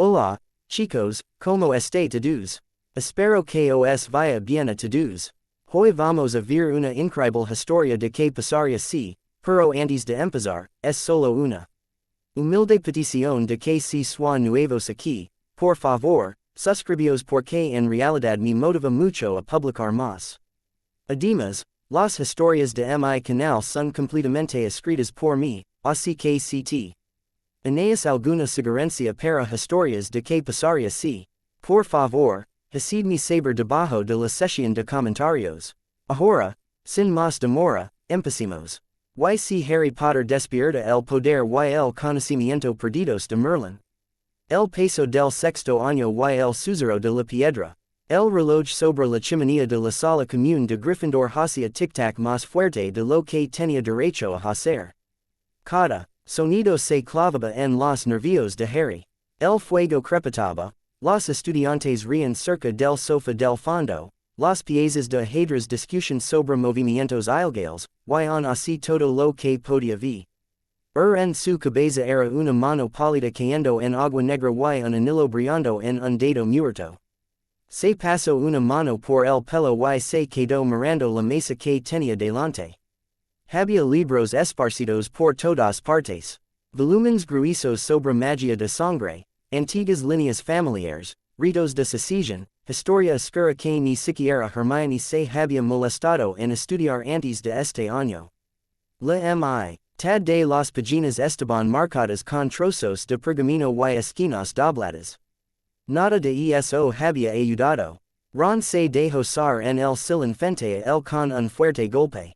Hola, chicos, ¿cómo estáis todos? Espero que os vaya bien a todos. Hoy vamos a ver una increíble historia de que pasaría si, pero antes de empezar, es solo una humilde petición de que si son nuevos aquí, por favor, suscribíos porque en realidad me motiva mucho a publicar más. Además, las historias de mi canal son completamente escritas por mí, así que si tenéis alguna sugerencia para historias de que pasaría si, por favor, decidme saber debajo de la sesión de comentarios. Ahora, sin más demora, empecemos. Y si Harry Potter despierta el poder y el conocimiento perdidos de Merlín. El peso del sexto año y el susurro de la piedra. El reloj sobre la chimenea de la sala común de Gryffindor hacía tic-tac más fuerte de lo que tenía derecho a hacer. Cada sonido se clavaba en los nervios de Harry. El fuego crepitaba. Los estudiantes rían cerca del sofá del fondo. Los piezas de ajedrez discusión sobre movimientos ilegales, y aún así todo lo que podía ver. En su cabeza era una mano pálida cayendo en agua negra y un anillo brillando en un dedo muerto. Se pasó una mano por el pelo y se quedó mirando la mesa que tenía delante. Había libros esparcidos por todas partes. Volúmenes gruesos sobre magia de sangre, antiguas líneas familiares, ritos de sucesión, historia oscura que ni siquiera Hermione se había molestado en estudiar antes de este año. La mitad de las páginas estaban marcadas con trozos de pergamino y esquinas dobladas. Nada de eso había ayudado. Ron se dejó caer en el sillón frente a él con un fuerte golpe.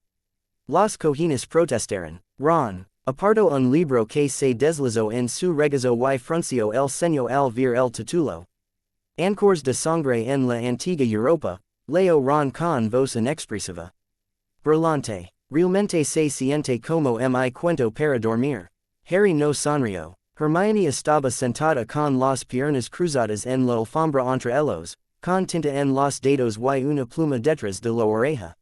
Los cojines protestaron. Ron apartó un libro que se deslizó en su regazo y frunció el ceño al ver el título. Anchors de sangre en la antigua Europa, leo Ron con voz inexpresiva. Brillante. Realmente se siente como mi cuento para dormir. Harry no sonrió. Hermione estaba sentada con las piernas cruzadas en la alfombra entre ellos, con tinta en los dedos y una pluma detrás de la oreja.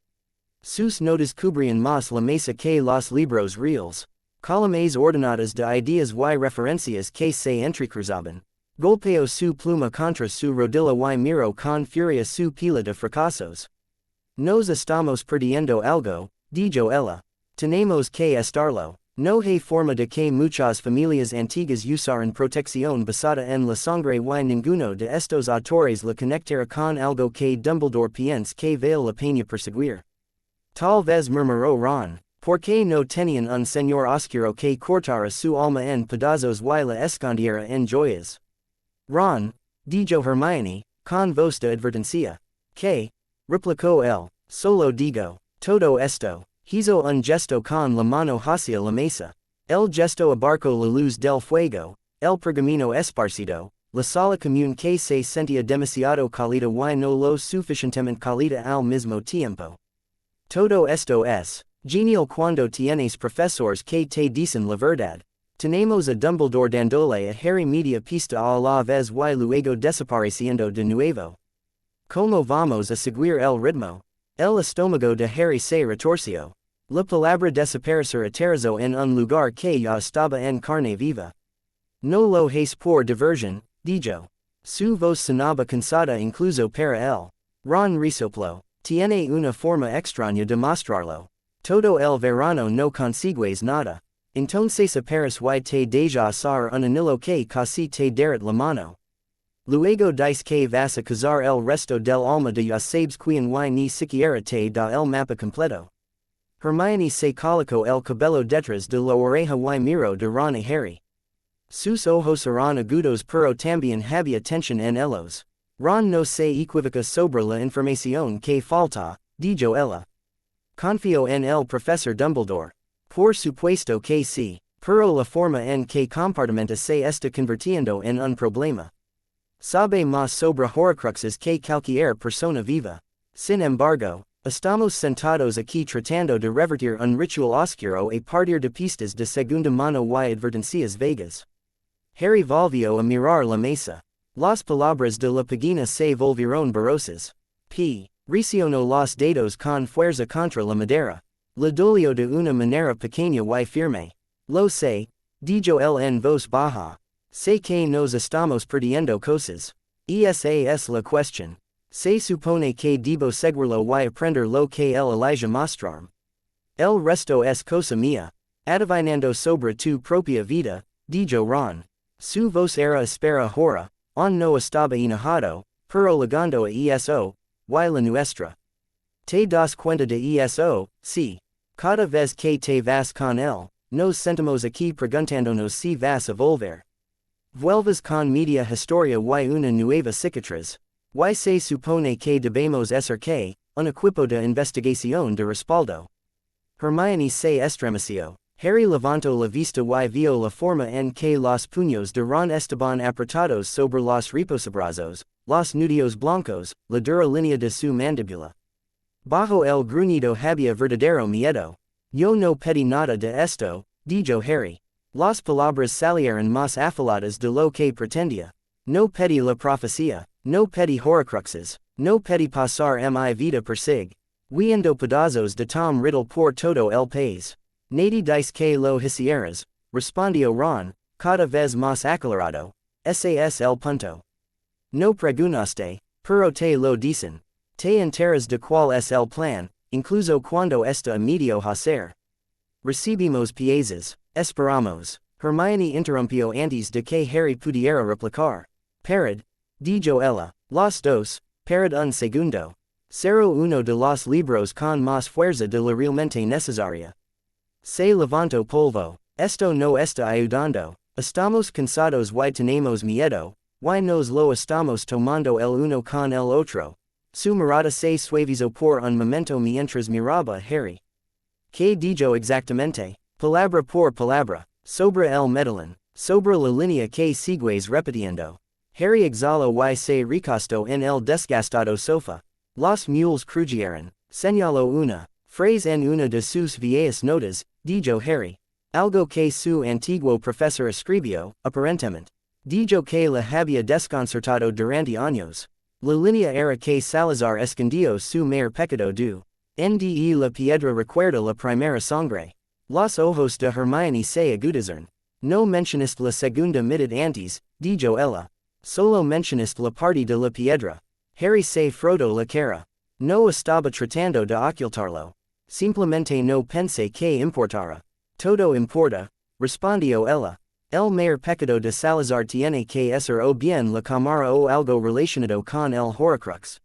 Sus notas cubrían más la mesa que los libros reales. Columnas ordenadas de ideas y referencias que se entrecruzaban. Golpeó su pluma contra su rodilla y miró con furia su pila de fracasos. Nos estamos perdiendo algo, dijo ella. Tenemos que estarlo. No hay forma de que muchas familias antiguas usaran protección basada en la sangre y ninguno de estos autores la conectara con algo que Dumbledore piensa que vale la pena perseguir. Tal vez murmuró Ron, porque no tenían un señor oscuro que cortara su alma en pedazos y la escondiera en joyas. Ron, dijo Hermione, con voz de advertencia. Que, replicó él, solo digo, todo esto. Hizo un gesto con la mano hacia la mesa. El gesto abarcó la luz del fuego, el pergamino esparcido, la sala común que se sentía demasiado cálida y no lo suficientemente cálida al mismo tiempo. Todo esto es genial cuando tienes profesores que te dicen la verdad. Tenemos a Dumbledore dándole a Harry media pista a la vez y luego desapareciendo de nuevo. ¿Cómo vamos a seguir el ritmo? El estómago de Harry se retorció. La palabra desaparecer aterrizó en un lugar que ya estaba en carne viva. No lo hace por diversión, dijo. Su voz sonaba cansada incluso para él. Ron resopló. Tiene una forma extraña de mostrarlo. Todo el verano no consigues nada. Entonces aparece y te deja hacer un anillo que casi te derrite la mano. Luego dice que vas a cazar el resto del alma de ya sabes quien y ni siquiera te da el mapa completo. Hermione se colocó el cabello detrás de la oreja y miró de Ron a Harry. Sus ojos eran agudos pero también había tensión en ellos. Ron no se equivoca sobre la información que falta, dijo ella. Confío en el profesor Dumbledore. Por supuesto que sí, pero la forma en que compartimenta se está convirtiendo en un problema. Sabe más sobre horcruxes que cualquier persona viva. Sin embargo, estamos sentados aquí tratando de revertir un ritual oscuro a partir de pistas de segunda mano y advertencias vagas. Harry volvió a mirar la mesa. Las palabras de la página se volvieron borrosas. Presionó los dedos con fuerza contra la madera. Le dolió de una manera pequeña y firme. Lo sé, dijo él en voz baja. Sé que nos estamos perdiendo cosas. Esa es la cuestión. Se supone que debo seguirlo y aprender lo que él elige mostrarme. El resto es cosa mía. Adivinando sobre tu propia vida, dijo Ron. Su voz era espera ahora, on no estaba enojado, pero ligando a eso, y la nuestra. Te das cuenta de eso, sí. Cada vez que te vas con él, nos sentimos aquí preguntándonos si vas a volver. Vuelves con media historia y una nueva cicatriz. Y se supone que debemos ser que, un equipo de investigación de respaldo. Hermione se estremeció. Harry levantó la vista y vio la forma en que los puños de Ron estaban apretados sobre los reposabrazos, los nudillos blancos, la dura línea de su mandíbula. Bajo el gruñido había verdadero miedo. Yo no pedí nada de esto, dijo Harry. Las palabras salieron más afiladas de lo que pretendía. No pedí la profecía, no pedí horcruxes, no pedí pasar mi vida por sig. Viendo pedazos de Tom Riddle por todo el país. Nadie dice que lo hicieras, respondió Ron, cada vez más acelerado. Ese es el punto. No preguntaste, pero te lo dicen. Te enteras de cuál es el plan, incluso cuando está a medio hacer. Recibimos piezas, esperamos. Hermione interrumpió antes de que Harry pudiera replicar. Parad, dijo ella, los dos, parad un segundo. Cerró uno de los libros con más fuerza de lo realmente necesaria. Se levantó polvo. Esto no está ayudando. Estamos cansados y tenemos miedo, y nos lo estamos tomando el uno con el otro. Su mirada se suavizó por un momento mientras miraba a Harry. ¿Qué dijo exactamente? Palabra por palabra. Sobre el medallón. Sobre la línea que sigues repitiendo. Harry exhaló y se recostó en el desgastado sofá. Los mules crujieron. Señaló una frase en una de sus viejas notas, dijo Harry. Algo que su antiguo profesor escribió, aparentemente. Dijo que la había desconcertado durante años. La línea era que Salazar escondió su mayor pecado NDE la piedra recuerda la primera sangre. Los ojos de Hermione se agudizaron. No mencionaste la segunda mitad antes, dijo ella. Solo mencionaste la parte de la piedra. Harry se frotó la cara. No estaba tratando de ocultarlo. Simplemente no pensé que importara. Todo importa, respondió ella. El mayor pecado de Salazar tiene que ser o bien la cámara o algo relacionado con el horcrux.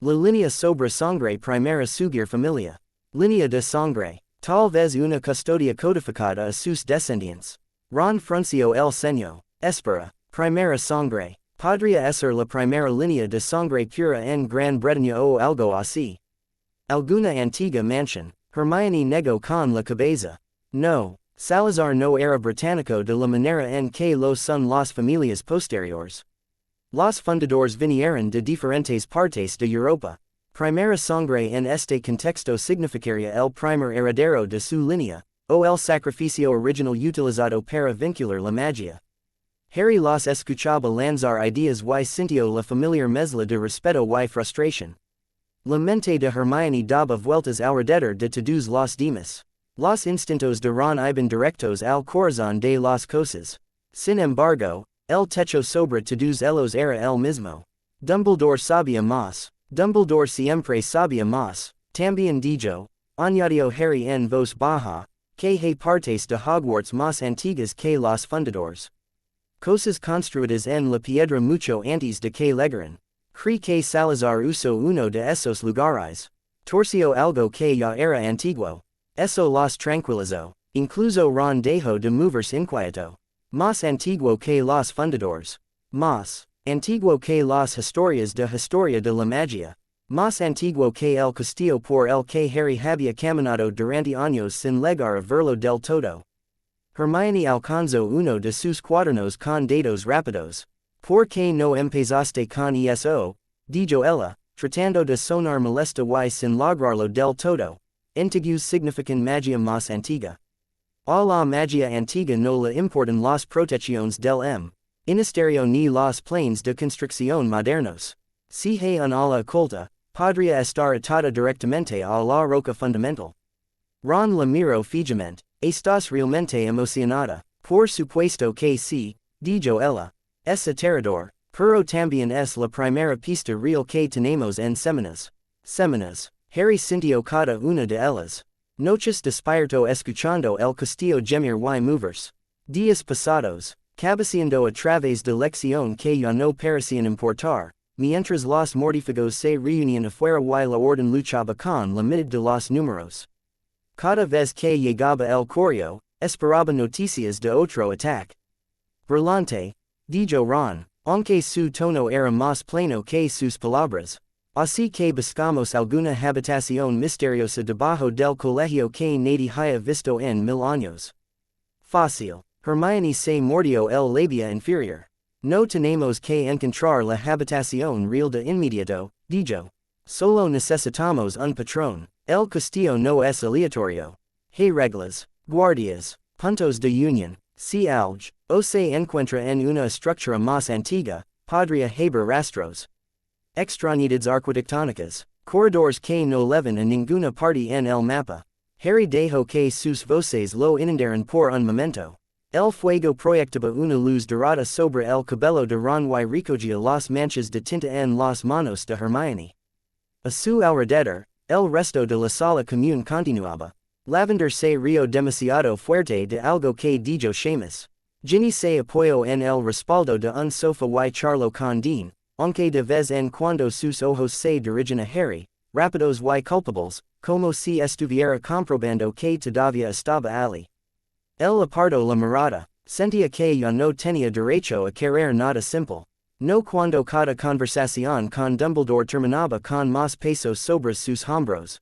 La línea sobre sangre primera subir familia. Línea de sangre. Tal vez una custodia codificada a sus descendientes. Ron frunció el ceño. Espera. Primera sangre. Podría ser la primera línea de sangre pura en Gran Bretaña o algo así. Alguna antigua mansión. Hermione negó con la cabeza. No. Salazar no era británico de la manera en que lo son las familias posteriores. Los fundadores vinieron de diferentes partes de Europa. Primera sangre en este contexto significaría el primer heredero de su línea, o el sacrificio original utilizado para vincular la magia. Harry los escuchaba lanzar ideas y sintió la familiar mezcla de respeto y frustración. La mente de Hermione daba vueltas alrededor de todos los demás. Los instintos de Ron iban directos al corazón de las cosas. Sin embargo, el techo sobre todos ellos era el mismo. Dumbledore sabía más. Dumbledore siempre sabía más. También dijo, añadió Harry en voz baja, que hay partes de Hogwarts más antiguas que los fundadores. Cosas construidas en la piedra mucho antes de que llegaran. Cree que Salazar usó uno de esos lugares. Torció algo que ya era antiguo. Eso los tranquilizó. Incluso Ron dejó de moverse inquieto. Más antiguo que los fundadores. Más antiguo que las historias de historia de la magia. Más antiguo que el castillo por el que Harry había caminado durante años sin llegar a verlo del todo. Hermione alcanzó uno de sus cuadernos con datos rápidos. ¿Por qué no empezaste con eso? Dijo ella, tratando de sonar molesta y sin lograrlo del todo. Antiguos significan magia más antigua. A la magia antigua no le importan las protecciones del ministerio ni los planes de construcción modernos. Si hay un ala oculta, podría estar atada directamente a la roca fundamental. Ron la miró fijamente. ¿Estás realmente emocionada? Por supuesto que sí, dijo ella. Es aterrador, pero también es la primera pista real que tenemos en semanas. Harry sintió cada una de ellas. Noches despierto escuchando el castillo gemir y moverse. Días pasados, cabeceando a través de lección que ya no parecían importar, mientras los mortífagos se reunían afuera y la orden luchaba con la mitad de los números. Cada vez que llegaba el correo, esperaba noticias de otro ataque. Brillante, dijo Ron, aunque su tono era más pleno que sus palabras. Así que buscamos alguna habitación misteriosa debajo del colegio que nadie haya visto en 1000 años. Fácil. Hermione se mordió el labio inferior. No tenemos que encontrar la habitación real de inmediato, dijo. Solo necesitamos un patrón. El castillo no es aleatorio. Hay reglas, guardias, puntos de unión. Si algo o se encuentra en una estructura más antigua, podría haber rastros. Extrañidades arquitectónicas, corredores que no llevan a ninguna parte en el mapa. Harry dejó que sus voces lo inundaran por un momento. El fuego proyectaba una luz dorada sobre el cabello de Ron y recogía las manchas de tinta en las manos de Hermione. A su alrededor, el resto de la sala común continuaba. Lavender se rió demasiado fuerte de algo que dijo Seamus. Ginny se apoyó en el respaldo de un sofá y charló con Dean, aunque de vez en cuando sus ojos se dirigen a Harry, rápidos y culpables, como si estuviera comprobando que todavía estaba allí. Él apartó la mirada, sentía que ya no tenía derecho a querer nada simple. No cuando cada conversación con Dumbledore terminaba con más peso sobre sus hombros.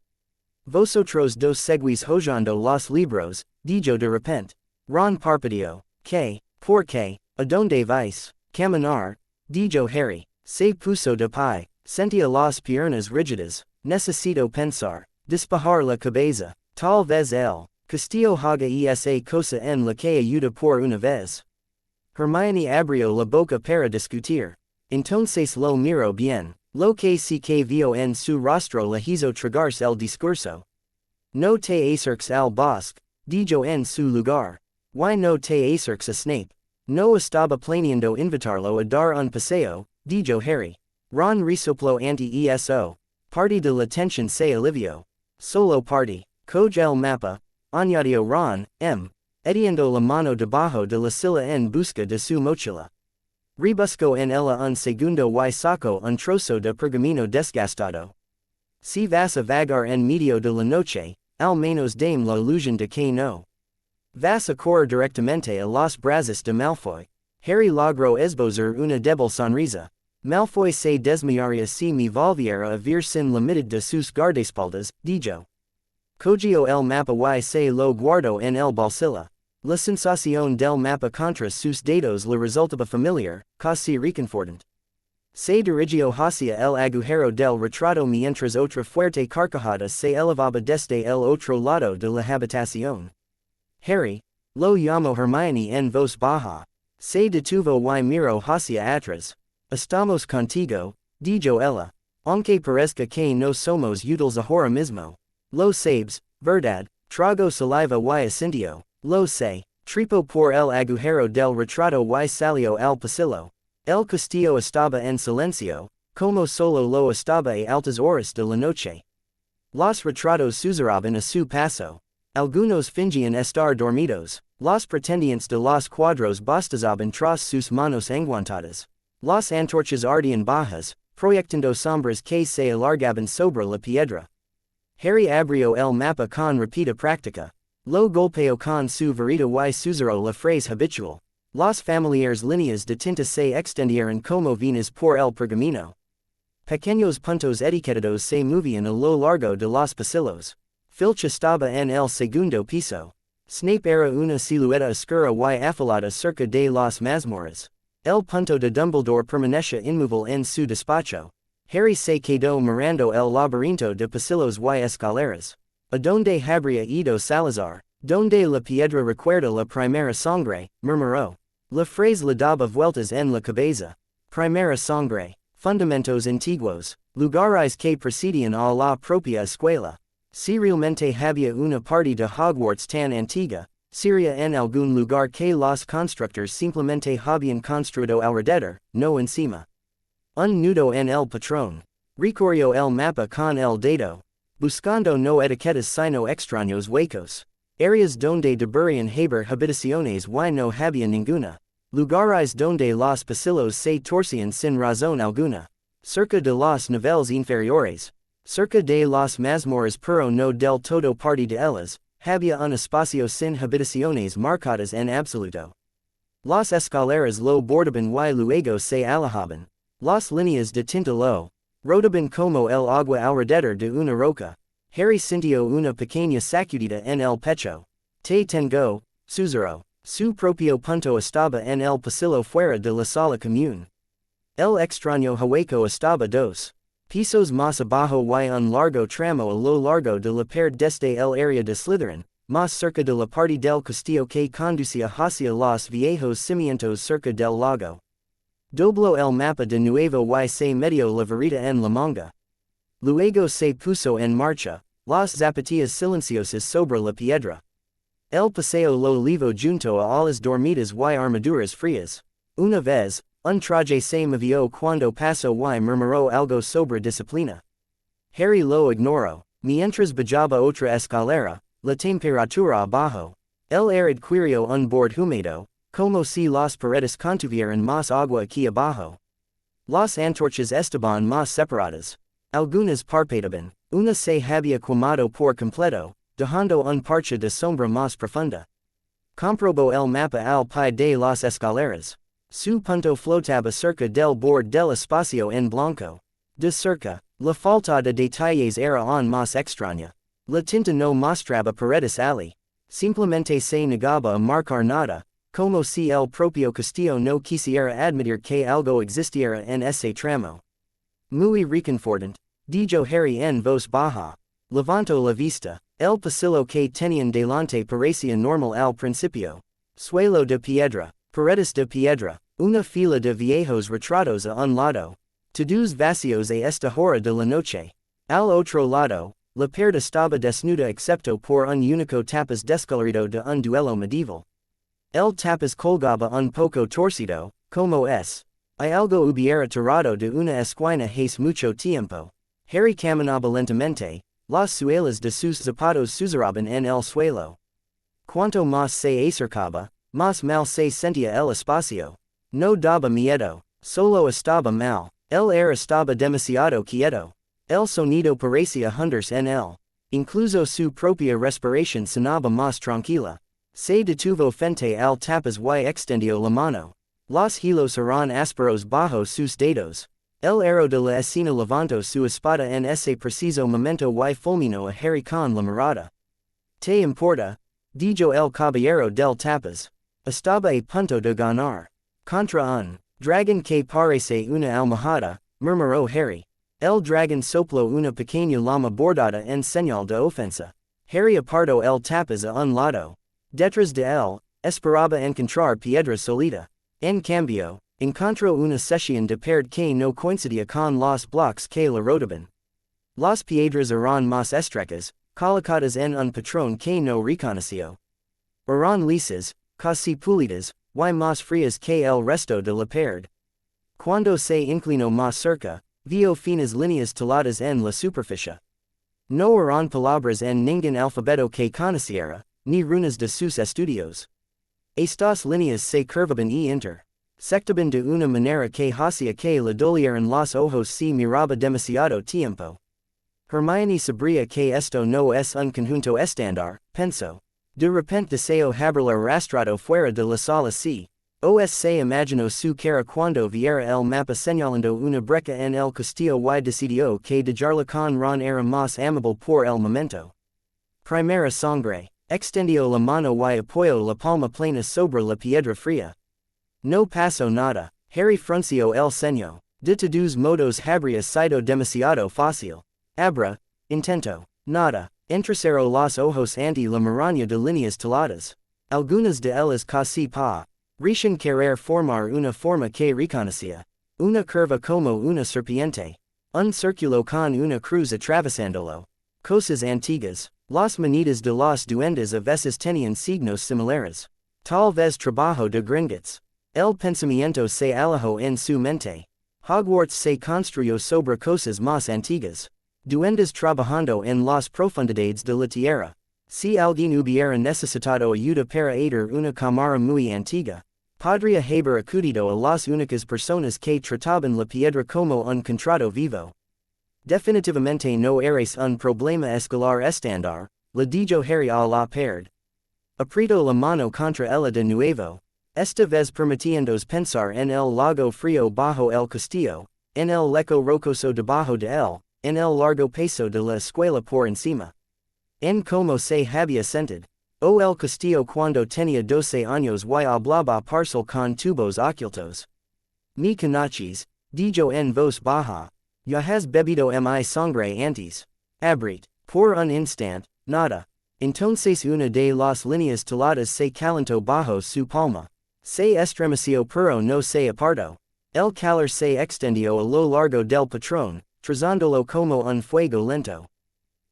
Vosotros dos seguís hojeando los libros, dijo de repente. Ron parpadeó. ¿Qué? ¿Por qué? ¿A dónde vais? Caminar, dijo Harry. Se puso de pie, sentía las piernas rígidas. Necesito pensar. Despejar la cabeza. Tal vez el castillo haga esa cosa en la que ayuda por una vez. Hermione abrió la boca para discutir. Entonces lo miró bien. Lo que sí que vio en su rostro le hizo tragarse el discurso. No te acerques al bosque, dijo en su lugar. Why no te acerques a Snape? No estaba planeando invitarlo a dar un paseo, dijo Harry. Ron resopló ante eso. Parte de la tensión se alivió. Solo parte. Coge el mapa, añadió Ron, metiendo la mano debajo de la silla en busca de su mochila. Rebuscó en ella un segundo y sacó un trozo de pergamino desgastado. Si vas a vagar en medio de la noche, al menos dame la ilusión de que no vas a correr directamente a los brazos de Malfoy. Harry logró esbozar una débil sonrisa. Malfoy se desmayaría si me volviera a ver sin la mitad de sus guardaespaldas, dijo. Cogió el mapa y se lo guardó en el bolsillo. La sensación del mapa contra sus dedos le resultaba familiar, casi reconfortante. Se dirigió hacia el agujero del retrato mientras otra fuerte carcajada se elevaba desde el otro lado de la habitación. Harry, lo llamó Hermione en voz baja. Se detuvo y miró hacia atrás. Estamos contigo, dijo ella. Aunque parezca que no somos útiles ahora mismo. Lo sabes, verdad, trago saliva y asintió. Lo sé, trepó por el agujero del retrato y salió al pasillo. El castillo estaba en silencio, como solo lo estaba a altas horas de la noche. Los retratos susurraban a su paso. Algunos fingían estar dormidos. Los pretendientes de los cuadros bostezaban tras sus manos enguantadas. Las antorchas ardían bajas, proyectando sombras que se alargaban sobre la piedra. Harry abrió el mapa con rápida práctica. Lo golpeó con su varita y susurró la frase habitual. Las familiares líneas de tinta se extendieron como venas por el pergamino. Pequeños puntos etiquetados se movían a lo largo de los pasillos. Filch estaba en el segundo piso. Snape era una silueta oscura y afilada cerca de las mazmorras. El punto de Dumbledore permanecía inmóvil en su despacho. Harry se quedó mirando el laberinto de pasillos y escaleras. ¿A dónde habría ido Salazar? Donde la piedra recuerda la primera sangre, murmuró. La frase le daba vueltas en la cabeza. Primera sangre. Fundamentos antiguos. Lugares que precedían a la propia escuela. Si realmente había una parte de Hogwarts tan antigua, Sería en algún lugar que los constructores simplemente habían construido alrededor, no encima. Un nudo en el patrón. Recorrió el mapa con el dedo. Buscando no etiquetas sino extraños huecos. Áreas donde deberían haber habitaciones y no había ninguna. Lugares donde los pasillos se torcían sin razón alguna. Cerca de los niveles inferiores. Cerca de las mazmorras pero no del todo parte de ellas, había un espacio sin habitaciones marcadas en absoluto. Las escaleras lo bordaban y luego se alejaban. Las líneas de tinta lo rodaban como el agua alrededor de una roca. Harry sintió una pequeña sacudida en el pecho. Te tengo, susurró. Su propio punto estaba en el pasillo fuera de la sala común. El extraño hueco estaba dos pisos más abajo y un largo tramo a lo largo de la pared desde el área de Slytherin, más cerca de la parte del castillo que conducía hacia los viejos cimientos cerca del lago. Dobló el mapa de nuevo y se metió la varita en la manga. Luego se puso en marcha, las zapatillas silenciosas sobre la piedra. El paseo lo llevó junto a las dormidas y armaduras frías. Una vez, un traje se movió cuando pasó y murmuró algo sobre disciplina. Harry lo ignoró. Mientras bajaba otra escalera, la temperatura abajo. El aire adquirió un borde húmedo, como si las paredes contuvieran más agua aquí abajo. Las antorchas estaban más separadas. Algunas parpadeaban. Una se había quemado por completo, dejando un parche de sombra más profunda. Comprobó el mapa al pie de las escaleras. Su punto flotaba cerca del borde del espacio en blanco. De cerca, la falta de detalles era aún más extraña. La tinta no mostraba paredes allí. Simplemente se negaba a marcar nada, como si el propio castillo no quisiera admitir que algo existiera en ese tramo. Muy reconfortante, dijo Harry en voz baja. Levantó la vista. El pasillo que tenían delante parecía normal al principio. Suelo de piedra, paredes de piedra, una fila de viejos retratos a un lado. Todos vacíos a esta hora de la noche. Al otro lado, la pared estaba desnuda excepto por un único tapiz descolorido de un duelo medieval. El tapiz colgaba un poco torcido, como es. Hay algo hubiera tirado de una esquina hace mucho tiempo. Harry caminaba lentamente. Las suelas de sus zapatos susurraban en el suelo. Cuanto más se acercaba, más mal se sentía el espacio. No daba miedo, solo estaba mal. El aire estaba demasiado quieto. El sonido parecía hundirse en él. Incluso su propia respiración sonaba más tranquila. Se detuvo frente al tapiz y extendió la mano. Los hilos eran ásperos bajo sus dedos. El héroe de la escena levantó su espada en ese preciso momento y fulminó a Harry con la mirada. ¿Te importa? Dijo el caballero del tapiz. Estaba a punto de ganar. Contra un dragón que parece una almohada, murmuró Harry. El dragón sopló una pequeña lama bordada en señal de ofensa. Harry apartó el tapiz a un lado. Detrás de él, esperaba encontrar piedra sólida. En cambio, encontró una sección de pared que no coincidía con los bloques que la rodeaban. Las piedras eran más estrechas, colocadas en un patrón que no reconoció. Eran lisas, casi pulidas, y más frías que el resto de la pared. Cuando se inclinó más cerca, vio finas líneas taladas en la superficie. No eran palabras en ningún alfabeto que conociera, ni runas de sus estudios. Estas líneas se curvaban y sectaban de una manera que hacía que le dolieran los ojos si miraba demasiado tiempo. Hermione sabría que esto no es un conjunto estándar, pensó. De repente deseo haberlo arrastrado fuera de la sala si. Se imaginó su cara cuando viera el mapa señalando una brecha en el castillo y decidió que dejarla con Ron era más amable por el momento. Primera sangre. Extendió la mano y apoyó la palma plana sobre la piedra fría. No pasó nada. Harry frunció el ceño. De todos modos habría sido demasiado fácil. Abra, intento. Nada. Entrecerró los ojos ante la maraña de líneas taladas. Algunas de ellas casi parecían querer formar una forma que reconocía. Una curva como una serpiente. Un círculo con una cruz atravesándolo. Cosas antiguas. Las manitas de los duendes a veces tenían signos similares. Tal vez trabajo de gringos. El pensamiento se alejó en su mente. Hogwarts se construyó sobre cosas más antiguas. Duendes trabajando en las profundidades de la tierra. Si alguien hubiera necesitado ayuda para aider una cámara muy antigua, podría haber acudido a las únicas personas que trataban la piedra como un contrato vivo. Definitivamente no eres un problema escolar estándar, le dijo Harry a la perd. Apretó la mano contra ella de nuevo. Esta vez permitiéndos pensar en el lago frío bajo el castillo, en el lecho rocoso debajo de él, en el largo peso de la escuela por encima. En cómo se había sentido. O el castillo cuando tenía 12 años y hablaba parcial con tubos ocultos. Mi conoces, dijo en voz baja. Ya has bebido mi sangre antes. Abrit. Por un instant, nada. Entonces una de las líneas taladas se calentó bajo su palma. Se estremeció pero no se apartó. El calor se extendió a lo largo del patrón, trazándolo como un fuego lento.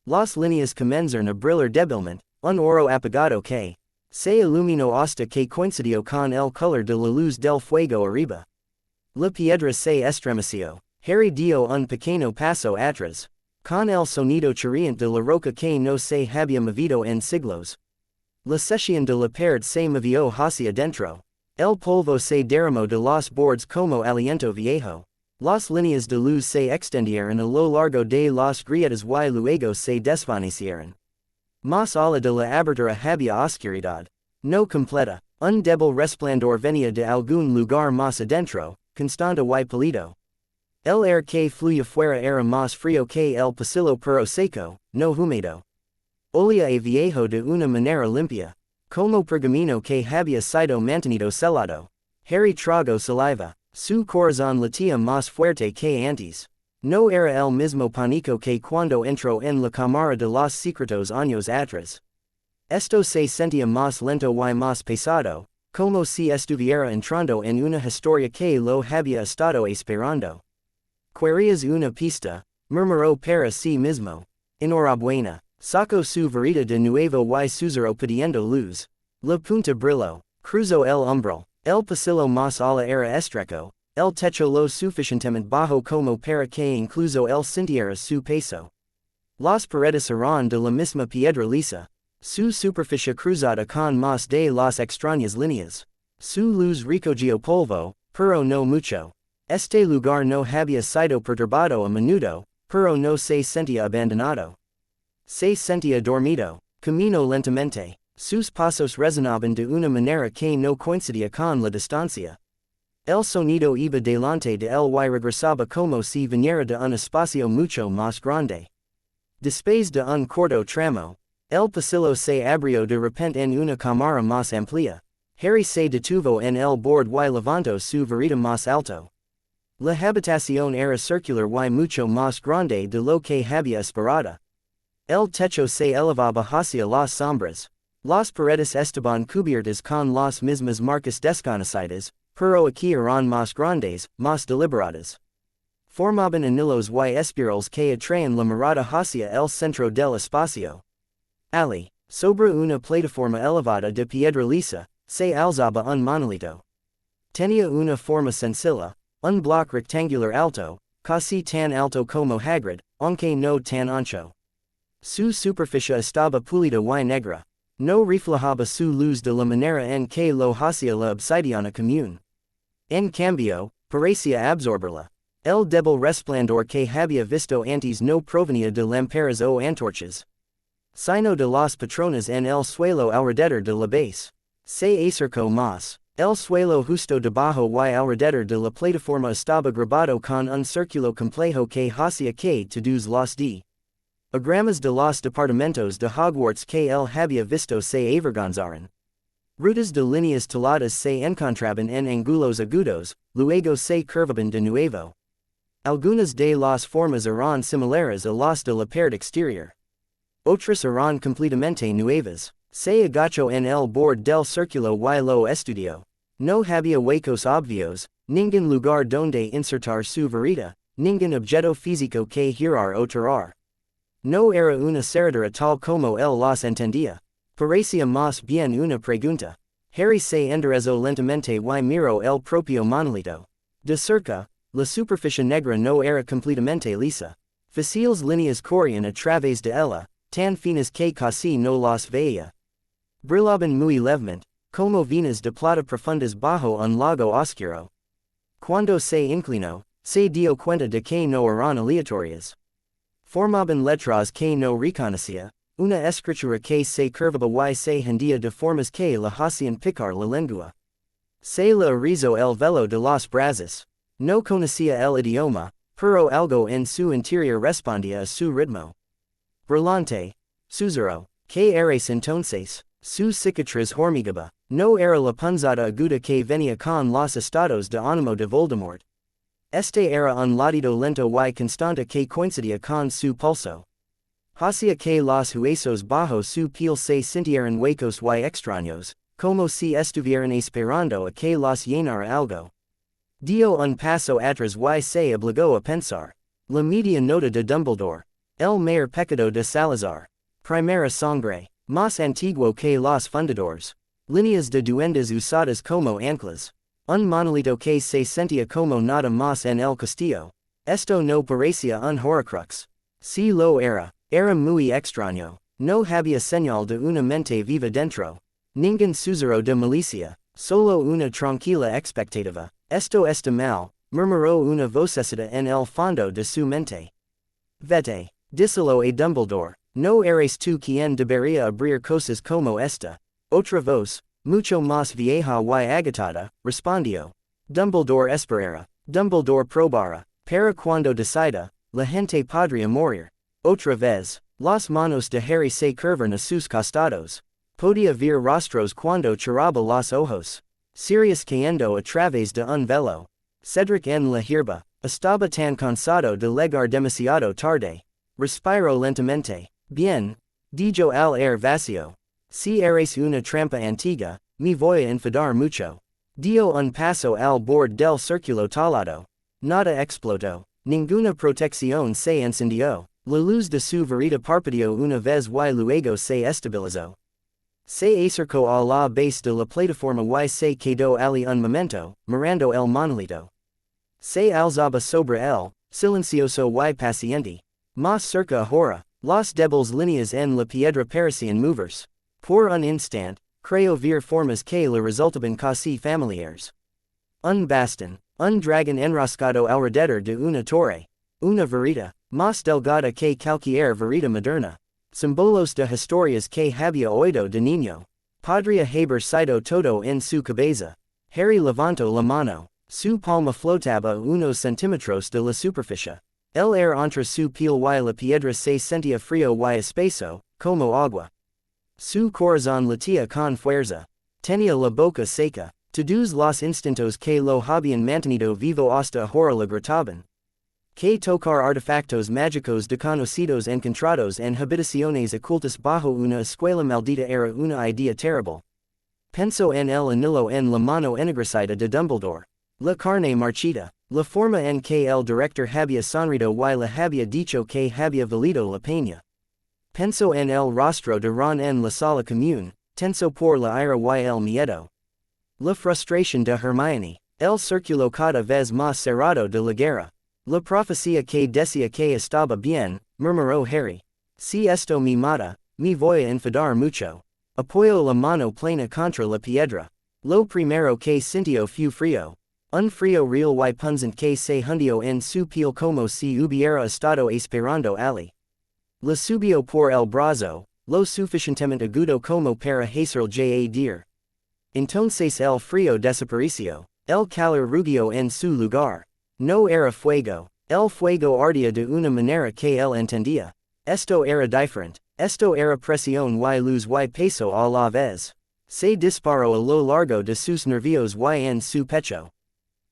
Las líneas comenzaron a brillar débilmente, un oro apagado que se iluminó hasta que coincidió con el color de la luz del fuego arriba. La piedra se estremeció. Harry dio un pequeño paso atrás. Con el sonido chirriante de la roca que no se había movido en siglos. La sesión de la pared se movió hacia dentro. El polvo se derramó de los bordes como aliento viejo. Las líneas de luz se extendieron a lo largo de las grietas y luego se desvanecieron. Más allá de la abertura había oscuridad. No completa. Un débil resplandor venía de algún lugar más adentro, constante y pálido. El aire que fluía fuera era más frío que el pasillo pero seco, no húmedo. Olía a viejo de una manera limpia. Como pergamino que había sido mantenido selado. Harry tragó saliva. Su corazón latía más fuerte que antes. No era el mismo pánico que cuando entró en la cámara de los secretos años atrás. Esto se sentía más lento y más pesado, como si estuviera entrando en una historia que lo había estado esperando. Querías una pista, murmuró para sí mismo. Enhorabuena. Sacó su varita de nuevo y susurró pidiendo luz. La punta brilló. Cruzó el umbral. El pasillo más ala era estrecho. El techo lo suficientemente bajo como para que incluso él sintiera su peso. Las paredes eran de la misma piedra lisa. Su superficie cruzada con más de las extrañas líneas. Su luz recogió polvo, pero no mucho. Este lugar no había sido perturbado a menudo, pero no se sentía abandonado. Se sentía dormido. Caminó lentamente. Sus pasos resonaban de una manera que no coincidía con la distancia. El sonido iba delante de él y regresaba como si viniera de un espacio mucho más grande. Después de un corto tramo, el pasillo se abrió de repente en una cámara más amplia. Harry se detuvo en el borde y levantó su varita más alto. La habitación era circular y mucho más grande de lo que había esperado. El techo se elevaba hacia las sombras. Las paredes estaban cubiertas con las mismas marcas desconocidas, pero aquí eran más grandes, más deliberadas. Formaban anillos y espirales que atraían la mirada hacia el centro del espacio. Ali, sobre una plataforma elevada de piedra lisa, se alzaba un monolito. Tenía una forma sencilla, un bloque rectangular alto, casi tan alto como Hagrid, aunque no tan ancho. Su superficie estaba pulida y negra. No reflejaba su luz de la manera en que lo hacía la obsidiana común. En cambio, parecía absorberla. El débil resplandor que había visto antes no provenía de lámparas o antorchas, sino de las patronas en el suelo alrededor de la base. Se acercó más. El suelo justo debajo y alrededor de la plataforma estaba grabado con un círculo complejo que hacía que todos los diagramas de los departamentos de Hogwarts que él había visto se avergonzaron. Rutas de líneas taladas se encontraban en ángulos agudos, luego se curvaban de nuevo. Algunas de las formas eran similares a las de la pared exterior. Otras eran completamente nuevas. Se agachó en el borde del círculo y lo estudió. No había huecos obvios, ningún lugar donde insertar su varita, ningún objeto físico que girar o tirar. No era una cerradura tal como él los entendía. Parecía más bien una pregunta. Harry se enderezó lentamente y miró el propio monolito. De cerca, la superficie negra no era completamente lisa. Fáciles líneas corrían a través de ella, tan finas que casi no las veía. Brillaban muy levemente, como venas de plata profundas bajo un lago oscuro. Cuando se inclinó, se dio cuenta de que no eran aleatorias. Formaban letras que no reconocía, una escritura que se curvaba y se hendía de formas que la hacían picar la lengua. Se le erizó el velo de los brazos. No conocía el idioma, pero algo en su interior respondía a su ritmo. Brillante. Susurró. ¿Qué eres entonces? Su cicatriz hormigaba. No era la punzada aguda que venía con los estados de ánimo de Voldemort. Este era un latido lento y constante que coincidía con su pulso. Hacía que los huesos bajo su piel se sintieran huecos y extraños, como si estuvieran esperando a que los llenara algo. Dio un paso atrás y se obligó a pensar. La media nota de Dumbledore. El mayor pecado de Salazar. Primera sangre. Más antiguo que los fundadores. Líneas de duendes usadas como anclas. Un monolito que se sentía como nada más en el castillo. Esto no parecía un horcrux. Si lo era muy extraño. No había señal de una mente viva dentro. Ningún susurro de malicia, solo una tranquila expectativa. Esto está mal, murmuró una vocecita en el fondo de su mente. Vete, díselo a Dumbledore, no eres tú quien debería abrir cosas como esta. Otra voz, mucho más vieja y agitada, respondió. Dumbledore esperara. Dumbledore probara. Para cuando decida, la gente podría morir. Otra vez, las manos de Harry se curvaron a sus costados. Podía ver rostros cuando cerraba los ojos. Sirius cayendo a través de un velo. Cedric en la hierba, estaba tan cansado de llegar demasiado tarde. Respiró lentamente. Bien, dijo al aire vacío. Si eres una trampa antigua, me voy a enfadar mucho. Dio un paso al borde del círculo talado. Nada explotó. Ninguna protección se encendió. La luz de su varita parpadeó una vez y luego se estabilizó. Se acercó a la base de la plataforma y se quedó allí un momento, mirando el monolito. Se alzaba sobre él, silencioso y paciente. Más cerca ahora, las débiles líneas en la piedra parecían moverse. Por un instante, creyó ver formas que le resultaban casi familiares. Un bastón, un dragón enroscado alrededor de una torre. Una varita, más delgada que cualquier varita moderna. Símbolos de historias que había oído de niño. Podría haber sido todo en su cabeza. Harry levantó la mano. Su palma flotaba unos centímetros de la superficie. El aire entre su piel y la piedra se sentía frío y espeso, como agua. Su corazón latía con fuerza. Tenía la boca seca. Todos los instintos que lo habían mantenido vivo hasta ahora le gritaban. Que tocar artefactos mágicos desconocidos encontrados en habitaciones ocultas bajo una escuela maldita era una idea terrible. Pensó en el anillo en la mano ennegrecida de Dumbledore. La carne marchita. La forma en que el director había sonrido y le había dicho que había valido la pena. Pensó en el rostro de Ron en la sala común, tenso por la ira y el miedo. La frustración de Hermione. El círculo cada vez más cerrado de la guerra. La profecía que decía que estaba bien, murmuró Harry. Si esto me mata, me voy a enfadar mucho. Apoyó la mano plena contra la piedra. Lo primero que sintió fue frío. Un frío real y punzante que se hundió en su piel como si hubiera estado esperando allí. Le subió por el brazo, lo suficientemente agudo como para hacerle dir. Entonces el frío desapareció. El calor rugió en su lugar. No era fuego. El fuego ardía de una manera que él entendía. Esto era diferente. Esto era presión y luz y peso a la vez. Se disparó a lo largo de sus nervios y en su pecho.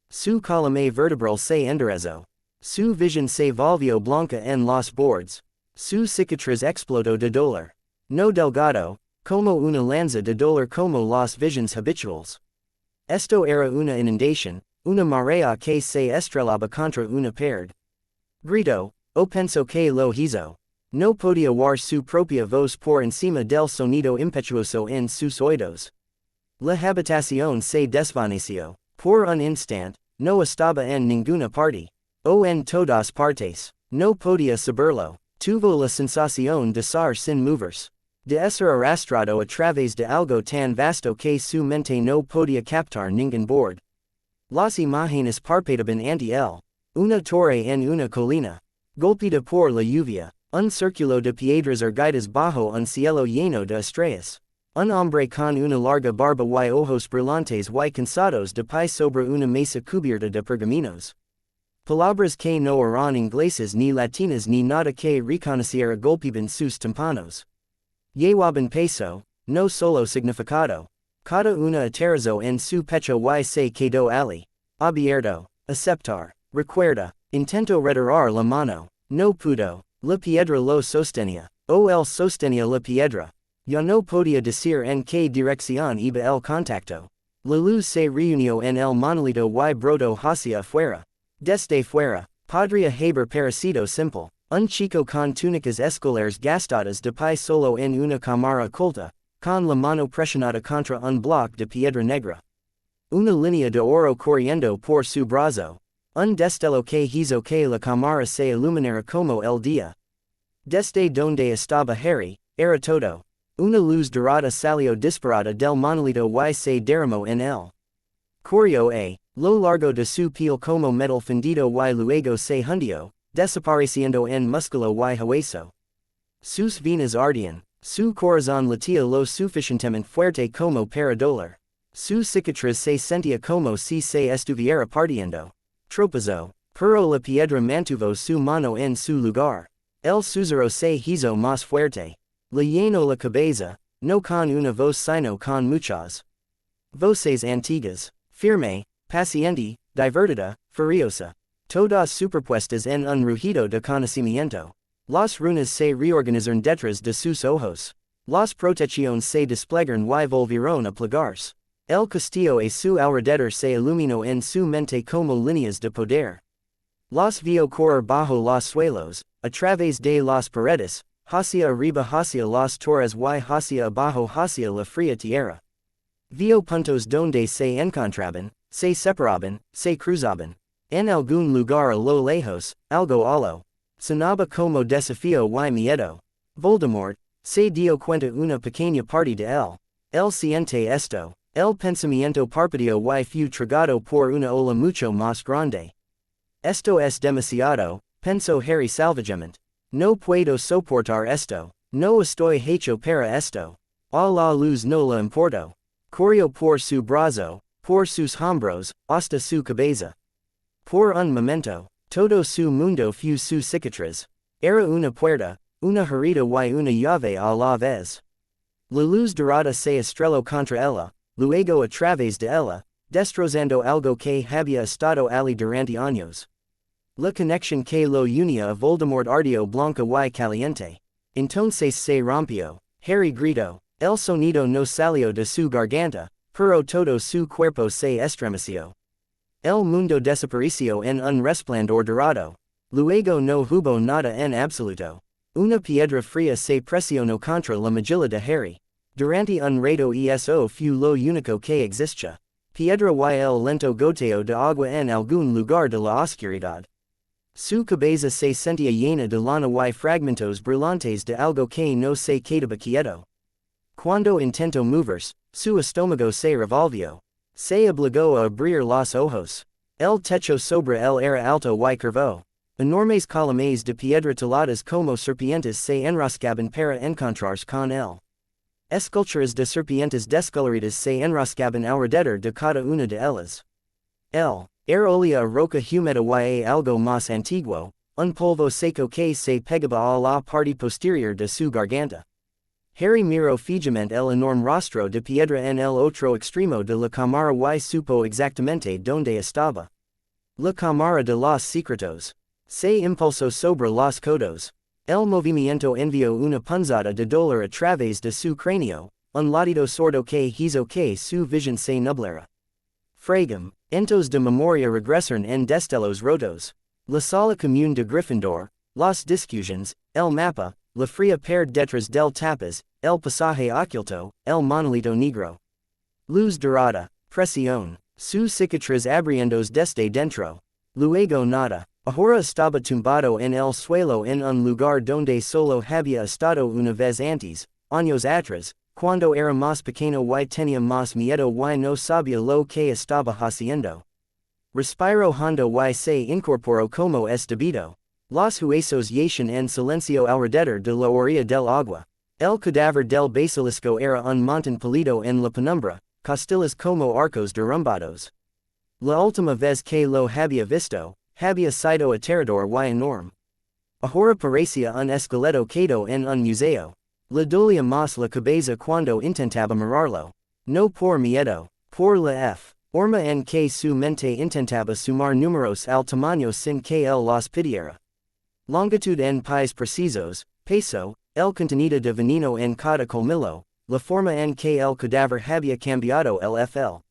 Su columna vertebral se enderezó. Su visión se volvió blanca en los bordes. Su cicatriz explotó de dolor. No delgado, como una lanza de dolor como las visiones habituales. Esto era una inundación. Una marea que se estrellaba contra una pared. Gritó, o pensó que lo hizo. No podia war su propia voz por encima del sonido impetuoso en sus oídos. La habitación se desvaneció. Por un instant, no estaba en ninguna parte. O en todas partes. No podía saberlo. Tuvo la sensación de ser sin moverse. De ser arrastrado a través de algo tan vasto que su mente no podía captar ningún borde. Las imágenes parpadeaban ante él. Una torre en una colina. Golpeada por la lluvia. Un círculo de piedras erguidas bajo un cielo lleno de estrellas. Un hombre con una larga barba y ojos brillantes y cansados de pie sobre una mesa cubierta de pergaminos. Palabras que no eran inglesas ni latinas ni nada que reconociera golpeaban sus tímpanos. Llevaban peso, no solo significado. Cada una aterrizó en su pecho y se quedó allí. Abierto. Aceptar. Recuerda. Intento retirar la mano. No pudo. La piedra lo sostenía. O él sostenía la piedra. Ya no podía decir en qué dirección iba el contacto. La luz se reunió en el monolito y brotó hacia afuera. Desde fuera, podría haber parecido simple. Un chico con túnicas escolares gastadas de pie solo en una cámara oculta, con la mano presionada contra un bloque de piedra negra. Una línea de oro corriendo por su brazo. Un destello que hizo que la cámara se iluminara como el día. Desde donde estaba Harry, era todo. Una luz dorada salió disparada del monolito y se derramó en él. Corrió a lo largo de su piel como metal fundido y luego se hundió, desapareciendo en músculo y hueso. Sus venas ardían, su corazón latía lo suficientemente fuerte como para doler. Su cicatriz se sentía como si se estuviera partiendo. Tropezó, pero la piedra mantuvo su mano en su lugar. El susurro se hizo más fuerte. Le llenó la cabeza, no con una voz sino con muchas voces antiguas, firme, paciente, divertida, furiosa. Todas superpuestas en un rugido de conocimiento. Las runas se reorganizaron detrás de sus ojos. Las protecciones se desplegaron y volvieron a plegarse. El castillo a su alrededor se iluminó en su mente como líneas de poder. Las vio correr bajo los suelos, a través de las paredes, hacia arriba hacia las torres y hacia abajo hacia la fría tierra. Vio puntos donde se encontraban, se separaban, se cruzaban. En algún lugar a lo lejos, algo algo. Sonaba como desafío y miedo. Voldemort, se dio cuenta una pequeña parte de él. El siente esto. El pensamiento parpadeó y fue tragado por una ola mucho más grande. Esto es demasiado, pensó Harry salvajemente. No puedo soportar esto. No estoy hecho para esto. A la luz no le importó. Corrió por su brazo, por sus hombros, hasta su cabeza. Por un momento, todo su mundo fue su cicatriz. Era una puerta, una herida y una llave a la vez. La luz dorada se estrelló contra ella, luego a través de ella, destrozando algo que había estado allí durante años. La conexión que lo unía a Voldemort ardió blanca y caliente. Entonces se rompió. Harry gritó. El sonido no salió de su garganta, pero todo su cuerpo se estremeció. El mundo desapareció en un resplandor dorado. Luego no hubo nada en absoluto. Una piedra fría se presionó contra la mejilla de Harry. Durante un rato eso fue lo único que existía. Piedra y el lento goteo de agua en algún lugar de la oscuridad. Su cabeza se sentía llena de lana y fragmentos brillantes de algo que no se quedaba quieto. Cuando intentó moverse, su estómago se revolvió. Se obligó a abrir los ojos. El techo sobre él era alto y curvo. Enormes columnas de piedra taladas como serpientes se enroscaban para encontrarse con él. Esculturas de serpientes descoloridas se enroscaban alrededor de cada una de ellas. Él era olía a roca húmeda y a algo más antiguo, un polvo seco que se pegaba a la parte posterior de su garganta. Harry miró fijamente el enorme rostro de piedra en el otro extremo de la cámara y supo exactamente dónde estaba. La cámara de los secretos. Se impulsó sobre los codos. El movimiento envió una punzada de dolor a través de su cráneo, un latido sordo que hizo que su visión se nublara. Fragam, entos de memoria regresaron en destellos rotos. La sala común de Gryffindor, las discusiones, el mapa, la fría per detrás del tapas, el pasaje oculto, el monolito negro. Luz dorada, presión, sus cicatriz abriendos desde dentro. Luego nada. Ahora estaba tumbado en el suelo en un lugar donde solo había estado una vez antes, años atrás, cuando era más pequeño y tenía más miedo y no sabía lo que estaba haciendo. Respiro hondo y se incorporó como es debido. Los huesos yacen en silencio alrededor de la orilla del agua. El cadáver del basilisco era un montón pálido en la penumbra, costillas como arcos derrumbados. La última vez que lo había visto, había sido aterrador y enorme. Ahora parecía un esqueleto quedado en un museo. Le dolía más la cabeza cuando intentaba mirarlo. No por miedo, por la forma en que su mente intentaba sumar números al tamaño sin que él los pidiera. Longitud en pies precisos, peso, el contenido de veneno en cada colmillo, la forma en que el cadáver había cambiado el FL.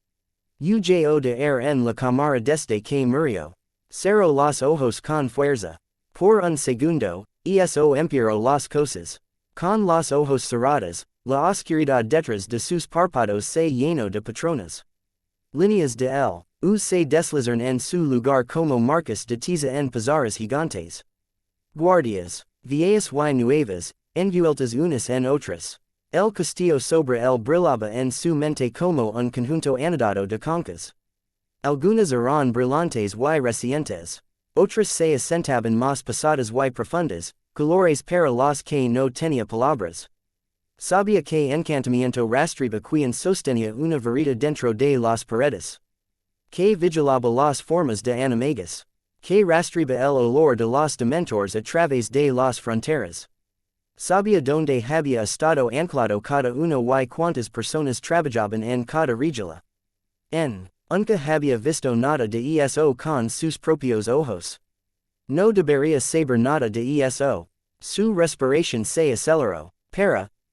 Ujo de en la cámara desde que murió. Cerró los ojos con fuerza. Por un segundo, eso empeoró las cosas. Con los ojos cerrados, la oscuridad detrás de sus párpados se llenó de patronas. Líneas de él, se deslizan en su lugar como marcas de tiza en pizarras gigantes. Guardias, viejas y nuevas, envueltas unas en otras. El castillo sobre él brillaba en su mente como un conjunto anodado de conchas. Algunas eran brillantes y recientes. Otras se asentaban más pesadas y profundas, colores para los que no tenía palabras. Sabía que encantamiento rastraba quien sostenía una varita dentro de las paredes. Que vigilaba las formas de animagus. Que rastraba el olor de los dementores a través de las fronteras. Sabía donde había estado anclado cada uno y cuántas personas trabajaban en cada regla. Nunca había visto nada de eso con sus propios ojos. No debería saber nada de eso. Su respiración se aceleró.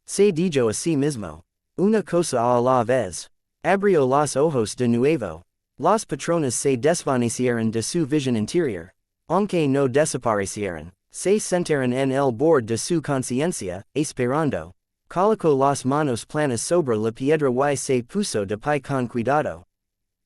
Se dijo a sí mismo. Una cosa a la vez. Abrió los ojos de nuevo. Las patronas se desvanecieron de su visión interior. Aunque no desaparecieron, se sentaron en el borde de su conciencia, esperando. Colocó las manos planas sobre la piedra y se puso de pie con cuidado.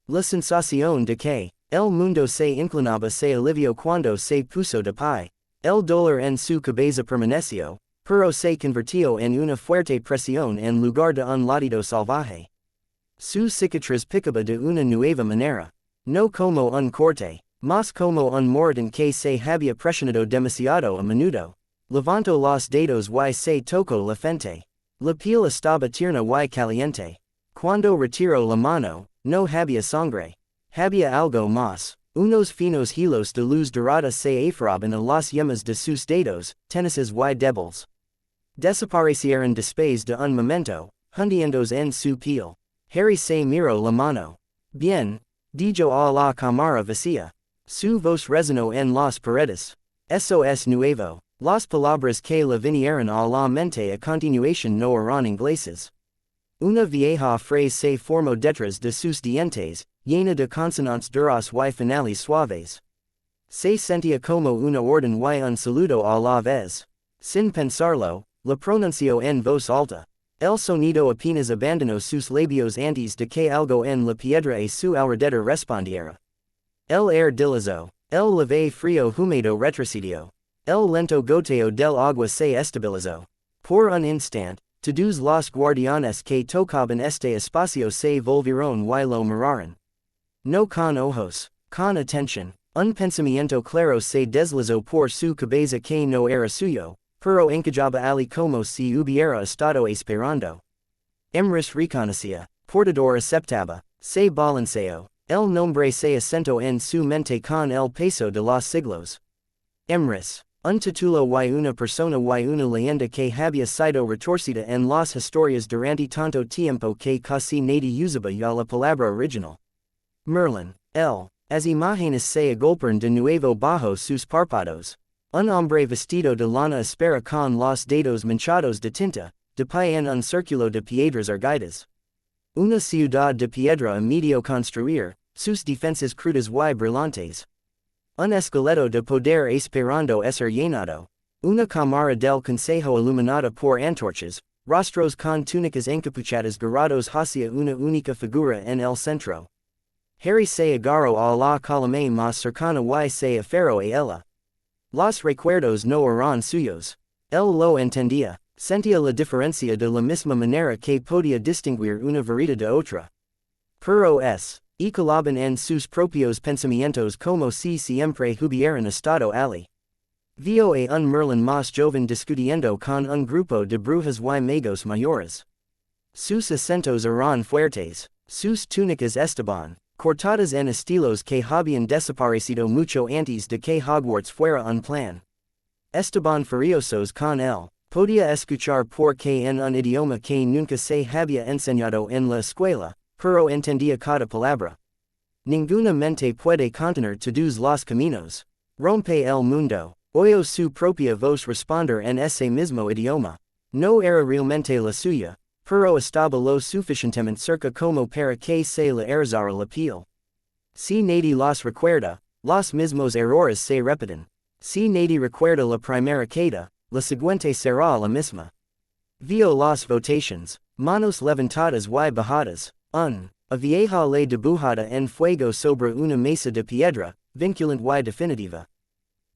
La sensación de que el mundo se inclinaba se alivió cuando se puso de pie. El dolor en su cabeza permaneció, pero se convirtió en una fuerte presión en lugar de un latido salvaje. Su cicatriz picaba de una nueva manera. No como un corte, más como un mordón que se había presionado demasiado a menudo. Levantó los dedos y se tocó la frente. La piel estaba tierna y caliente. Cuando retiró la mano, no había sangre. Había algo más. Unos finos hilos de luz dorada se aferraban a las yemas de sus dedos, tenaces y débiles. Desaparecieron después de un momento, hundiéndose en su piel. Harry se miró la mano. Bien, dijo a la cámara vacía. Su voz resonó en las paredes. Eso es nuevo. Las palabras que le vinieron a la mente a continuación no eran ingleses. Una vieja frase se formó detrás de sus dientes, llena de consonantes duras y finales suaves. Se sentía como una orden y un saludo a la vez. Sin pensarlo, la pronunció en voz alta. El sonido apenas abandonó sus labios antes de que algo en la piedra a su alrededor respondiera. El aire deslizó. El leve frío húmedo retrocedió. El lento goteo del agua se estabilizó. Por un instante, todos los guardianes que tocaban este espacio se volvieron y lo miraron. No con ojos, con atención. Un pensamiento claro se deslizó por su cabeza que no era suyo, pero encajaba ali como si hubiera estado esperando. Emrys reconocía, portador aceptaba, se balanceó. El nombre se asentó en su mente con el peso de los siglos. Emrys, un título y una persona y una leyenda que había sido retorcida en las historias durante tanto tiempo que casi nadie usaba ya la palabra original. Merlín, as imágenes se agolparon de nuevo bajo sus párpados. Un hombre vestido de lana espera con los dedos manchados de tinta, de pie en un círculo de piedras erguidas. Una ciudad de piedra a medio construir, sus defensas crudas y brillantes. Un esqueleto de poder esperando ser llenado. Una cámara del consejo iluminada por antorchas, rostros con túnicas encapuchadas girados hacia una única figura en el centro. Harry se agarró a la calama más cercana y se aferró a ella. Los recuerdos no eran suyos. Él lo entendía, sentía la diferencia de la misma manera que podía distinguir una vereda de otra. Pero y calaban en sus propios pensamientos como si siempre hubieran estado allí. Vio a un Merlín más joven discutiendo con un grupo de brujas y magos mayores. Sus acentos eran fuertes, sus túnicas estaban cortadas en estilos que habían desaparecido mucho antes de que Hogwarts fuera un plan. Estaban furiosos con él, podía escuchar porque en un idioma que nunca se había enseñado en la escuela, pero entendía cada palabra. Ninguna mente puede contener todos los caminos. Rompe el mundo. Oyó su propia voz responder en ese mismo idioma. No era realmente la suya, pero estaba lo suficientemente cerca como para que se le erzara la piel. Si nadie los recuerda, los mismos errores se repiten. Si nadie recuerda la primera queda, la siguiente será la misma. Vio las votaciones, manos levantadas y bajadas, a vieja ley dibujada en fuego sobre una mesa de piedra, vinculante y definitiva.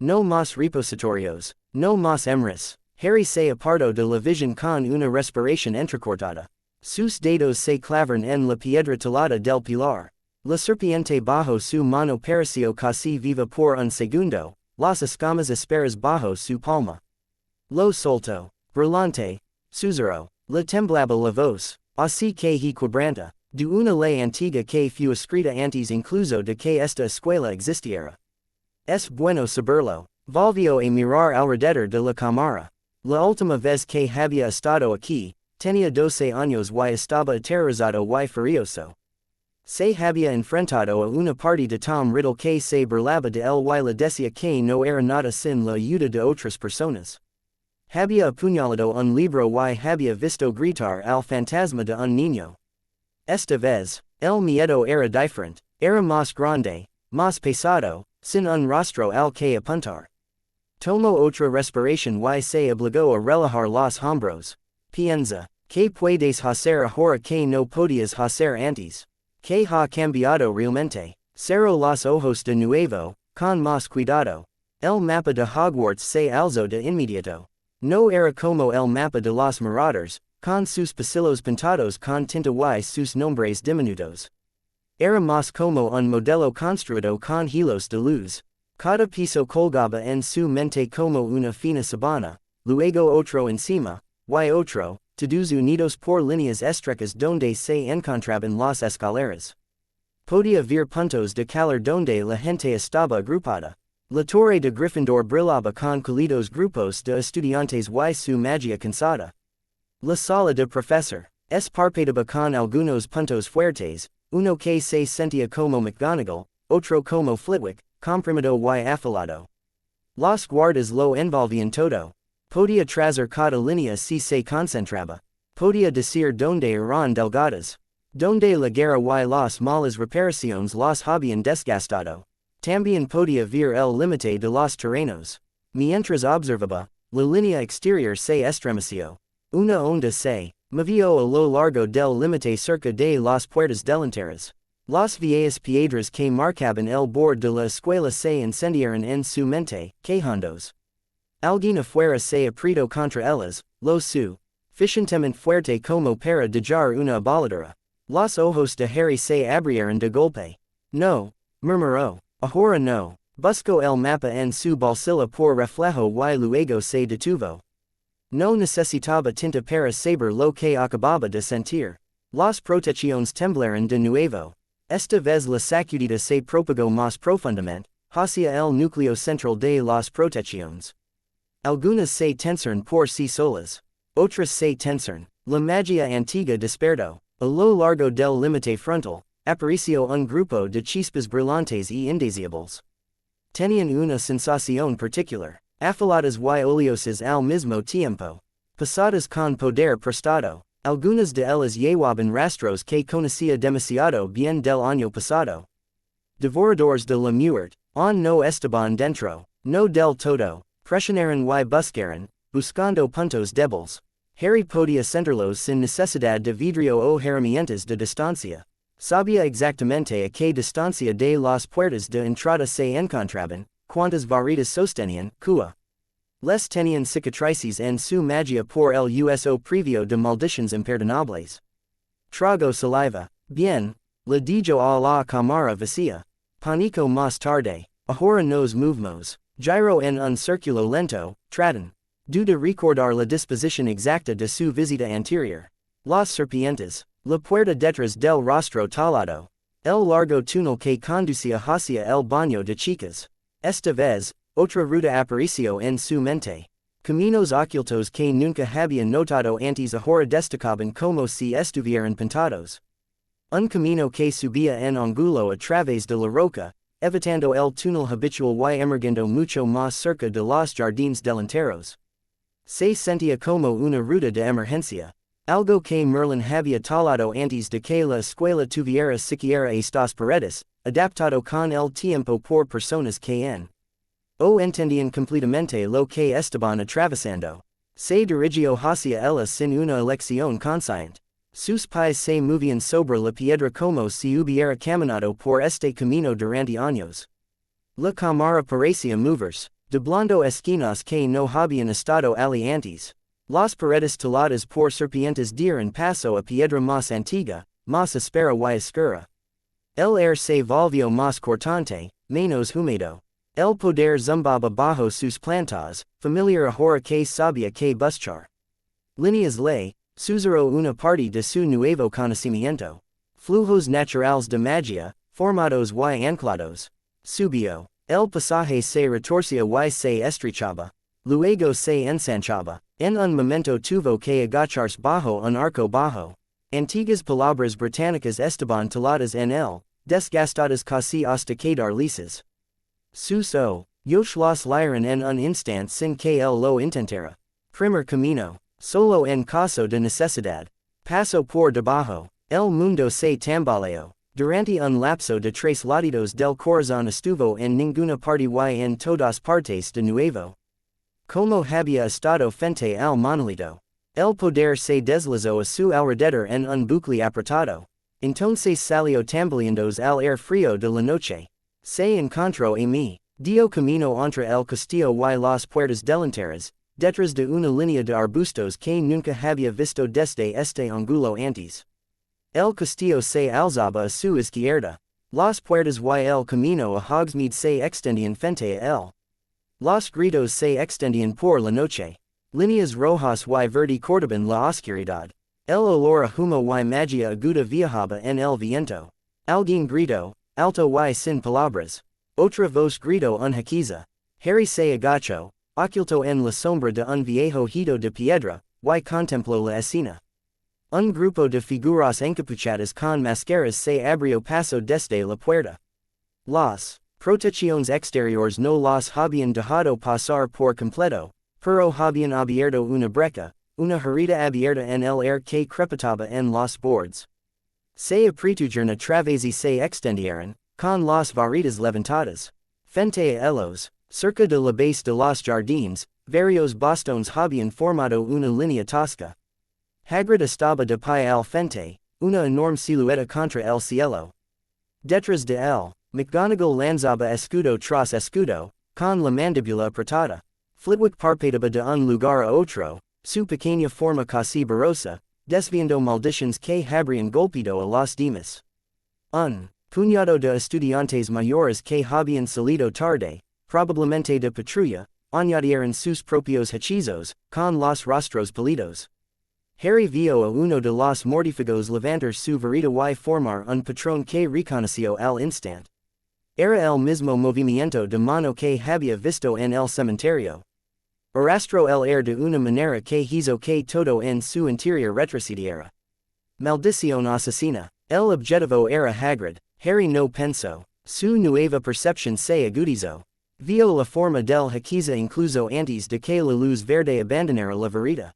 No más repositorios, no más emrys. Harry se apartó de la visión con una respiración entrecortada. Sus dedos se clavaron en la piedra talada del pilar. La serpiente bajo su mano pareció casi viva por un segundo, las escamas asperas bajo su palma. Lo soltó, brillante, susurró, le temblaba la voz, así que he quebranta, de una ley antigua que fue escrita antes incluso de que esta escuela existiera. Es bueno saberlo. Volvió a mirar alrededor de la cámara. La última vez que había estado aquí, tenía 12 años y estaba aterrorizado y furioso. Se había enfrentado a una partida Tom Riddle que se burlaba de él y le decía que no era nada sin la ayuda de otras personas. Había apuñalado un libro y había visto gritar al fantasma de un niño. Esta vez, el miedo era diferente, era más grande, más pesado, sin un rostro al que apuntar. Tomó otra respiración y se obligó a relajar los hombros. Piensa, ¿qué puedes hacer ahora que no podías hacer antes? ¿Qué ha cambiado realmente? Cerró los ojos de nuevo, con más cuidado. El mapa de Hogwarts se alzó de inmediato. No era como el mapa de los marauders, con sus pasillos pintados con tinta y sus nombres diminutos. Era más como un modelo construido con hilos de luz. Cada piso colgaba en su mente como una fina sabana, luego otro encima, y otro, todos unidos por líneas estrechas donde se encontraban las escaleras. Podía ver puntos de calor donde la gente estaba agrupada. La torre de Gryffindor brillaba con cálidos grupos de estudiantes y su magia cansada. La sala de profesor parpadeaba con algunos puntos fuertes, uno que se sentía como McGonagall, otro como Flitwick, comprimido y afilado. Los guardas lo envolvían todo. Podía trazar cada línea si se concentraba. Podía decir donde eran delgadas. Donde la guerra y las malas reparaciones los habían desgastado. También podía ver el límite de los terrenos. Mientras observaba, la línea exterior se estremeció. Una onda se movió a lo largo del límite cerca de las puertas delanteras. Las viejas piedras que marcaban el borde de la escuela se incendiaron en su mente, quejándose. Alguien afuera se apretó contra ellas, lo suficientemente fuerte como para dejar una aboladora. Los ojos de Harry se abrieron de golpe. No, murmuró. Ahora no. Buscó el mapa en su bolsillo por reflejo y luego se detuvo. No necesitaba tinta para saber lo que acababa de sentir. Las protecciones temblaron de nuevo. Esta vez la sacudida se propagó más profundamente, hacia el núcleo central de las protecciones. Algunas se tensaron por sí solas. Otras se tensaron. La magia antigua despertó. A lo largo del límite frontal, apareció un grupo de chispas brillantes y indecibles. Tenían una sensación particular, afiladas y oleosas al mismo tiempo. Pasadas con poder prestado. Algunas de ellas llevaban rastros que conocía demasiado bien del año pasado. Devoradores de la muerte, no estaban dentro, no del todo, Presionaron y buscaron, buscando puntos débiles. Harry podía sentirlos sin necesidad de vidrio o herramientas de distancia. Sabía exactamente a qué distancia de las puertas de entrada se encontraban, cuántas varitas sostenían, cua. Les tenían cicatrices en su magia por el uso previo de maldiciones imperdonables. Trago saliva. Bien, le dijo a la cámara vacía. Pánico más tarde. Ahora nos movemos. Giro en un círculo lento, tratan de recordar la disposición exacta de su visita anterior. Las serpientes. La puerta detrás del rostro talado. El largo túnel que conducía hacia el baño de chicas. Esta vez, otra ruta apareció en su mente. Caminos ocultos que nunca habían notado antes ahora destacaban como si estuvieran pintados. Un camino que subía en ángulo a través de la roca, evitando el túnel habitual y emergiendo mucho más cerca de los jardines delanteros. Se sentía como una ruta de emergencia. Algo que Merlín había talado antes de que la escuela tuviera siquiera estas paredes, adaptado con el tiempo por personas que entendían completamente lo que estaban atravesando. Se dirigió hacia ella sin una elección consciente. Sus pies se movían sobre la piedra como si hubiera caminado por este camino durante años. La cámara parecía moverse, doblando esquinas que no habían estado allí antes. Las paredes taladas por serpientes dieron paso a piedra más antigua, más áspera y oscura. El aire se volvió más cortante, menos húmedo. El poder zumbaba bajo sus plantas, familiar ahora que sabía que buscar. Líneas le susurró una parte de su nuevo conocimiento. Flujos naturales de magia, formatos y anclados. Subió. El pasaje se retorcía y se estrechaba. Luego se ensanchaba. En un momento tuvo que agacharse bajo un arco bajo. Antiguas palabras británicas estaban taladas en él, desgastadas casi hasta quedar lisas. Sus ojos los leyeron en un instante sin que él lo intentara. Primer camino. Solo en caso de necesidad. Paso por debajo. El mundo se tambaleó. Durante un lapso de 3 latidos del corazón estuvo en ninguna parte y en todas partes de nuevo. Como había estado frente al monolito. El poder se deslizó a su alrededor en un bucle apretado. Entonces salió tambaleando al aire frío de la noche. Se encontró a mí. Dio camino entre el castillo y las puertas delanteras, detrás de una línea de arbustos que nunca había visto desde este ángulo antes. El castillo se alzaba a su izquierda. Las puertas y el camino a Hogsmeade se extendían frente a él. Los gritos se extendían por la noche. Líneas rojas y verde cortaban la oscuridad. El olor a humo y magia aguda viajaba en el viento. Alguien gritó, alto y sin palabras. Otra voz gritó un hechizo. Harry se agachó, oculto en la sombra de un viejo hito de piedra, y contempló la escena. Un grupo de figuras encapuchadas con máscaras se abrió paso desde la puerta. Las protecciones exteriores no los habían dejado pasar por completo, pero habían abierto una brecha, una herida abierta en el aire que crepitaba en los bordes. Se apretujaron a través y se extendieron, con las varitas levantadas. Frente a ellos, cerca de la base de los jardines, varios bastones habían formado una línea tosca. Hagrid estaba de pie al frente, una enorme silueta contra el cielo. Detrás de él, McGonagall lanzaba escudo tras escudo, con la mandíbula apretada. Flitwick parpadeaba de un lugar a otro, su pequeña forma casi borrosa, desviando maldiciones que habrían golpeado a los demás. Un puñado de estudiantes mayores que habían salido tarde, probablemente de patrulla, añadieron sus propios hechizos, con los rostros pálidos. Harry vio a uno de los mortífagos levantar su varita y formar un patrón que reconoció al instante. Era el mismo movimiento de mano que había visto en el cementerio. Arrastró el aire de una manera que hizo que todo en su interior retrocediera. Maldición asesina. El objetivo era Hagrid. Harry no pensó. Su nueva percepción se agudizó. Vio la forma del hechizo incluso antes de que la luz verde abandonara la varita.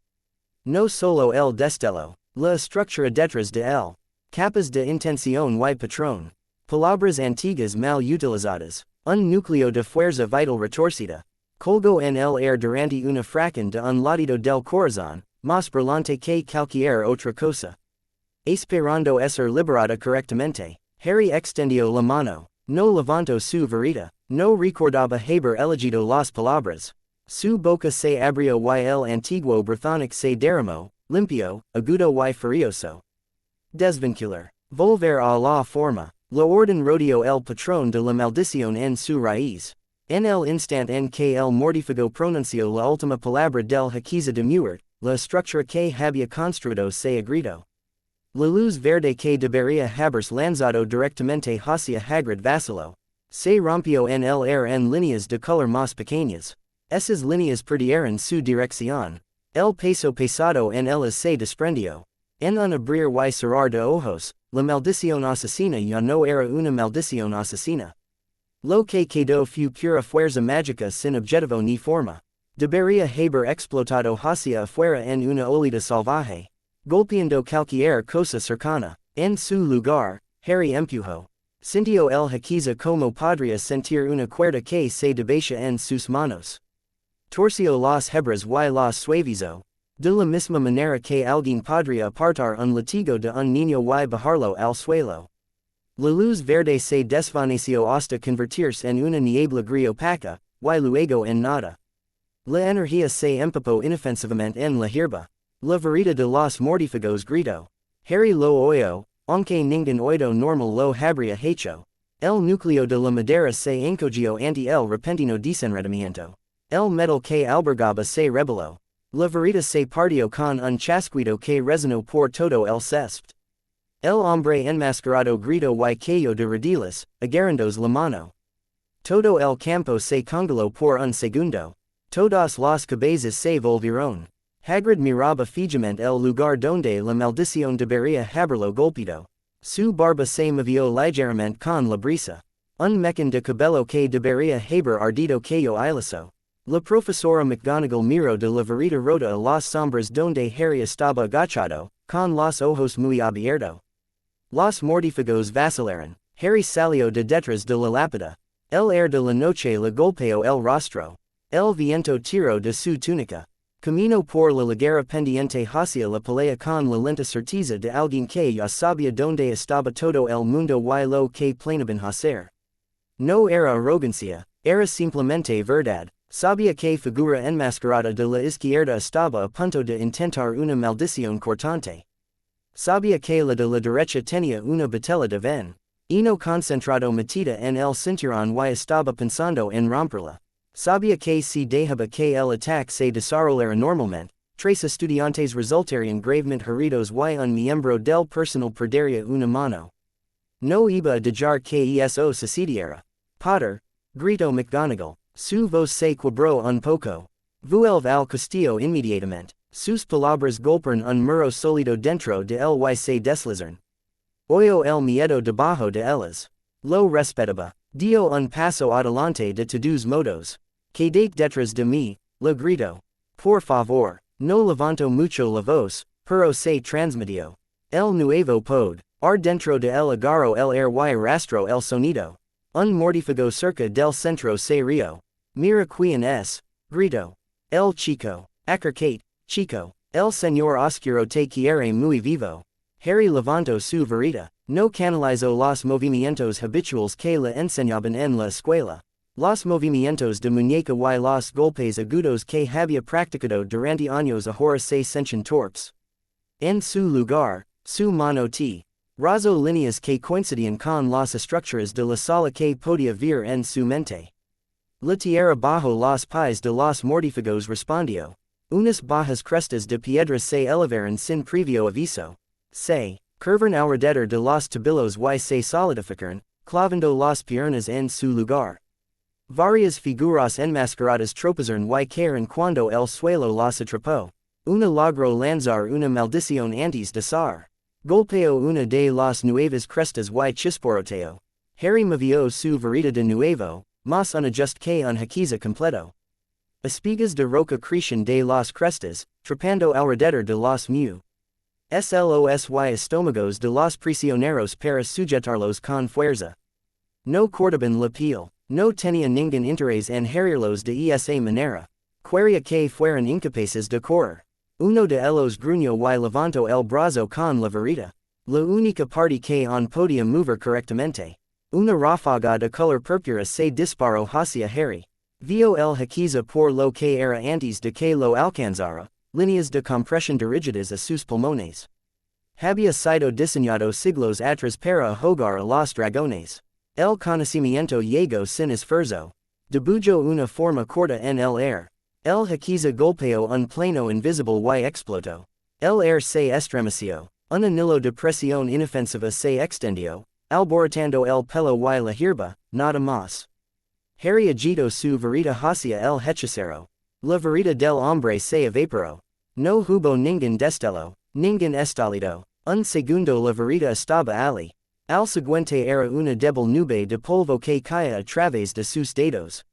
No solo el destello, la estructura detrás de él. Capas de intención y patrón. Palabras antiguas mal utilizadas. Un núcleo de fuerza vital retorcida. Colgo en el air durante una fracción de un latido del corazón, más brillante que cualquier otra cosa. Esperando ser liberada correctamente, Harry extendió la mano, no levantó su varita, no recordaba haber elegido las palabras. Su boca se abrió y el antiguo brazonic se derramó, limpio, agudo y furioso. Desvincular. Volver a la forma. La orden rodeó el patrón de la maldición en su raíz. En el instant en que el mortífago pronunció la última palabra del hechizo de muerte, la estructura que había construido se agrietó. La luz verde que debería haberse lanzado directamente hacia Hagrid vaciló. Se rompió en el aire en líneas de color más pequeñas. Esas líneas perdieron su dirección. El peso pesado en ellas se desprendió. En un abrir y cerrar de ojos, la maldición asesina ya no era una maldición asesina. Lo que quedó fue pura fuerza mágica sin objetivo ni forma. Debería haber explotado hacia afuera en una oleada salvaje, golpeando cualquier cosa cercana. En su lugar, Harry empujó. Sintió el hechizo como podría sentir una cuerda que se debatia en sus manos. Torció las hebras y las suavizó. De la misma manera que alguien podría apartar un latigo de un niño y bajarlo al suelo. La luz verde se desvaneció hasta convertirse en una niebla gris opaca, y luego en nada. La energía se empapó inofensivamente en la hierba. La varita de los mortífagos gritó. Harry lo oyó, aunque ningún oído normal lo habría hecho. El núcleo de la madera se encogió ante el repentino desenredamiento. El metal que albergaba se rebeló. La varita se partió con un chasquido que resonó por todo el césped. El hombre enmascarado gritó y cayó de rodillas, agarrándose la mano. Todo el campo se congeló por un segundo. Todas las cabezas se volvieron. Hagrid miraba fijamente el lugar donde la maldición debería haberlo golpeado. Su barba se movió ligeramente con la brisa. Un mechón de cabello que debería haber ardido cayó ileso. La profesora McGonagall miró de la varita rota a las sombras donde Harry estaba agachado, con los ojos muy abiertos. Los mortífagos vacilaron. Harry salió de detrás de la lápida. El aire de la noche le golpeó el rostro. El viento tiró de su túnica. Camino por la ladera pendiente hacia la pelea con la lenta certeza de alguien que ya sabía donde estaba todo el mundo y lo que planeaban hacer. No era arrogancia, era simplemente verdad. Sabía que figura enmascarada de la izquierda estaba a punto de intentar una maldición cortante. Sabía que la de la derecha tenía una batalla de veneno concentrado metida en el cinturón y estaba pensando en romperla. Sabía que si dejaba que el ataque se desarrollara normalmente, 3 estudiantes resultarían gravemente heridos y un miembro del personal perdería una mano. No iba a dejar que eso sucediera. Potter, gritó McGonagall. Su voz se quebró un poco. Vuelve al castillo inmediatamente. Sus palabras golpearon un muro sólido dentro de él y se deslizaron. Oyó el miedo debajo de ellas. Lo respetaba. Dio un paso adelante de todos modos. Quedate detrás de mí, le gritó. Por favor, no levanto mucho la voz, pero se transmitió. El nuevo pod, dentro de él agarró el air y arrastró el sonido. Un mortífago cerca del centro se rió. Mira quién es, gritó. El chico. Acércate, chico. El señor oscuro te quiere muy vivo. Harry levantó su varita. No canalizó los movimientos habituales que le enseñaban en la escuela. Los movimientos de muñeca y los golpes agudos que había practicado durante años ahora se sentían torpes. En su lugar, su mano te razó líneas que coincidían con las estructuras de la sala que podía ver en su mente. La tierra bajo los pies de los mortífagos respondió. Unas bajas crestas de piedras se elevaron sin previo aviso. Se curvaron alrededor de los tabilos y se solidificaron, clavando las piernas en su lugar. Varias figuras enmascaradas tropezaron y cayeron cuando el suelo las atrapó. Una logró lanzar una maldición antes de zar. Golpeó una de las nuevas crestas y chisporroteó. Harry movió su varita de nuevo, más un ajuste que un hechizo completo. Espigas de roca crecían de las crestas, trepando alrededor de los los y estómagos de los prisioneros para sujetarlos con fuerza. No cortaban la piel. No tenía ningún interés en herirlos de esa manera. Quería que fueran incapaces de correr. Uno de ellos gruñó y levantó el brazo con la varita. La única parte que no podía mover correctamente. Una ráfaga de color púrpura se disparó hacia Harry. Vio el haquiza por lo que era antes de que lo alcanzara, líneas de compresión dirigidas a sus pulmones. Había sido diseñado siglos atrás para ahogar a los dragones. El conocimiento llegó sin esfuerzo. Dibujó una forma corta en el aire. El haquiza golpeó un plano invisible y explotó. El aire se estremeció. Un anillo de presión inofensiva se extendió, alborotando el pelo y la hierba, nada más. Harry agitó su varita hacia el hechicero. La varita del hombre se evaporó. No hubo ningún destello, ningún estallido. Un segundo la varita estaba allí. Al siguiente era una débil nube de polvo que caía a través de sus dedos.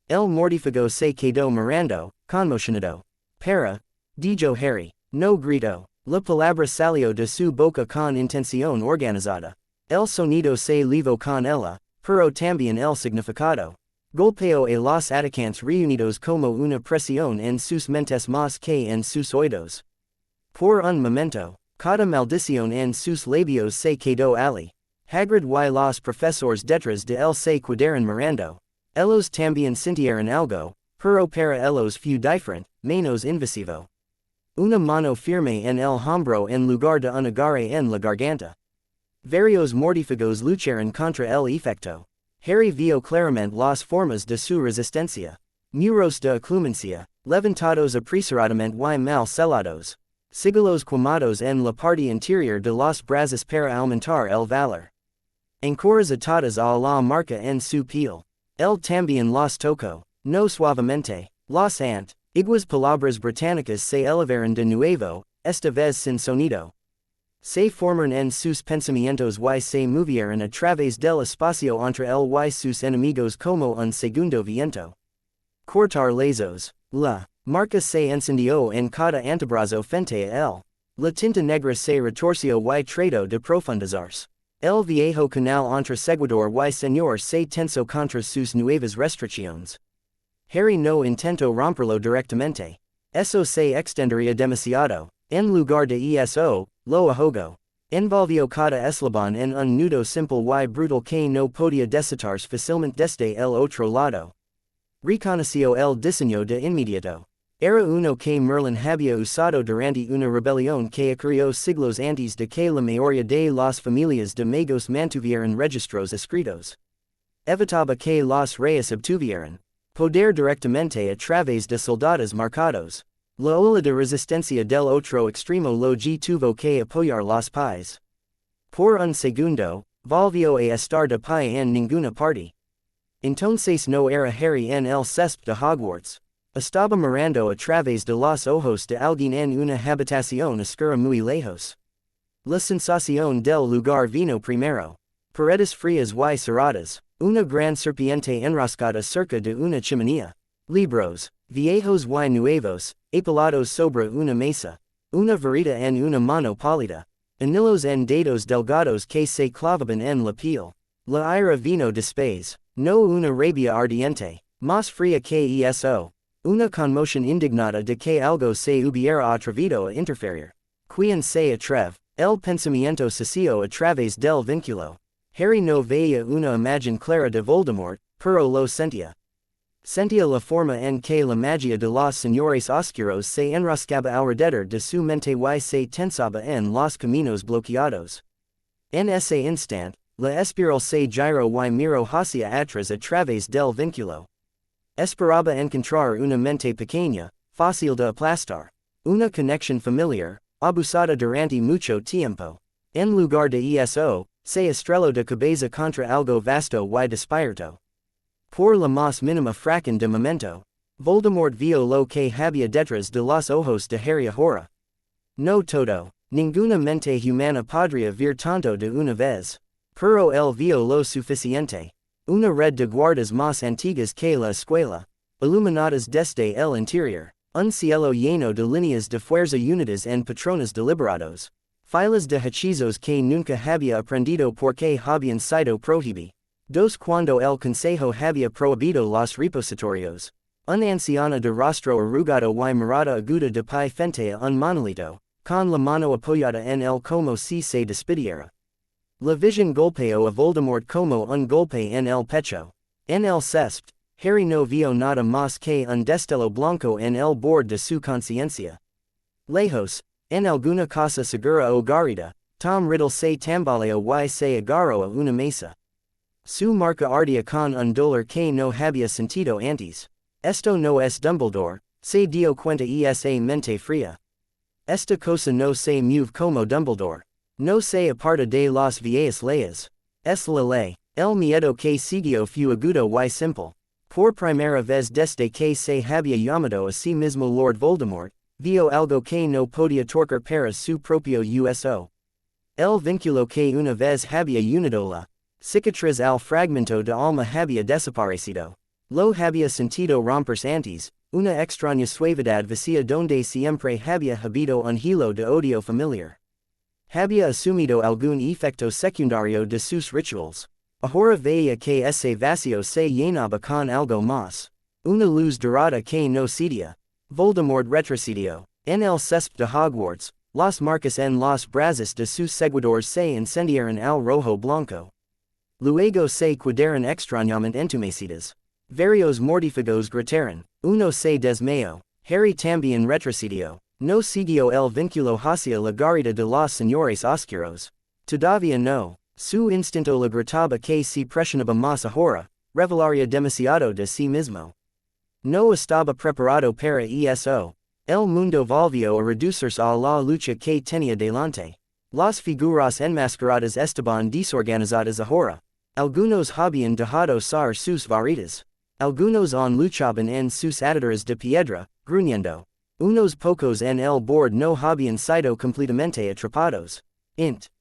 El mortífago se quedó mirando, conmocionado. Para, dijo Harry. No gritó. La palabra salió de su boca con intención organizada. El sonido se levó con ella, pero también el significado. Golpeó a los atacantes reunidos como una presión en sus mentes más que en sus oídos. Por un momento, cada maldición en sus labios se quedó allí. Hagrid y los profesores detrás de él se quedaron mirando. Ellos también sintieron algo, pero para ellos fue diferente, menos invasivo. Una mano firme en el hombro en lugar de un agarre en la garganta. Varios mortífagos lucharon contra el efecto. Harry vio claramente las formas de su resistencia. Muros de clemencia, levantados apresuradamente y mal selados. Siglos quemados en la parte interior de los brazos para aumentar el valor. Ancoras atadas a la marca en su piel. Él también los tocó, no suavemente, los Iguas palabras británicas se elevaron de nuevo, esta vez sin sonido. Se formaron en sus pensamientos y se movieron a través del espacio entre él y sus enemigos como un segundo viento. Cortar lazos. La marca se encendió en cada antebrazo frente a él. La tinta negra se retorció y trató de profundizarse. El viejo canal entre seguidor y señor se tensó contra sus nuevas restricciones. Harry no intentó romperlo directamente. Eso se extendería demasiado. En lugar de eso, lo ahogó. Envolvió cada eslabón en un nudo simple y brutal que no podía desatarse fácilmente desde el otro lado. Reconoció el diseño de inmediato. Era uno que Merlín había usado durante una rebelión que ocurrió siglos antes de que la mayoría de las familias de magos mantuvieran registros escritos. Evitaba que los reyes obtuvieran poder directamente a través de soldados marcados. La ola de resistencia del otro extremo lo tuvo que apoyar los pies. Por un segundo, volvió a estar de pie en ninguna parte. Entonces no era Harry en el césped de Hogwarts. Estaba mirando a través de los ojos de alguien en una habitación oscura muy lejos. La sensación del lugar vino primero. Paredes frías y cerradas. Una gran serpiente enroscada cerca de una chimenea. Libros, viejos y nuevos, apilados sobre una mesa. Una varita en una mano pálida. Anillos en dedos delgados que se clavaban en la piel. La ira vino después. No una rabia ardiente, más fría que eso. Una conmoción indignada de que algo se hubiera atrevido a interferir. Quien se atreve. El pensamiento cesió a través del vínculo. Harry no veía una imagen clara de Voldemort, pero lo sentía. Sentía la forma en que la magia de los señores oscuros se enroscaba alrededor de su mente y se tensaba en los caminos bloqueados. En ese instante, la espiral se giró y miró hacia atrás a través del vínculo. Esperaba encontrar una mente pequeña, fácil de aplastar. Una conexión familiar, abusada durante mucho tiempo. En lugar de eso, se estrelló de cabeza contra algo vasto y despierto. Por la más mínima fracción de momento, Voldemort vio lo que había detrás de los ojos de Harry ahora. No todo, ninguna mente humana podría ver tanto de una vez. Pero él vio lo suficiente. Una red de guardas más antiguas que la escuela, iluminadas desde el interior. Un cielo lleno de líneas de fuerza unidas en patrones deliberados. Filas de hechizos que nunca había aprendido porque habían sido prohibidos. Dos cuando el consejo había prohibido los repositorios. Un anciano de rostro arrugado y mirada aguda de pie frente a un monolito, con la mano apoyada en él como si se despidiera. La visión golpeó a Voldemort como un golpe en el pecho. En el césped, Harry no vio nada más que un destello blanco en el borde de su conciencia. Lejos, en alguna cosa segura o garrida, Tom Riddle se tambaleó y se agarró a una mesa. Su marca ardía con un dolor que no había sentido antes. Esto no es Dumbledore, se dio cuenta esa mente fría. Esta cosa no se mueve como Dumbledore. No se aparta de las viejas leyes. Es la ley. El miedo que siguió fue agudo y simple. Por primera vez desde que se había llamado a sí mismo Lord Voldemort, vio algo que no podía tocar para su propio uso. El vínculo que una vez había unido la cicatriz al fragmento de alma había desaparecido. Lo había sentido romperse antes, una extraña suavidad vacía donde siempre había habido un hilo de odio familiar. Había asumido algún efecto secundario de sus rituals. Ahora veía que ese vacío se llenaba con algo más. Una luz dorada que no cedía. Voldemort retrocedió. En el césped de Hogwarts, las marcas en los brazos de sus seguidores se encendieron al rojo blanco. Luego se quedaron extrañamente entumecidas. Varios mortífagos gritaron. Uno se desmayó. Harry también retrocedió. No siguió el vínculo hacia la guarida de los señores oscuros. Todavía no. Su instinto le gritaba que si presionaba más ahora, revelaría demasiado de sí mismo. No estaba preparado para eso. El mundo volvió a reducirse a la lucha que tenía delante. Las figuras enmascaradas estaban desorganizadas ahora. Algunos habían dejado salir sus varitas. Algunos aún luchaban en sus ataduras de piedra, gruñendo. Unos pocos en el borde no habían sido completamente atrapados.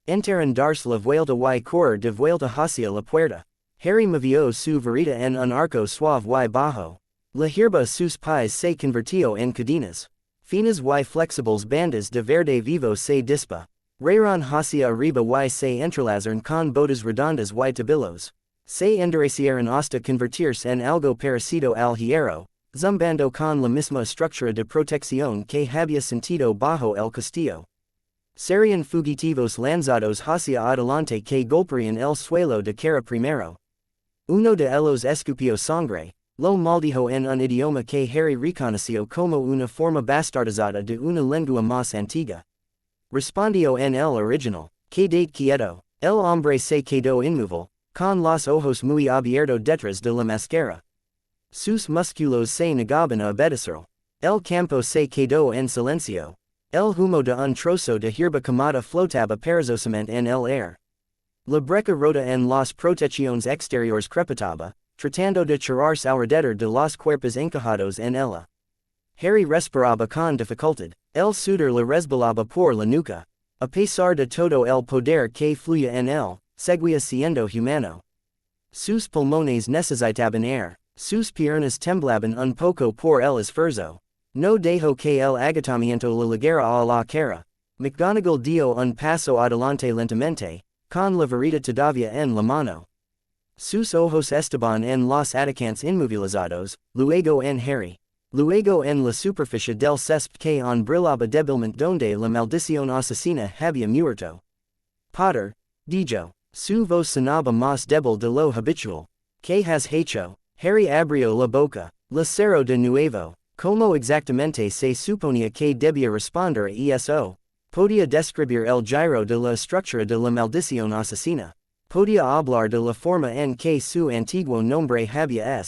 Entraron darse la vuelta y correr de vuelta hacia la puerta. Harry movió su varita en un arco suave y bajo. La hierba a sus pies se convirtió en cadenas. Finas y flexibles bandas de verde vivo se dispa. Raron hacia arriba y se entrelazaron con botas redondas y tabilos. Se endurecieron hasta convertirse en algo parecido al hierro, zumbando con la misma estructura de protección que había sentido bajo el castillo. Serían fugitivos lanzados hacia adelante que golpearían el suelo de cara primero. Uno de ellos escupió sangre, lo maldijo en un idioma que Harry reconoció como una forma bastardizada de una lengua más antigua. Respondió en el original, quedate quieto. El hombre se quedó inmóvil, con los ojos muy abiertos detrás de la máscara. Sus músculos se negaban a obedecer. El campo se quedó en silencio. El humo de un trozo de hierba quemada flotaba perezosamente en el aire. La breca rota en las protecciones exteriores crepitaba, tratando de cerrarse alrededor de los cuerpos encajados en ella. Harry respiraba con dificultad, el sudor le resbalaba por la nuca. A pesar de todo el poder que fluía en él, seguía siendo humano. Sus pulmones necesitaban aire, sus piernas temblaban un poco por el esfuerzo. No dejó que el agotamiento le ligara a la cara. McGonagall dio un paso adelante lentamente, con la varita todavía en la mano. Sus ojos estaban en los atacantes inmovilizados, luego en Harry. Luego en la superficie del césped que brillaba débilmente donde la maldición asesina había muerto. Potter, dijo. Su voz sonaba más débil de lo habitual. ¿Qué has hecho? Harry abrió la boca. La cerró de nuevo. ¿Cómo exactamente se suponía que debía responder a eso? Podía describir el giro de la estructura de la maldición asesina. Podía hablar de la forma en que su antiguo nombre había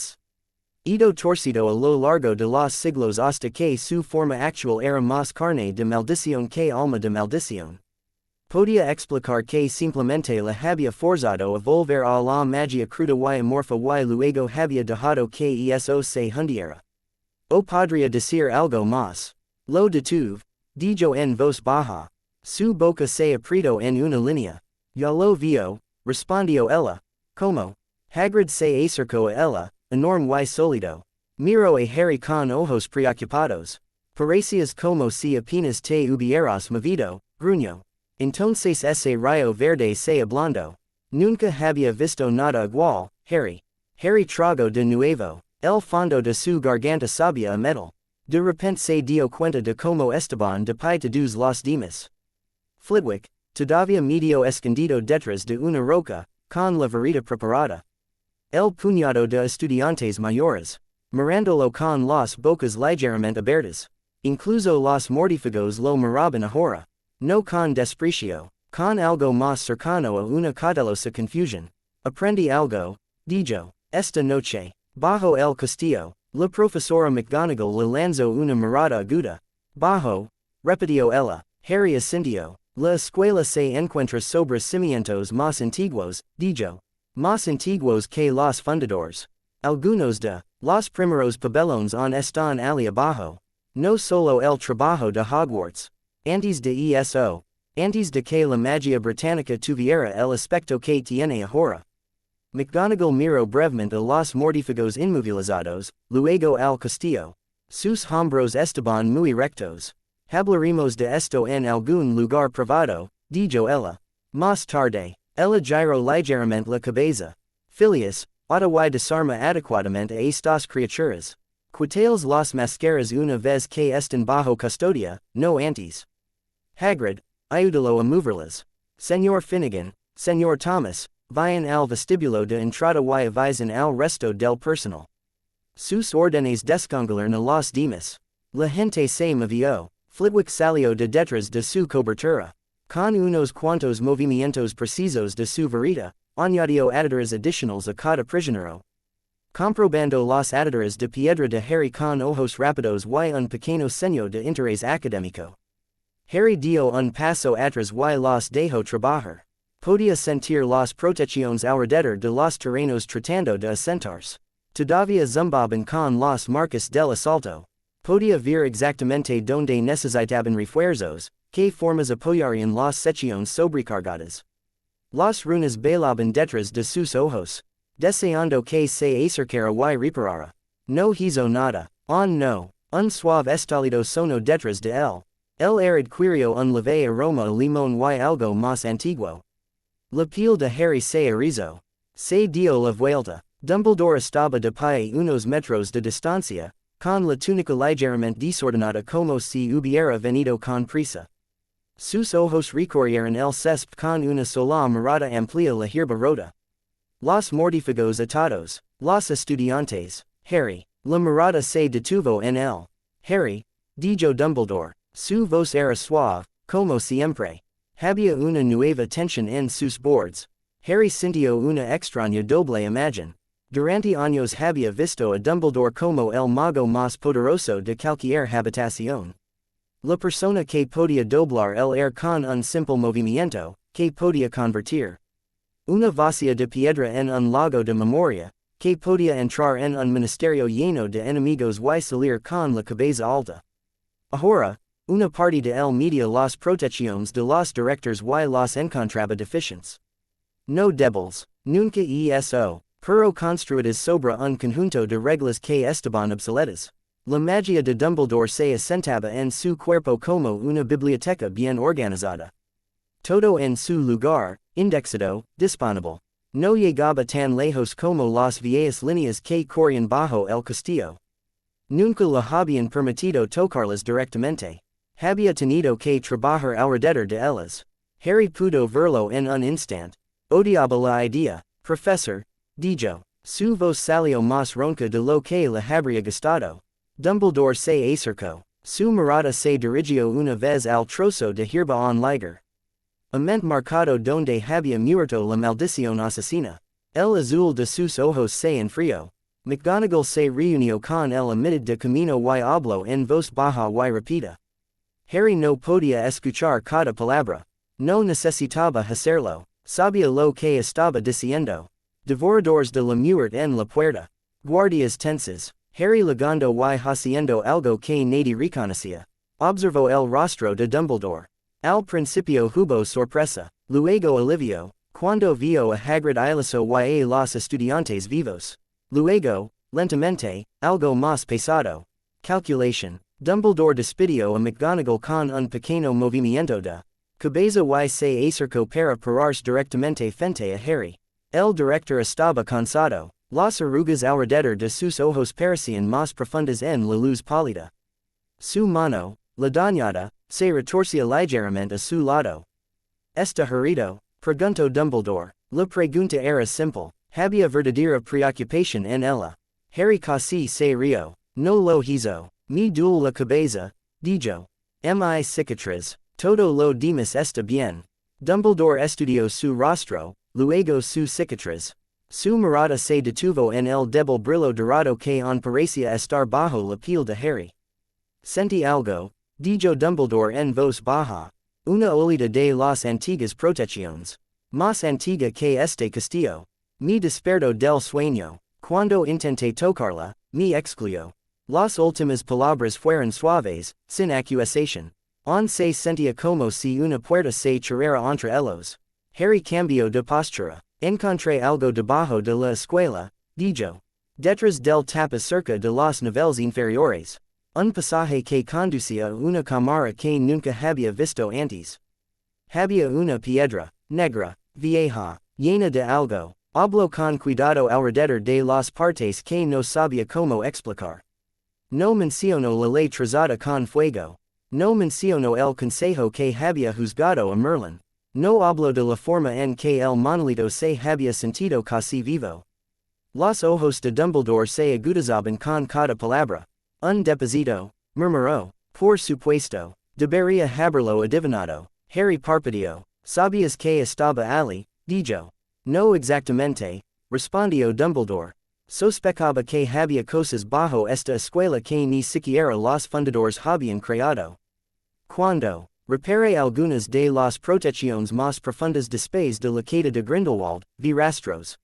ido torcido a lo largo de los siglos hasta que su forma actual era más carne de maldición que alma de maldición. Podía explicar que simplemente la había forzado a volver a la magia cruda y amorfa y luego había dejado que eso se hundiera. O podría decir algo más. Lo detuve, dijo en voz baja. Su boca se apretó en una línea. Ya lo vio, respondió ella. ¿Cómo? Hagrid se acercó a ella, enorme y sólido. Miró a Harry con ojos preocupados. Parecías como si apenas te hubieras movido, gruñó. Entonces ese rayo verde se ablandó. Nunca había visto nada igual, Harry. Harry trago de nuevo. El fondo de su garganta sabía a metal. De repente se dio cuenta de cómo estaban de pie todos los demás. Flitwick, todavía medio escondido detrás de una roca, con la varita preparada. El puñado de estudiantes mayores, mirándolo con las bocas ligeramente abiertas. Incluso los mortífagos lo miraban ahora. No con desprecio, con algo más cercano a una cautelosa confusión. Aprendí algo, dijo, esta noche. Bajo el castillo, la profesora McGonagall le lanzó una mirada aguda. Bajo, repitió ella. Harry asintió. La escuela se encuentra sobre cimientos más antiguos, dijo. Más antiguos que los fundadores. Algunos de los primeros pabellones están allí abajo. No solo el trabajo de Hogwarts. Antes de eso. Antes de que la magia británica tuviera el aspecto que tiene ahora. McGonagall miró brevemente a los mortífagos inmovilizados, luego al castillo. Sus hombros estaban muy rectos. Hablaremos de esto en algún lugar privado, dijo ella. Más tarde, ella giró ligeramente la cabeza. Phileas, Ottawa desarma adecuadamente a estas criaturas. Quitales las máscaras una vez que estén bajo custodia, no antes. Hagrid, ayúdalo a moverlas. Señor Finnegan, Señor Thomas, vayan al vestibulo de entrada y avisen al resto del personal. Sus órdenes descongelaron a los demás. La gente se movió. Flitwick salió de detrás de su cobertura. Con unos cuantos movimientos precisos de su varita, añadió ataduras adicionales a cada prisionero. Comprobando las ataduras de piedra de Harry con ojos rápidos y un pequeño seño de interés académico. Harry dio un paso atrás y los dejó trabajar. Podía sentir las protecciones alrededor de los terrenos tratando de asentarse. Todavía zumbaban con las marcas del asalto. Podía ver exactamente donde necesitaban refuerzos, que formas apoyarían las secciones sobrecargadas. Las runas bailaban detrás de sus ojos, deseando que se acercara y reparara. No hizo nada. Oh no, un suave estallido sonó detrás de él. El aire adquirió un leve aroma a limón y algo más antiguo. La piel de Harry se erizó. Se dio la vuelta. Dumbledore estaba de pie unos metros de distancia, con la túnica ligeramente desordenada como si hubiera venido con prisa. Sus ojos recorrieron el césped con una sola mirada amplia la hierba rota. Los mortífagos atados, los estudiantes, Harry. La mirada se detuvo en él. Harry, dijo Dumbledore. Su voz era suave, como siempre. Había una nueva tensión en sus bordes. Harry sintió una extraña doble imagen. Durante años había visto a Dumbledore como el mago más poderoso de cualquier habitación. La persona que podía doblar el aire con un simple movimiento, que podía convertir una vacía de piedra en un lago de memoria, que podía entrar en un ministerio lleno de enemigos y salir con la cabeza alta. Ahora, una parte de él media las protecciones de los directores y los encontraba deficientes. No débiles, nunca eso, pero construidas sobre un conjunto de reglas que estaban obsoletas. La magia de Dumbledore se asentaba en su cuerpo como una biblioteca bien organizada. Todo en su lugar, indexado, disponible. No llegaba tan lejos como las viejas líneas que corrían bajo el castillo. Nunca le habían permitido tocarlas directamente. Había tenido que trabajar alrededor de ellas. Harry pudo verlo en un instante. Odiaba la idea, profesor, dijo. Su voz salió más ronca de lo que le habría gustado. Dumbledore se acercó. Su mirada se dirigió una vez al trozo de hierba en liger. Ament marcado donde había muerto la maldición asesina. El azul de sus ojos se enfrió. McGonagall se reunió con él a mitad de camino y habló en voz baja y rápida. Harry no podía escuchar cada palabra. No necesitaba hacerlo. Sabía lo que estaba diciendo. Devoradores de la muerte en la puerta. Guardias tenses. Harry ligando y haciendo algo que nadie reconocía. Observó el rostro de Dumbledore. Al principio hubo sorpresa. Luego alivio, cuando vio a Hagrid ileso y a los estudiantes vivos. Luego, lentamente, algo más pesado. Calculation. Dumbledore despidió a McGonagall con un pequeño movimiento de Cabeza y se acercó para pararse directamente frente a Harry. El director estaba cansado. Las arrugas alrededor de sus ojos parecían más profundas en la luz pálida. Su mano, la dañada, se retorcía ligeramente a su lado. ¿Está herido? Preguntó Dumbledore. La pregunta era simple. Había verdadera preocupación en ella. Harry casi se rió. No lo hizo. Me duele la cabeza, dijo. Mi cicatriz. Todo lo demás está bien. Dumbledore estudió su rostro, luego su cicatriz. Su mirada se detuvo en el débil brillo dorado que parecía estar bajo la piel de Harry. Sentí algo, dijo Dumbledore en voz baja. Una olida de las antiguas protecciones. Más antigua que este castillo. Me despertó del sueño. Cuando intenté tocarla, me excluyó. Las últimas palabras fueron suaves, sin acusación. On se sentía como si una puerta se cerrara entre ellos. Harry cambió de postura. Encontré algo debajo de la escuela, dijo. Detrás del tapiz cerca de los niveles inferiores. Un pasaje que conducía a una cámara que nunca había visto antes. Había una piedra, negra, vieja, llena de algo. Habló con cuidado alrededor de las partes que no sabía cómo explicar. No mencionó la ley trazada con fuego. No mencionó el consejo que había juzgado a Merlín. No habló de la forma en que el monolito se había sentido casi vivo. Los ojos de Dumbledore se agudizaban con cada palabra. Un depósito, murmuró. Por supuesto. Debería haberlo adivinado. Harry parpadeó. ¿Sabías que estaba allí? Dijo. No exactamente, respondió Dumbledore. Sospechaba que había cosas bajo esta escuela que ni siquiera los fundadores habían creado. Cuando reparé algunas de las protecciones más profundas después de la caída de Grindelwald, vi rastros.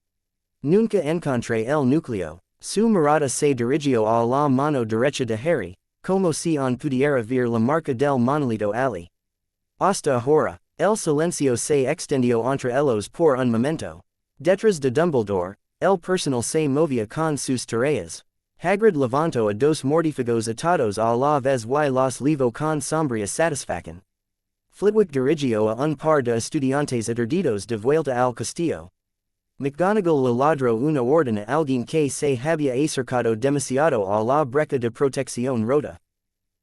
Nunca encontré el núcleo. Su mirada se dirigió a la mano derecha de Harry, como si pudiera ver la marca del monolito allí. Hasta ahora, el silencio se extendió entre ellos por un momento. Detrás de Dumbledore, el personal se movía con sus tareas. Hagrid levantó a dos mortífagos atados a la vez y los levó con sombría satisfacción. Flitwick dirigió a un par de estudiantes aturdidos de vuelta al castillo. McGonagall le ladró una orden a alguien que se había acercado demasiado a la brecha de protección rota.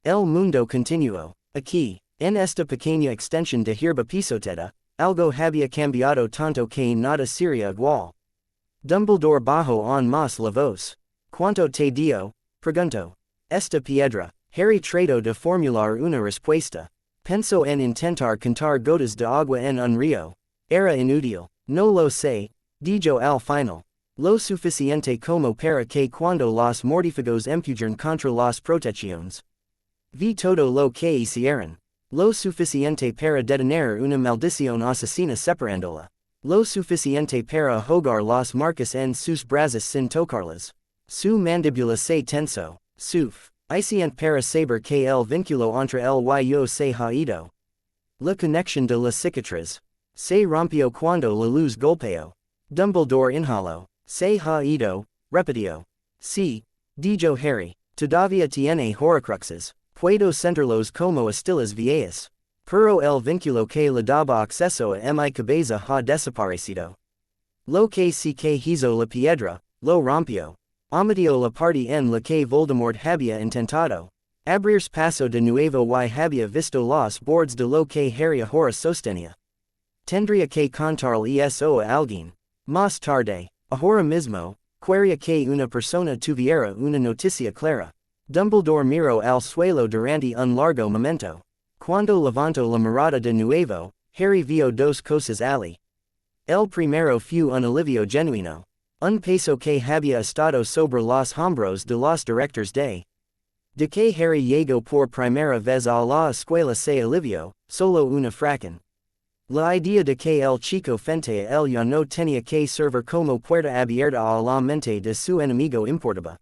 El mundo continuó. Aquí, en esta pequeña extensión de hierba pisotera, algo había cambiado tanto que nada sería igual. Dumbledore bajó aún más la voz. ¿Cuánto te dio? Preguntó. Esta piedra. Harry trató de formular una respuesta. Pensó en intentar contar gotas de agua en un río. Era inútil. No lo sé, dijo al final. Lo suficiente como para que cuando los mortífagos empujaron contra las protecciones. Vi todo lo que hicieron. Lo suficiente para detener una maldición asesina separándola. Lo suficiente para ahogar las marcas en sus brazos sin tocarlas. Su mandíbula se tensó. Suficiente para saber que el vínculo entre él y yo se ha ido. La conexión de la cicatriz. Se rompió cuando la luz golpeó. Dumbledore inhaló. Se ha ido, repitió. Sí, dijo Harry. Todavía tiene horcruxes. Puedo sentirlos como estilas viejas. Pero el vínculo que le daba acceso a mi cabeza ha desaparecido. Lo que sí que hizo la piedra, lo rompió. Omitió la parte en la que Voldemort había intentado abrirse paso de nuevo y había visto los bordes de lo que Harry ahora sostenía. Tendría que contarle eso a alguien. Más tarde, ahora mismo, quería que una persona tuviera una noticia clara. Dumbledore miró al suelo durante un largo momento. Cuando levantó la mirada de nuevo, Harry vio dos cosas allí. El primero fue un alivio genuino. Un peso que había estado sobre los hombros de los directores de que Harry llegó por primera vez a la escuela se alivió, solo una fracción. La idea de que el chico frente a él ya no tenía que servir como puerta abierta a la mente de su enemigo importaba.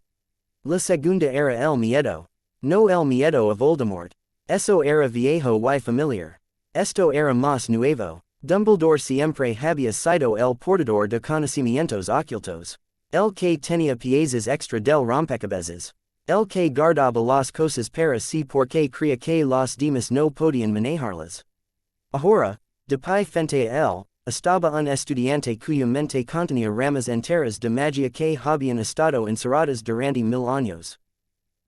La segunda era el miedo. No el miedo a Voldemort. Eso era viejo y familiar. Esto era más nuevo. Dumbledore siempre había sido el portador de conocimientos ocultos. El que tenía piezas extra del rompecabezas. El que guardaba las cosas para sí porque creía que los demás no podían manejarlas. Ahora, de pi frente a él, estaba un estudiante cuya mente contenía ramas enteras de magia que habían estado encerradas durante 1000 años.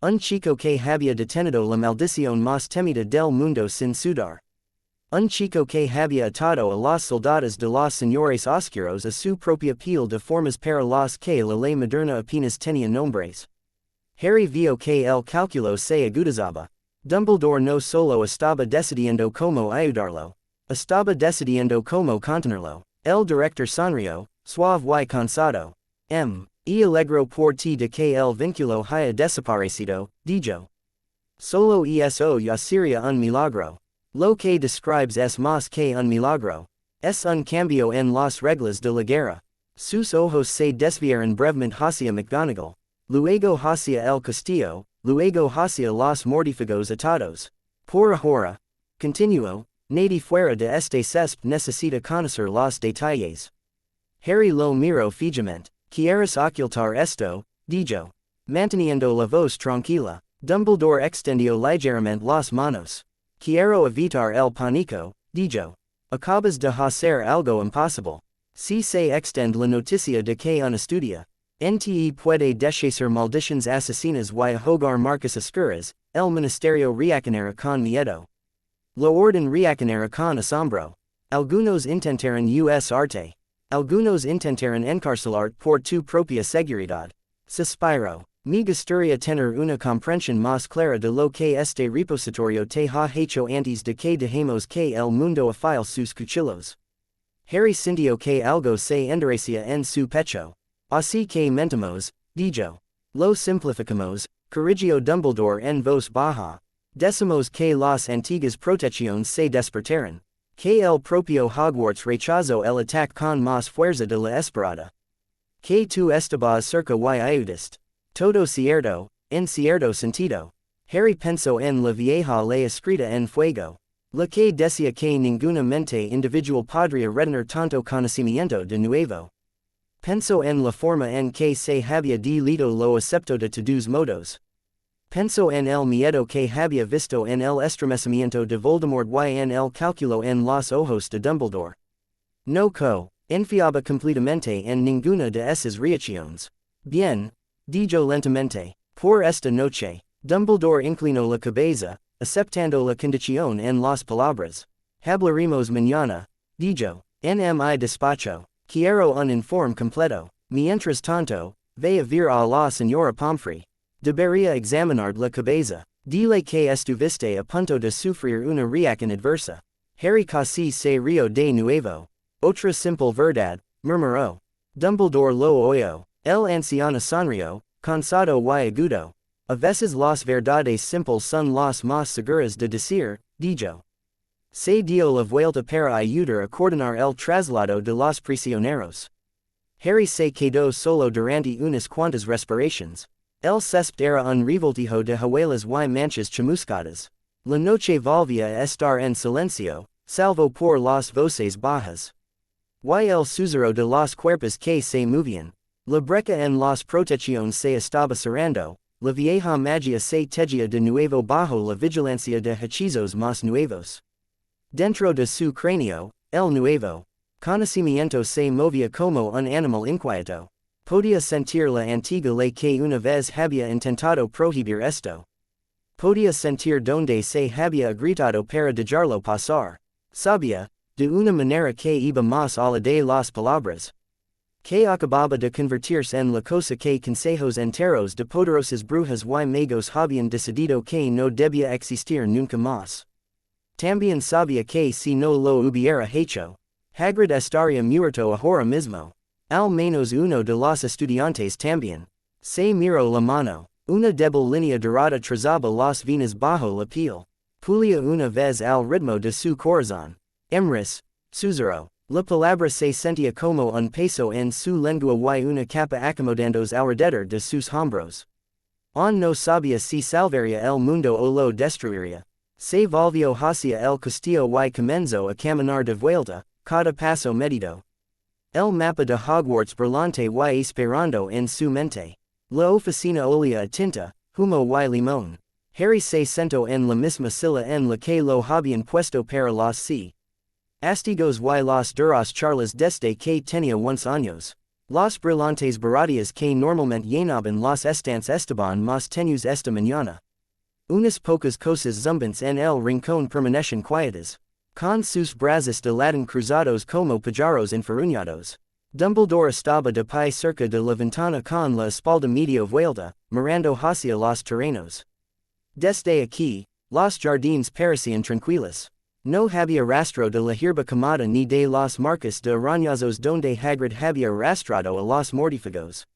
Un chico que había detenido la maldición más temida del mundo sin sudar. Un chico que había atado a los soldados de los señores oscuros a su propia piel de formas para los que la ley moderna apenas tenía nombres. Harry vio que el cálculo se agudizaba. Dumbledore no solo estaba decidiendo cómo ayudarlo, estaba decidiendo cómo contenerlo. El director sonrió, suave y cansado. Y alegro por ti de que el vínculo haya desaparecido, dijo. Solo eso ya sería un milagro. Lo que describes es más que un milagro. Es un cambio en las reglas de la guerra. Sus ojos se desviaron brevemente hacia McGonagall. Luego hacia el castillo, luego hacia los mortífagos atados. Por ahora, continuó, nadie fuera de este césped necesita conocer los detalles. Harry lo miró fijamente. ¿Quieres ocultar esto? Dijo. Manteniendo la voz tranquila, Dumbledore extendió ligeramente las manos. Quiero evitar el pánico, dijo. Acabas de hacer algo imposible. Si se extiende la noticia de que un estudia, NTE puede deshacer maldiciones asesinas y ahogar marcas oscuras, el ministerio reaccionará con miedo. La orden reaccionará con asombro. Algunos intentaron usarte. Algunos intentaron encarcelarte por tu propia seguridad. Suspiro. Me gustaría tener una comprensión más clara de lo que este repositorio te ha hecho antes de que dejemos que el mundo afile sus cuchillos. Harry sintió que algo se endurecía en su pecho. Así que mentamos, dijo. Lo simplificamos, corrigió Dumbledore en voz baja. Decimos que las antiguas protecciones se despertaron. Que el propio Hogwarts rechazó el ataque con más fuerza de la esperada. Que tú estabas cerca y ayudaste. Todo cierto, en cierto sentido. Harry pensó en la vieja ley escrita en fuego. La que decía que ninguna mente individual podría retener tanto conocimiento de nuevo. Pensó en la forma en que se había diluido lo acepto de todos modos. Pensó en el miedo que había visto en el estremecimiento de Voldemort y en el cálculo en los ojos de Dumbledore. No confiaba completamente en ninguna de esas reacciones. Bien, dijo lentamente, por esta noche, Dumbledore inclinó la cabeza, aceptando la condición en las palabras. Hablaremos mañana, dijo, en mi despacho. Quiero un informe completo. Mientras tanto, ve a ver a la señora Pomfrey. Debería examinar la cabeza. Dile que estuviste a punto de sufrir una reacción adversa. Harry casi se rió de nuevo. Otra simple verdad, murmuró. Dumbledore lo oyó. El anciano sonrió, cansado y agudo. A veces las verdades simples son las más seguras de decir, dijo. Se dio la vuelta para ayudar a coordinar el traslado de los prisioneros. Harry se quedó solo durante unas cuantas respiraciones. El césped era un revoltijo de habelas y manchas chamuscadas. La noche volvía a estar en silencio, salvo por las voces bajas. Y el susurro de los cuerpos que se movían. La brecha en las protecciones se estaba cerrando, la vieja magia se tejía de nuevo bajo la vigilancia de hechizos más nuevos. Dentro de su cráneo, el nuevo conocimiento se movía como un animal inquieto. Podía sentir la antigua ley que una vez había intentado prohibir esto. Podía sentir donde se había gritado para dejarlo pasar. Sabía, de una manera que iba más allá de las palabras, que acababa de convertirse en la cosa que consejos enteros de poderosas brujas y magos habían decidido que no debía existir nunca más. También sabía que si no lo hubiera hecho, Hagrid estaría muerto ahora mismo. Al menos uno de los estudiantes también. Se miró la mano. Una débil línea dorada trazaba las venas bajo la piel. Pulía una vez al ritmo de su corazón. Emrys, susurró. La palabra se sentía como un peso en su lengua y una capa acomodándose alrededor de sus hombros. No sabía si salvaría el mundo o lo destruiría. Se volvió hacia el castillo y comenzó a caminar de vuelta, cada paso medido. El mapa de Hogwarts brillante y esperando en su mente. La oficina olía a tinta, humo y limón. Harry se sentó en la misma silla en la que lo habían puesto para las Astigos y los duros charlas desde que tenía once años. Los brillantes baratias que normalmente llenaban los estantes estaban más tenues esta mañana. Unas pocas cosas zumbants en el rincón permanecen quietas. Con sus brazos de latón cruzados como pajaros enferruñados. Dumbledore estaba de pie cerca de la ventana con la espalda medio vuelta, mirando hacia los terrenos. Desde aquí, los jardines parecían tranquilos. No había rastro de la hierba quemada ni de las marcas de arañazos donde Hagrid había arrastrado a los mortífagos.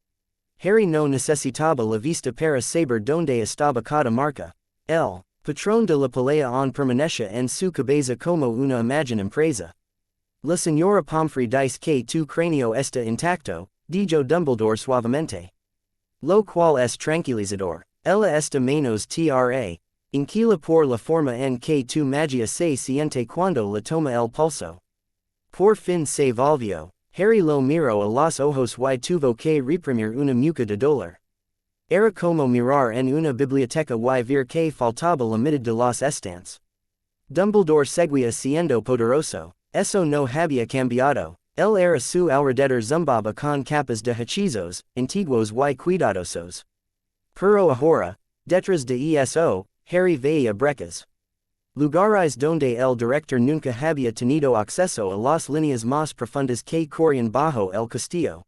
Harry no necesitaba la vista para saber donde estaba cada marca. El patrón de la pelea aún permanecía en su cabeza como una imagen impresa. La señora Pomfrey dice que tu cráneo está intacto, dijo Dumbledore suavemente. Lo cual es tranquilizador. Ella está menos tra. Inquila por la forma en que tu magia se siente cuando la toma el pulso. Por fin se volvió. Harry lo miró a los ojos y tuvo que reprimir una mueca de dolor. Era como mirar en una biblioteca y ver que faltaba la mitad de los estantes. Dumbledore seguía siendo poderoso. Eso no había cambiado. Él era su alrededor zumbaba con capas de hechizos, antiguos y cuidadosos. Pero ahora, detrás de eso, Harry veía brechas. Lugares donde el director nunca había tenido acceso a las líneas más profundas que corrían bajo el castillo.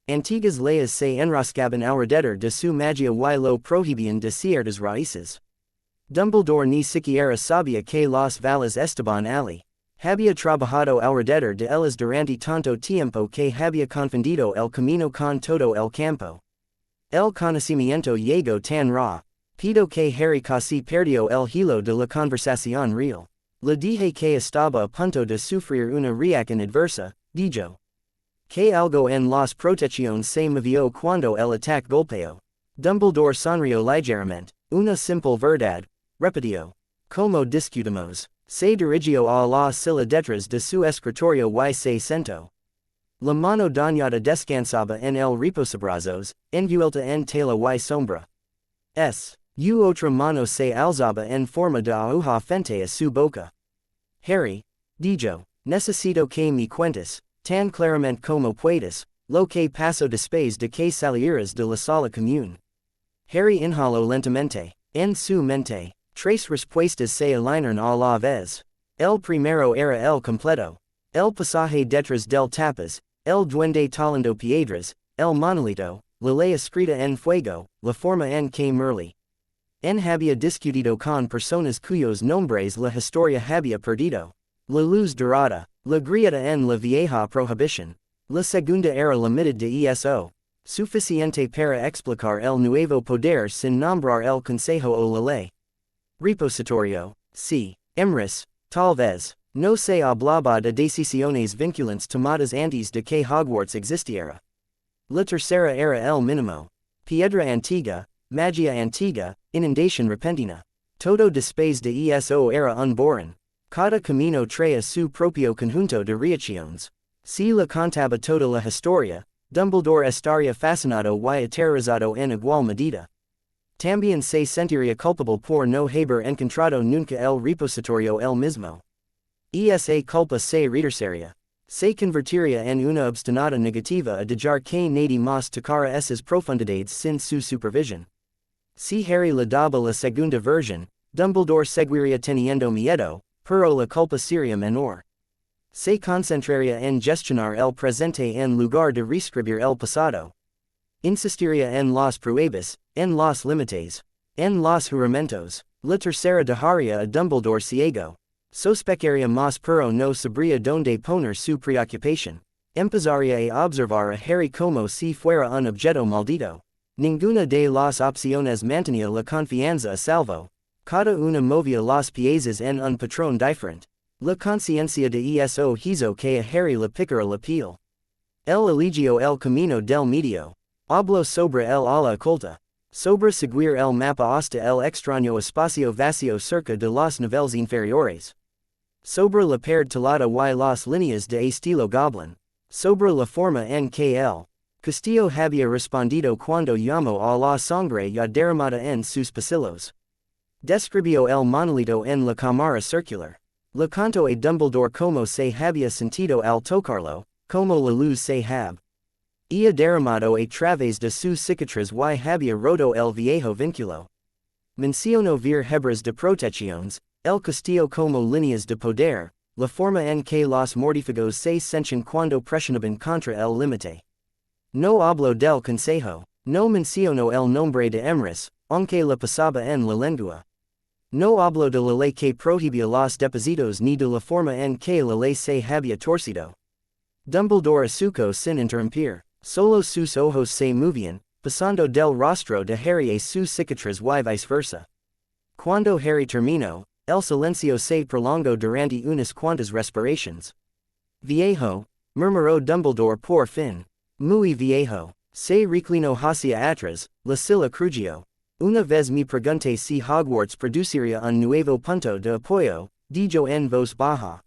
Antiguas leyes se enroscaban alrededor de su magia y lo prohibían de ciertas raíces. Dumbledore ni siquiera sabía que los valles estaban allí. Había trabajado alrededor de ellas durante tanto tiempo que había confundido el camino con todo el campo. El conocimiento llegó tan rápido que Harry casi perdió el hilo de la conversación real. Le dije que estaba a punto de sufrir una reacción adversa, dijo. Que algo en las protecciones se movió cuando el ataque golpeó. Dumbledore sonrió ligeramente. Una simple verdad, repitió. Como discutimos. Se dirigió a la silla detrás de su escritorio y se sentó. La mano dañada descansaba en el reposabrazos, envuelta en tela y sombra. Otra mano se alzaba en forma de aguja frente a su boca. Harry, dijo, necesito que me cuentes, tan claramente como puedas, lo que pasó después de que salieras de la sala común. Harry inhaló lentamente. En su mente, tres respuestas se alinearon a la vez. El primero era el completo. El pasaje detrás del tapas, el duende talando piedras, el monolito, la ley escrita en fuego, la forma en que Merlín había discutido con personas cuyos nombres la historia había perdido. La luz dorada, la grieta en la vieja prohibición. La segunda era la mitad de eso. Suficiente para explicar el nuevo poder sin nombrar el consejo o la ley. Repositorio, sí, Emrys, tal vez, no se hablaba de decisiones vinculantes tomadas antes de que Hogwarts existiera. La tercera era el mínimo. Piedra antigua, magia antigua, inundación repentina. Todo después de eso era unborn. Cada camino traía su propio conjunto de reacciones. Si la contaba toda la historia, Dumbledore estaría fascinado y aterrorizado en igual medida. También se sentiría culpable por no haber encontrado nunca el repositorio él mismo. Esa culpa se reduciría. Se convertiría en una obstinada negativa a dejar que nadie más tocara esas profundidades sin su supervisión. Si Harry le daba la segunda versión, Dumbledore seguiría teniendo miedo, pero la culpa sería menor. Se concentraría en gestionar el presente en lugar de reescribir el pasado. Insistiría en las pruebas, en los límites, en los juramentos. La tercera dejaría a Dumbledore ciego. Sospecharía más pero no sabría dónde poner su preocupación. Empezaría a observar a Harry como si fuera un objeto maldito. Ninguna de las opciones mantenía la confianza a salvo. Cada una movía los piezas en un patrón diferente. La conciencia de eso hizo que a Harry le picara la piel. Él eligió el camino del medio. Habló sobre el ala oculta. Sobre seguir el mapa hasta el extraño espacio vacío cerca de los niveles inferiores. Sobre la pared talada y las líneas de estilo goblin. Sobre la forma en que el castillo había respondido cuando llamó a la sangre ya derramada en sus pasillos. Describió el monolito en la cámara circular. Le canto a Dumbledore como se había sentido al tocarlo, como la luz se hab. Ia derramado a través de sus cicatriz y había roto el viejo vínculo. Menciono ver hebras de protecciones, el castillo como líneas de poder, la forma en que los mortífagos se sienten cuando presionaban contra el límite. No hablo del consejo, no menciono el nombre de Emrys, aunque la pasaba en la lengua. No hablo de la ley que prohibía los depósitos ni de la forma en que la ley se había torcido. Dumbledore asuco sin interrumpir, solo sus ojos se movían, pasando del rostro de Harry a sus cicatriz y viceversa. Cuando Harry terminó, el silencio se prolongó durante unas cuantas respiraciones. Viejo, murmuró Dumbledore por fin. Muy viejo. Se reclinó hacia atrás, la silla crujió. Una vez me pregunté si Hogwarts produciría un nuevo punto de apoyo, dijo en voz baja.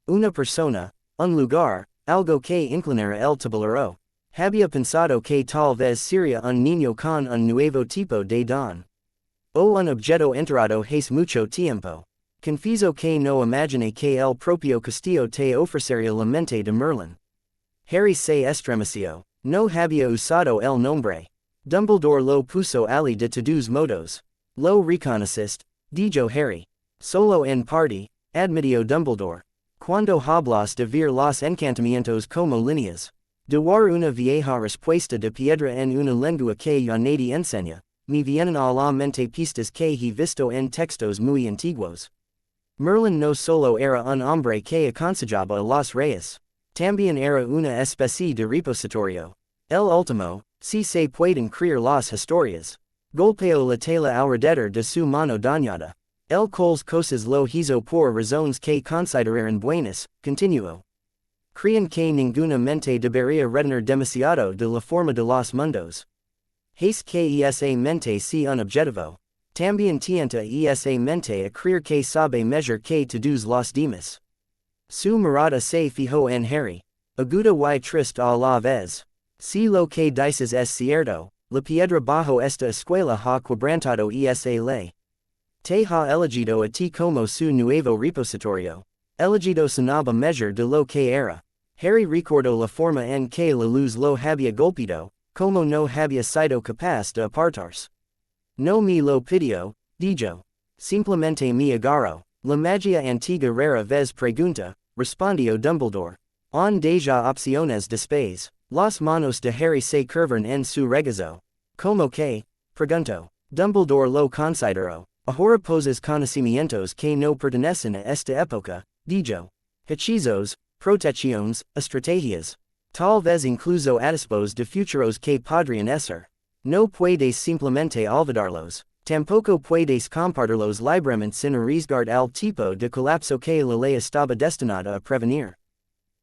Una persona, un lugar, algo que inclinara el tablero. Había pensado que tal vez sería un niño con un nuevo tipo de don. O un objeto enterrado hace mucho tiempo. Confieso que no imaginé que el propio castillo te ofrecería la mente de Merlín. Harry se estremeció. No había usado el nombre. Dumbledore lo puso ali de todos modos. Lo reconociste, dijo Harry. Solo en parte, admitió Dumbledore. Cuando hablas de ver los encantamientos como líneas. De war una vieja respuesta de piedra en una lengua que ya nadie enseña, me vienen a la mente pistas que he visto en textos muy antiguos. Merlin no solo era un hombre que aconsejaba a los reyes. También era una especie de repositorio. El último, si se pueden creer las historias. Golpeó la tela alrededor de su mano dañada. El cols cosas lo hizo por razones que consideraron buenas, continuó. Creen que ninguna mente debería retener demasiado de la forma de los mundos. Hace que esa mente sea un objetivo. También tienta esa mente a creer que sabe mejor que todos los demás. Su mirada se fijó en Harry. Aguda y triste a la vez. Si lo que dices es cierto, la piedra bajo esta escuela ha quebrantado esa ley. Te ha elegido a ti como su nuevo repositorio. Elegido sonaba mejor de lo que era. Harry recordó la forma en que la luz lo había golpeado, como no había sido capaz de apartarse. No me lo pidió, dijo. Simplemente me agarró. La magia antigua rara vez pregunta, respondió Dumbledore. On deja opciones después. Las manos de Harry se curvaron en su regazo. ¿Cómo que? Preguntó. Dumbledore lo consideró. Ahora poses conocimientos que no pertenecen a esta época, dijo. Hechizos, protecciones, estrategias. Tal vez incluso atisbos de futuros que podrían ser. No puedes simplemente olvidarlos. Tampoco puedes compartirlos libremente sin arriesgar al tipo de colapso que la ley estaba destinada a prevenir.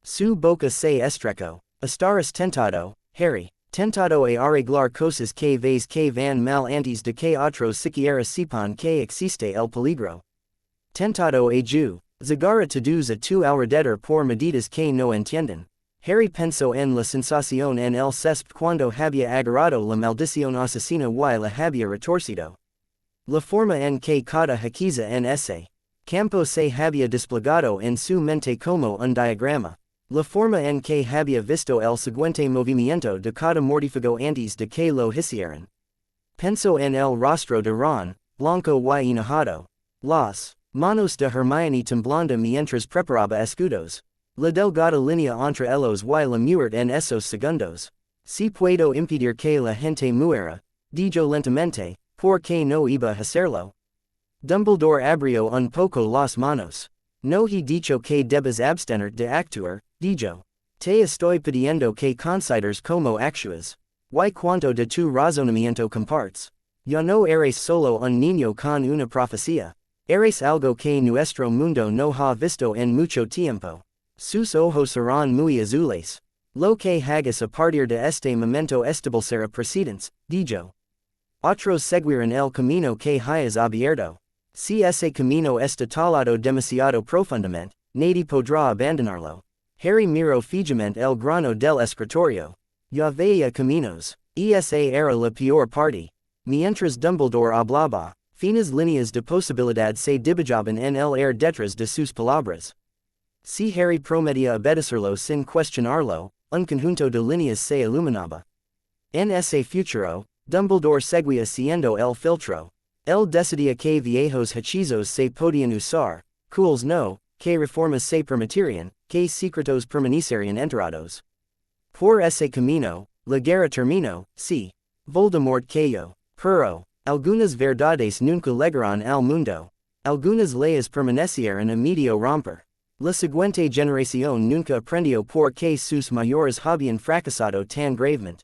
Su boca se estrechó. Estarás tentado, Harry. Tentado a arreglar cosas que ves que van mal antes de que otros siquiera sepan que existe el peligro. Tentado a zagar a todos a tu alrededor por medidas que no entienden. Harry pensó en la sensación en el césped cuando había agarrado la maldición asesina y la había retorcido. La forma en que cada hechiza en ese campo se había desplegado en su mente como un diagrama. La forma en que había visto el siguiente movimiento de cada mortífago antes de que lo hicieran. Pensó en el rostro de Ron, blanco y enojado. Las manos de Hermione temblando mientras preparaba escudos. La delgada línea entre ellos y la muerte en esos segundos. Si puedo impedir que la gente muera, dijo lentamente, ¿por qué no iba a hacerlo? Dumbledore abrió un poco las manos. No he dicho que debes abstener de actuar, dijo. Te estoy pidiendo que consideres como actúas. Y cuanto de tu razonamiento compartes. Ya no eres solo un niño con una profecía. Eres algo que nuestro mundo no ha visto en mucho tiempo. Sus ojos serán muy azules. Lo que hagas a partir de este momento establecerá precedentes, dijo. Otros seguirán el camino que hayas abierto. Si ese camino está talado demasiado profundamente, nadie podrá abandonarlo. Harry miró fijamente el grano del escritorio. Ya veía caminos. Esa era la peor parte. Mientras Dumbledore hablaba, Finas líneas de posibilidad se dibujaban en el aire detrás de sus palabras. Si Harry prometía obedecerlo sin cuestionarlo, un conjunto de líneas se iluminaba. En ese futuro, Dumbledore seguía siendo el filtro. Él decidía que viejos hechizos se podían usar, cuales no, que reformas se permitirían, que secretos permanecerían enterrados. Por ese camino, la guerra terminó, sí. Voldemort cayó. Pero, algunas verdades nunca llegaron al mundo. Algunas leyes permanecieron a medio romper. La siguiente generación nunca aprendió por qué sus mayores habían fracasado tan gravemente.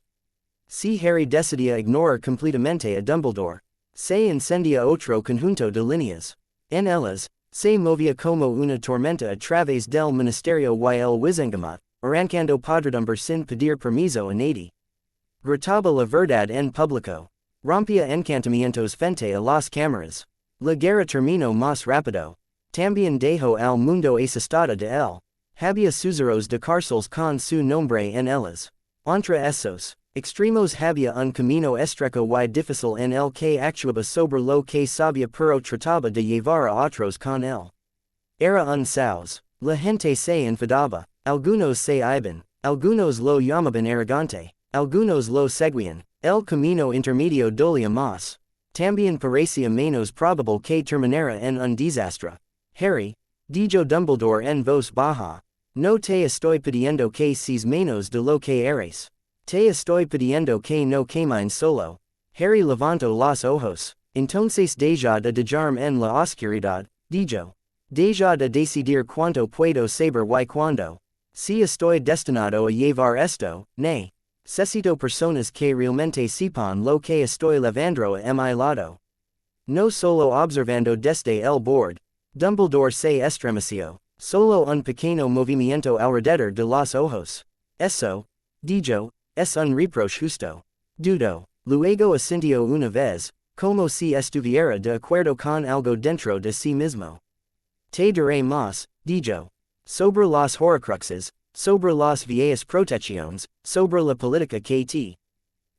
Si Harry decidía ignorar completamente a Dumbledore, se encendía otro conjunto de líneas. En ellas, se movía como una tormenta a través del ministerio y el wizengamot, arrancando podredumbre sin pedir permiso a nadie. Gritaba la verdad en público. Rompía encantamientos frente a las cámaras. La guerra terminó más rápido. También dejó al mundo asustada de él. Había susurros de cárceles con su nombre en ellas. Entre esos extremos había un camino estrecho y difícil en el que actuaba sobre lo que sabía pero trataba de llevar a otros con él. Era un caos. La gente se enfadaba. Algunos se iban. Algunos lo llamaban arrogante. Algunos lo seguían. El camino intermedio dolía más. También parecía menos probable que terminara en un desastre. Harry, dijo Dumbledore en voz baja, no te estoy pidiendo que seas menos de lo que eres. Te estoy pidiendo que no camines solo. Harry levantó los ojos. Entonces deja de dejarme en la oscuridad, dijo. Deja de decidir cuánto puedo saber y cuándo. Si estoy destinado a llevar esto, ne. Necesito personas que realmente sepan lo que estoy llevando a mi lado. No solo observando desde el borde. Dumbledore se estremeció. Solo un pequeño movimiento alrededor de los ojos. Eso, dijo, es un reproche justo. Dudo. Luego asintió una vez, como si estuviera de acuerdo con algo dentro de sí mismo. Te diré más, dijo. Sobre los horcruxes, sobre las viejas protecciones, sobre la política que te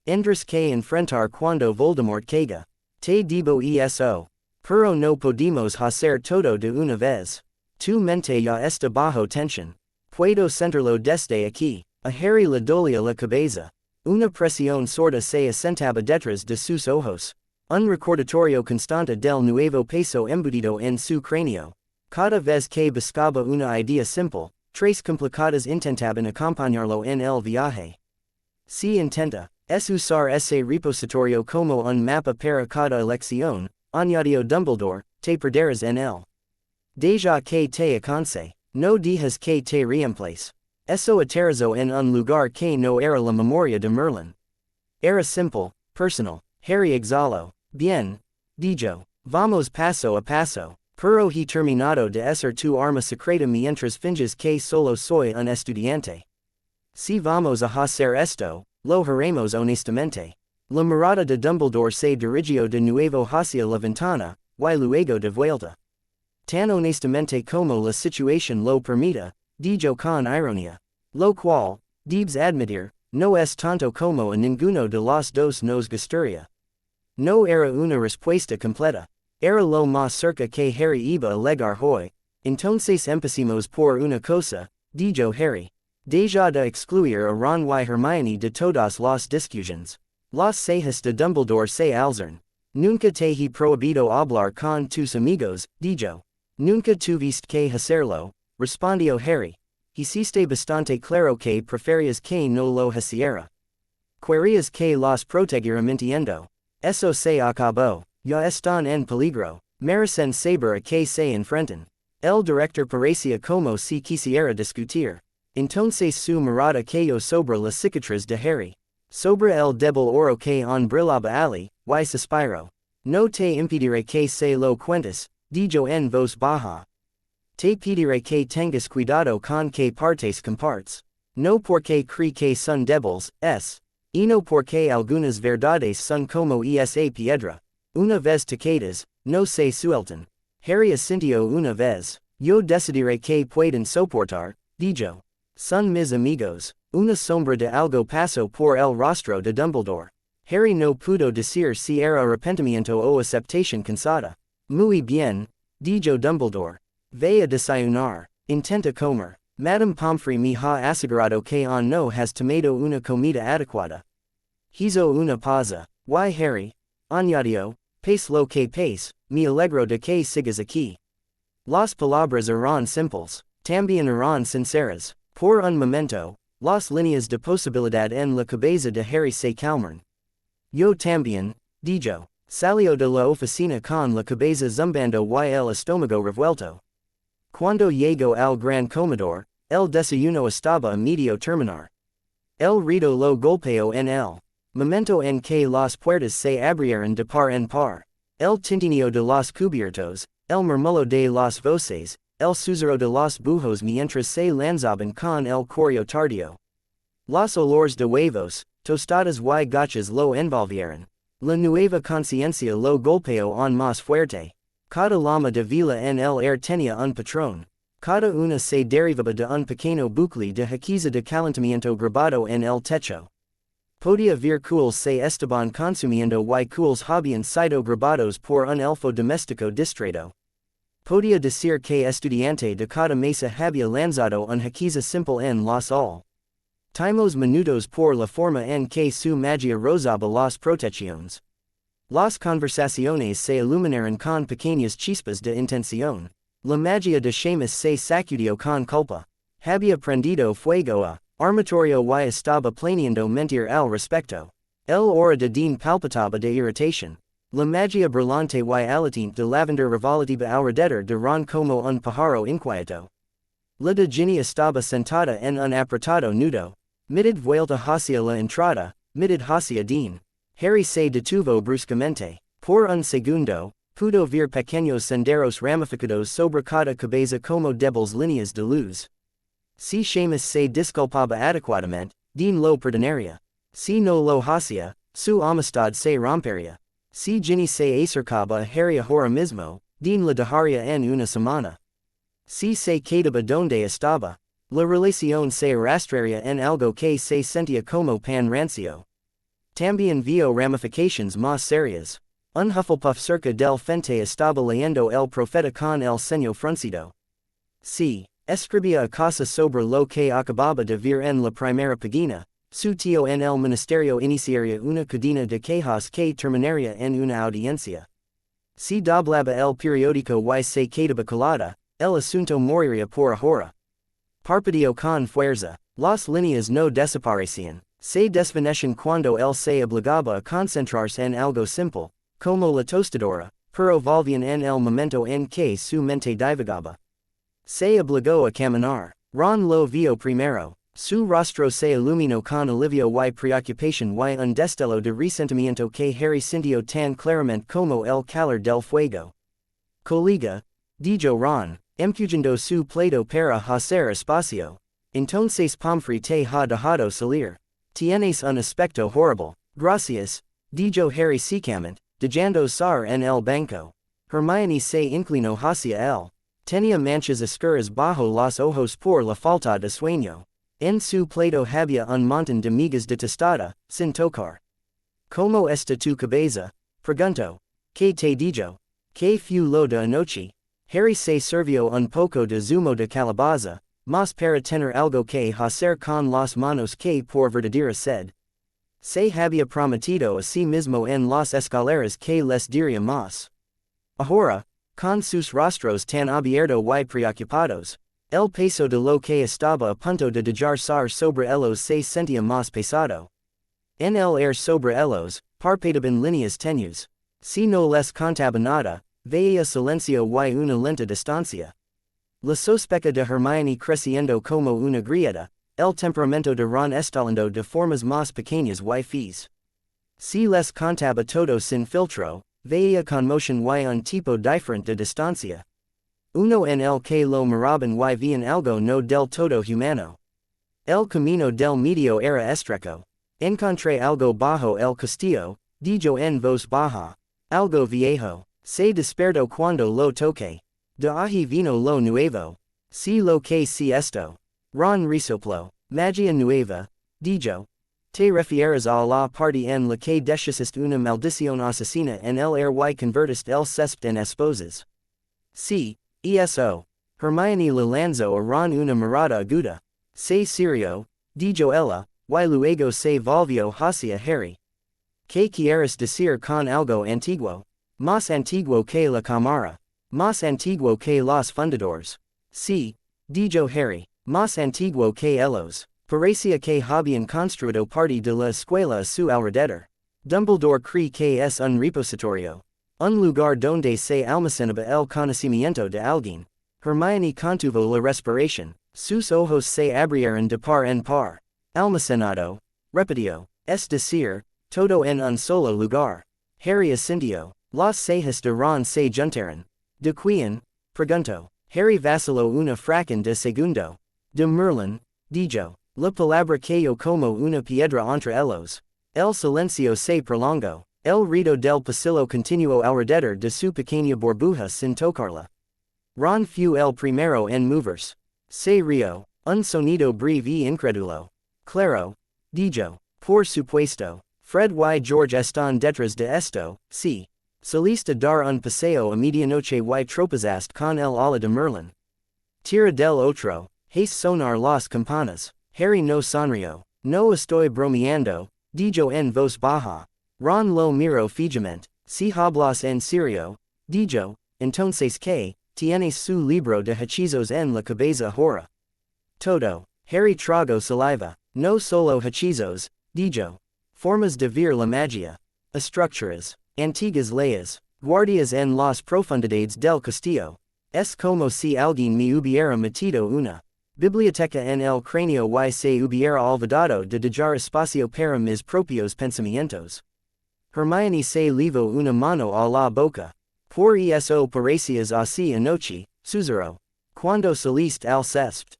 tendrás que enfrentar cuando Voldemort caiga. Te digo eso. Pero no podemos hacer todo de una vez. Tu mente ya está bajo tensión. Puedo sentirlo desde aquí. A Harry le dolía la cabeza. Una presión sorda se asentaba detrás de sus ojos. Un recordatorio constante del nuevo peso embutido en su cráneo. Cada vez que buscaba una idea simple, tres complicadas intentaban acompañarlo en el viaje. Si intenta, es usar ese repositorio como un mapa para cada elección, añadió Dumbledore, te perderás en él. Deja que te alcance, no dejas que te reemplace. Eso aterrizó en un lugar que no era la memoria de Merlín. Era simple, personal. Harry exhaló. Bien, dijo. Vamos paso a paso. Pero he terminado de hacer tu arma secreta mientras finges que solo soy un estudiante. Si vamos a hacer esto, lo haremos honestamente. La mirada de Dumbledore se dirigió de nuevo hacia la ventana, y luego de vuelta. Tan honestamente como la situación lo permita, dijo con ironía. Lo cual, debes admitir, no es tanto como a ninguno de los dos nos gustaría. No era una respuesta completa. Era lo más cerca que Harry iba a llegar hoy. Entonces empecemos por una cosa, dijo Harry. Deja de excluir a Ron y Hermione de todas las discusiones. Los cejas de Dumbledore se alzaron. Nunca te he prohibido hablar con tus amigos, dijo. Nunca tuviste que hacerlo, respondió Harry. Hiciste bastante claro que preferías que no lo hiciera. Querías que los protegiera mintiendo. Eso se acabó. Ya están en peligro. Merecen saber a que se enfrentan. El director parecía como si quisiera discutir. Entonces su mirada cayó sobre la cicatriz de Harry. Sobre el débil oro que brillaba allí, y suspiró. No te impediré que se lo cuentes, dijo en voz baja. Te pediré que tengas cuidado con que partes compartes. No porque cree que son débiles, y no porque algunas verdades son como esa piedra. Una vez tocadas, no se sueltan. Harry asintió una vez. Yo decidiré que pueden soportar, dijo. Son mis amigos. Una sombra de algo pasó por el rostro de Dumbledore. Harry no pudo decir si era arrepentimiento o aceptación cansada. Muy bien, dijo Dumbledore. Ve a desayunar. Intenta comer. Madame Pomfrey me ha asegurado que no has tomado una comida adecuada. Hizo una pausa. Why Harry? Añadió, pace lo que pace, me alegro de que sigas aquí. Las palabras eran simples, también eran sinceras. Por un momento, las líneas de posibilidad en la cabeza de Harry se calmaron. Yo también, dijo. Salió de la oficina con la cabeza zumbando y el estómago revuelto. Cuando llegó al gran comedor, el desayuno estaba a medio terminar. El ruido lo golpeó en el momento en que las puertas se abrieron de par en par. El tintineo de los cubiertos, el murmullo de las voces, el susurro de los bujos mientras se lanzaban con el correo tardío. Los olores de huevos, tostadas y gachas lo envolvieron. La nueva conciencia lo golpeó aún más fuerte. Cada lama de vila en el air tenía un patrón. Cada una se derivaba de un pequeño bucle de jaquiza de calentamiento grabado en el techo. Podía ver cuales se estaban consumiendo y cuales habían sido grabados por un elfo doméstico distraído. Podía decir que estudiante de cada mesa había lanzado un jaquiza simple en los últimos minutos por la forma en que su magia rozaba las protecciones. Las conversaciones se iluminaron con pequeñas chispas de intención. La magia de Seamus se sacudió con culpa. Había prendido fuego a armatorio y estaba planeando mentir al respecto. El hora de Dean palpitaba de irritación. La magia brillante y alatiente de lavender revolativa alrededor de Ron como un pájaro inquieto. La de Ginny estaba sentada en un apretado nudo. Mitad vuelta hacia la entrada, mitad hacia Dean. Harry se detuvo bruscamente. Por un segundo, pudo ver pequeños senderos ramificados sobre cada cabeza como débiles líneas de luz. Si Seamus se disculpaba adecuadamente, Dean lo perdonaría. Si no lo hacía, su amistad se rompería. Si Ginny se acercaba a Harry ahora mismo, Dean la dejaría en una semana. Si se quedaba donde estaba, la relación se arrastraría en algo que se sentía como pan rancio. También vio ramificaciones más serias. Un Hufflepuff cerca del frente estaba leyendo el profeta con el ceño fruncido. Si escribía a casa sobre lo que acababa de ver en la primera página, su tío en el ministerio iniciaría una cadena de quejas que terminaría en una audiencia. Si doblaba el periódico y se quedaba calada, el asunto moriría por ahora. Parpadeó con fuerza. Las líneas no desaparecían. Se desvanecían cuando él se obligaba a concentrarse en algo simple, como la tostadora, pero volvían en el momento en que su mente divagaba. Se obligó a caminar. Ron lo vio primero. Su rostro se iluminó con alivio y preocupación y un destello de resentimiento que Harry sintió tan claramente como el calor del fuego. Colega, dijo Ron, empujando su plato para hacer espacio. Entonces Pomfrey te ha dejado salir. Tienes un aspecto horrible. Gracias, dijo Harry secamente, dejando caer en el banco. Hermione se inclinó hacia él. Tenía manchas oscuras bajo los ojos por la falta de sueño. En su plato había un montón de migas de tostada, sin tocar. ¿Cómo está tu cabeza? Preguntó. ¿Qué te dijo? ¿Qué fue lo de anoche? Harry se sirvió un poco de zumo de calabaza, más para tener algo que hacer con las manos que por verdadera sed. Se había prometido a sí mismo en las escaleras que les diría más. Ahora, con sus rostros tan abiertos y preocupados, el peso de lo que estaba a punto de dejar sobre ellos se sentía más pesado. En el aire sobre ellos, parpadeaban líneas tenues. Si no les contaba nada, veía silencio y una lenta distancia. La sospecha de Hermione creciendo como una grieta, el temperamento de Ron estalando de formas más pequeñas y feas. Si les contaba todo sin filtro, veía conmoción y un tipo diferente de distancia. Uno en el que lo miraban y veían algo no del todo humano. El camino del medio era estrecho. Encontré algo bajo el castillo, dijo en voz baja. Algo viejo. Se despertó cuando lo toqué. De ahí vino lo nuevo. Si lo que si esto. Ron resopló. Magia nueva, dijo. Te refieres a la parte en la que decisiste una maldición asesina en el air y convertiste el césped en esposas. C. ESO. Hermione le lanzó a Ron una mirada aguda. Se serio, dijo ella, y luego se volvió hacia Harry. ¿Qué quieres decir con algo antiguo? Más antiguo que la cámara. Más antiguo que los fundadores. Sí, dijo Harry. Más antiguo que ellos. Parecía que habían construido parte de la escuela a su alrededor. Dumbledore cree que es un repositorio. Un lugar donde se almacenaba el conocimiento de alguien. Hermione contuvo la respiración. Sus ojos se abrieron de par en par. Almacenado. Repitió. Es decir, todo en un solo lugar. Harry asintió. Los cejas de Ron se juntaron. ¿De quién? Preguntó. Harry vaciló una fracción de segundo. De Merlín, dijo. La palabra cayó como una piedra entre ellos. El silencio se prolongó. El ruido del pasillo continuó alrededor de su pequeña burbuja sin tocarla. Ron fue el primero en moverse. Se rió. Un sonido breve y incrédulo. Claro, dijo. Por supuesto. Fred y George están detrás de esto, sí. Saliste dar un paseo a medianoche y tropezaste con el ala de Merlín. Tira del otro. Hace sonar las campanas. Harry no sonrió. No estoy bromeando, dijo en voz baja. Ron lo miró fijamente. Si hablas en serio, dijo, entonces que, tienes su libro de hechizos en la cabeza ahora. Todo. Harry tragó saliva. No solo hechizos, dijo. Formas de ver la magia. Estructuras. Antiguas leyes. Guardias en las profundidades del castillo. Es como si alguien me hubiera metido una biblioteca en el cráneo y se hubiera olvidado de dejar espacio para mis propios pensamientos. Hermione se llevó una mano a la boca. Por eso parecías así anoche, susurró. Cuando saliste al césped,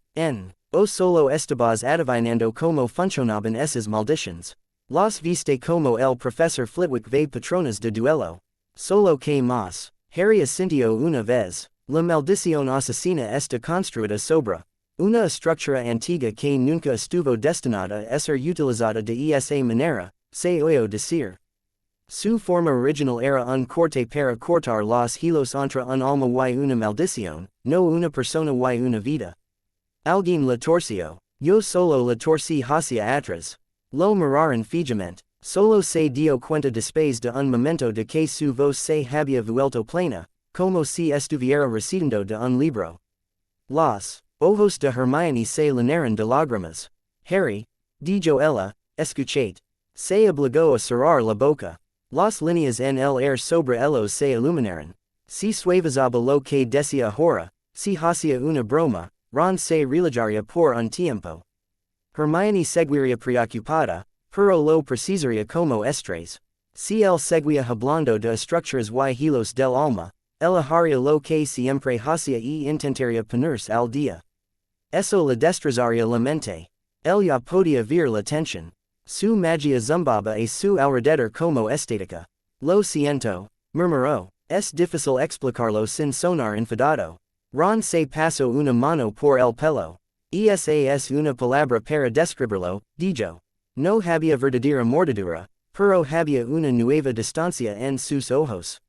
o solo estabas adivinando cómo funcionaban esas maldiciones. Las viste como el profesor Flitwick ve patronas de duelo. Solo que más. Harry asintió una vez. La maldición asesina está construida sobre una estructura antigua que nunca estuvo destinada a ser utilizada de esa manera, se oyó decir. Su forma original era un corte para cortar los hilos entre un alma y una maldición, no una persona y una vida. Alguien la torció. Yo solo la torcí hacia atrás. Lo miraron fijamente. Solo se dio cuenta después de un momento de que su voz se había vuelto plena, como si estuviera recitando de un libro. Los ojos de Hermione se llenaron de lágrimas. Harry, dijo ella, escuchad. Se obligó a cerrar la boca. Las líneas en el aire sobre ellos se iluminaron. Si suavizaba lo que decía ahora, si hacía una broma, Ron se relajaría por un tiempo. Hermione seguiría preocupada, pero lo precisaría como estrés. Si él seguía hablando de estructuras y hilos del alma, ella haría lo que siempre hacía y intentaría ponerse al día. Eso le destrozaría la mente. Él ya podía ver la tensión. Su magia zumbaba a su alrededor como estática. Lo siento, murmuró. Es difícil explicarlo sin sonar enfadado. Ron se pasó una mano por el pelo. Esa es una palabra para describirlo, dijo. No había verdadera mordedura, pero había una nueva distancia en sus ojos.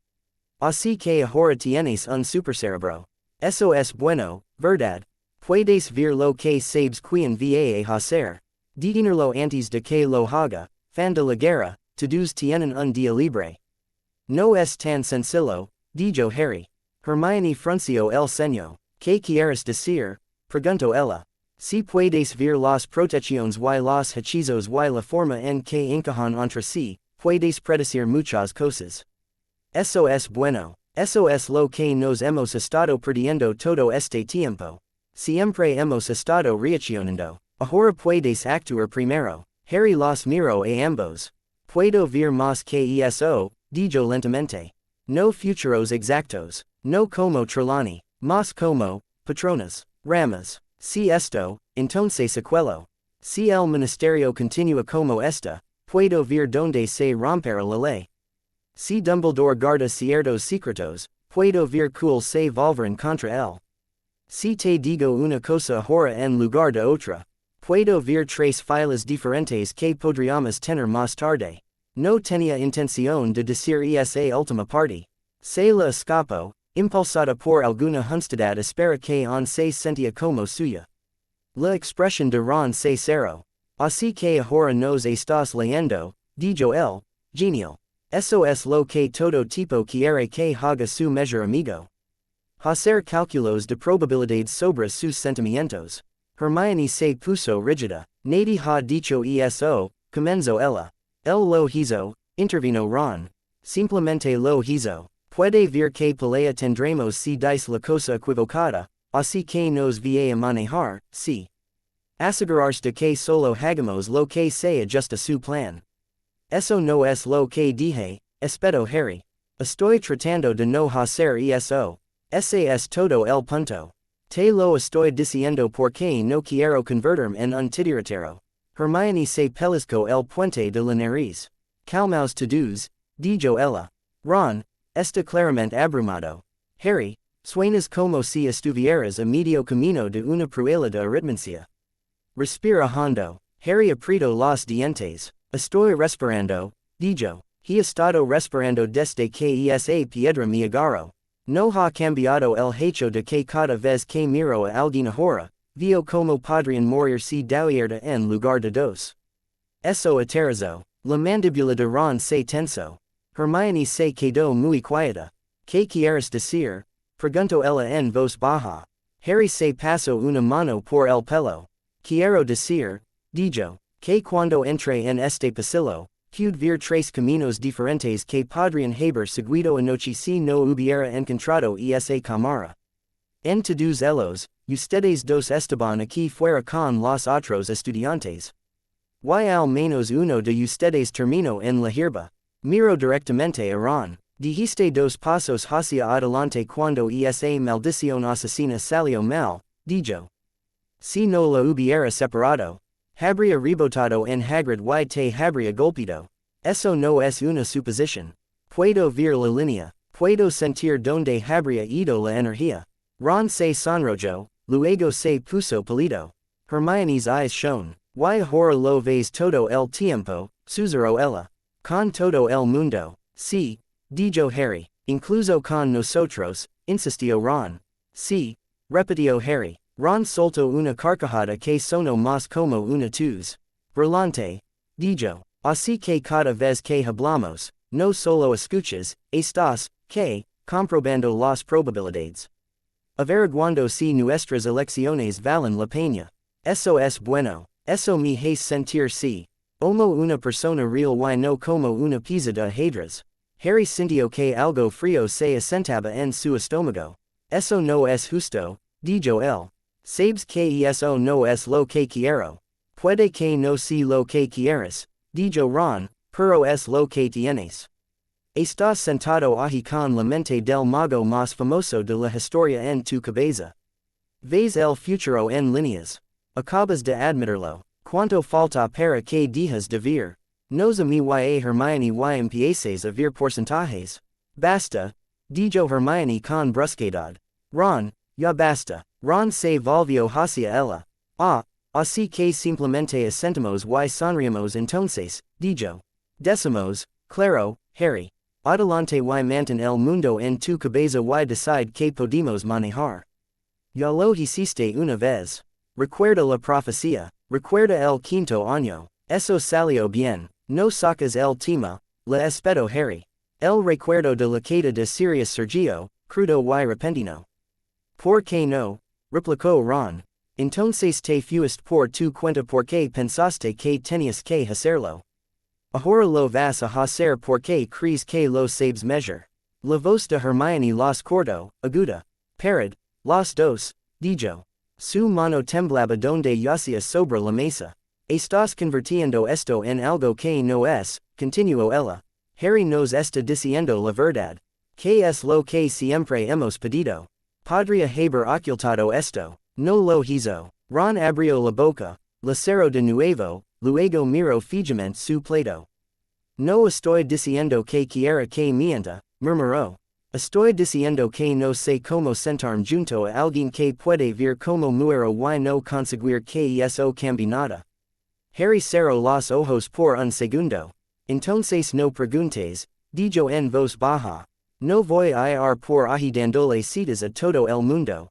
Así que ahora tienes un supercerebro. Eso es bueno, ¿verdad? Puedes ver lo que sabes quien va a hacer. Detenerlo antes de que lo haga, fan de la guerra, todos tienen un día libre. No es tan sencillo, dijo Harry. Hermione frunció el ceño. ¿Qué quieres decir? Preguntó ella. Si puedes ver las protecciones y los hechizos y la forma en que encajan entre sí, puedes predecir muchas cosas. Eso es bueno. Eso es lo que nos hemos estado perdiendo todo este tiempo. Siempre hemos estado reaccionando. Ahora puedes actuar primero. Harry los miró a ambos. Puedo ver más que eso, dijo lentamente. No futuros exactos. No como Trelawney. Más como, patronas, ramas. Si esto, entonces secuelo. Si el ministerio continúa como esta, puedo ver donde se romperá la ley. Si Dumbledore guarda ciertos secretos, puedo ver cool se volverán contra él. Si te digo una cosa ahora en lugar de otra, Puedo ver tres filas diferentes que podríamos tener más tarde. No tenía intención de decir esa última parte. Se la escapó, impulsada por alguna honestidad espera que aún se sentía como suya. La expresión de Ron se cerró. Así que ahora nos estás leyendo, dijo él, genial. Eso es lo que todo tipo quiere que haga su mejor amigo. Hacer cálculos de probabilidad sobre sus sentimientos. Hermione se puso rígida. Nadie ha dicho eso, comenzó ella. El lo hizo, intervino Ron. Simplemente lo hizo. Puede ver que pelea tendremos si dice la cosa equivocada, así que nos va a manejar, sí. Asegurarse de que solo hagamos lo que se ajusta su plan. Eso no es lo que dije, espero Harry. Estoy tratando de no hacer eso. Ese es todo el punto. Te lo estoy diciendo porque no quiero convertirme en un titiritero. Hermione se pellizcó el puente de la nariz. Calmaos todos, dijo ella. Ron, está claramente abrumado. Harry, suenas como si estuvieras a medio camino de una prueba de aritmencia. Respira hondo. Harry apretó los dientes. Estoy respirando, dijo. He estado respirando desde que esa piedra me agarró. No ha cambiado el hecho de que cada vez que miro a alguien ahora, veo como podrían morir si despierta en lugar de dos. Eso aterrizó. La mandíbula de Ron se tensó. Hermione se quedó muy quieta. ¿Qué quieres decir? Preguntó ella en voz baja. Harry se pasó una mano por el pelo. Quiero decir, dijo, que cuando entré en este pasillo, pude ver tres caminos diferentes que podrían haber seguido anoche si no hubiera encontrado esa cámara. En todos ellos, ustedes dos estaban aquí fuera con los otros estudiantes. Y al menos uno de ustedes terminó en la hierba. Miro directamente a Ron. Dijiste dos pasos hacia adelante cuando esa maldición asesina salió mal, dijo. Si no la hubiera separado, habría rebotado en Hagrid y te habría golpeado. Eso no es una suposición. Puedo ver la línea. Puedo sentir donde habría ido la energía. Ron se sonrojó, luego se puso pálido. Hermione's eyes shone. Y ahora lo ves todo el tiempo, susurró ella. Con todo el mundo. Sí, dijo Harry. Incluso con nosotros, insistió Ron. Sí, repitió Harry. Ron soltó una carcajada que sonó más como una tos. Brillante, dijo. Así que cada vez que hablamos, no solo escuchas, estás, que, comprobando las probabilidades. Averiguando si nuestras elecciones valen la pena. Eso es bueno. Eso me hace sentir sí. Como una persona real y no como una pieza de ajedrez. Harry sintió que algo frío se asentaba en su estómago. Eso no es justo, dijo él. Sabes que eso no es lo que quiero. Puede que no sea lo que quieres, dijo Ron, pero es lo que tienes. Estás sentado ahí con la mente del mago más famoso de la historia en tu cabeza. Ves el futuro en líneas. Acabas de admitirlo. Cuánto falta para que dejes de ver. Nos a mí y Hermione y empieces a ver porcentajes. Basta, dijo Hermione con brusquedad. Ron, ya basta. Ron se volvió hacia ella. Así que simplemente asentimos y sonreímos entonces, dijo. Decimos, claro, Harry. Adelante y mantén el mundo en tu cabeza y decide que podemos manejar. Ya lo hiciste una vez. Recuerda la profecía. Recuerda el quinto año. Eso salió bien. No sacas el tema. La espeto Harry. El recuerdo de la queda de Sirius Sergio, crudo y repentino. ¿Por qué no? Replicó Ron. Entonces te fuiste por tu cuenta porque pensaste que tenías que hacerlo. Ahora lo vas a hacer porque crees que lo sabes mejor. La voz de Hermione los cortó, aguda. Parad, los dos, dijo. Su mano temblaba donde yacía sobre la mesa. Estás convirtiendo esto en algo que no es, continuó ella. Harry nos está diciendo la verdad. ¿Qué es lo que siempre hemos pedido? Podría haber ocultado esto. No lo hizo. Ron abrió la boca, la cerró de nuevo, luego miró fijamente su plato. No estoy diciendo que quiera que mienta, murmuró. Estoy diciendo que no sé cómo sentarme junto a alguien que puede ver como muero y no conseguir que eso cambie nada. Harry cerró los ojos por un segundo. Entonces no preguntes, dijo en voz baja. No voy a ir por ahí dándole citas a todo el mundo.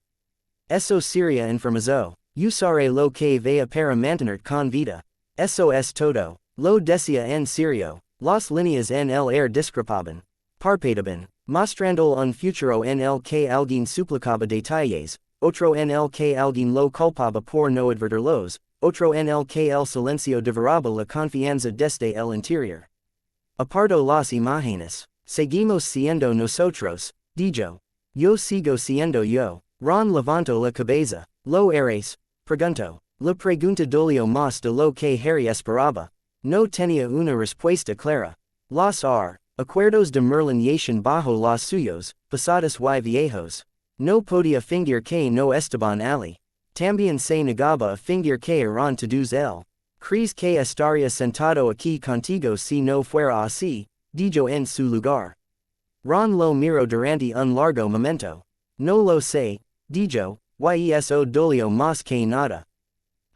Eso sería enfermizo. Usaré lo que vea para mantener con vida. Eso es todo. Lo decía en serio. Las líneas en el air discrepaban. Parpadeaban, mostrando un futuro en el que alguien suplicaba detalles, otro en el que alguien lo culpaba por no advertirlos, otro en el que el silencio devoraba la confianza desde el interior. Aparto las imágenes. Seguimos siendo nosotros, dijo. Yo sigo siendo yo. Ron levantó la cabeza. ¿Lo eres? Preguntó. La pregunta dolió más de lo que Harry esperaba. No tenía una respuesta clara. Los acuerdos de Merlín yacen bajo los suyos, pasados y viejos. No podía fingir que no estaban allí. También se negaba a fingir que eran todos él. ¿Crees que estaría sentado aquí contigo si no fuera así? Dijo en su lugar. Ron lo miró durante un largo momento. No lo sé, dijo, y eso dolió más que nada.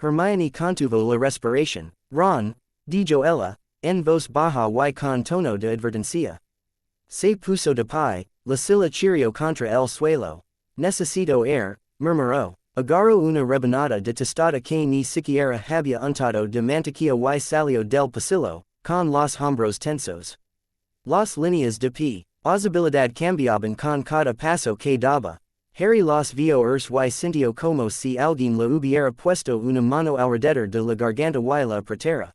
Hermione contuvo la respiración. Ron, dijo ella, en voz baja y con tono de advertencia. Se puso de pie, la silla chirrió contra el suelo. Necesito air, murmuró. Agarró una rebanada de tostada que ni siquiera había untado de mantequilla y salió del pasillo, con los hombros tensos. Las líneas de posibilidad cambiaban con cada paso que daba. Harry los vio y sintió como si alguien le hubiera puesto una mano alrededor de la garganta y la apretara.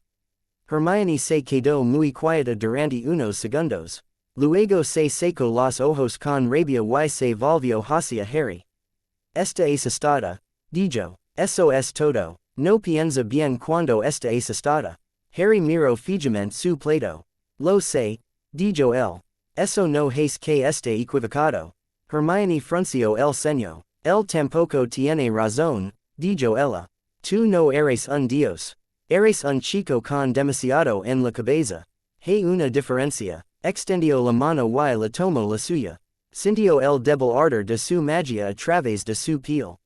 Hermione se quedó muy quieta durante unos segundos. Luego se secó los ojos con rabia y se volvió hacia Harry. Esta es estada, dijo. Eso es todo. No piensa bien cuando esta es estada. Harry miró fijamente su plato. Lo sé, dijo él. Eso no es que esté equivocado. Hermione frunció el ceño. Él tampoco tiene razón, dijo ella. Tú no eres un dios. Eres un chico con demasiado en la cabeza. Hay una diferencia. Extendió la mano y la tomó la suya. Sintió el débil ardor de su magia a través de su piel.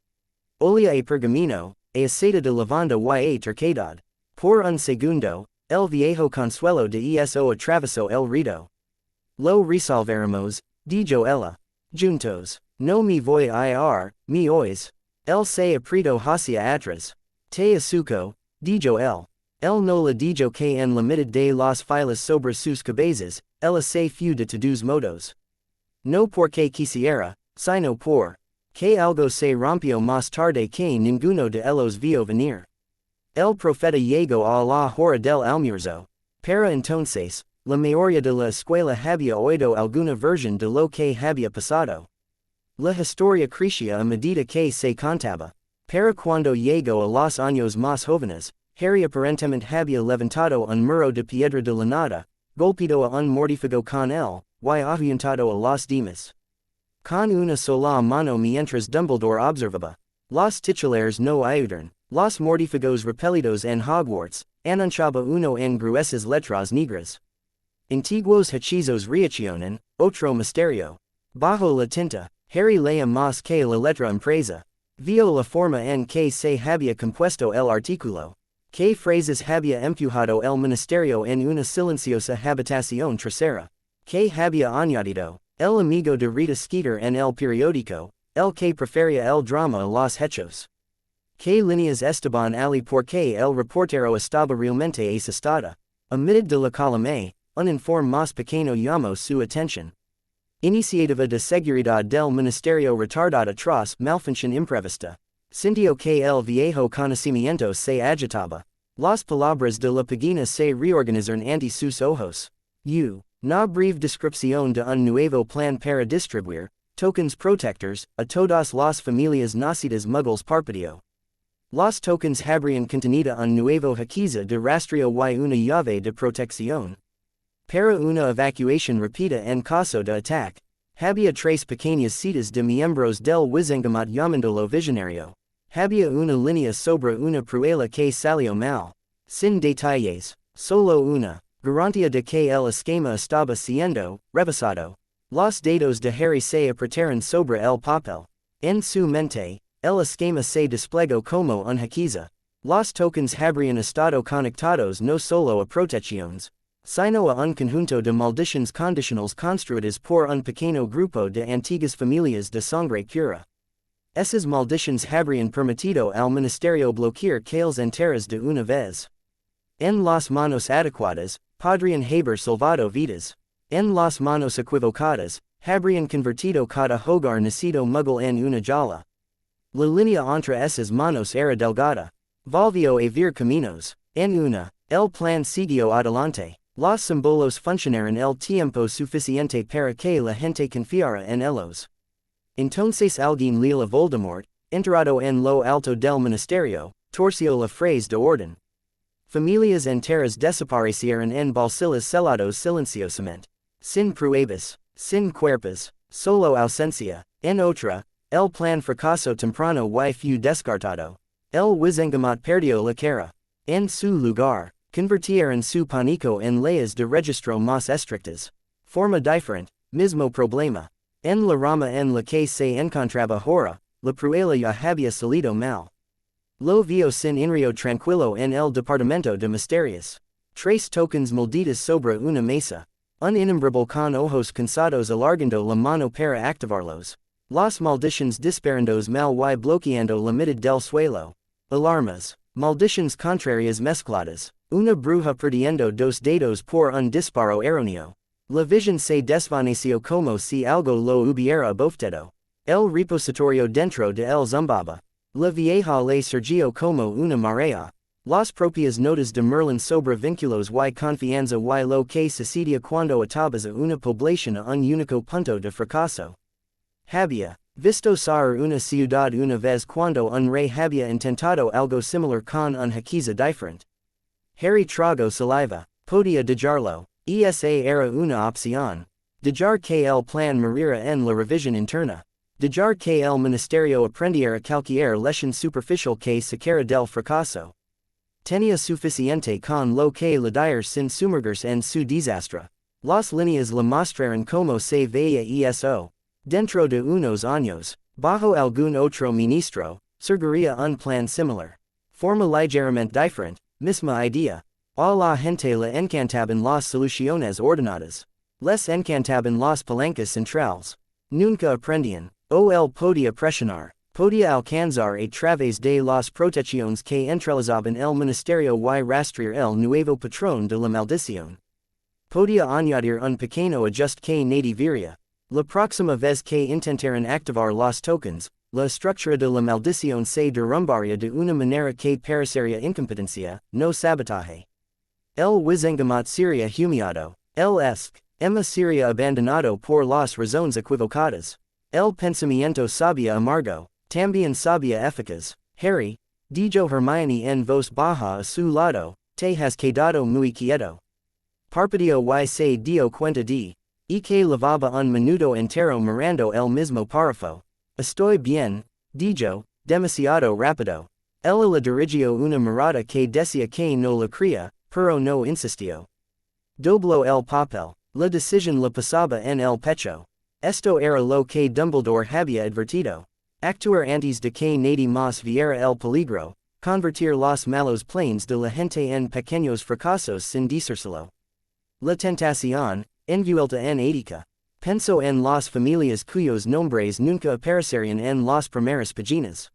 Olía a pergamino, a aceite de lavanda y a terquedad. Por un segundo, el viejo consuelo de eso atravesó el rido. Lo resolveremos, dijo ella. Juntos. No me voy a ir, me oís. Él se apretó hacia atrás. Te asuco, dijo él. Él no le dijo que en la mitad de las filas sobre sus cabezas, ella se fue de todos modos. No porque quisiera, sino por que algo se rompió más tarde que ninguno de ellos vio venir. El profeta llegó a la hora del almuerzo. Para entonces, la mayoría de la escuela había oído alguna versión de lo que había pasado. La historia crecía a medida que se contaba. Para cuando llegó a los años más jóvenes, Harry aparentemente había levantado un muro de piedra de la nada, golpeado a un mortífago con él, y ahuyentado a los demás. Con una sola mano mientras Dumbledore observaba. Los titulares no ayudaron. Los mortífagos repelidos en Hogwarts, anunciaba uno en gruesas letras negras. Antiguos hechizos reaccionan, otro misterio. Bajo la tinta, Harry leía más que la letra impresa. Vio la forma en que se había compuesto el artículo. Que frases había empujado el ministerio en una silenciosa habitación trasera. Que había añadido, el amigo de Rita Skeeter en el periódico, el que prefería el drama a los hechos. Que líneas estaban allí porque el reportero estaba realmente asustada. A mitad de la columna, un informe más pequeño llamó su atención. Iniciativa de seguridad del ministerio retardada tras malfunción imprevista. Sintió que el viejo conocimiento se agitaba. Las palabras de la página se reorganizaron ante sus ojos. Una breve descripción de un nuevo plan para distribuir tokens protectors a todas las familias nacidas muggles parpadeó. Los tokens habrían contenido un nuevo hechizo de rastreo y una llave de protección. Para una evacuación rápida en caso de ataque, había tres pequeñas citas de miembros del Wizengamot llamándolo visionario. Había una línea sobre una prueba que salió mal. Sin detalles, solo una garantía de que el esquema estaba siendo revisado. Los datos de Harry se apretaron sobre el papel. En su mente, el esquema se desplegó como un jaquiza. Los tokens habrían estado conectados no solo a protecciones, sino a un conjunto de maldiciones condicionales construidas por un pequeño grupo de antiguas familias de sangre pura. Esas maldiciones habrían permitido al ministerio bloquear cales enteras de una vez. En las manos adecuadas, podrían haber salvado vidas. En las manos equivocadas, habrían convertido cada hogar nacido muggle en una jaula. La línea entre esas manos era delgada. Volvió a ver caminos. En una, el plan siguió adelante. Los símbolos funcionaron el tiempo suficiente para que la gente confiara en ellos. Entonces alguien leal a Voldemort, enterrado en lo alto del ministerio, torció la frase de orden. Familias enteras desaparecieron en bolsillos celados silenciosamente. Sin pruebas, sin cuerpos, solo ausencia. En otra, el plan fracasó temprano y fue descartado. El Wizengamot perdió la cara. En su lugar, convirtieron su pánico en leyes de registro más estrictas. Forma diferente, mismo problema. En la rama en la que se encontraba ahora, la prueba ya había salido mal. Lo vio sin enrio tranquilo en el departamento de misterios. Tres tokens moldidas sobre una mesa. Un innombrable con ojos cansados alargando la mano para activarlos. Las maldiciones disparandos mal y bloqueando la mitad del suelo. Alarmas. Maldiciones contrarias mezcladas. Una bruja perdiendo dos dedos por un disparo erróneo. La visión se desvaneció como si algo lo hubiera bofeteado. El repositorio dentro de el zumbaba. La vieja le surgió como una marea. Las propias notas de Merlín sobre vínculos y confianza y lo que sucedía cuando atabas a una población a un único punto de fracaso. Había visto ser una ciudad una vez cuando un rey había intentado algo similar con un jaquiza diferente. Harry tragó saliva. Podía dejarlo. Esa era una opción. Dejar que el plan muriera en la revisión interna. Dejar que el ministerio aprendiera cualquier lección superficial que sacara del fracaso. Tenía suficiente con lo que leer sin sumergirse en su desastre. Las líneas le mostraron cómo se veía eso. Dentro de unos años, bajo algún otro ministro, surgiría un plan similar. Forma ligeramente diferente, misma idea. A la gente le encantaban las soluciones ordenadas. Les encantaban las palancas centrales. Nunca aprendían. O él podía presionar. Podía alcanzar a través de las protecciones que entrelazaban el ministerio y rastrear el nuevo patrón de la maldición. Podía añadir un pequeño ajuste que nadie vería. La próxima vez que intentaran activar los tokens, la estructura de la maldición se derrumbaría de una manera que parecería incompetencia, no sabotaje. El Wizengamot sería humillado. El Emma sería abandonado por las razones equivocadas. El pensamiento sabía amargo. También sabía eficaz. Harry, dijo Hermione en voz baja a su lado, te has quedado muy quieto. Parpadeó y se dio cuenta de que lavaba un minuto entero mirando el mismo párrafo. Estoy bien, dijo, demasiado rápido. Ella le dirigió una mirada que decía que no lo creía, pero no insistió. Dobló el papel. La decisión le pasaba en el pecho. Esto era lo que Dumbledore había advertido. Actuar antes de que nadie más viera el peligro, convertir los malos planes de la gente en pequeños fracasos sin decírselo. La tentación, envuelta en ética. Pensó en las familias cuyos nombres nunca aparecerían en las primeras páginas.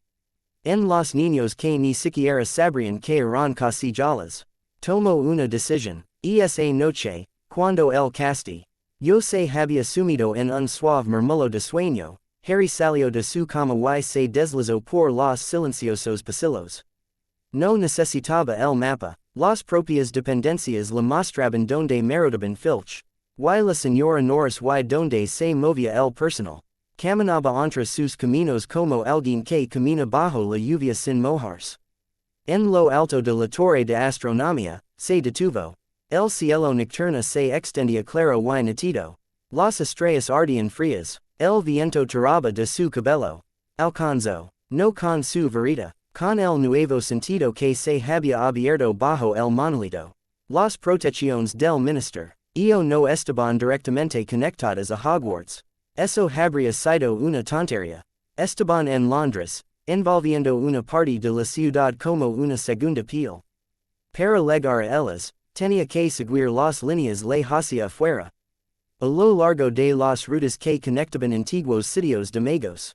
En los niños que ni siquiera sabrían que eran casi jalas. Tomó una decisión. Esa noche, cuando el yo se había sumido en un suave murmullo de sueño, Harry salió de su cama y se deslizó por los silenciosos pasillos. No necesitaba el mapa, las propias dependencias le mostraban donde merodaban Filch. Y la señora Norris y donde se movía el personal. Caminaba entre sus caminos como alguien que camina bajo la lluvia sin mojarse. En lo alto de la torre de astronomía, se detuvo. El cielo nocturno se extendía claro y nítido. Las estrellas ardían frías. El viento tiraba de su cabello. Alcanzó, no con su varita, con el nuevo sentido que se había abierto bajo el monolito. Las protecciones del minister. Io no estaban directamente conectadas a Hogwarts. Eso habría sido una tontería. Estaban en Londres, envolviendo una parte de la ciudad como una segunda piel. Para llegar a ellas, tenía que seguir las líneas la hacia afuera. A lo largo de las rutas que conectaban antiguos sitios de magos.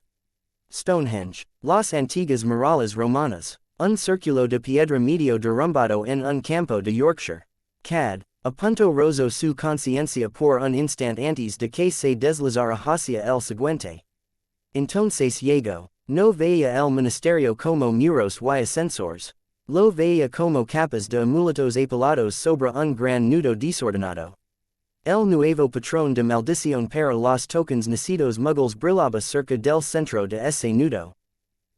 Stonehenge, las antiguas murallas romanas, un círculo de piedra medio derrumbado en un campo de Yorkshire. Cad, a punto rozo su conciencia por un instant antes de que se deslizara hacia el siguiente. Entonces llegó, no veía el ministerio como muros y ascensores. Lo veía como capas de amuletos apilados sobre un gran nudo desordenado. El nuevo patrón de maldición para los tokens nacidos muggles brillaba cerca del centro de ese nudo.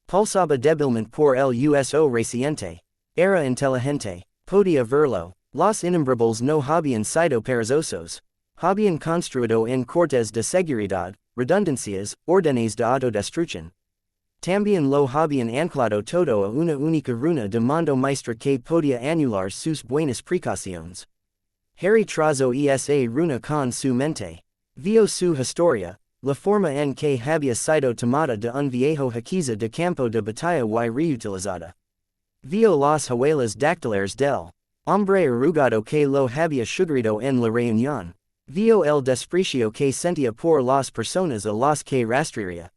Pulsaba débilmente por el uso reciente. Era inteligente. Podía verlo. Los innombrables no habían sido perezosos. Habían construido en cortes de seguridad, redundancias, órdenes de autodestrucción. También lo habían anclado todo a una única runa de mando maestra que podía anular sus buenas precauciones. Harry trazó esa runa con su mente. Vio su historia, la forma en que había sido tomada de un viejo jaquiza de campo de batalla y reutilizada. Vio las huellas dactilares del hombre arrugado que lo había sugerido en la reunión. Vio el desprecio que sentía por las personas a las que rastrearía.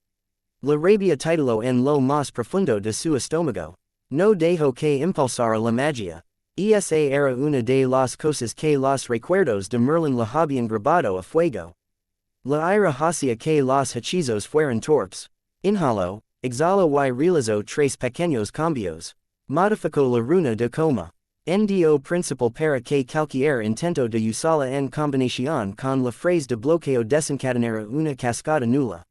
La rabia tituló en lo más profundo de su estómago. No dejó que impulsara la magia. Esa era una de las cosas que los recuerdos de Merlín la habían grabado a fuego. La ira hacia que los hechizos fueran torpes. Inhaló, exhaló y realizó tres pequeños cambios. Modificó la runa de coma. NDO principal para que cualquier intento de usarla en combinación con la frase de bloqueo desencadenara una cascada nula.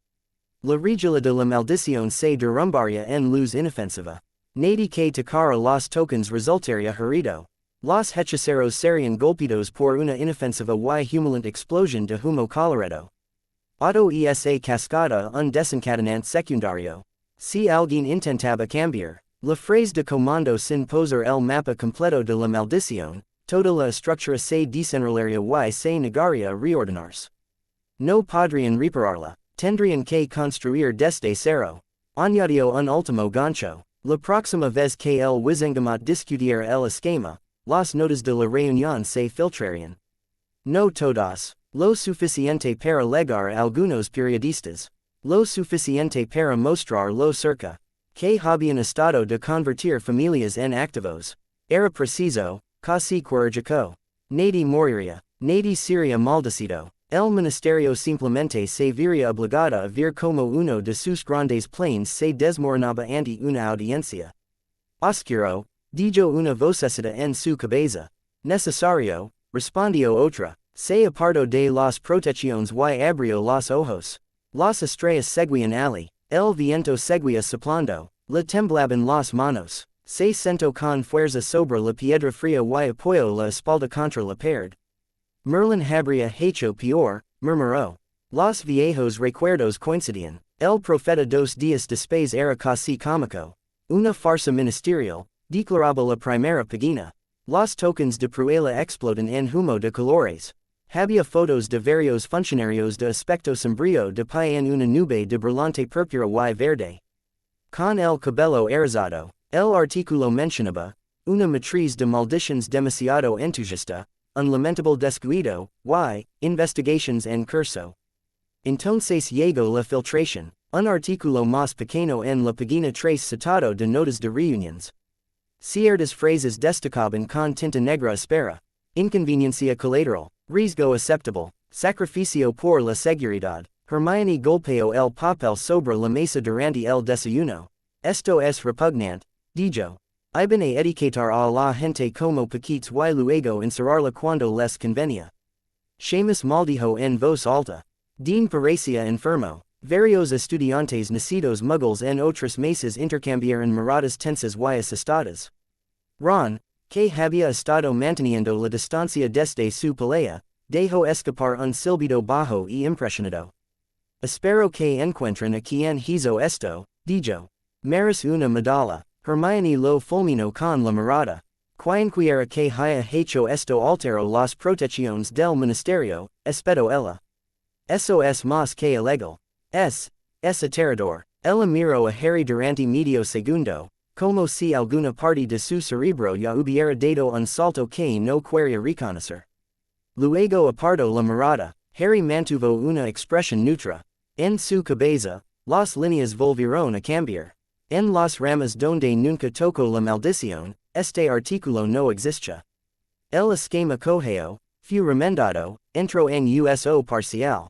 La regla de la maldición se derrumbaría en luz inofensiva. Nadie que tocara los tokens resultaría herido. Los hechiceros serían golpeados por una inofensiva y humilante explosión de humo colorado. Auto esa cascada un desencadenante secundario. Si alguien intentaba cambiar la frase de comando sin posar el mapa completo de la maldición, toda la estructura se desenrolaría y se negaría a reordenarse. No podrían repararla. Tendrían que construir desde cero. Añadió un último gancho. La próxima vez que el Wizengamot discutiera el esquema, las notas de la reunión se filtrarían. No todas. Lo suficiente para llegar a algunos periodistas. Lo suficiente para mostrar lo cerca que habían estado de convertir familias en activos. Era preciso, casi quirúrgico. Nadie moriría. Nadie sería maldecido. El ministerio simplemente se vería obligado a ver como uno de sus grandes planes se desmoronaba ante una audiencia. Oscuro, dijo una vocecita en su cabeza. Necesario, respondió otra. Se apartó de las protecciones y abrió los ojos. Las estrellas seguían allí. El viento seguía soplando. Le temblaban las manos. Se sentó con fuerza sobre la piedra fría y apoyó la espalda contra la pared. Merlín habría hecho peor, murmuró. Los viejos recuerdos coincidían. El profeta 2 días después era casi cómico. Una farsa ministerial, declaraba la primera página. Los tokens de Pruela explotan en humo de colores. Había fotos de varios funcionarios de aspecto sombrío de pie en una nube de brillante púrpura y verde. Con el cabello erizado, el artículo mencionaba una matriz de maldiciones demasiado entusiasta, un lamentable descuido, y investigations en curso. Entonces llegó la filtración, un artículo más pequeño en la página 3 citado de notas de reuniones. Ciertas frases destacaban con tinta negra áspera. Inconveniencia colateral, riesgo aceptable, sacrificio por la seguridad. Hermione golpeó el papel sobre la mesa durante el desayuno. Esto es repugnante, dijo. Iban a etiquetar a la gente como paquitos y luego encerrarla cuando les convenía. Seamus maldijo en voz alta. Dean parecía enfermo. Varios estudiantes nacidos muggles en otras mesas intercambiaron miradas tensas y asustadas. Ron, que había estado manteniendo la distancia desde su pelea, dejó escapar un silbido bajo y impresionado. Espero que encuentren a quien hizo esto, dijo. Merece una medalla. Hermione lo fulminó con la mirada. Quienquiera que haya hecho esto altero las protecciones del ministerio, espeto ella. Eso es más que ilegal. Es aterrador. Ella miró a Harry durante medio segundo, como si alguna parte de su cerebro ya hubiera dado un salto que no quería reconocer. Luego apartó la mirada. Harry mantuvo una expresión neutra. En su cabeza, las líneas volvieron a cambiar. En las ramas donde nunca tocó la maldición, este artículo no existe. El esquema cogeo, fue remendado, entró en uso parcial.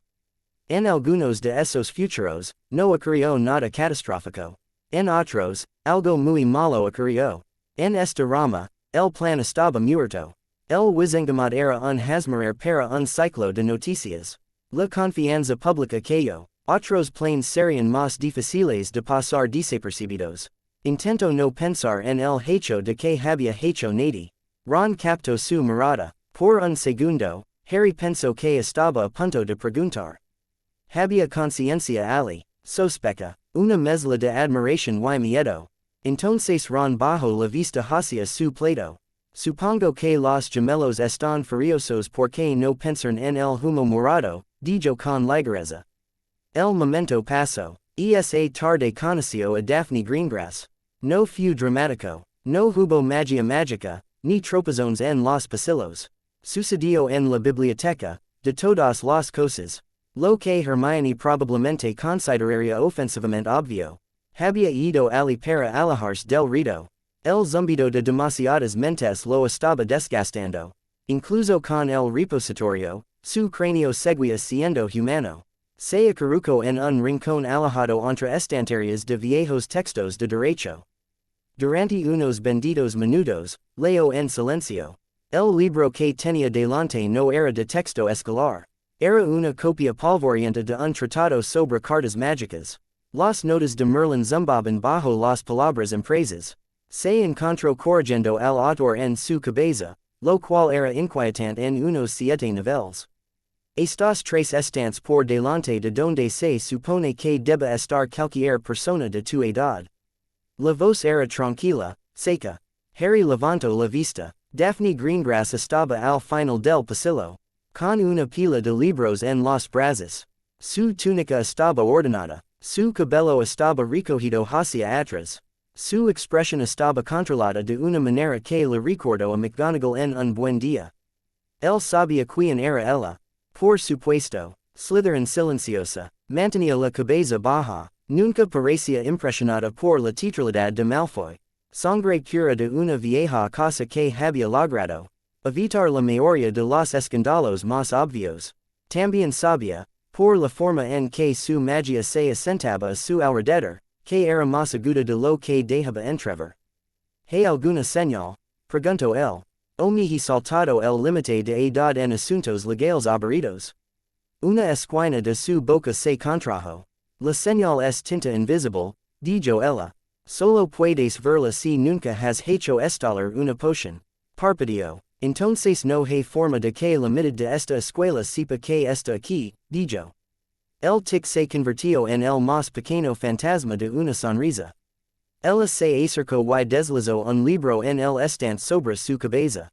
En algunos de esos futuros, no ocurrió nada catastrófico. En otros, algo muy malo ocurrió. En esta rama, el plan estaba muerto. El wizengamot era un hazmarer para un ciclo de noticias. La confianza pública cayó. Otros planes serían más difíciles de pasar desapercibidos. Intento no pensar en el hecho de que había hecho nada. Ron captó su mirada. Por un segundo, Harry pensó que estaba a punto de preguntar. Había conciencia ali. Sospecha. Una mezcla de admiración y miedo. Entonces Ron bajó la vista hacia su plato. Supongo que los gemelos están furiosos porque no pensaron en el humo morado, dijo con ligereza. El momento pasó. Esa tarde conoció a Daphne Greengrass. No fue dramático. No hubo magia mágica, ni tropezones en los pasillos. Sucedió en la biblioteca, de todas las cosas. Lo que Hermione probablemente consideraría ofensivamente obvio. Había ido ali para alejarse del rito. El zumbido de demasiadas mentes lo estaba desgastando. Incluso con el repositorio, su cráneo seguía siendo humano. Se acurrucó en un rincón alejado entre estanterías de viejos textos de derecho. Durante unos benditos minutos, leo en silencio. El libro que tenía delante no era de texto escolar. Era una copia polvorienta de un tratado sobre cartas mágicas. Las notas de Merlín zumbaban bajo las palabras empresas. Se encontró corrigiendo al autor en su cabeza, lo cual era inquietante en unos 7 niveles. Estas tres estantes por delante de donde se supone que debe estar cualquier persona de tu edad. La voz era tranquila, seca. Harry levantó la vista. Daphne Greengrass estaba al final del pasillo, con una pila de libros en los brazos. Su túnica estaba ordenada. Su cabello estaba recogido hacia atrás. Su expresión estaba controlada de una manera que le recordó a McGonagall en un buen día. Él sabía quién era ella. Por supuesto, Slytherin silenciosa, mantenía la cabeza baja, nunca parecía impresionada por la teatralidad de Malfoy. Sangre pura de una vieja casa que había logrado evitar la mayoría de los escándalos más obvios. También sabía, por la forma en que su magia se asentaba a su alrededor, que era más aguda de lo que dejaba entrever. ¿Hay alguna señal? Preguntó él. He saltado el límite de edad en asuntos legales aburridos. Una esquina de su boca se contrajo. La señal es tinta invisible, dijo ella. Solo puedes verla si nunca has hecho estallar una poción. Parpadeó. Entonces no hay forma de que la mitad de esta escuela sepa que está aquí, dijo. El tic se convirtió en el más pequeño fantasma de una sonrisa. Ella se acercó y deslizó un libro en el estante sobre su cabeza.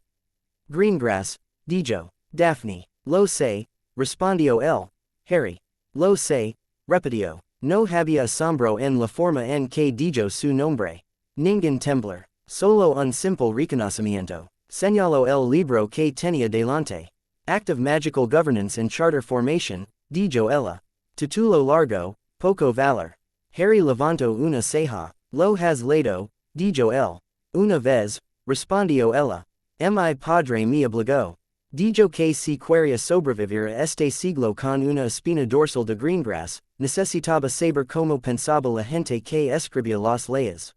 Greengrass, dijo. Daphne. Lo sé, respondió él. Harry. Lo sé, repitió. No había asombro en la forma en que dijo su nombre. Ningún temblor. Solo un simple reconocimiento. Señaló el libro que tenía delante. Act of Magical Governance and Charter Formation, dijo ella. Título largo, poco valor. Harry levantó una ceja. Lo has leído, dijo él. Una vez, respondió ella. Mi padre me obligó. Dijo que si quería sobrevivir a este siglo con una espina dorsal de Greengrass, necesitaba saber cómo pensaba la gente que escribía las leyes.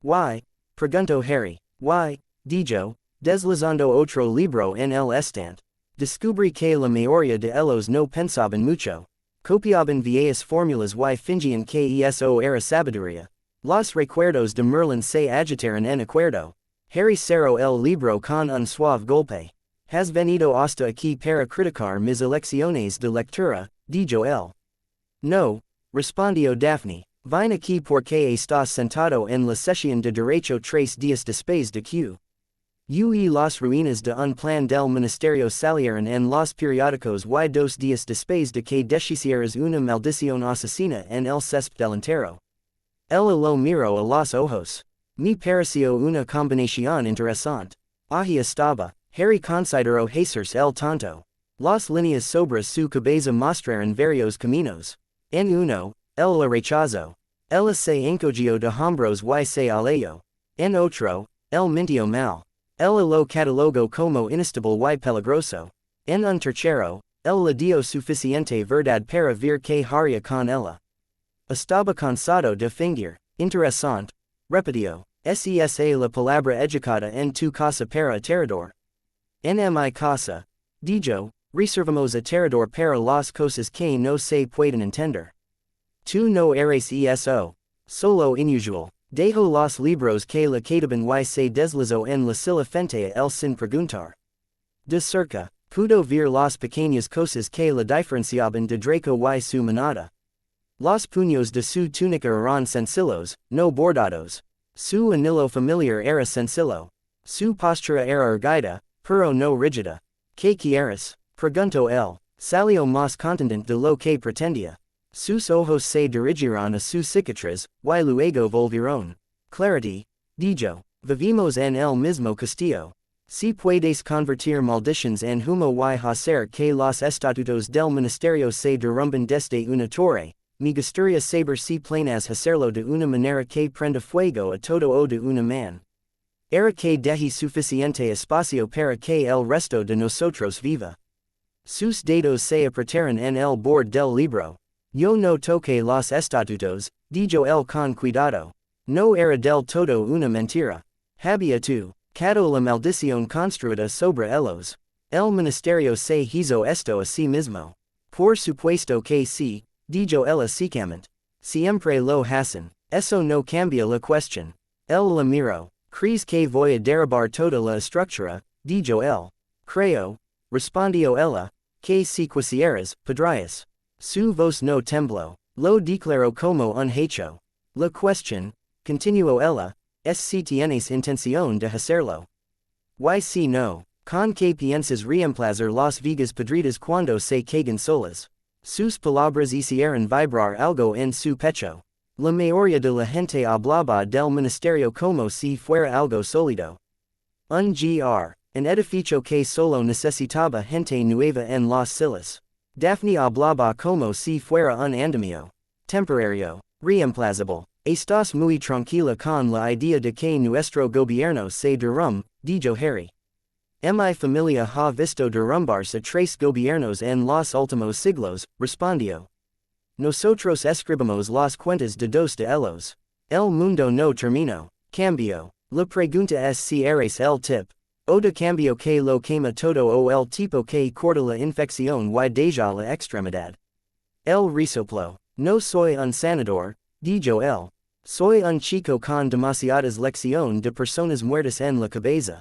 Why? Preguntó Harry. Why? Dijo, deslizando otro libro en el estante. Descubrí que la mayoría de ellos no pensaban mucho. Copiaban viejas fórmulas y fingían que eso era sabiduría. Los recuerdos de Merlín se agitaron en acuerdo. Harry cerró el libro con un suave golpe. Has venido hasta aquí para criticar mis elecciones de lectura, dijo él. No, respondió Daphne. Vine aquí porque estás sentado en la sesión de derecho 3 días después de que Las ruinas de un plan del ministerio salieron en los periódicos y dos días después de que deshicieras una maldición asesina en el césped del entero. Él lo miró a los ojos. Me pareció una combinación interesante. Allí estaba. Harry consideró Jesús el tonto. Las líneas sobre su cabeza mostraron varios caminos. En uno, él la rechazó. Él se encogió de hombros y se alejó. En otro, él mintió mal. Él lo catalogó como inestable y peligroso. En un tercero, él le dio suficiente verdad para ver que haría con ella. Estaba cansado de fingir. Interesante. Repitió. Esa la palabra educada en tu casa para aterrador. En mi casa, dijo, reservamos aterrador para las cosas que no se pueden entender. Tú no eres eso. Solo inusual. Dejo los libros que la cataban y se deslizó en la silla frente a él sin preguntar. De cerca, pudo ver las pequeñas cosas que la diferenciaban de Draco y su manada. Los puños de su túnica eran sencillos, no bordados. Su anillo familiar era sencillo. Su postura era erguida, pero no rígida. ¿Qué quieres? Preguntó él. Salió más contundente de lo que pretendía. Sus ojos se dirigieron a su cicatriz, y luego volvieron. Clarity, dijo. Vivimos en el mismo castillo. Si puedes convertir maldiciones en humo y hacer que los estatutos del ministerio se derrumben desde una torre, me gustaría saber si planeas hacerlo de una manera que prenda fuego a todo o de una man. Era que deje suficiente espacio para que el resto de nosotros viva. Sus dedos se apretaron en el borde del libro. Yo no toqué los estatutos, dijo él con cuidado. No era del todo una mentira. Había tú, cado la maldición construida sobre ellos. El ministerio se hizo esto a sí mismo. Por supuesto que sí, dijo él secamente. Siempre lo hacen. Eso no cambia la cuestión. Él la miró. ¿Crees que voy a derribar toda la estructura? Dijo él. Creo, respondió ella, que si quisieras, podrías. Su voz no tembló. Lo declaró como un hecho. La cuestión, continuó ella, es si tienes intención de hacerlo. Y si no, con que piensas reemplazar las vigas podridas cuando se caigan solas. Sus palabras hicieron vibrar algo en su pecho. La mayoría de la gente hablaba del ministerio como si fuera algo sólido. Un edificio que solo necesitaba gente nueva en las silas. Daphne hablaba como si fuera un andamio. Temporario. Reemplazable. Estás muy tranquila con la idea de que nuestro gobierno se derrumbe, dijo Harry. Mi familia ha visto derrumbarse 3 gobiernos en los últimos siglos, respondió. Nosotros escribimos las cuentas de 2 de ellos. El mundo no terminó. Cambio. La pregunta es si eres el tip. O de cambio que lo quema todo o el tipo que corta la infección y deja la extremidad. El resopló. No soy un sanador, dijo él. Soy un chico con demasiadas lecciones de personas muertas en la cabeza.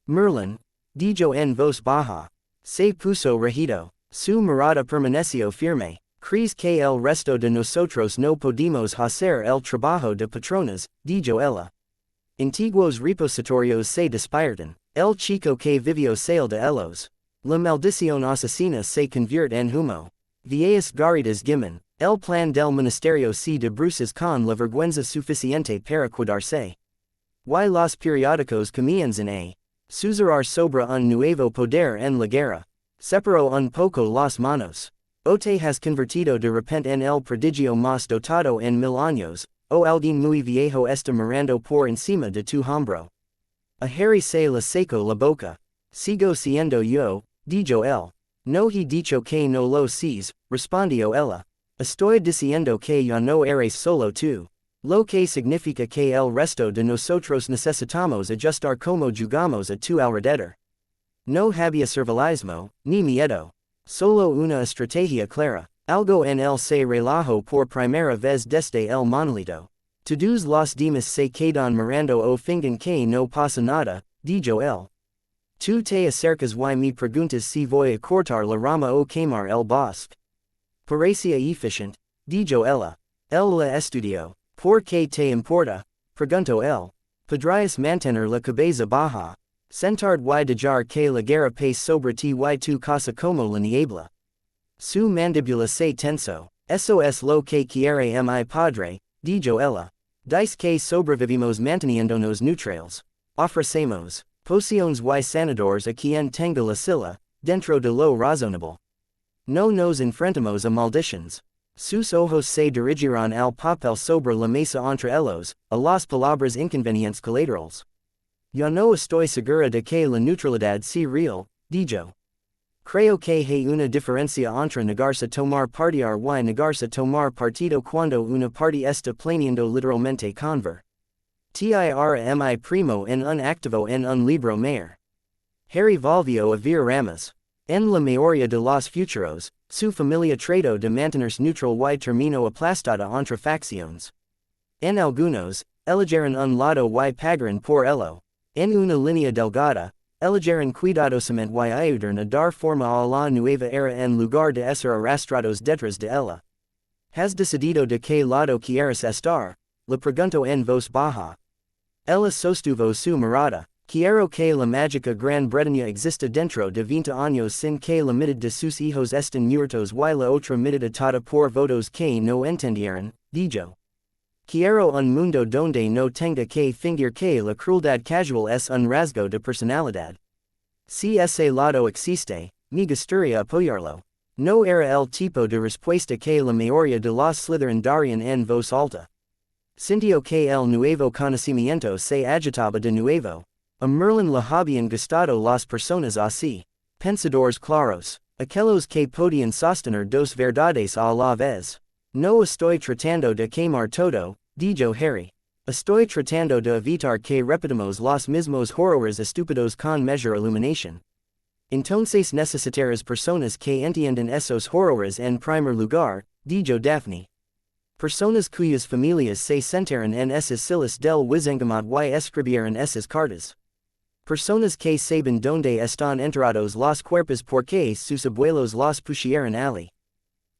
Merlín, dijo en voz baja. Se puso rígido. Su mirada permaneció firme. ¿Crees que el resto de nosotros no podemos hacer el trabajo de patronas? Dijo ella. Antiguos repositorios se despiertan. El chico que vivió sale de ellos. La maldición asesina se convierte en humo. Viejas garitas gimen. El plan del ministerio se debruces con la vergüenza suficiente para cuidarse. Y los periódicos comienzan a susurrar sobre un nuevo poder en la guerra. Separó un poco las manos. O te has convertido de repente en el prodigio más dotado en 1000 años, o alguien muy viejo está mirando por encima de tu hombro. A Harry se le secó la boca. Sigo siendo yo, dijo él. No he dicho que no lo seas, respondió ella. Estoy diciendo que ya no eres solo tú. Lo que significa que el resto de nosotros necesitamos ajustar como jugamos a tu alrededor. No había servilismo, ni miedo. Solo una estrategia clara. Algo en él se relajó por primera vez desde el monolito. Todos los demás se quedan mirando o fingen que no pasa nada, dijo él. Tú te acercas y me preguntas si voy a cortar la rama o quemar el bosque. Parecía eficiente, dijo ella. Él la estudió. ¿Por qué te importa? Preguntó él. ¿Podrías mantener la cabeza baja? Sentard y dejar que la guerra pace sobre ti y tu casa como la niebla. Su mandibula se tenso. Eso es lo que quiere mi padre, dijo ella. Dice que sobrevivimos manteniéndonos neutrales. Ofrecemos pociones y sanadores a quien tenga la silla, dentro de lo razonable. No nos enfrentamos a maldiciones. Sus ojos se dirigirán al papel sobre la mesa entre ellos, a las palabras inconvenientes colaterales. Ya no estoy segura de que la neutralidad sea real, dijo. Creo que hay una diferencia entre negarse a tomar partido y negarse a tomar partido cuando una parte está planeando literalmente conver. Tira mi primo en un activo en un libro mayor. Harry volvió a ver ramas. En la mayoría de los futuros, su familia trató de mantenerse neutral y terminó aplastada entre facciones. En algunos, eligieron un lado y pagaron por ello. En una línea delgada, eligieron cuidadosamente y ayudaron a dar forma a la nueva era en lugar de ser arrastrados detrás de ella. ¿Has decidido de qué lado quieres estar? Le preguntó en voz baja. Ella sostuvo su mirada. Quiero que la mágica Gran Bretaña exista dentro de 20 años sin que la mitad de sus hijos estén muertos y la otra mitad atada por votos que no entendieron, dijo. Quiero un mundo donde no tenga que fingir que la crueldad casual es un rasgo de personalidad. Si ese lado existe, me gustaría apoyarlo. No era el tipo de respuesta que la mayoría de los Slytherin darían en voz alta. Sintió que el nuevo conocimiento se agitaba de nuevo. A Merlín le habían gustado las personas así. Pensadores claros. Aquellos que podían sostener dos verdades a la vez. No estoy tratando de quemar todo, dijo Harry. Estoy tratando de evitar que repitamos los mismos horrores estúpidos con mayor iluminación. Entonces necesitarás personas que entiendan esos horrores en primer lugar, dijo Daphne. Personas cuyas familias se sentaran en esas sillas del Wizengamot y escribieran esas cartas. Personas que saben donde están enterrados los cuerpos porque sus abuelos los pusieron allí.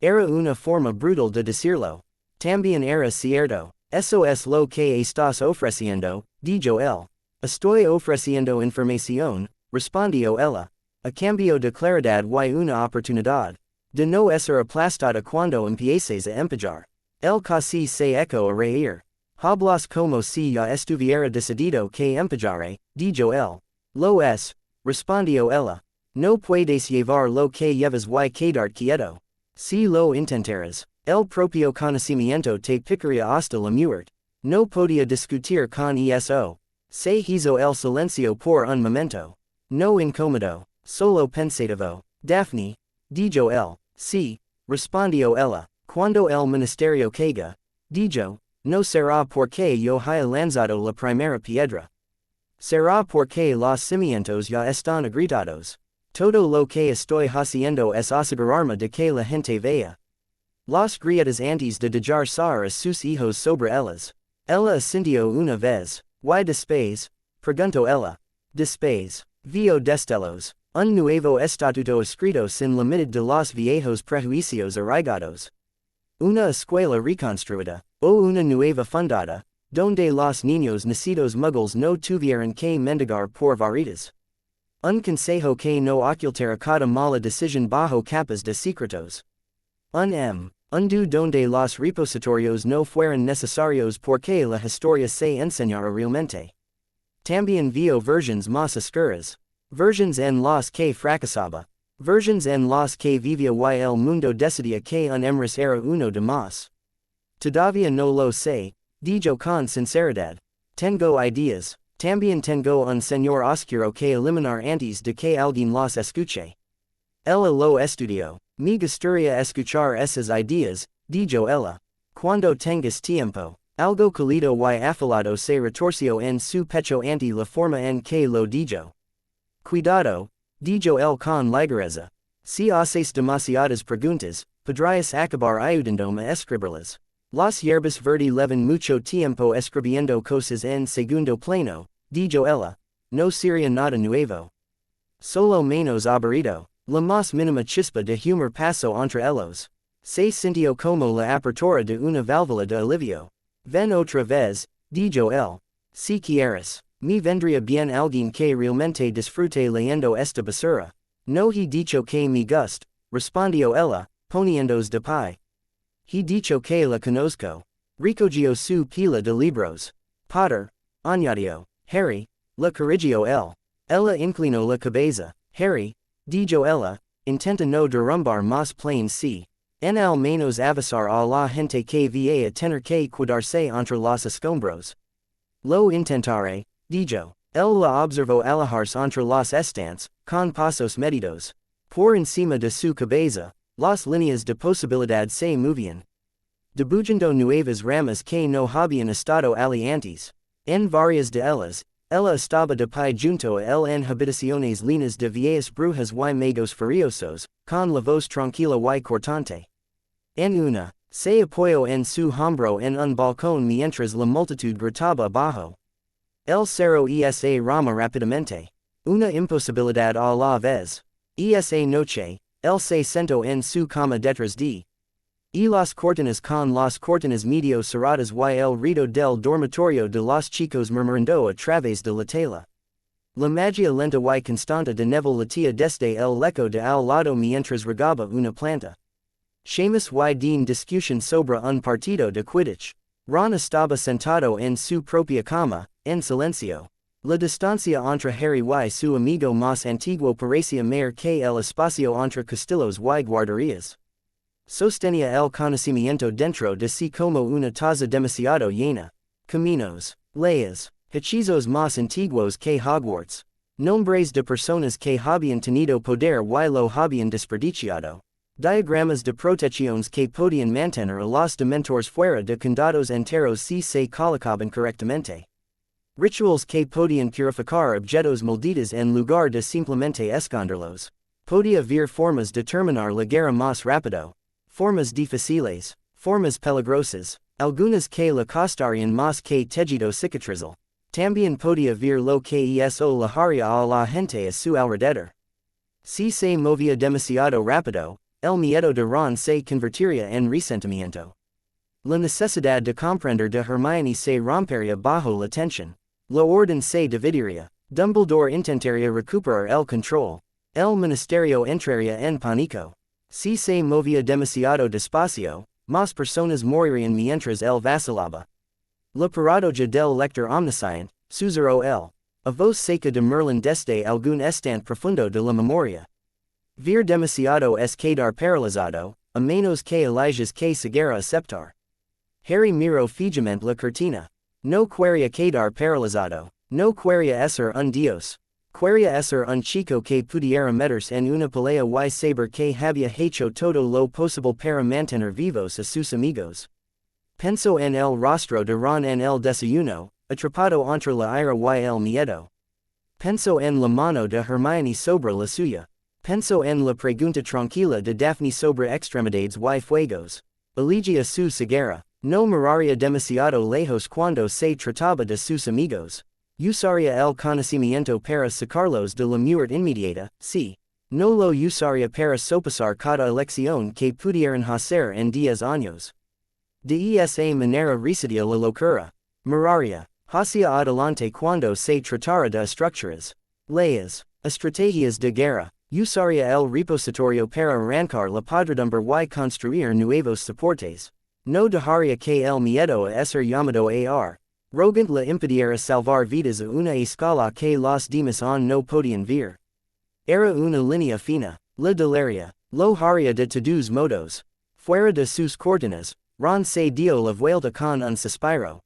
Era una forma brutal de decirlo. También era cierto. Eso es lo que estás ofreciendo, dijo él. Estoy ofreciendo información, respondió ella. A cambio de claridad y una oportunidad. De no ser aplastada cuando empieces a empallar. Él casi se echó a reír. Hablas como si ya estuviera decidido que empallaré, dijo él. Lo es, respondió ella. No puedes llevar lo que llevas y quedarte quieto. Si lo intentaras, el propio conocimiento te picaría hasta la muerte. No podía discutir con eso. Se hizo el silencio por un momento. No incómodo, solo pensativo. Daphne, dijo él. Sí, respondió ella. Cuando el ministerio caiga, dijo, no será porque yo haya lanzado la primera piedra. Será porque los cimientos ya están agrietados. Todo lo que estoy haciendo es asegurarme de que la gente vea. Las grietas antes de dejar salir a sus hijos sobre ellas. Ella asintió una vez. ¿Y después? Preguntó ella. Después, vio destellos. Un nuevo estatuto escrito sin la mitad de los viejos prejuicios arraigados. Una escuela reconstruida, o una nueva fundada, donde los niños nacidos muggles no tuvieran que mendigar por varitas. Un consejo que no ocultara cada mala decisión bajo capas de secretos. Undo donde los repositorios no fueran necesarios porque la historia se enseñara realmente. También vio versiones más oscuras. Versiones en los que fracasaba. Versiones en los que vivía y el mundo decidía que un emrys era uno de más. Todavía no lo sé, dijo con sinceridad. Tengo ideas. También tengo un señor oscuro que eliminar antes de que alguien los escuche. Ella lo estudió. Me gustaría escuchar esas ideas, dijo ella. Cuando tengas tiempo. Algo cálido y afilado se retorció en su pecho ante la forma en que lo dijo. Cuidado, dijo él con ligereza. Si haces demasiadas preguntas, podrías acabar ayudándome a escribirlas. Las hierbas verdes llevan mucho tiempo escribiendo cosas en segundo plano, dijo ella. No sería nada nuevo. Solo menos aburrido. La más mínima chispa de humor pasó entre ellos. Se sintió como la apertura de una válvula de alivio. Ven otra vez, dijo él. Si quieres. Mi vendría bien alguien que realmente disfrute leyendo esta basura. No he dicho que me gust, respondió ella, poniéndose de pie. He dicho que la conozco. Recogió su pila de libros. Potter, añadió. Harry, la corrigió él. Ella inclinó la cabeza. Harry, dijo ella, intenta no derrumbar más planes si. En al menos avisar a la gente que va a tener que cuidarse entre los escombros. Lo intentaré, dijo. Él la observó alejarse entre los estantes, con pasos medidos. Por encima de su cabeza, las líneas de posibilidad se movían. Dibujando nuevas ramas que no habían estado allí antes. En varias de ellas, ella estaba de pie junto a él en habitaciones llenas de viejas brujas y magos furiosos, con la voz tranquila y cortante. En una, se apoyó en su hombro en un balcón mientras la multitud gritaba abajo. El cerró esa rama rápidamente. Una imposibilidad a la vez. Esa noche, él se sentó en su cama detrás de. Y las cortinas con las cortinas medio cerradas y el ruido del dormitorio de los chicos murmurando a través de la tela. La magia lenta y constante de Neville latía desde el lecho de al lado mientras regaba una planta. Seamus y Dean discusión sobre un partido de Quidditch. Ron estaba sentado en su propia cama, en silencio. La distancia entre Harry y su amigo más antiguo parecía mayor que el espacio entre castillos y guarderías. Sostenía el conocimiento dentro de sí como una taza demasiado llena. Caminos, leyes, hechizos más antiguos que Hogwarts. Nombres de personas que habían tenido poder y lo habían desperdiciado. Diagramas de protecciones que podían mantener a los dementores fuera de condados enteros si se colocaban correctamente. Rituals que podían purificar objetos malditos en lugar de simplemente esconderlos. Podía haber formas de terminar la guerra más rápido. Formas difíciles, formas peligrosas, algunas que le costarían más que tejido cicatrizal. También podía haber lo que eso le haría a la gente a su alrededor. Si se movía demasiado rápido, el miedo de Ron se convertiría en resentimiento. La necesidad de comprender de Hermione se rompería bajo la tensión. La orden se dividiría. Dumbledore intentaría recuperar el control. El ministerio entraría en pánico. Si se movía demasiado despacio, más personas morirían mientras él vacilaba. La paradoja del lector omniscient, susurró él. A voz seca de Merlín desde algún estante profundo de la memoria. Ver demasiado es quedar paralizado, a menos que Elijah's que ceguera aceptar. Harry miró fijamente la cortina. No quería quedar paralizado, no quería ser un dios. Quería ser un chico que pudiera meterse en una pelea y saber que había hecho todo lo posible para mantener vivos a sus amigos. Pensó en el rostro de Ron en el desayuno, atrapado entre la ira y el miedo. Pensó en la mano de Hermione sobre la suya. Pensó en la pregunta tranquila de Daphne sobre extremidades y fuegos. Eligia su ceguera. No miraría demasiado lejos cuando se trataba de sus amigos. Usaría el conocimiento para sacarlos de la muerte inmediata, sí. No lo usaría para sopesar cada elección que pudieran hacer en 10 años. De esa manera residia la locura. Miraría hacia adelante cuando se tratara de estructuras. Leyes, estrategias de guerra. Usaría el repositorio para arrancar la podredumbre y construir nuevos soportes. No dejaría que el miedo a ser llamado ar. Rogant le impidiera salvar vidas a una escala que los demás aún no podían ver. Era una línea fina, la delaria, lo haría de todos modos. Fuera de sus cortinas, Ron se dio la vuelta con un suspiro.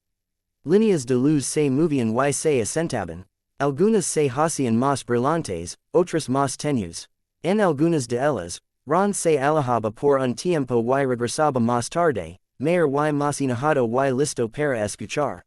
Líneas de luz se movían y se asentaban. Algunas se hacían más brillantes, otras más tenues. En algunas de ellas, Ron se alejaba por un tiempo y regresaba más tarde, mayor y más enojado y listo para escuchar.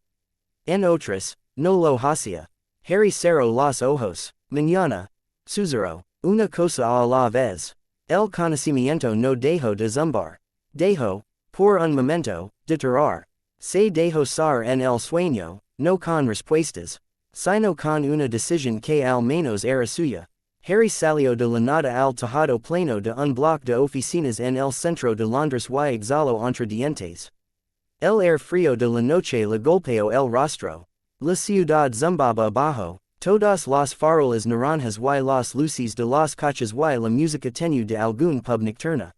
En otras, no lo hacía. Harry cerró los ojos. Mañana, susurró, una cosa a la vez. El conocimiento no dejó de zumbar. Dejó, por un momento, de tirar. Se dejó ser en el sueño, no con respuestas, sino con una decisión que al menos era suya. Harry salió de la nada al tejado pleno de un bloque de oficinas en el centro de Londres y exhaló entre dientes. El aire frío de la noche le golpeó el rostro. La ciudad zumbaba abajo, todas las farolas naranjas y las luces de las coches y la música tenue de algún pub nocturna.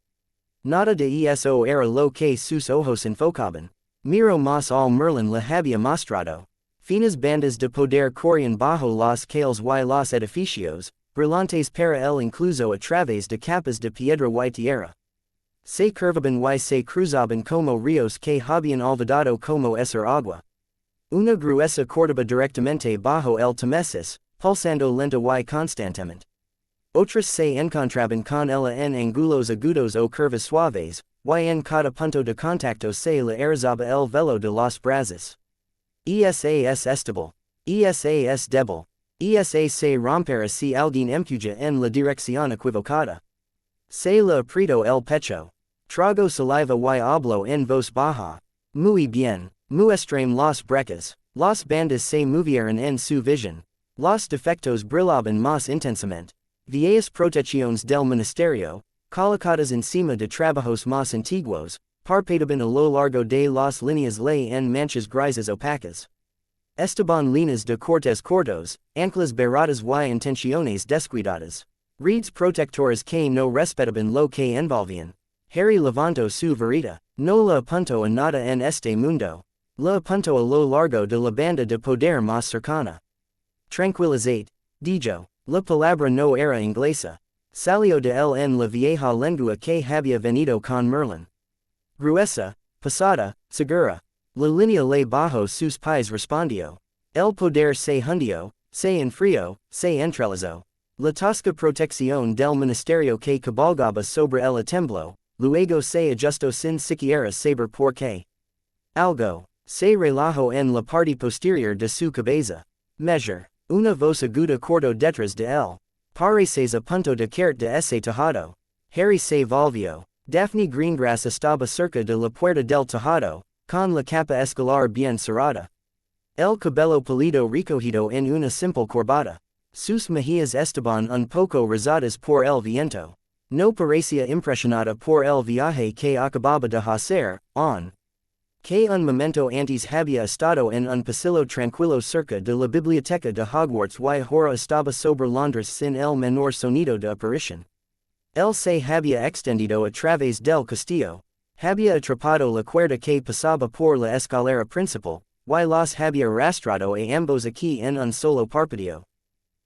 Nada de eso era lo que sus ojos enfocaban. Miro más al Merlín le había mostrado. Finas bandas de poder corrían bajo las calles y los edificios, brillantes para el incluso a través de capas de piedra y tierra. Se curvaban y se cruzaban como ríos que habían olvidado como ser agua. Una gruesa cortaba directamente bajo el Támesis, pulsando lenta y constantemente. Otras se encontraban con ella en ángulos agudos o curvas suaves, y en cada punto de contacto se le erizaba el velo de las brasas. Esa es estable. Esa es débil. Esa se rompera si alguien empuja en la dirección equivocada. Se le apretó el pecho. Trago saliva y habló en voz baja. Muy bien. Muestrame las brecas. Las bandas se movieron en su visión. Los defectos brillaban más intensamente. Viejas protecciones del ministerio, colocadas encima de trabajos más antiguos, parpadeaban a lo largo de las líneas en manchas grises opacas. Estaban líneas de cortes cortos, anclas baratas y intenciones descuidadas. Reeds protectores que no respetaban lo que envolvían. Harry levantó su varita. No la apuntó a nada en este mundo. La apuntó a lo largo de la banda de poder más cercana. Tranquilizate, dijo. La palabra no era inglesa. Salió de él en la vieja lengua que había venido con Merlín. Gruesa, pesada, segura. La línea le bajo sus pies respondió. El poder se hundió, se enfrió, se entralizó. La tosca protección del ministerio que cabalgaba sobre el tembló, luego se ajustó sin siquiera saber por qué. Algo se relajó en la parte posterior de su cabeza. Measure. Una voz aguda cortó detrás de él. Pareces a punto de caer de ese tejado. Harry se volvió. Daphne Greengrass estaba cerca de la puerta del tejado, con la capa escolar bien cerrada. El cabello pálido recogido en una simple corbata. Sus mejillas estaban un poco rosadas por el viento. No parecía impresionada por el viaje que acababa de hacer, que un momento antes había estado en un pasillo tranquilo cerca de la biblioteca de Hogwarts y ahora estaba sobre Londres sin el menor sonido de aparición. Él se había extendido a través del castillo. Había atrapado la cuerda que pasaba por la escalera principal, y los había arrastrado a ambos aquí en un solo parpadeo.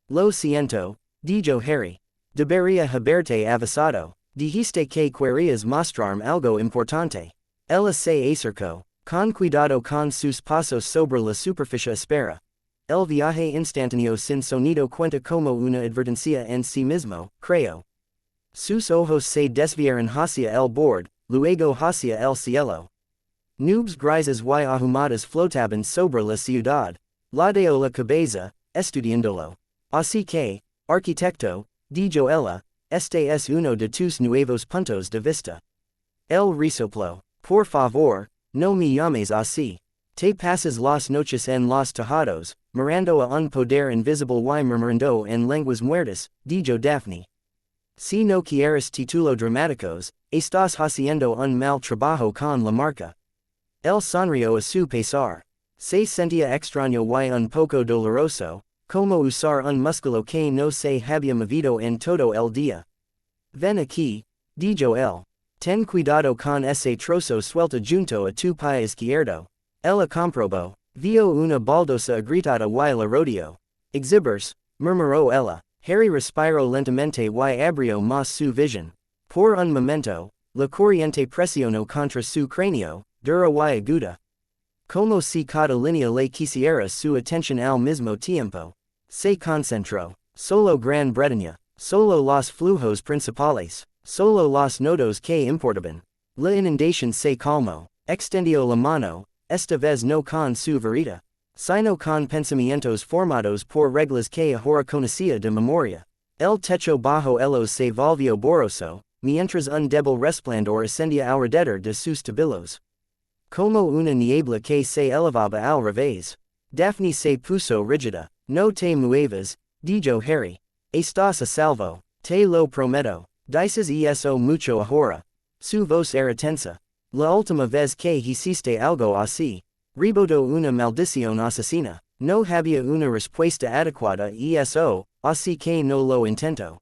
Lo siento, dijo Harry. Debería haberte avisado. Dijiste que querías mostrarme algo importante. Ella se acercó. Con cuidado con sus pasos sobre la superficie espera. El viaje instantáneo sin sonido cuenta como una advertencia en sí mismo, creo. Sus ojos se desviaron hacia el borde, luego hacia el cielo. Nubes grises y ahumadas flotaban sobre la ciudad. Ladeó la cabeza, estudiándolo. Así que, arquitecto, dijo ella, este es uno de tus nuevos puntos de vista. El resopló. Por favor, no me llames así. Te pasas las noches en los tejados, mirando a un poder invisible y murmurando en lenguas muertas, dijo Daphne. Si no quieres título dramáticos, estás haciendo un mal trabajo con la marca. Él sonrió a su pesar. Se sentía extraño y un poco doloroso, como usar un músculo que no se había movido en todo el día. Ven aquí, dijo él. Ten cuidado con ese trozo suelto junto a tu pie izquierdo. Ella comprobó. Vio una baldosa agrietada y la rodeó. Exhibers, murmuró ella. Harry respiró lentamente y abrió más su visión. Por un momento, la corriente presionó contra su cráneo, dura y aguda. Como si cada línea le quisiera su atención al mismo tiempo. Se concentró. Solo Gran Bretaña. Solo los flujos principales. Solo los nodos que importaban. La inundación se calmó. Extendió la mano, esta vez no con su varita, sino con pensamientos formados por reglas que ahora conocía de memoria. El techo bajo ellos se volvió borroso, mientras un débil resplandor ascendía alrededor de sus tabilos. Como una niebla que se elevaba al revés. Daphne se puso rígida. No te muevas, dijo Harry. Estás a salvo. Te lo prometo. Dices eso mucho ahora. Su voz era tensa. La última vez que hiciste algo así. Rebotó una maldición asesina. No había una respuesta adecuada eso, así que no lo intento.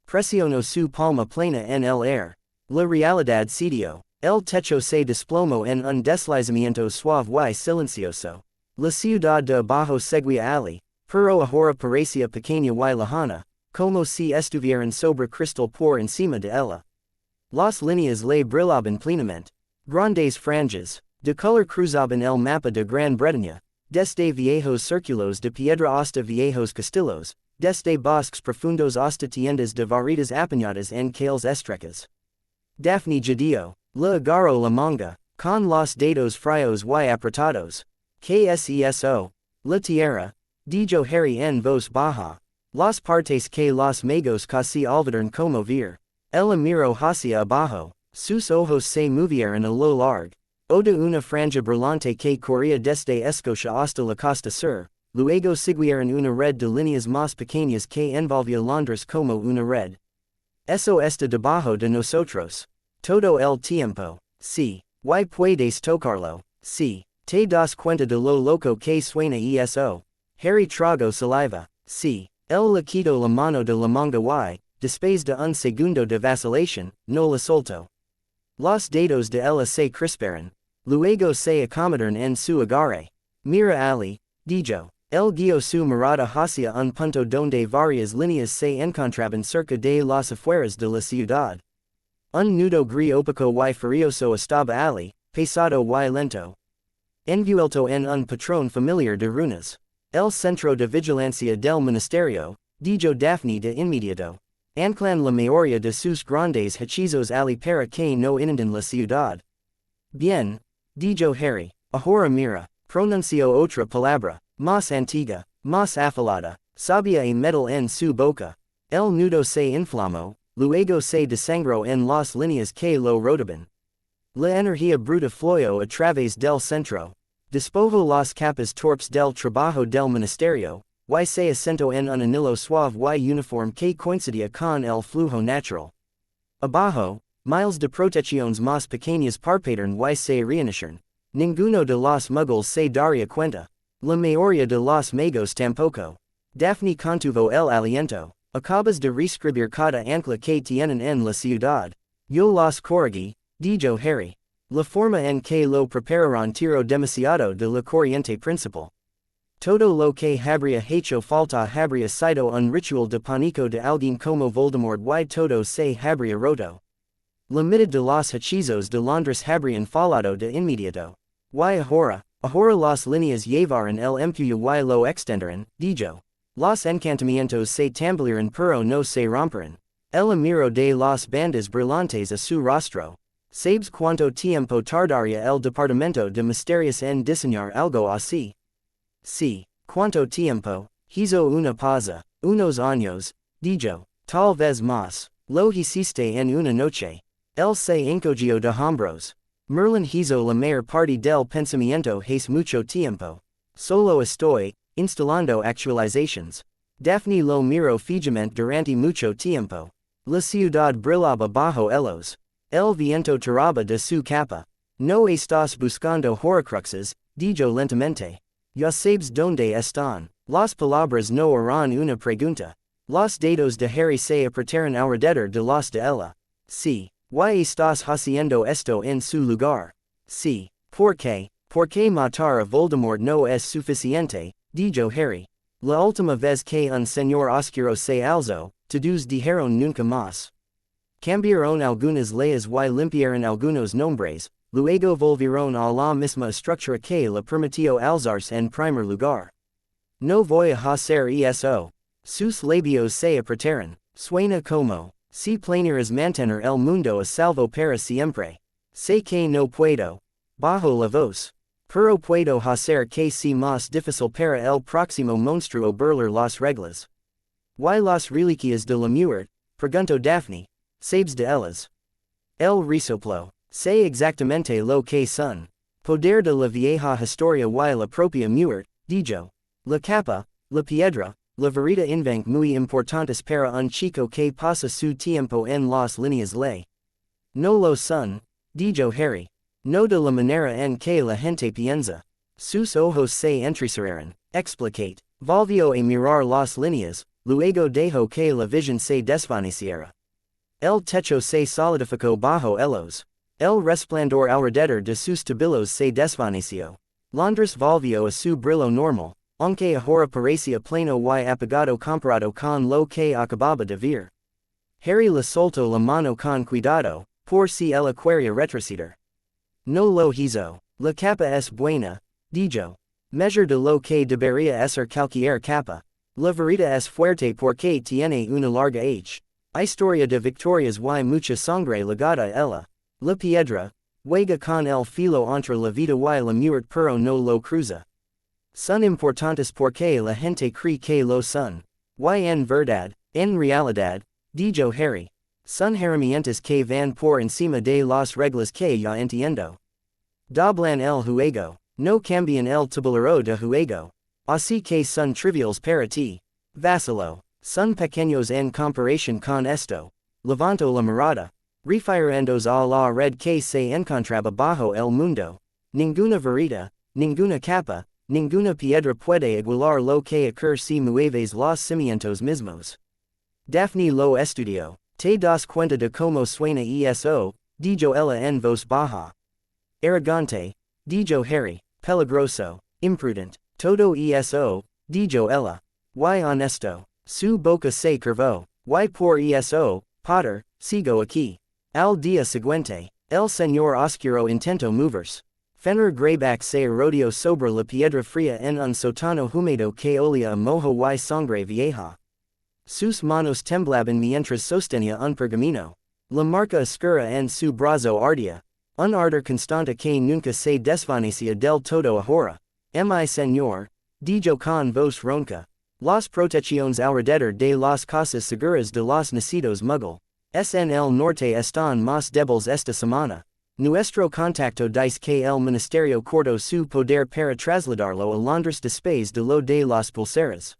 Presiono su palma plena en el aire. La realidad cedió. El techo se desplomó en un deslizamiento suave y silencioso. La ciudad de abajo seguía allí, pero ahora parecía pequeña y lejana, como si estuvieran sobre cristal por encima de ella. Las líneas le brillaban plenamente. Grandes franjas, de color cruzaban el mapa de Gran Bretaña, desde viejos círculos de piedra hasta viejos castillos, desde bosques profundos hasta tiendas de varitas apiñadas en calles estrechas. Daphne Jadillo, le agarró la manga, con los dedos fríos y apretados. KSESO, la tierra, dijo Harry en voz baja, las partes que los magos casi olvidaron como ver. Ella miró hacia abajo, sus ojos se movieron a lo largo. O de una franja brillante que corría desde Escocia hasta la costa sur, luego siguieron una red de líneas más pequeñas que envolvía Londres como una red. Eso está debajo de nosotros. Todo el tiempo, sí. Y puedes tocarlo, sí. Te das cuenta de lo loco que suena eso. Harry tragó saliva, sí. Él le quitó la mano de la manga y, después de un segundo de vacilación, no la soltó. Los dedos de ella se crisparon. Luego se acomodaron en su agarre. Mira Ali, dijo. Él guió su mirada hacia un punto donde varias líneas se encontraban cerca de las afueras de la ciudad. Un nudo gris opaco y furioso estaba Ali, pesado y lento. Envuelto en un patrón familiar de runas. El centro de vigilancia del ministerio, dijo Daphne de inmediato. Anclan la mayoría de sus grandes hechizos Ali para que no inundan la ciudad. Bien, dijo Harry, ahora mira, pronunció otra palabra, más antigua, más afilada, sabía y metal en su boca. El nudo se inflamó, luego se desangró en las líneas que lo rodeaban. La energía bruta fluyó a través del centro. Despojó las capas torpes del trabajo del ministerio, y se asentó en un anillo suave y uniforme que coincidía con el flujo natural. Abajo, miles de protecciones más pequeñas parpadearon y se reiniciaron. Ninguno de los muggles se daría cuenta. La mayoría de los magos tampoco. Daphne contuvo el aliento. Acabas de reescribir cada ancla que tienen en la ciudad. Yo los corregí, dijo Harry. La forma en que lo prepararon tiró demasiado de la corriente principal. Todo lo que habría hecho falta habría sido un ritual de pánico de alguien como Voldemort y todo se habría roto. La mitad de los hechizos de Londres habrían fallado de inmediato. Y ahora las líneas llevaron el empuño y lo extenderán, dijo. Los encantamientos se tambalearán pero no se romperán. El miro de las bandas brillantes a su rostro. ¿Sabes cuánto tiempo tardaría el departamento de misterios en diseñar algo así? Sí, ¿cuánto tiempo? Hizo una pausa. Unos años, dijo. Tal vez más. Lo hiciste en una noche. Él se encogió de hombros. Merlín hizo la mayor parte del pensamiento hace mucho tiempo. Solo estoy instalando actualizations. Daphne lo miró fijamente durante mucho tiempo. La ciudad brillaba bajo ellos. El viento tiraba de su capa. No estás buscando horcruxes, dijo lentamente. Ya sabes dónde están. Las palabras no eran una pregunta. Los dedos de Harry se apretaron alrededor de los de ella. Sí. ¿Y estás haciendo esto en su lugar? Sí. ¿Por qué? Porque matar a Voldemort no es suficiente, dijo Harry. La última vez que un señor oscuro se alzó, todos dijeron nunca más. Cambiaron algunas leyes y limpiaron algunos nombres, luego volvieron a la misma estructura que le permitió alzarse en primer lugar. No voy a hacer eso. Sus labios se apretaron. Suena como, si planeas mantener el mundo a salvo para siempre. Sé que no puedo. Bajo la voz. Pero puedo hacer que sea más difícil para el próximo monstruo burlar las reglas. ¿Y las reliquias de la muerte? Preguntó Daphne. Sabes de ellas. El resopló. Sé exactamente lo que son. Poder de la vieja historia y la propia muerte, dijo. La capa, la piedra, la varita invenc muy importantes para un chico que pasa su tiempo en las líneas ley. No lo son, dijo Harry. No de la manera en que la gente piensa. sus ojos se entrecerraron. Explicate. Volvió a mirar las líneas, luego dejó que la visión se desvaneciera. El techo se solidificó bajo ellos. El resplandor alrededor de sus tabillos se desvaneció. Londres volvió a su brillo normal, aunque ahora parecía pleno y apagado comparado con lo que acababa de ver. Harry le soltó la mano con cuidado, por si ella quería retroceder. No lo hizo. La capa es buena, dijo. Measure de lo que debería ser cualquier capa. La varita es fuerte porque tiene una larga H. Historia de victorias y mucha sangre legada a ella. La piedra, juega con el filo entre la vida y la muerte pero no lo cruza. Son importantes porque la gente cree que lo son. Y en verdad, en realidad, dijo Harry. Son herramientas que van por encima de las reglas que ya entiendo. Doblan el juego. No cambian el tablero de juego. Así que son triviales para ti. Vacilo. Son pequeños en comparación con esto. Levanto la mirada. Refiriéndose a la red que se encontraba bajo el mundo. Ninguna varita, ninguna capa, ninguna piedra puede igualar lo que ocurre si mueves los cimientos mismos. Daphne lo estudió. Te das cuenta de cómo suena eso, dijo ella en voz baja. Arrogante, dijo Harry. Peligroso, imprudent, todo eso, dijo ella. Y honesto. Su boca se curvó. Y por eso, Potter, sigo aquí. Al día siguiente, el señor oscuro intentó moverse. Fenrir Greyback se rodeó sobre la piedra fría en un sótano húmedo que olía a mojo y sangre vieja. Sus manos temblaban mientras sostenía un pergamino. La marca oscura en su brazo ardía. Un ardor constante que nunca se desvanecía del todo ahora. Mi señor, dijo con voz ronca. Las protecciones alrededor de las cosas seguras de los nacidos muggle. En el norte están más débiles esta semana. Nuestro contacto dice que el ministerio cortó su poder para trasladarlo a Londres después de lo de las pulseras.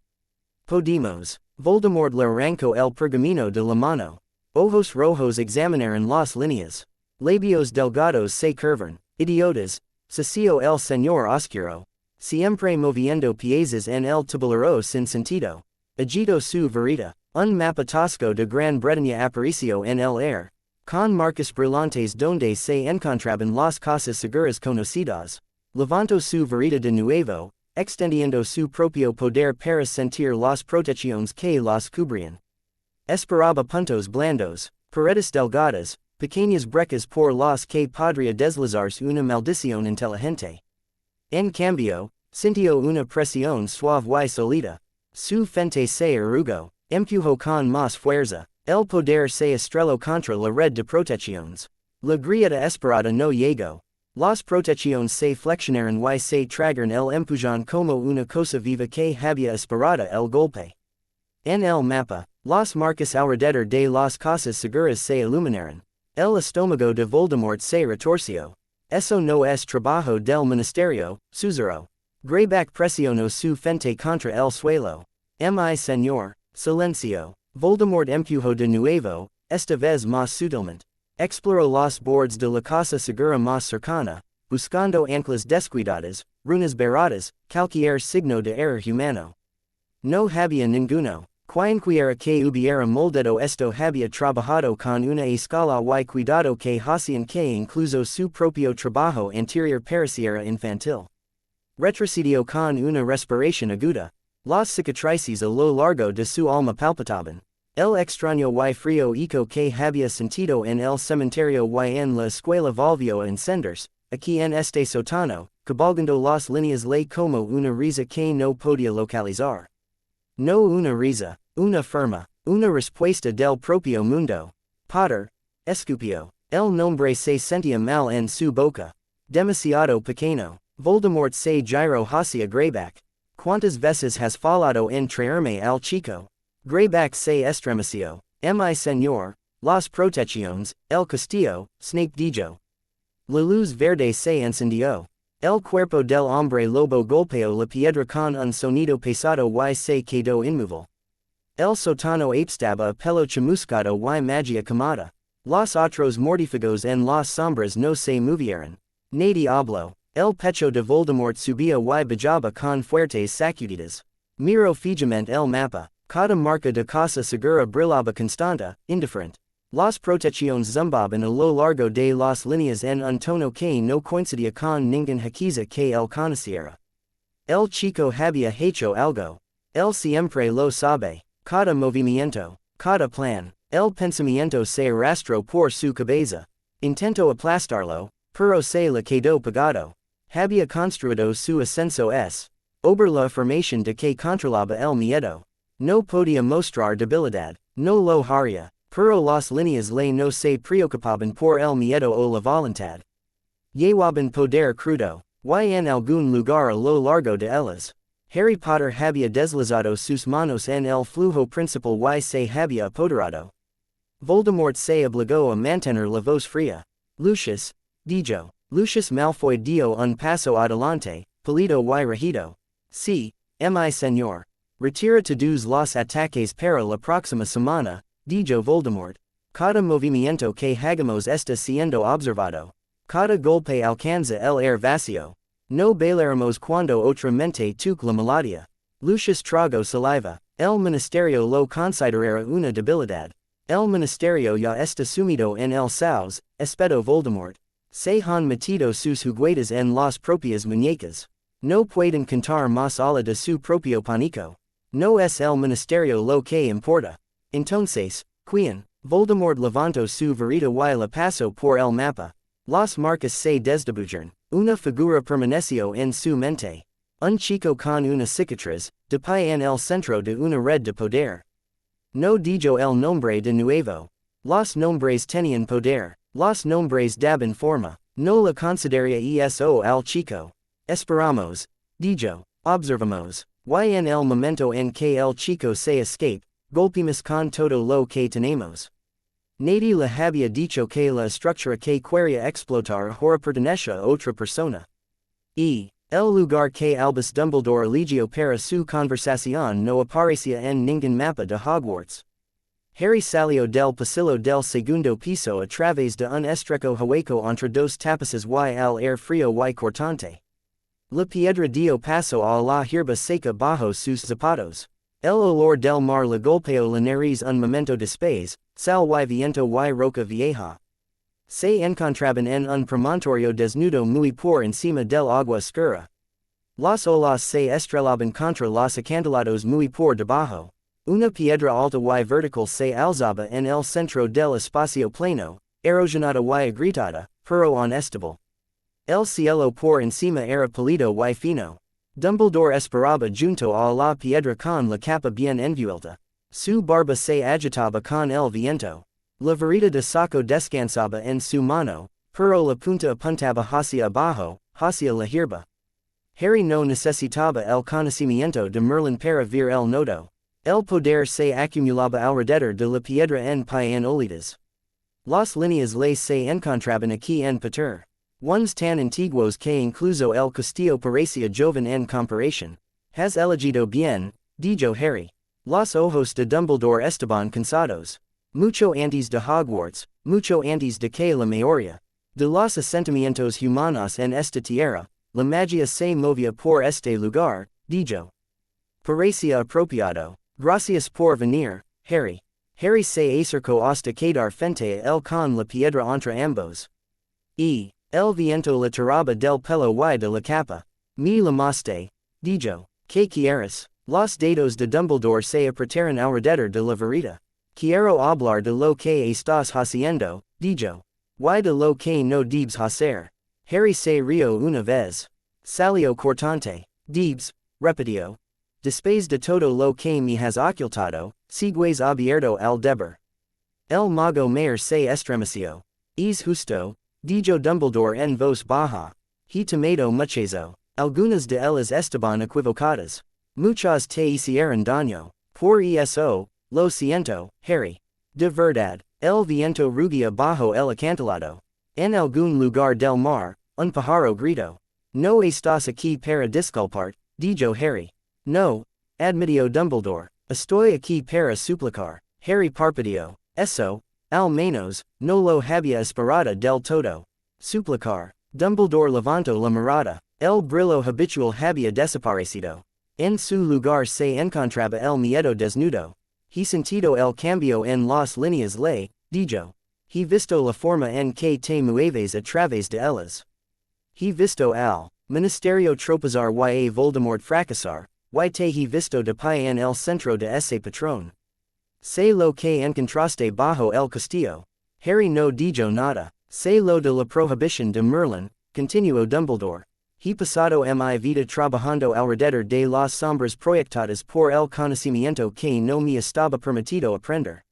Podemos. Voldemort le arrancó el pergamino de la mano. Ojos rojos examinaron las líneas. Labios delgados se curvan. Idiotas, sació el señor oscuro. Siempre moviendo piezas en el tablero sin sentido. Agitó su varita. Un mapa tosco de Gran Bretaña apareció en el aire. Con marcas brillantes donde se encontraban las cosas seguras conocidas. Levantó su varita de nuevo, extendiendo su propio poder para sentir las protecciones que las cubrían. Esperaba puntos blandos, paredes delgadas, pequeñas brecas por las que podría deslizarse una maldición inteligente. En cambio, sintió una presión suave y sólida. Su frente se arrugó, empujó con más fuerza. El poder se estrelló contra la red de protecciones. La grieta esperada no llegó. Las protecciones se flexionaron y se tragaron el empujón como una cosa viva que había esperado el golpe. En el mapa, las marcas alrededor de las cosas seguras se iluminaron. El estómago de Voldemort se retorció. Eso no es trabajo del ministerio, susurró. Greyback presionó su frente contra el suelo. Mi señor, silencio. Voldemort empujó de nuevo, esta vez más sutilmente. Exploró los bordes de la casa segura más cercana, buscando anclas descuidadas, runas baratas, cualquier signo de error humano. No había ninguno. Quienquiera que hubiera moldado esto había trabajado con una escala y cuidado que hacían que incluso su propio trabajo anterior pareciera infantil. Retrocedió con una respiración aguda. Las cicatrices a lo largo de su alma palpitaban. El extraño y frío eco que había sentido en el cementerio y en la escuela volvió a encenderse, aquí en este sótano, cabalgando las líneas le como una risa que no podía localizar. No una risa, una firma, una respuesta del propio mundo. Potter, escupió. El nombre se sentía mal en su boca. Demasiado pequeño. Voldemort se giró hacia Greyback. ¿Cuántas veces has fallado en traerme al chico? Greyback se estremeció. Mi señor, las protecciones, el castillo, Snape dijo. La luz verde se encendió. El cuerpo del hombre lobo golpeó la piedra con un sonido pesado y se quedó inmóvil. El sótano estaba a pelo chamuscado y magia quemada. Los otros mortífagos en las sombras no se movieron. Nadie habló. El pecho de Voldemort subía y bajaba con fuertes sacudidas. Miro fijamente el mapa. Cada marca de casa segura brillaba constante, indiferente. Las protecciones zumbaban a lo largo de las líneas en un tono que no coincidía con ningún haquiza que el conociera. El chico había hecho algo. Él siempre lo sabe. Cada movimiento, cada plan, el pensamiento se arrastró por su cabeza. Intentó aplastarlo, pero se le quedó pegado. Había construido su ascenso over la afirmación de que controlaba el miedo. No podía mostrar debilidad, no lo haría, pero las líneas le no se preocupaban por el miedo o la voluntad. Llevaban poder crudo, y en algún lugar a lo largo de ellas. Harry Potter había deslizado sus manos en el flujo principal y se había apoderado. Voldemort se obligó a mantener la voz fría. Lucius, dijo. Lucius Malfoy dio un paso adelante, pálido y regido. Sí, mi señor. Retira todos los ataques para la próxima semana, dijo Voldemort. Cada movimiento que hagamos está siendo observado. Cada golpe alcanza el aire vacío. No bailaremos cuando otra mente toque la melodía. Lucius tragó saliva. El ministerio lo considerara una debilidad. El ministerio ya está sumido en el caos, espetó Voldemort. Se han metido sus juguetes en las propias muñecas. No pueden cantar más ala de su propio pánico. No es el ministerio lo que importa. Entonces, ¿quién? Voldemort levantó su varita y la pasó por el mapa. Las marcas se desdibujaron. Una figura permaneció en su mente. Un chico con una cicatriz, de pie en el centro de una red de poder. No dijo el nombre de nuevo. Los nombres tenían poder. Los nombres daban forma. No la consideraría eso al chico. Esperamos, dijo. Observamos. Y en el momento en que el chico se escape, golpeamos con todo lo que tenemos. Nadie le había dicho que la estructura que quería explotar ahora pertenece a otra persona. El lugar que Albus Dumbledore eligió para su conversación no aparecía en ningún mapa de Hogwarts. Harry salió del pasillo del segundo piso a través de un estrecho hueco entre dos tapices y el aire frío y cortante. La piedra dio paso a la hierba seca bajo sus zapatos. El olor del mar le golpeó la nariz un momento después, sal y viento y roca vieja. Se encontraban en un promontorio desnudo muy por encima del agua oscura. Las olas se estrellaban contra los acantilados muy por debajo. Una piedra alta y vertical se alzaba en el centro del espacio plano, erosionada y agrietada, pero inestable. El cielo por encima era pálido y fino. Dumbledore esperaba junto a la piedra con la capa bien envuelta. Su barba se agitaba con el viento. La varita de saco descansaba en su mano, pero la punta apuntaba hacia abajo, hacia la hierba. Harry no necesitaba el conocimiento de Merlín para ver el nodo. El poder se acumulaba alrededor de la piedra en pie en olitas. Las líneas le se encontraban aquí en Peter. Ones tan antiguos que incluso el castillo parecía joven en comparación. Has elegido bien, dijo Harry. Los ojos de Dumbledore estaban cansados. Mucho antes de Hogwarts, mucho antes de que la mayoría de los asentamientos humanos en esta tierra, la magia se movía por este lugar, dijo. Parecía apropiado. Gracias por venir, Harry. Harry se acercó hasta quedar frente a él con la piedra entre ambos. El viento le tiraba del pelo y de la capa. Me llamaste, dijo. ¿Qué quieres? Los dedos de Dumbledore se apretaron alrededor de la varita. Quiero hablar de lo que estás haciendo, dijo. Y de lo que no debes hacer. Harry se rió una vez. Salió cortante. Debes, repitió. Después de todo lo que me has ocultado, sigues abierto al deber. El mago mayor se estremeció. Es justo, dijo Dumbledore en voz baja. He tomado muchazo. Algunas de ellas estaban equivocadas. Muchas te hicieron daño. Por eso, lo siento, Harry. De verdad, el viento rugía bajo el acantilado. En algún lugar del mar, un pájaro gritó. No estás aquí para disculpar, dijo Harry. No, admitió Dumbledore. Estoy aquí para suplicar. Harry parpadeó. Eso, al menos, no lo había esperado del todo. Suplicar. Dumbledore levanto la mirada, el brillo habitual había desaparecido. En su lugar se encontraba el miedo desnudo. He sentido el cambio en las líneas le, dijo. He visto la forma en que te mueves a través de ellas. He visto al ministerio tropezar y a Voldemort fracasar, y te he visto de pie en el centro de ese patrón. Se lo que encontraste bajo el castillo. Harry no dijo nada. Se lo de la prohibición de Merlín, continuó Dumbledore. He pasado mi vida trabajando alrededor de las sombras proyectadas por el conocimiento que no me estaba permitido aprender.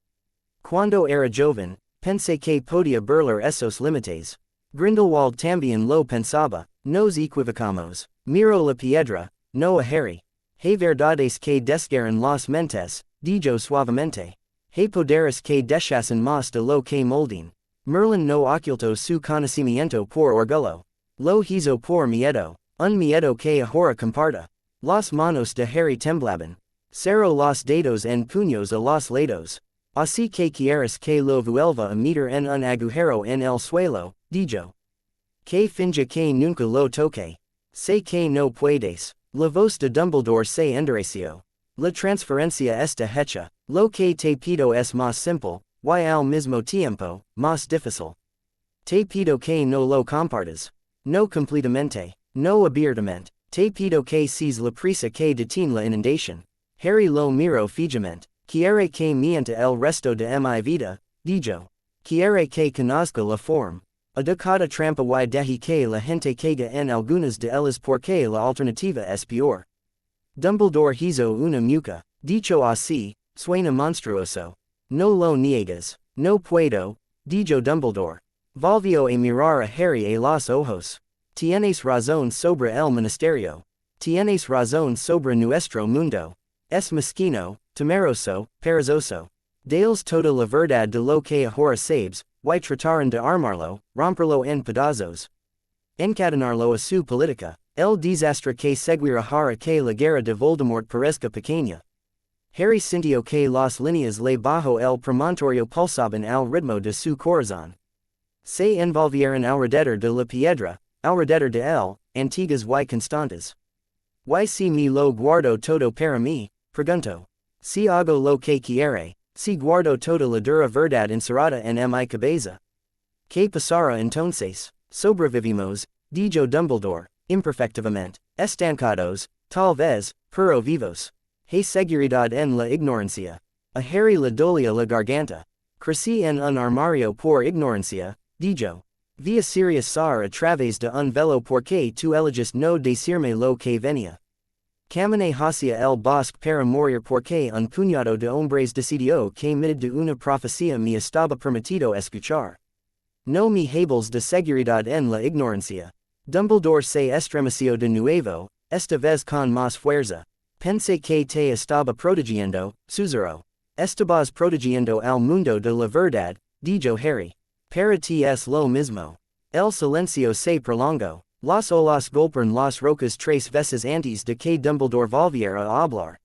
Cuando era joven, pensé que podía burlar esos límites. Grindelwald también lo pensaba. Nos equivocamos. Miro la piedra, no a Harry. Hay verdades que desgarran las mentes, dijo suavemente. Hay poderes que deshacen más de lo que molden. Merlin no ocultó su conocimiento por orgullo. Lo hizo por miedo. Un miedo que ahora comparta. Las manos de Harry temblaban. Cerró los dedos en puños a los lados. Así que quieres que lo vuelva a meter en un agujero en el suelo, dijo. Que finja que nunca lo toque. Sé que no puedes. La voz de Dumbledore se endureció. La transferencia está hecha. Lo que te pido es más simple, y al mismo tiempo, más difícil. Te pido que no lo compartas. No completamente. No abiertamente. Te pido que seas la prisa que detiene la inundación. Harry lo miró fijamente. Quiere que mienta el resto de mi vida, dijo. Quiere que conozca la forma. A cada trampa y deje que la gente caiga en algunas de ellas porque la alternativa es peor. Dumbledore hizo una mueca. Dicho así, suena monstruoso. No lo niegas. No puedo, dijo Dumbledore. Volvió a mirar a Harry a los ojos. Tienes razón sobre el ministerio. Tienes razón sobre nuestro mundo. Es mezquino, temeroso, perezoso. Dales toda la verdad de lo que ahora sabes, y trataron de armarlo, romperlo en pedazos. Encadenarlo a su política. El desastre que seguirá hará que la guerra de Voldemort parezca pequeña. Harry sintió que las líneas le bajo el promontorio pulsaban al ritmo de su corazón. Se envolvieron alrededor de la piedra, alrededor de él, antiguas y constantes. Y si me lo guardo todo para mí, preguntó. Si hago lo que quiere, si guardo toda la dura verdad encerrada en mi cabeza. ¿Qué pasará entonces? Sobrevivimos, dijo Dumbledore, imperfectivamente, estancados, tal vez, pero vivos. Hay seguridad en la ignorancia. A Harry le dolía la garganta. Crecí en un armario por ignorancia, dijo. Vi a Sirius sar a través de un velo porque tu elegiste no decirme lo que venía. Caminé hacia el bosque para morir porque un puñado de hombres decidió que mitad de una profecía me estaba permitido escuchar. No me hables de seguridad en la ignorancia. Dumbledore se estremeció de nuevo, esta vez con más fuerza. Pensé que te estaba protegiendo, susurró. Estabas protegiendo al mundo de la verdad, dijo Harry. Para ti es lo mismo. El silencio se prolongó. Las olas golpearon las rocas 3 veces antes de que Dumbledore volviera a hablar.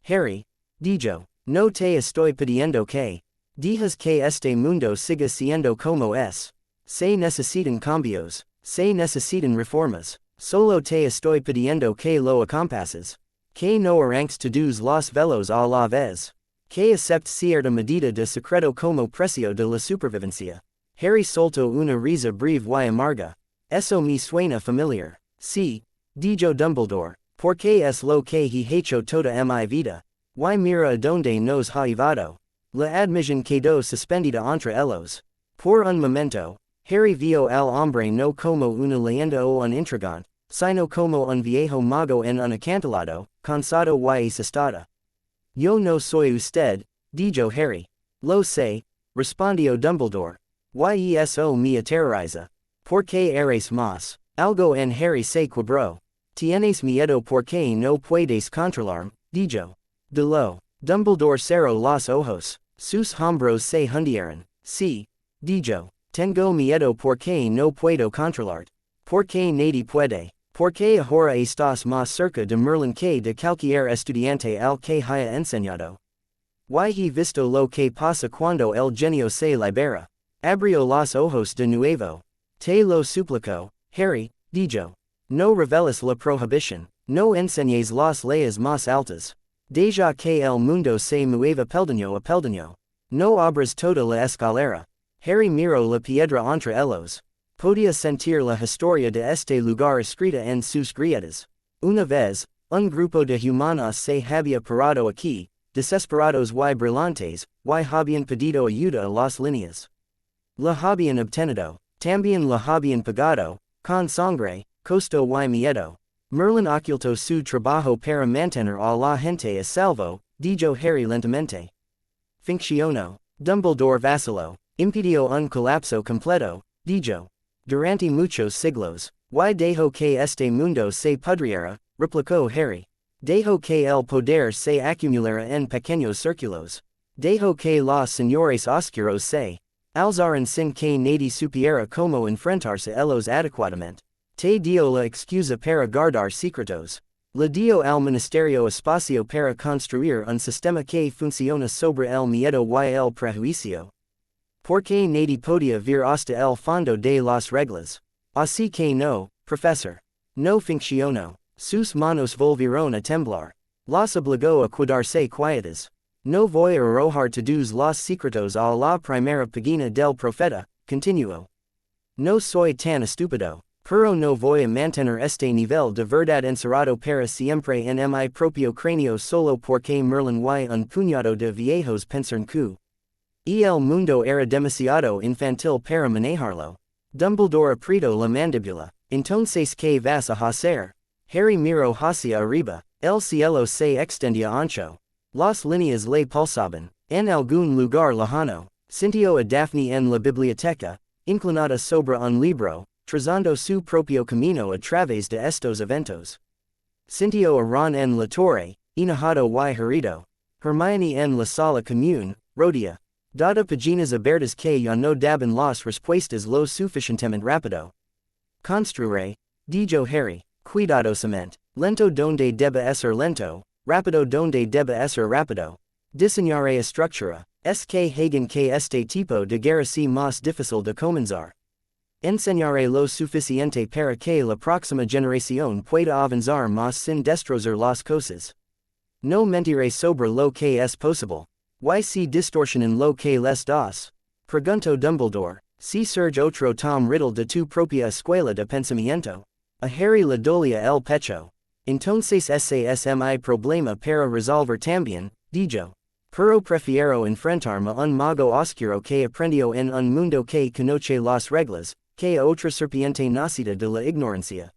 Harry, dijo, no te estoy pidiendo que dejes que este mundo siga siendo como es. Se necesitan cambios, se necesitan reformas. Solo te estoy pidiendo que lo acompases. Que no arranques todos los velos a la vez. Que aceptes cierta medida de secreto como precio de la supervivencia. Harry soltó una risa breve y amarga. Eso me suena familiar. Sí, dijo Dumbledore, porque es lo que he hecho toda mi vida. Y mira a donde nos ha llevado. La admisión quedó suspendida entre ellos. Por un momento, Harry vio al hombre no como una leyenda o un intrigante, sino como un viejo mago en un acantilado, cansado y asustado. Yo no soy usted, dijo Harry. Lo sé, respondió Dumbledore. Y eso me aterroriza. Porque eres más. Algo en Harry se quebró. Tienes miedo porque no puedes controlarme, dijo. De lo. Dumbledore cerró los ojos. Sus hombros se hundieron. Sí, dijo. Tengo miedo porque no puedo controlarte. Porque nadie puede. Porque ahora estás más cerca de Merlín que de cualquier estudiante al que haya enseñado. Y he visto lo que pasa cuando el genio se libera. Abrió los ojos de nuevo. Te lo suplico, Harry, dijo. No reveles la prohibición. No enseñes las leyes más altas. Deja que el mundo se mueva peldaño a peldaño. No abras toda la escalera. Harry miró la piedra entre ellos. Podía sentir la historia de este lugar escrita en sus grietas. Una vez, un grupo de humanos se había parado aquí, desesperados y brillantes, y habían pedido ayuda a las líneas. La habían obtenido, también la habían pagado, con sangre, costo y miedo. Merlín ocultó su trabajo para mantener a la gente a salvo, dijo Harry lentamente. Funcionó. Dumbledore vaciló. Impidió un colapso completo, dijo. Durante muchos siglos, y dejó que este mundo se pudriera, replicó Harry. Dejó que el poder se acumulara en pequeños círculos. Dejó que los señores oscuros se alzaran sin que nadie supiera cómo enfrentarse ellos adecuadamente. Te dio la excusa para guardar secretos. Le dio al ministerio espacio para construir un sistema que funciona sobre el miedo y el prejuicio. Porque nadie podía ver hasta el fondo de las reglas. Así que no, profesor. No funcionó. Sus manos volvieron a temblar. Los obligó a quedarse quietas. No voy a arrojar todos los secretos a la primera página del profeta, continuó. No soy tan estúpido. Pero no voy a mantener este nivel de verdad encerrado para siempre en mi propio cráneo solo porque Merlín y un puñado de viejos pensaron que el mundo era demasiado infantil para manejarlo. Dumbledore apretó la mandíbula. Entonces, ¿qué vas a hacer? Harry miró hacia arriba. El cielo se extendía ancho. Las líneas le pulsaban. En algún lugar lejano, sintió a Daphne en la biblioteca, inclinada sobre un libro, trazando su propio camino a través de estos eventos. Sintió a Ron en la torre, enojado y herido. Hermione en la sala común, rodea. Dada páginas abiertas que ya no daban las respuestas lo suficientemente rápido. Construiré, dijo Harry, cuidadosamente, lento donde debe ser lento, rápido donde debe ser rápido. Diseñaré estructura, es que hagan que este tipo de guerra sea más difícil de comenzar. Enseñaré lo suficiente para que la próxima generación pueda avanzar más sin destrozar las cosas. No mentiré sobre lo que es posible. Y si distorsionan lo que les das? Preguntó Dumbledore. Si surge otro Tom Riddle de tu propia escuela de pensamiento. A Harry le dolía el pecho. Entonces ese es mi problema para resolver también, dijo. Pero prefiero enfrentarme a un mago oscuro que aprendió en un mundo que conoce las reglas, que a otra serpiente nacida de la ignorancia.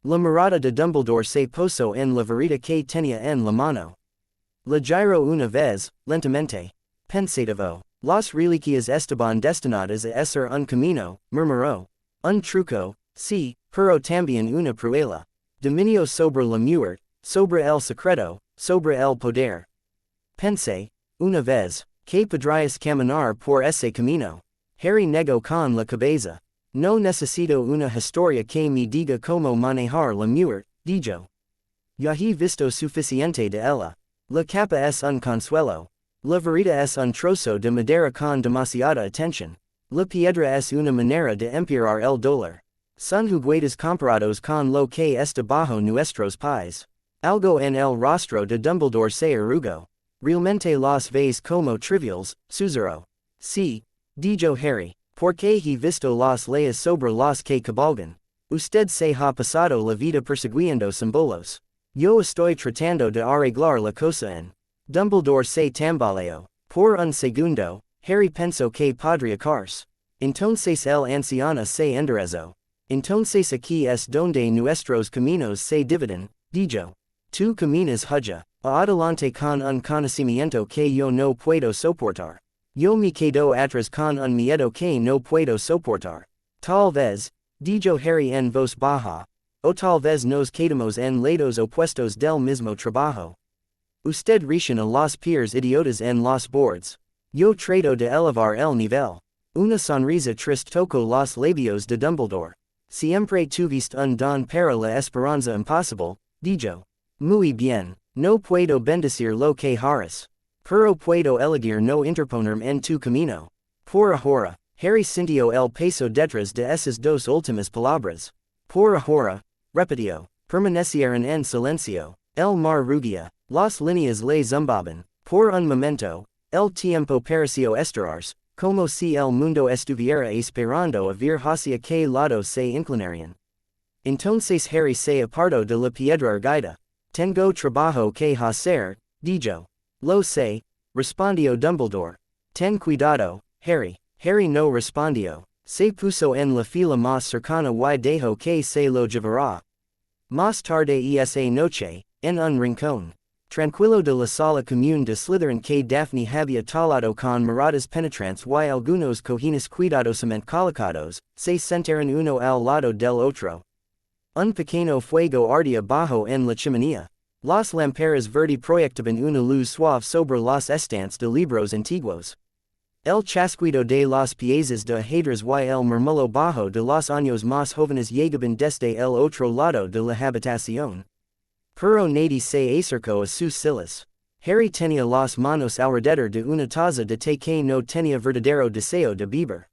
La mirada de Dumbledore se posó en la varita que tenía en la mano. La giró una vez, lentamente. Pensativo. Las reliquias estaban destinadas a ser un camino, murmuró. Un truco, sí, pero también una prueba. Dominio sobre la muerte, sobre el secreto, sobre el poder. Pensé, una vez, que podrías caminar por ese camino. Harry negó con la cabeza. No necesito una historia que me diga cómo manejar la muerte, dijo. Ya he visto suficiente de ella. La capa es un consuelo. La varita es un trozo de madera con demasiada atención. La piedra es una manera de empeorar el dolor. Son juguetes comparados con lo que está bajo nuestros pies. Algo en el rostro de Dumbledore se arrugó. Realmente los ves como trivials, susurró. Sí, dijo Harry, porque he visto las leyes sobre los que cabalgan. Usted se ha pasado la vida persiguiendo símbolos. Yo estoy tratando de arreglar la cosa en. Dumbledore se tambaleó. Por un segundo, Harry pensó que podría caerse. Entonces el anciano se enderezó. Entonces aquí es donde nuestros caminos se dividen, dijo. Tu caminas huya, adelante con un conocimiento que yo no puedo soportar. Yo me quedo atrás con un miedo que no puedo soportar. Tal vez, dijo Harry en voz baja. O tal vez nos quedamos en lados opuestos del mismo trabajo. Usted rechina los pies idiotas en los boards. Yo trato de elevar el nivel. Una sonrisa triste tocó los labios de Dumbledore. Siempre tuviste un don para la esperanza imposible, dijo. Muy bien, no puedo bendecir lo que harás. Pero puedo elegir no interponerme en tu camino. Por ahora, Harry sintió el peso detrás de esas dos últimas palabras. por ahora, repetio, permanecieron en silencio, el mar rugía, las líneas le zumbaban, por un momento, el tiempo pareció estirarse, como si el mundo estuviera esperando a ver hacia qué lado se inclinarían. Entonces Harry se apartó de la piedra erguida. Tengo trabajo que hacer, dijo. Lo sé, respondió Dumbledore. Ten cuidado, Harry. Harry no respondió. Se puso en la fila más cercana y dejó que se lo llevara. Más tarde esa noche, en un rincón tranquilo de la sala común de Slytherin que Daphne había talado con miradas penetrantes y algunos cojines cuidadosamente colocados, se sentaron uno al lado del otro. Un pequeño fuego ardía bajo en la chimenea. Las lámparas verde proyectaban una luz suave sobre los estantes de libros antiguos. El chasquido de las piezas de ajedrez y el murmullo bajo de los años más jóvenes llegaban desde el otro lado de la habitación. Pero nadie se acercó a sus sillas. Harry tenía las manos alrededor de una taza de té que no tenía verdadero deseo de beber.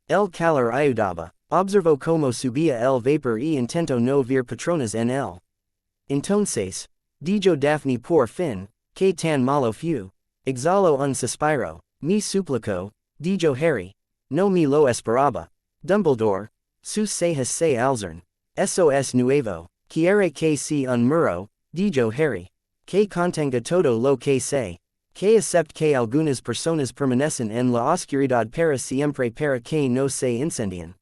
El calor ayudaba. Observó cómo subía el vapor y intentó no ver patronas en él. Entonces, dijo Daphne por fin, que tan malo fue. Exhaló un suspiro. Me suplicó, dijo Harry. No me lo esperaba. Dumbledore, sus cejas se alzaron. Eso es nuevo. Quiere que sea un muro, dijo Harry. Que contenga todo lo que sé. Que acepte que algunas personas permanecen en la oscuridad para siempre para que no se incendien.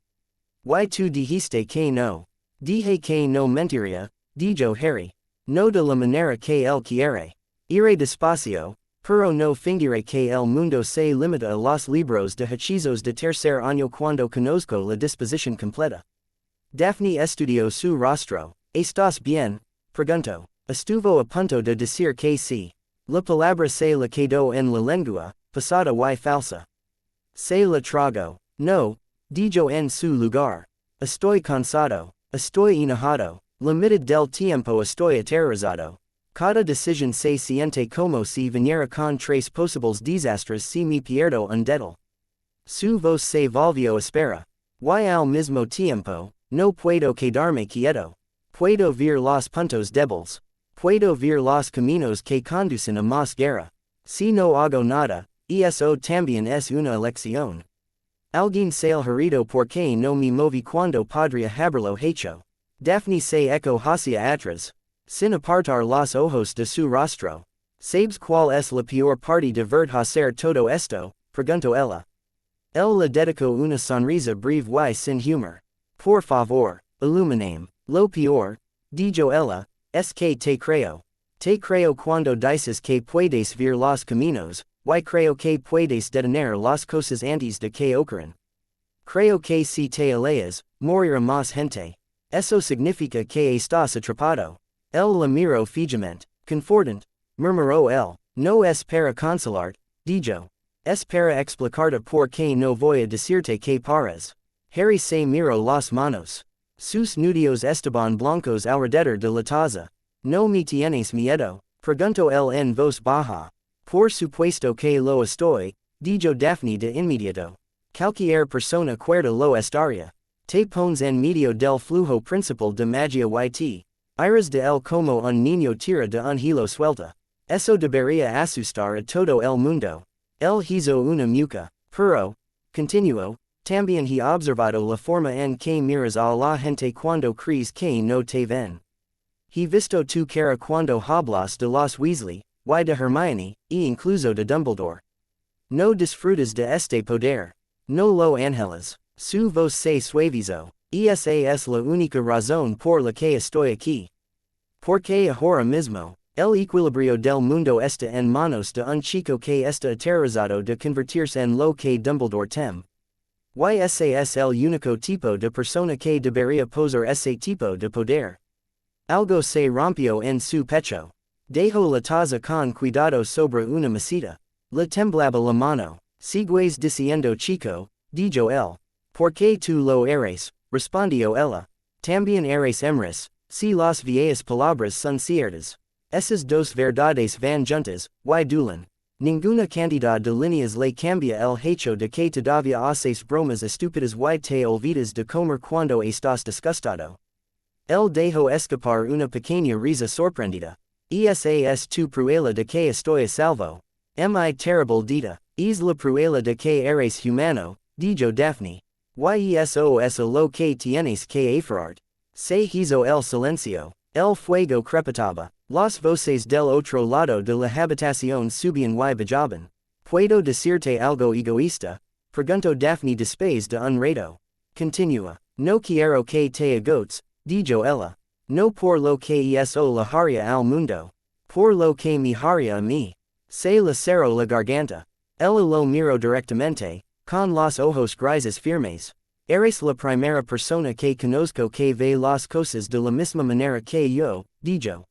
Y tú dijiste que no. Dije que no mentiría, dijo Harry. No de la manera que él quiere. Iré despacio, pero no fingiré que el mundo se limita a los libros de hechizos de tercer año cuando conozco la disposición completa. Daphne estudió su rostro. ¿Estás bien? Preguntó. Estuvo a punto de decir que sí. La palabra se le quedó en la lengua, pasada y falsa. Se la tragó. No, dijo en su lugar. Estoy cansado. Estoy enojado. La mitad del tiempo estoy aterrorizado. Cada decisión se siente como si viniera con tres posibles desastres si me pierdo un dedo. Su voz se volvió áspera. Y al mismo tiempo, no puedo quedarme quieto. Puedo ver los puntos débiles. Puedo ver los caminos que conducen a más guerra. Si no hago nada, eso también es una elección. Alguien se el herido porque no me moví cuando podría haberlo hecho. Daphne se echó hacia atrás, sin apartar los ojos de su rostro. ¿Sabes cuál es la peor parte de ver hacer todo esto? Preguntó ella. Él le dedicó una sonrisa breve y sin humor. Por favor, illuminame. Lo peor, dijo ella, es que te creo. Te creo cuando dices que puedes ver los caminos, y creo que puedes detener las cosas antes de que ocurran. Creo que si te alejas, morirá más gente. Eso significa que estás atrapado. Él la miró fijamente, confortant, murmuró él. No es para consolarte, dijo. Es para explicarte por qué no voy a decirte que pares. Harry se miró las manos. Sus nudillos estaban blancos alrededor de la taza. ¿No me tienes miedo? Preguntó él en voz baja. Por supuesto que lo estoy, dijo Daphne de inmediato. Cualquier persona cuerda lo estaría. Te pones en medio del flujo principal de magia y iras de él como un niño tira de un hilo suelta. Eso debería asustar a todo el mundo. Él hizo una mueca, pero, continuó, también he observado la forma en que miras a la gente cuando crees que no te ven. He visto tu cara cuando hablas de los Weasley, y de Hermione, incluso de Dumbledore. No disfrutas de este poder. No lo anhelas. Su voz se suavizó. Esa es la única razón por la que estoy aquí. Porque ahora mismo, el equilibrio del mundo está en manos de un chico que está aterrorizado de convertirse en lo que Dumbledore teme. Y ese es el único tipo de persona que debería poseer ese tipo de poder. Algo se rompió en su pecho. Dejó la taza con cuidado sobre una mesita. Le temblaba la mano. Sigues diciendo chico, dijo él. Porque tú lo eres, respondió ella. También eres hembras, si las viejas palabras son ciertas. Esas dos verdades van juntas, y duelen. Ninguna cantidad de líneas le cambia el hecho de que todavía haces bromas estúpidas y te olvidas de comer cuando estás disgustado. El dejo escapar una pequeña risa sorprendida. Esas tu prueba de que estoy a salvo. Mi terrible dita. Es la prueba de que eres humano, dijo Daphne. Yeso es lo que tienes que aferrarte. Se hizo el silencio. El fuego crepitaba. Las voces del otro lado de la habitación subían y bajaban. ¿Puedo decirte algo egoísta? Preguntó Daphne después de un rato. Continúa. No quiero que te agotes, dijo ella. No por lo que eso la haría al mundo. Por lo que me haría a mí. Se le cerró la garganta. Ella lo miró directamente, con los ojos grises firmes. Eres la primera persona que conozco que ve las cosas de la misma manera que yo, dijo.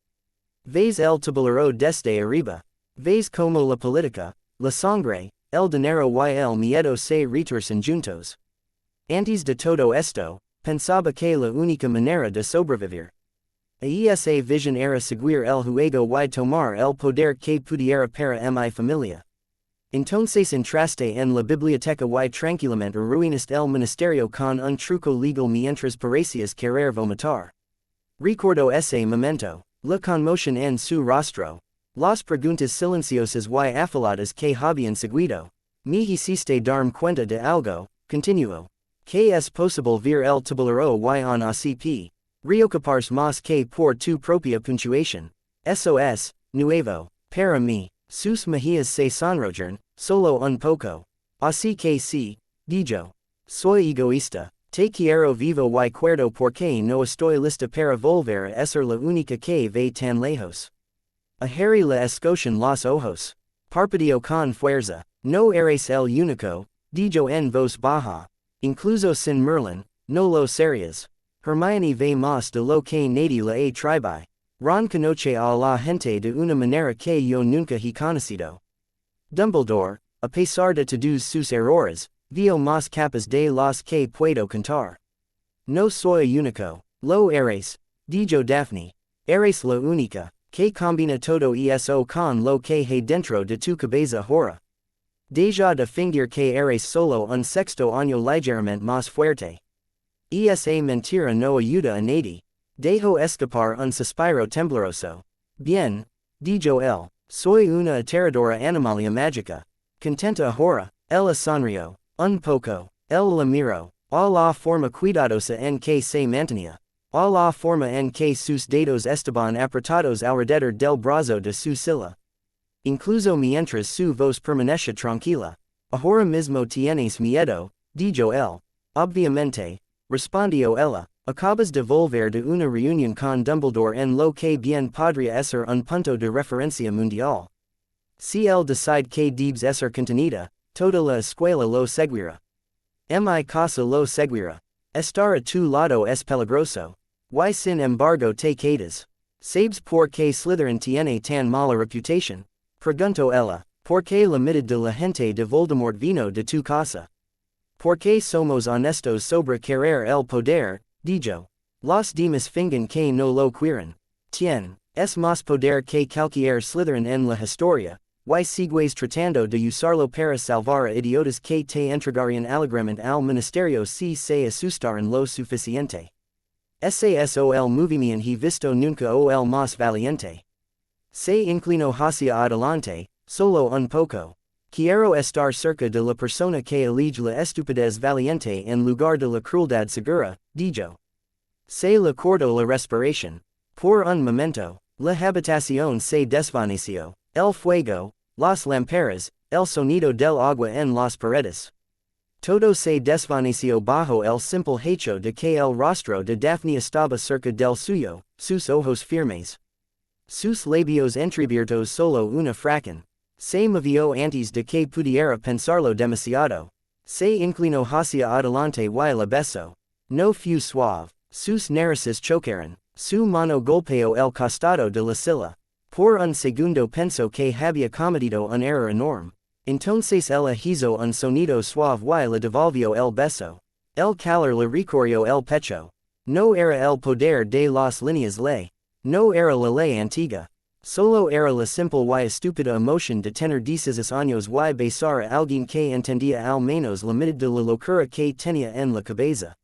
Ves el tablero desde arriba. Ves como la política, la sangre, el dinero y el miedo se retuercen juntos. Antes de todo esto, pensaba que la única manera de sobrevivir a esa vision era seguir el juego y tomar el poder que pudiera para mi familia. Entonces entraste en la biblioteca y tranquilamente arruinaste el ministerio con un truco legal mientras parecías querer vomitar. Recuerdo ese momento, la conmoción en su rostro, las preguntas silenciosas y afiladas que habían seguido. Me hiciste darme cuenta de algo, continuó. Que es posible ver el tablero y en ACP. Reocupars más que por tu propia puntuación. Eso es nuevo para mí. Sus mejillas se sonrojaron, solo un poco. Así que sí, dijo. Soy egoísta. Te quiero vivo y cuerdo porque no estoy lista para volver a ser la única que ve tan lejos. A Harry le escochan los ojos. Parpadeó con fuerza. No eres el único, dijo en voz baja. Incluso sin Merlín, no lo serías. Hermione ve más de lo que nadie la ha tribe. Ron conoce a la gente de una manera que yo nunca he conocido. Dumbledore, a pesar de todos sus errores, vio más capas de los que puedo contar. No soy único. Lo eres, dijo Daphne. Eres la única, que combina todo eso con lo que hay dentro de tu cabeza ahora. Deja de fingir que eres solo un sexto año ligeramente más fuerte. Esa mentira no ayuda a nadie. Dejo escapar un suspiro tembloroso. Bien, dijo él, soy una aterradora animalia mágica. Contenta ahora, ella sonrió, un poco, él la miró, a la forma cuidadosa en que se mantenía, a la forma en que sus dedos estaban apretados alrededor del brazo de su silla. Incluso mientras su voz permanecía tranquila. Ahora mismo tienes miedo, dijo él. Obviamente, respondió ella. Acabas de volver de una reunión con Dumbledore en lo que bien podría ser un punto de referencia mundial. Si él decide que debes ser contenida, toda la escuela lo seguirá. Mi casa lo seguirá. Estar a tu lado es peligroso. Y sin embargo te quedas. ¿Sabes por qué Slytherin tiene tan mala reputación? Preguntó ella. Porque la mitad de la gente de Voldemort vino de tu casa. Porque somos honestos sobre querer el poder, dijo. Los demás fingen que no lo quieren. Tien, es más poder que cualquier Slytherin en la historia, y sigues tratando de usarlo para salvar a idiotas que te entregarían alegremente al ministerio si se asustaran lo suficiente. Ese es el movimiento he visto nunca o el más valiente. Se inclinó hacia adelante, solo un poco. Quiero estar cerca de la persona que elige la estupidez valiente en lugar de la crueldad segura, dijo. Se le cortó la respiración. Por un momento, la habitación se desvaneció, el fuego, las lámparas, el sonido del agua en las paredes. Todo se desvaneció bajo el simple hecho de que el rostro de Daphne estaba cerca del suyo, sus ojos firmes. Sus labios entreabiertos solo una fracción. Se movió antes de que pudiera pensarlo demasiado. Se inclinó hacia adelante y la besó. No fue suave. Sus narices chocaron. Su mano golpeó el costado de la silla. Por un segundo pensó que había cometido un error enorme. Entonces ella hizo un sonido suave y le devolvió el beso. El calor le recorrió el pecho. No era el poder de las líneas ley. No era la ley antigua. Solo era la simple y estúpida emoción de tener 16 años y besar a alguien que entendía al menos la mitad de la locura que tenía en la cabeza.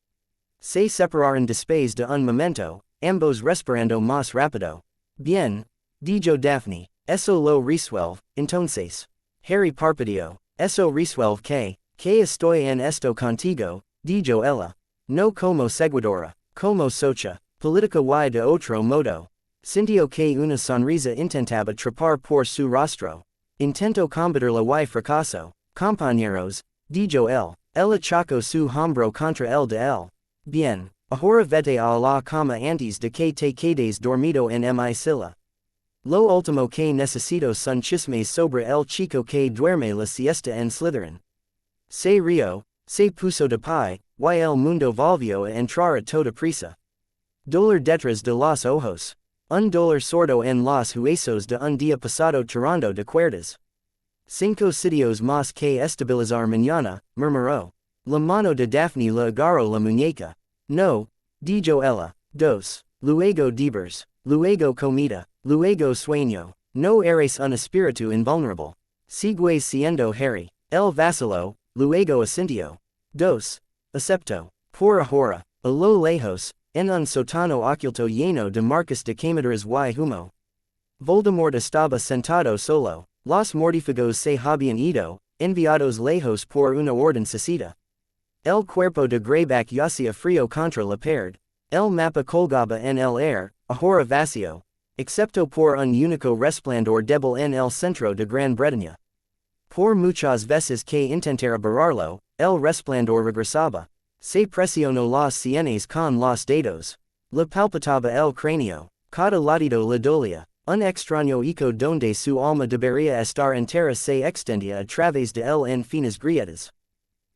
Se separaron después de un momento, ambos respirando más rápido. Bien, dijo Daphne, eso lo resuelve, entonces. Harry parpadeó. Eso resuelve que estoy en esto contigo, dijo ella. No como seguidora, como socia, política y de otro modo. Sintió que una sonrisa intentaba trepar por su rostro. Intento combatirla y fracaso. Compañeros, dijo él. Ella chocó su hombro contra el de él. Bien, ahora vete a la cama antes de que te quedes dormido en mi silla. Lo último que necesito son chismes sobre el chico que duerme la siesta en Slytherin. Se rió, se puso de pie, y el mundo volvió a entrar a toda prisa. Dolor detrás de los ojos. Un dolor sordo en los huesos de un día pasado tirando de cuerdas. 5 sitios más que estabilizar mañana, murmuró. La mano de Daphne le agarró la muñeca. No, dijo ella. 2. Luego divers. Luego comida. Luego sueño. No eres un espíritu invulnerable. Sigues siendo Harry. El vaciló, luego asintió. 2. Acepto. Por ahora, a lo lejos, en un sótano oculto lleno de marcas de quemaduras y humo. Voldemort estaba sentado solo. Los mortífagos se habían ido, enviados lejos por una orden secreta. El cuerpo de Greyback yacía frío contra la pared. El mapa colgaba en el aire, ahora vacío, excepto por un único resplandor débil en el centro de Gran Bretaña. Por muchas veces que intentara borrarlo, el resplandor regresaba. Se presionó los sienes con los dedos. Le palpitaba el cráneo. Cada latido le dolía. Un extraño eco donde su alma debería estar entera se extendía a través de él en finas grietas.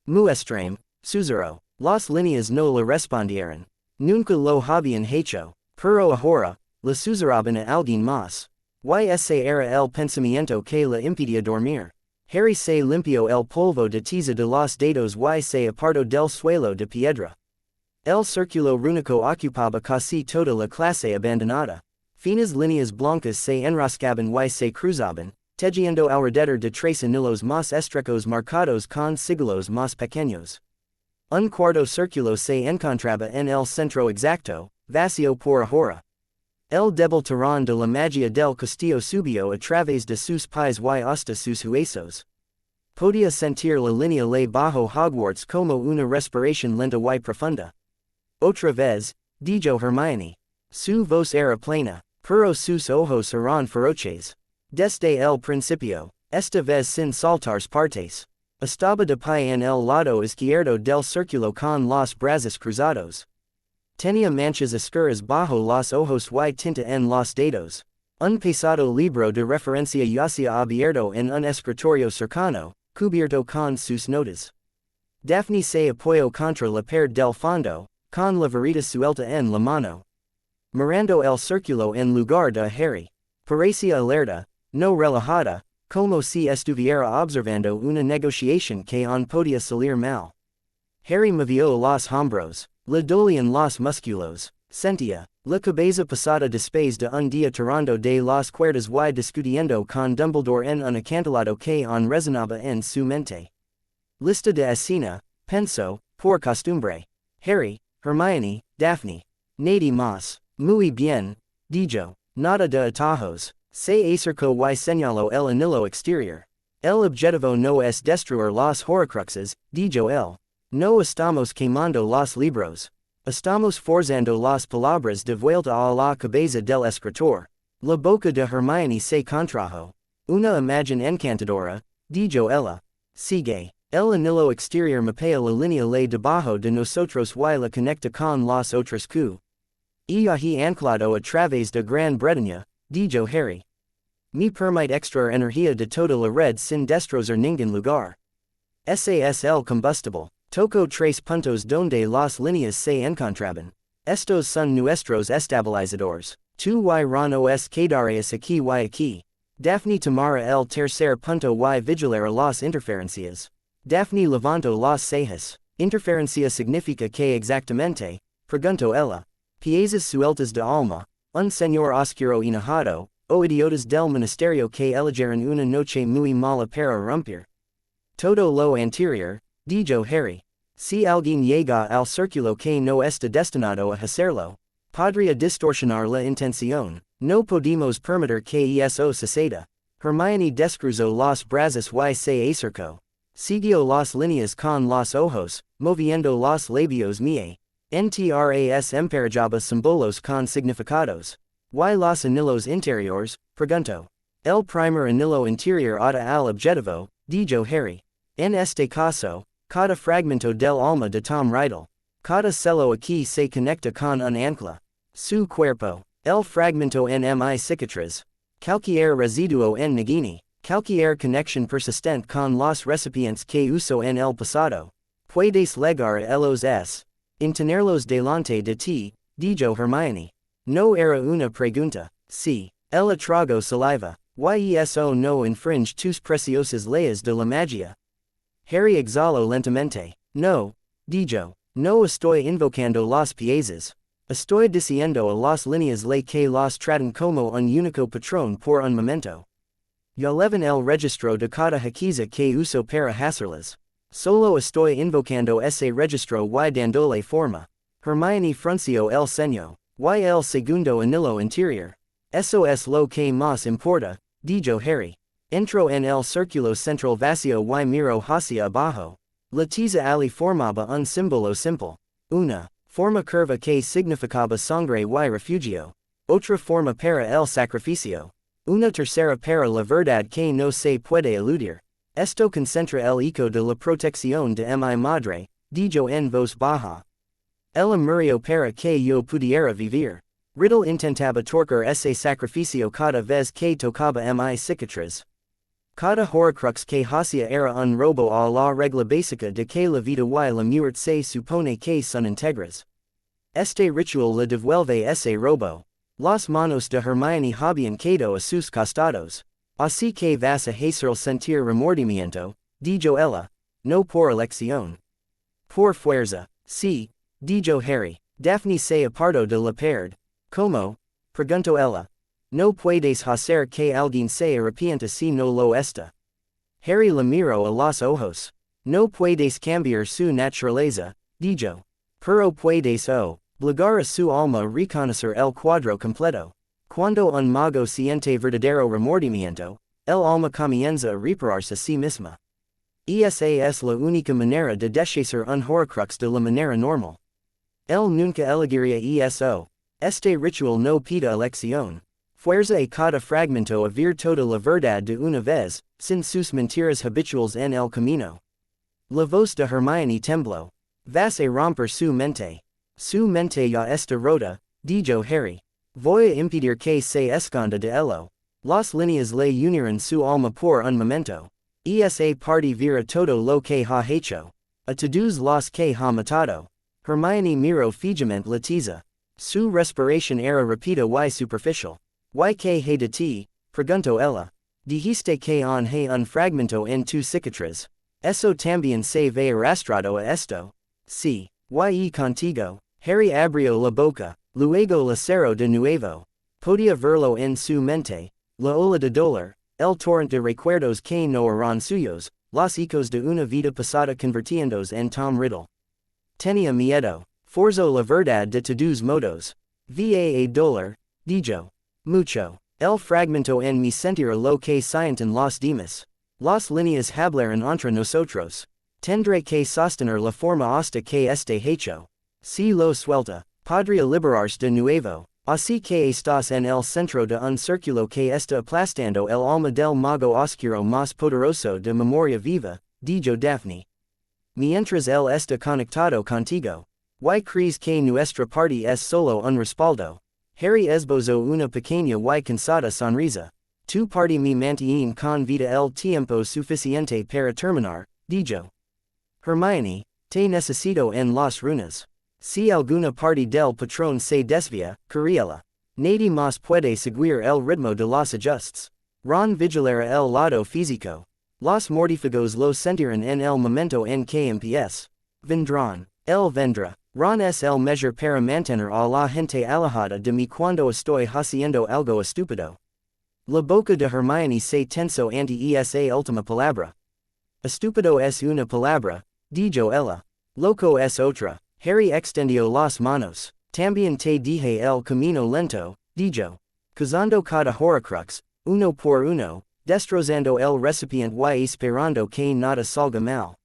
Muy extreme, susurró. Las líneas no le respondieron. Nunca lo habían hecho. Pero ahora, le susurraban a alguien más. Y ese era el pensamiento que le impedía dormir. Harry se limpió el polvo de tiza de los dedos y se apartó del suelo de piedra. El círculo rúnico ocupaba casi toda la clase abandonada. Finas líneas blancas se enroscaban y se cruzaban, tejiendo alrededor de 3 anillos más estrechos marcados con siglos más pequeños. Un cuarto círculo se encontraba en el centro exacto, vacío por ahora. El débil tirón de la magia del castillo subió a través de sus pies y hasta sus huesos. Podía sentir la línea ley bajo Hogwarts como una respiración lenta y profunda. Otra vez, dijo Hermione. Su voz era plena, pero sus ojos eran feroces. Desde el principio, esta vez sin saltar partes. Estaba de pie en el lado izquierdo del círculo con los brazos cruzados. Tenía manchas oscuras bajo los ojos y tinta en los dedos. Un pesado libro de referencia yacía abierto en un escritorio cercano, cubierto con sus notas. Daphne se apoyó contra la pared del fondo, con la varita suelta en la mano. Mirando el círculo en lugar de Harry. Parecía alerta, no relajada, como si estuviera observando una negociación que no podía salir mal. Harry movió los hombros. Le dolían los músculos. Sentía la cabeza pasada después de un día tirando de las cuerdas y discutiendo con Dumbledore en un acantilado que no resonaba en su mente. Lista de escena, pensó, por costumbre. Harry, Hermione, Daphne. Nada más. Muy bien, dijo. Nada de atajos. Se acercó y señaló el anillo exterior. El objetivo no es destruir los horcruxes, dijo él. No estamos quemando los libros. Estamos forzando las palabras de vuelta a la cabeza del escritor. La boca de Hermione se contrajo. Una imagen encantadora, dijo ella. Sigue. El anillo exterior mapea la línea ley debajo de nosotros y la conecta con los otros Q. Y allí anclado a través de Gran Bretaña, dijo Harry. Me permite extraer energía de toda la red sin destrozar ningún lugar. SAS el combustible. Toco 3 puntos donde las líneas se encontraban. Estos son nuestros estabilizadores. Tú y nos quedaréis aquí y aquí. Daphne tomará el tercer punto y vigilará las interferencias. Daphne levantó las cejas. Interferencia significa que exactamente, preguntó ella. Piezas sueltas de alma, un señor oscuro enojado, o idiotas del ministerio que eligieron una noche muy mala para romper. Todo lo anterior, dijo Harry. Si alguien llega al círculo que no está destinado a hacerlo, Podría distorsionar la intención. No podemos permitir que eso suceda. Hermione descruzó los brazos y se acercó. Siguió las líneas con los ojos, moviendo los labios me. Entras emparejaba símbolos con significados. Y los anillos interiores, preguntó. El primer anillo interior ata al objetivo, dijo Harry. En este caso, cada fragmento del alma de Tom Riddle. Cada celo aquí se conecta con un ancla. Su cuerpo. El fragmento en mi cicatriz. Cualquier residuo en Nagini. Cualquier conexión persistente con los recipientes que uso en el pasado. Puedes llegar a los es. En tenerlos delante de ti, dijo Hermione. No era una pregunta. Sí. Ella tragó saliva. Y eso no infringe tus preciosas leyes de la magia. Harry exhaló lentamente. No. Dijo. No estoy invocando los países. Estoy diciendo a los líneas le que los tratan como un único patrón por un momento. Ya llevan el registro de cada haquiza que uso para hacerlas. Solo estoy invocando ese registro y dándole forma. Hermione frunció el ceño. Y el segundo anillo interior. Eso es lo que más importa, dijo Harry. Entró en el círculo central vacío y miró hacia abajo. La tiza ali formaba un símbolo simple. Una forma curva que significaba sangre y refugio. Otra forma para el sacrificio. Una tercera para la verdad que no se puede eludir. Esto concentra el eco de la protección de mi madre, dijo en voz baja. Ella murió para que yo pudiera vivir. Riddle intentaba torcer ese sacrificio cada vez que tocaba mi cicatriz. Cada horcrux que hacía era un robo a la regla básica de que la vida y la muerte se supone que son integras. Este ritual le devuelve ese robo. Las manos de Hermione habían quedado a sus costados. Así que vas a hacer sentir remordimiento, dijo ella. No por elección. Por fuerza. Sí, dijo Harry. Daphne se apartó de la pared. ¿Cómo? Preguntó ella. No puedes hacer que alguien se arrepienta si no lo está. Harry la miró a los ojos. No puedes cambiar su naturaleza, dijo. Pero puedes obligar a su alma a reconocer el cuadro completo. Cuando un mago siente verdadero remordimiento, el alma comienza a repararse a sí misma. Esa es la única manera de deshacer un horcrux de la manera normal. Él nunca elegiría eso. Este ritual no pide elección. Fuerza a cada fragmento a ver toda la verdad de una vez, sin sus mentiras habituales en el camino. La voz de Hermione tembló. Vas a romper su mente. Su mente ya está rota, dijo Harry. Voy a impedir que se esconda de elo. Las líneas le unirán su alma por un momento. Esa parte verá todo lo que ha hecho. A todos los que ha matado. Hermione miró fijamente la tiza. Su respiración era rápida y superficial. ¿Y qué hay de ti? Preguntó ella. Dijiste que hay un fragmento en tu cicatriz. Eso también se ve arrastrado a esto. Sí. Y contigo. Harry abrió la boca. Luego la cerró de nuevo. Podía verlo en su mente. La ola de dolor. El torrente de recuerdos que no eran suyos. Los ecos de una vida pasada convirtiéndose en Tom Riddle. Tenía miedo. Forzo la verdad de todos modos. Va dolor, dijo. Mucho. El fragmento en mi sentir lo que sienten los demás. Las líneas hablaran entre nosotros. Tendré que sostener la forma hasta que esté hecho. Si lo suelta, podría liberarse de nuevo. Así que estás en el centro de un círculo que está aplastando el alma del mago oscuro más poderoso de memoria viva, dijo Daphne. Mientras él está conectado contigo. ¿Y crees que nuestra parte es solo un respaldo? Harry esbozó una pequeña y cansada sonrisa. Tu parte me mantiene con vida el tiempo suficiente para terminar, dijo. Hermione, te necesito en las runas. Si alguna parte del patrón se desvía, corríela. Nadie más puede seguir el ritmo de los ajustes. Ron vigilará el lado físico. Los mortífagos lo sentirán en el momento en que empiece. Vendrán. El vendrá. Ron es el measure para mantener a la gente alejada de mí cuando estoy haciendo algo estúpido. La boca de Hermione se tensó ante esa última palabra. Estúpido es una palabra, dijo ella. Loco es otra. Harry extendió las manos. También te dije el camino lento, dijo. Cazando cada horcrux, uno por uno, destrozando el recipiente y esperando que nada salga mal.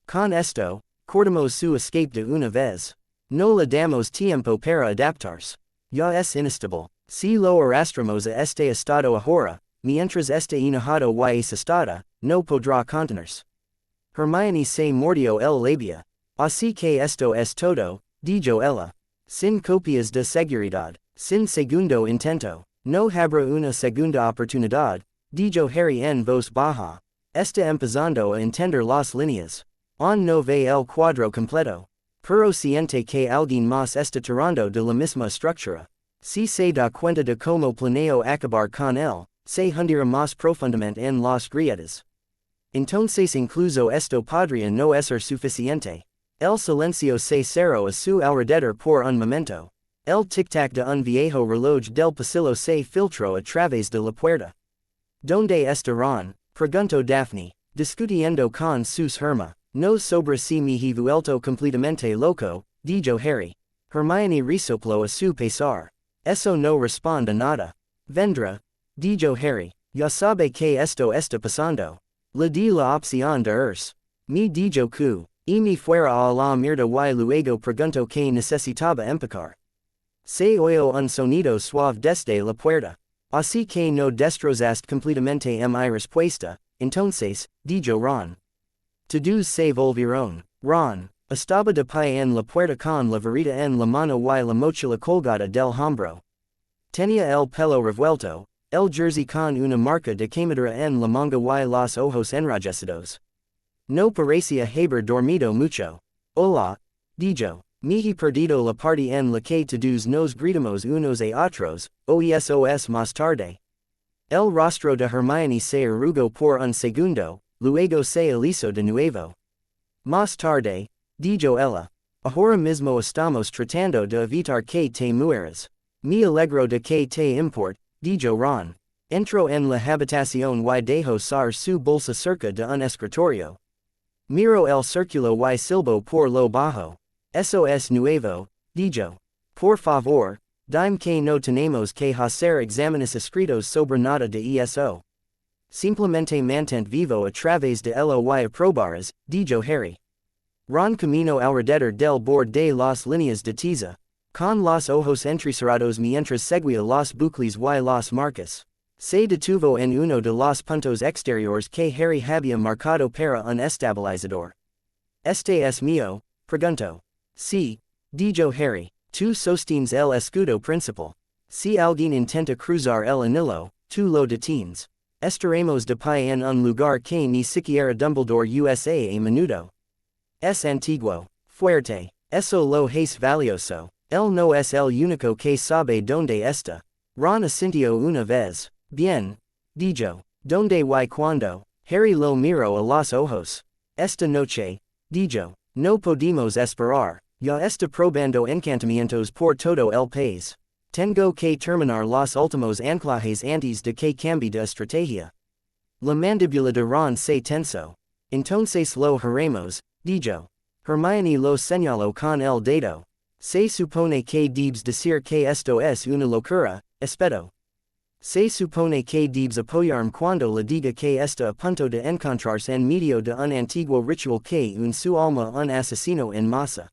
Con esto, cortamos su escape de una vez. No le damos tiempo para adaptarse. Ya es inestable. Si lo arrastramos a este estado ahora, mientras este enojado y asustada, no podrá contenerse. Hermione se mordió el labio. Así que esto es todo, dijo ella. Sin copias de seguridad, sin segundo intento, no habrá una segunda oportunidad, dijo Harry en voz baja. Está empezando a entender las líneas. Aún no ve el cuadro completo. Pero siente que alguien más está tirando de la misma estructura. Si se da cuenta de cómo planeo acabar con él, se hundirá más profundamente en las grietas. Entonces incluso esto podría no ser suficiente. El silencio se cerró a su alrededor por un momento. El tic-tac de un viejo reloj del pasillo se filtró a través de la puerta. ¿Dónde estarán?, preguntó Daphne, discutiendo con sus hermanos. No sobre si me he vuelto completamente loco, dijo Harry. Hermione resopló a su pesar. Eso no responde a nada. Vendrá, dijo Harry. Ya sabe que esto está pasando. Le di la opción de irse. Me dijo que, y me fuera a la mierda y luego preguntó que necesitaba empacar. Se oyó un sonido suave desde la puerta. Así que no destrozaste completamente mi respuesta, entonces, dijo Ron. Todos se volvieron. Ron estaba de pie en la puerta con la varita en la mano y la mochila colgada del hombro. Tenía el pelo revuelto, el jersey con una marca de quemadura en la manga y los ojos enrojecidos. No parecía haber dormido mucho. Hola, dijo. Me he perdido la parte en la que todos nos gritamos unos a otros, oesos más tarde. El rostro de Hermione se arrugó por un segundo, luego se alisó de nuevo. Más tarde, dijo ella. Ahora mismo estamos tratando de evitar que te mueras. Me alegro de que te importe, dijo Ron. Entró en la habitación y dejó caer su bolsa cerca de un escritorio. Miró el círculo y silbó por lo bajo. Eso es nuevo, dijo. Por favor, dime que no tenemos que hacer exámenes escritos sobre nada de eso. Simplemente mantente vivo a través de elo y aprobarás, dijo Harry. Ron caminó alrededor del borde de las líneas de tiza, con los ojos entrecerrados mientras seguía los bucles y las marcas. Se detuvo en uno de los puntos exteriores que Harry había marcado para un estabilizador. ¿Este es mío?, preguntó. Sí, dijo Harry. Tú sostienes el escudo principal. Si alguien intenta cruzar el anillo, tú lo detienes. Estaremos de pie en un lugar que ni siquiera Dumbledore usa a menudo. Es antiguo, fuerte, eso lo es valioso. Él no es el único que sabe dónde está. Ron asintió una vez. Bien, dijo. ¿Dónde y cuándo? Harry lo miró a los ojos. Esta noche, dijo. No podemos esperar. Ya está probando encantamientos por todo el país. Tengo que terminar los últimos anclajes antes de que cambie de estrategia. La mandíbula de Ron se tensó. Entonces lo haremos, dijo. Hermione lo señaló con el dedo. Se supone que debes decir que esto es una locura, espeto. Se supone que debes apoyarme cuando le diga que está a punto de encontrarse en medio de un antiguo ritual que une su alma un asesino en masa.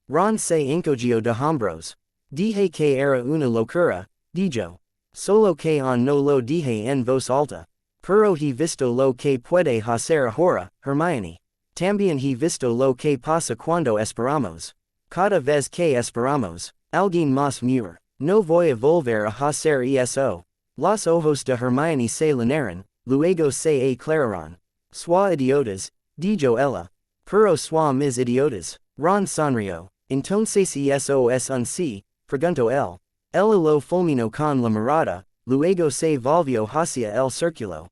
Ron se encogió de hombros. Dije que era una locura, dijo. Solo que no lo dije en voz alta. Pero he visto lo que puede hacer ahora, Hermione. También he visto lo que pasa cuando esperamos. Cada vez que esperamos, alguien más muere. No voy a volver a hacer eso. Los ojos de Hermione se llenaron, luego se aclararon. Sois idiotas, dijo ella. Pero sois mis idiotas. Ron sonrió. Entonces eso es un sí, preguntó él. Ella lo fulminó con la mirada, luego se volvió hacia el círculo.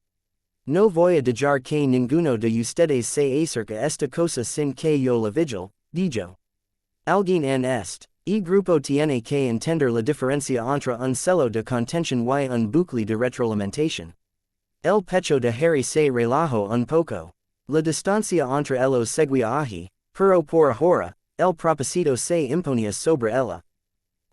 No voy a dejar que ninguno de ustedes se acerque a esta cosa sin que yo la vigile, dijo. Alguien en este grupo tiene que entender la diferencia entre un celo de contención y un bucle de retroalimentación. El pecho de Harry se relajó un poco. La distancia entre ellos seguía allí, pero por ahora, el propósito se imponía sobre ella.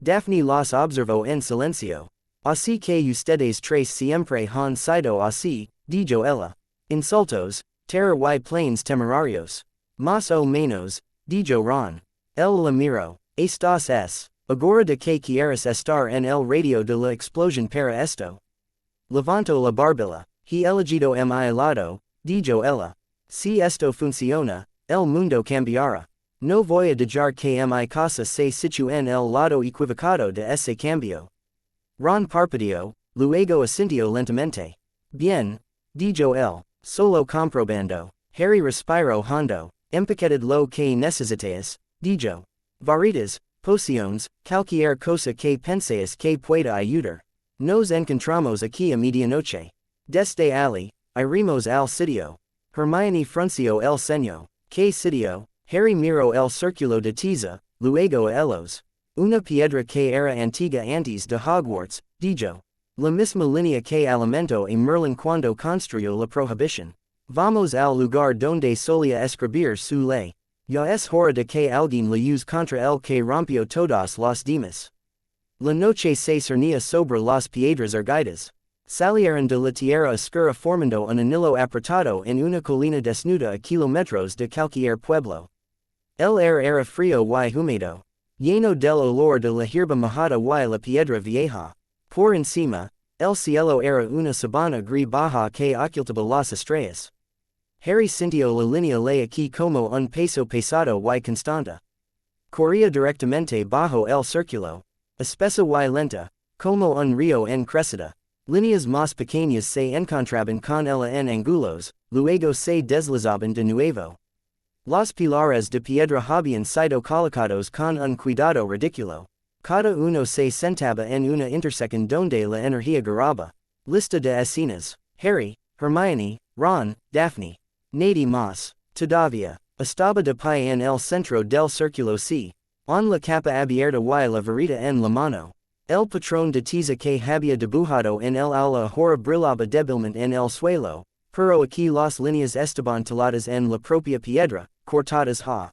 Daphne los observo en silencio. Así que ustedes tres siempre han sido así, dijo ella. Insultos, terror y planes temerarios. Más o menos, dijo Ron. El la miro. Estas es. Agora de que quieres estar en el radio de la explosión para esto. Levanto la barbilla. He elegido mi helado, dijo ella. Si esto funciona, el mundo cambiará. No voy a dejar que mi casa se sitúe en el lado equivocado de ese cambio. Ron parpadeó, luego asintió lentamente. Bien, dijo él, solo comprobando. Harry respiró hondo. Empaqueted lo que necesitas, dijo. Varitas, pociones, cualquier cosa que penseas que pueda ayudar. Nos encontramos aquí a medianoche. Desde allí, iremos al sitio. Hermione frunció el ceño. ¿Qué sitio? Harry miró el círculo de tiza, luego a ellos. Una piedra que era antigua antes de Hogwarts, dijo. La misma línea que alimentó a Merlín cuando construyó la prohibición. Vamos al lugar donde solía escribir su ley. Ya es hora de que alguien la use contra el que rompió todos los demás. La noche se cernía sobre las piedras erguidas. Salieron de la tierra oscura formando un anillo apretado en una colina desnuda a kilómetros de cualquier pueblo. El aire era frío y húmedo, lleno del olor de la hierba mojada y la piedra vieja. Por encima, el cielo era una sabana gris baja que ocultaba las estrellas. Harry sintió la línea de aquí como un peso pesado y constante. Corría directamente bajo el círculo, espesa y lenta, como un río en crecida. Líneas más pequeñas se encontraban con ella en ángulos, luego se deslizaban de nuevo. Los pilares de piedra habían sido colocados con un cuidado ridículo. Cada uno se sentaba en una intersección donde la energía garaba. Lista de escenas. Harry, Hermione, Ron, Daphne. Nadie más. Todavía. Estaba de pie en el centro del círculo C. On la capa abierta y la varita en la mano. El patrón de tiza que había dibujado en el aula ahora brillaba débilmente en el suelo, pero aquí las líneas estaban taladas en la propia piedra, cortadas ha.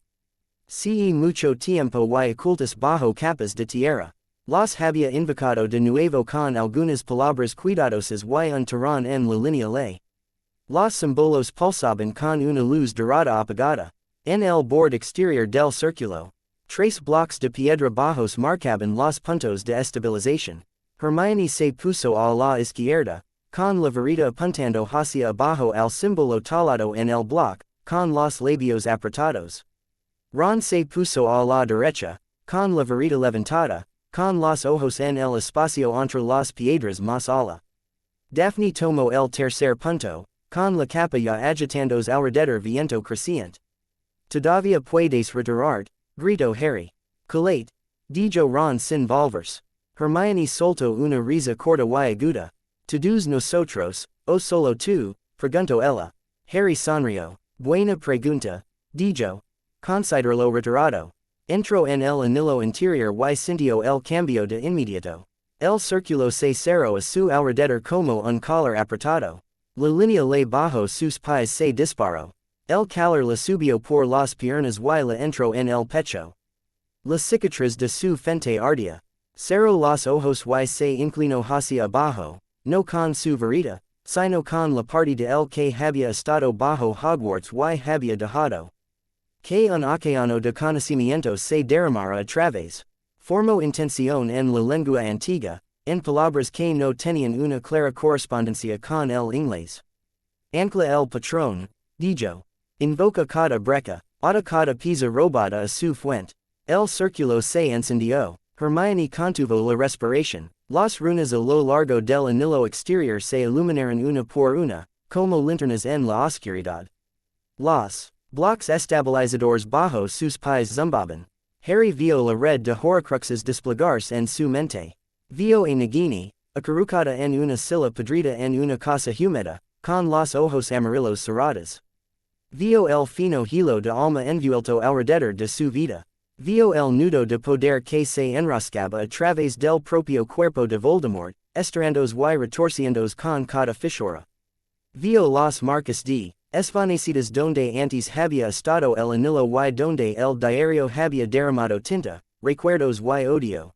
Si mucho tiempo y ocultas bajo capas de tierra. Las había invocado de nuevo con algunas palabras cuidadosas y un tirón en la línea ley. Los símbolos pulsaban con una luz dorada apagada. En el borde exterior del círculo. Tres blocks de piedra bajos marcaban los puntos de estabilización. Hermione se puso a la izquierda, con la varita apuntando hacia abajo al símbolo talado en el block, con los labios apretados. Ron se puso a la derecha, con la varita levantada, con los ojos en el espacio entre las piedras más ala. Daphne tomó el tercer punto, con la capa ya agitándose alrededor viento creciente. Todavía puedes retirarte, gritó Harry. Colate, dijo Ron sin volverse. Hermione soltó una risa corta y aguda. Todos nosotros, o solo tú, preguntó ella. Harry sonrió. Buena pregunta, dijo. Consideralo retirado. Entró en el anillo interior y sintió el cambio de inmediato. El círculo se cerró a su alrededor como un collar apretado. La línea ley bajo sus pies se disparó. El calor la subió por las piernas y la entró en el pecho. La cicatriz de su frente ardía. Cerró los ojos y se inclinó hacia abajo, no con su varita, sino con la parte de él que había estado bajo Hogwarts y había dejado. Que un océano de conocimiento se derramara a través. Formó intención en la lengua antigua, en palabras que no tenían una clara correspondencia con el inglés. Ancla el patrón, dijo. Invoca cada breca, ata cada pieza robada a su fuente. El círculo se encendió. Hermione contuvo la respiración. Las runas a lo largo del anillo exterior se iluminaron una por una, como linternas en la oscuridad. Los blocks estabilizadores bajo sus pies zumbaban. Harry vio la red de horcruxes desplegarse en su mente. Vio a Nagini, acurrucada en una silla podrida en una casa húmeda, con los ojos amarillos cerrados. Vio el fino hilo de alma envuelto alrededor de su vida. Vio el nudo de poder que se enroscaba a través del propio cuerpo de Voldemort, estirándose y retorciéndose con cada fisura. Vio las marcas de esvanecidas donde antes había estado el anillo y donde el diario había derramado tinta, recuerdos y odio.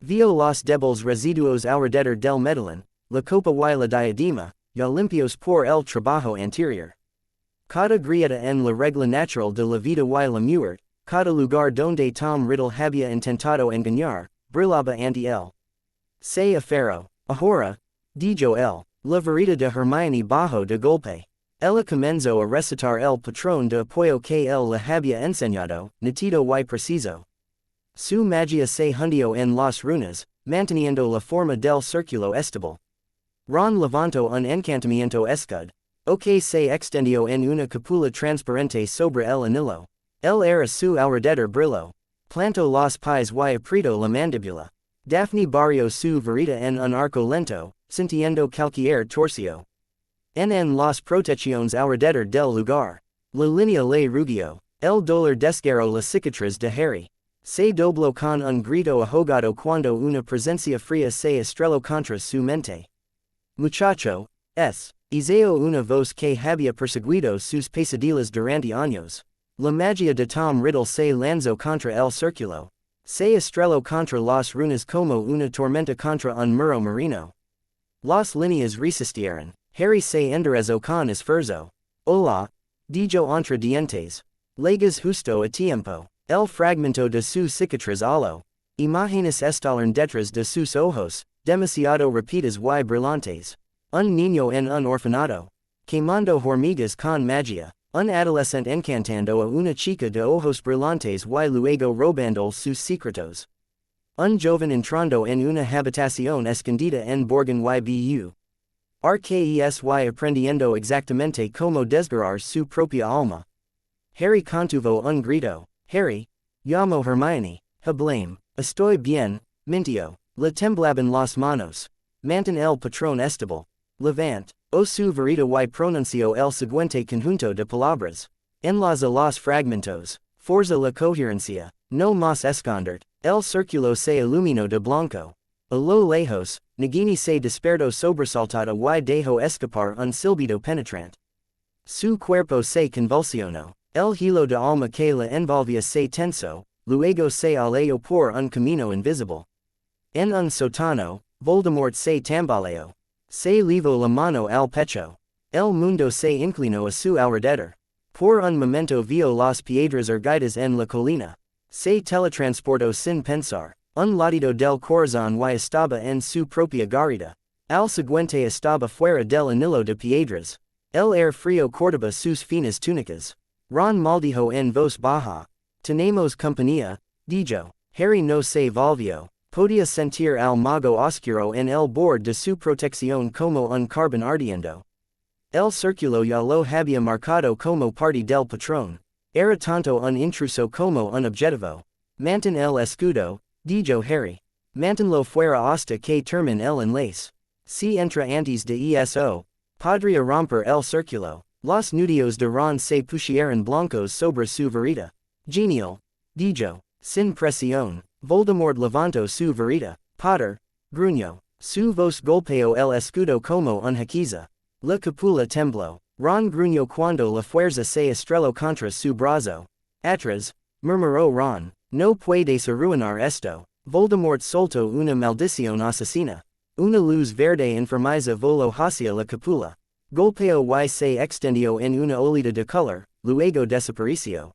Vio los debles residuos alrededor del Medellín, la copa y la diadema, ya limpios por el trabajo anterior. Cada grieta en la regla natural de la vida y la muerte, cada lugar donde Tom Riddle había intentado engañar, brillaba ante él. Se aferró, ahora, dijo él, la vereda de Hermione bajo de golpe. Ella comenzó a recitar el patrón de apoyo que él le había enseñado, nítido y preciso. Su magia se hundió en las runas, manteniendo la forma del círculo estable. Ron levantó un encantamiento escud, o que se extendió en una cúpula transparente sobre el anillo. Él era su alrededor brillo. Plantó los pies y apretó la mandíbula. Daphne barrió su varita en un arco lento, sintiendo cualquier torcio. En las protecciones alrededor del lugar. La línea le rugió. El dolor desgarró la cicatriz de Harry. Se dobló con un grito ahogado cuando una presencia fría se estrelló contra su mente. Muchacho, Iseo una voz que había perseguido sus pesadillas durante años. La magia de Tom Riddle se lanzó contra el círculo. Se estrelló contra las runas como una tormenta contra un muro marino. Las líneas resistieron. Harry se enderezó con esfuerzo. Hola, dijo entre dientes. Llegas justo a tiempo. El fragmento de su cicatriz alo. Imágenes estallaron detrás de sus ojos, demasiado rápidas y brillantes. Un niño en un orfanato. Quemando hormigas con magia. Un adolescente encantando a una chica de ojos brillantes y luego robando sus secretos. Un joven entrando en una habitación escondida en Borgen YBU. Rkes y aprendiendo exactamente cómo desgarrar su propia alma. Harry contuvo un grito. Harry, llamo Hermione, hablame, estoy bien, mintió, le temblaban las manos. Mantén el patrón estable. Levant, o su verita y pronunció el siguiente conjunto de palabras. Enlaza los fragmentos. Forza la coherencia. No más escondert. El círculo se iluminó de blanco. A lo lejos, Nagini se despertó sobresaltada y dejó escapar un silbido penetrante. Su cuerpo se convulsionó. El hilo de alma que la envolvía se tensó, luego se alejó por un camino invisible. En un sótano, Voldemort se tambaleó. Se levó la mano al pecho. El mundo se inclinó a su alrededor. Por un momento vio las piedras erguidas en la colina. Se teletransportó sin pensar. Un latido del corazón y estaba en su propia garita. Al siguiente estaba fuera del anillo de piedras. El aire frío cortaba sus finas túnicas. Ron maldijo en voz baja. Tenemos compañía, dijo. Harry no se volvió. Podía sentir al mago oscuro en el borde de su protección como un carbón ardiendo. El círculo ya lo había marcado como parte del patrón. Era tanto un intruso como un objetivo. Mantén el escudo, dijo Harry. Manténlo fuera hasta que termine el enlace. Si entra antes de eso, podría romper el círculo. Los nudillos de Ron se pusieron blancos sobre su varita. Genial, dijo. Sin presión, Voldemort levantó su varita. Potter, gruñó. Su voz golpeó el escudo como un hechizo. La cúpula tembló. Ron gruñó cuando la fuerza se estrelló contra su brazo. Atrás, murmuró Ron. No puedes arruinar esto. Voldemort soltó una maldición asesina. Una luz verde enfermiza voló hacia la cúpula. Golpeó y se extendió en una olita de color, luego desapareció.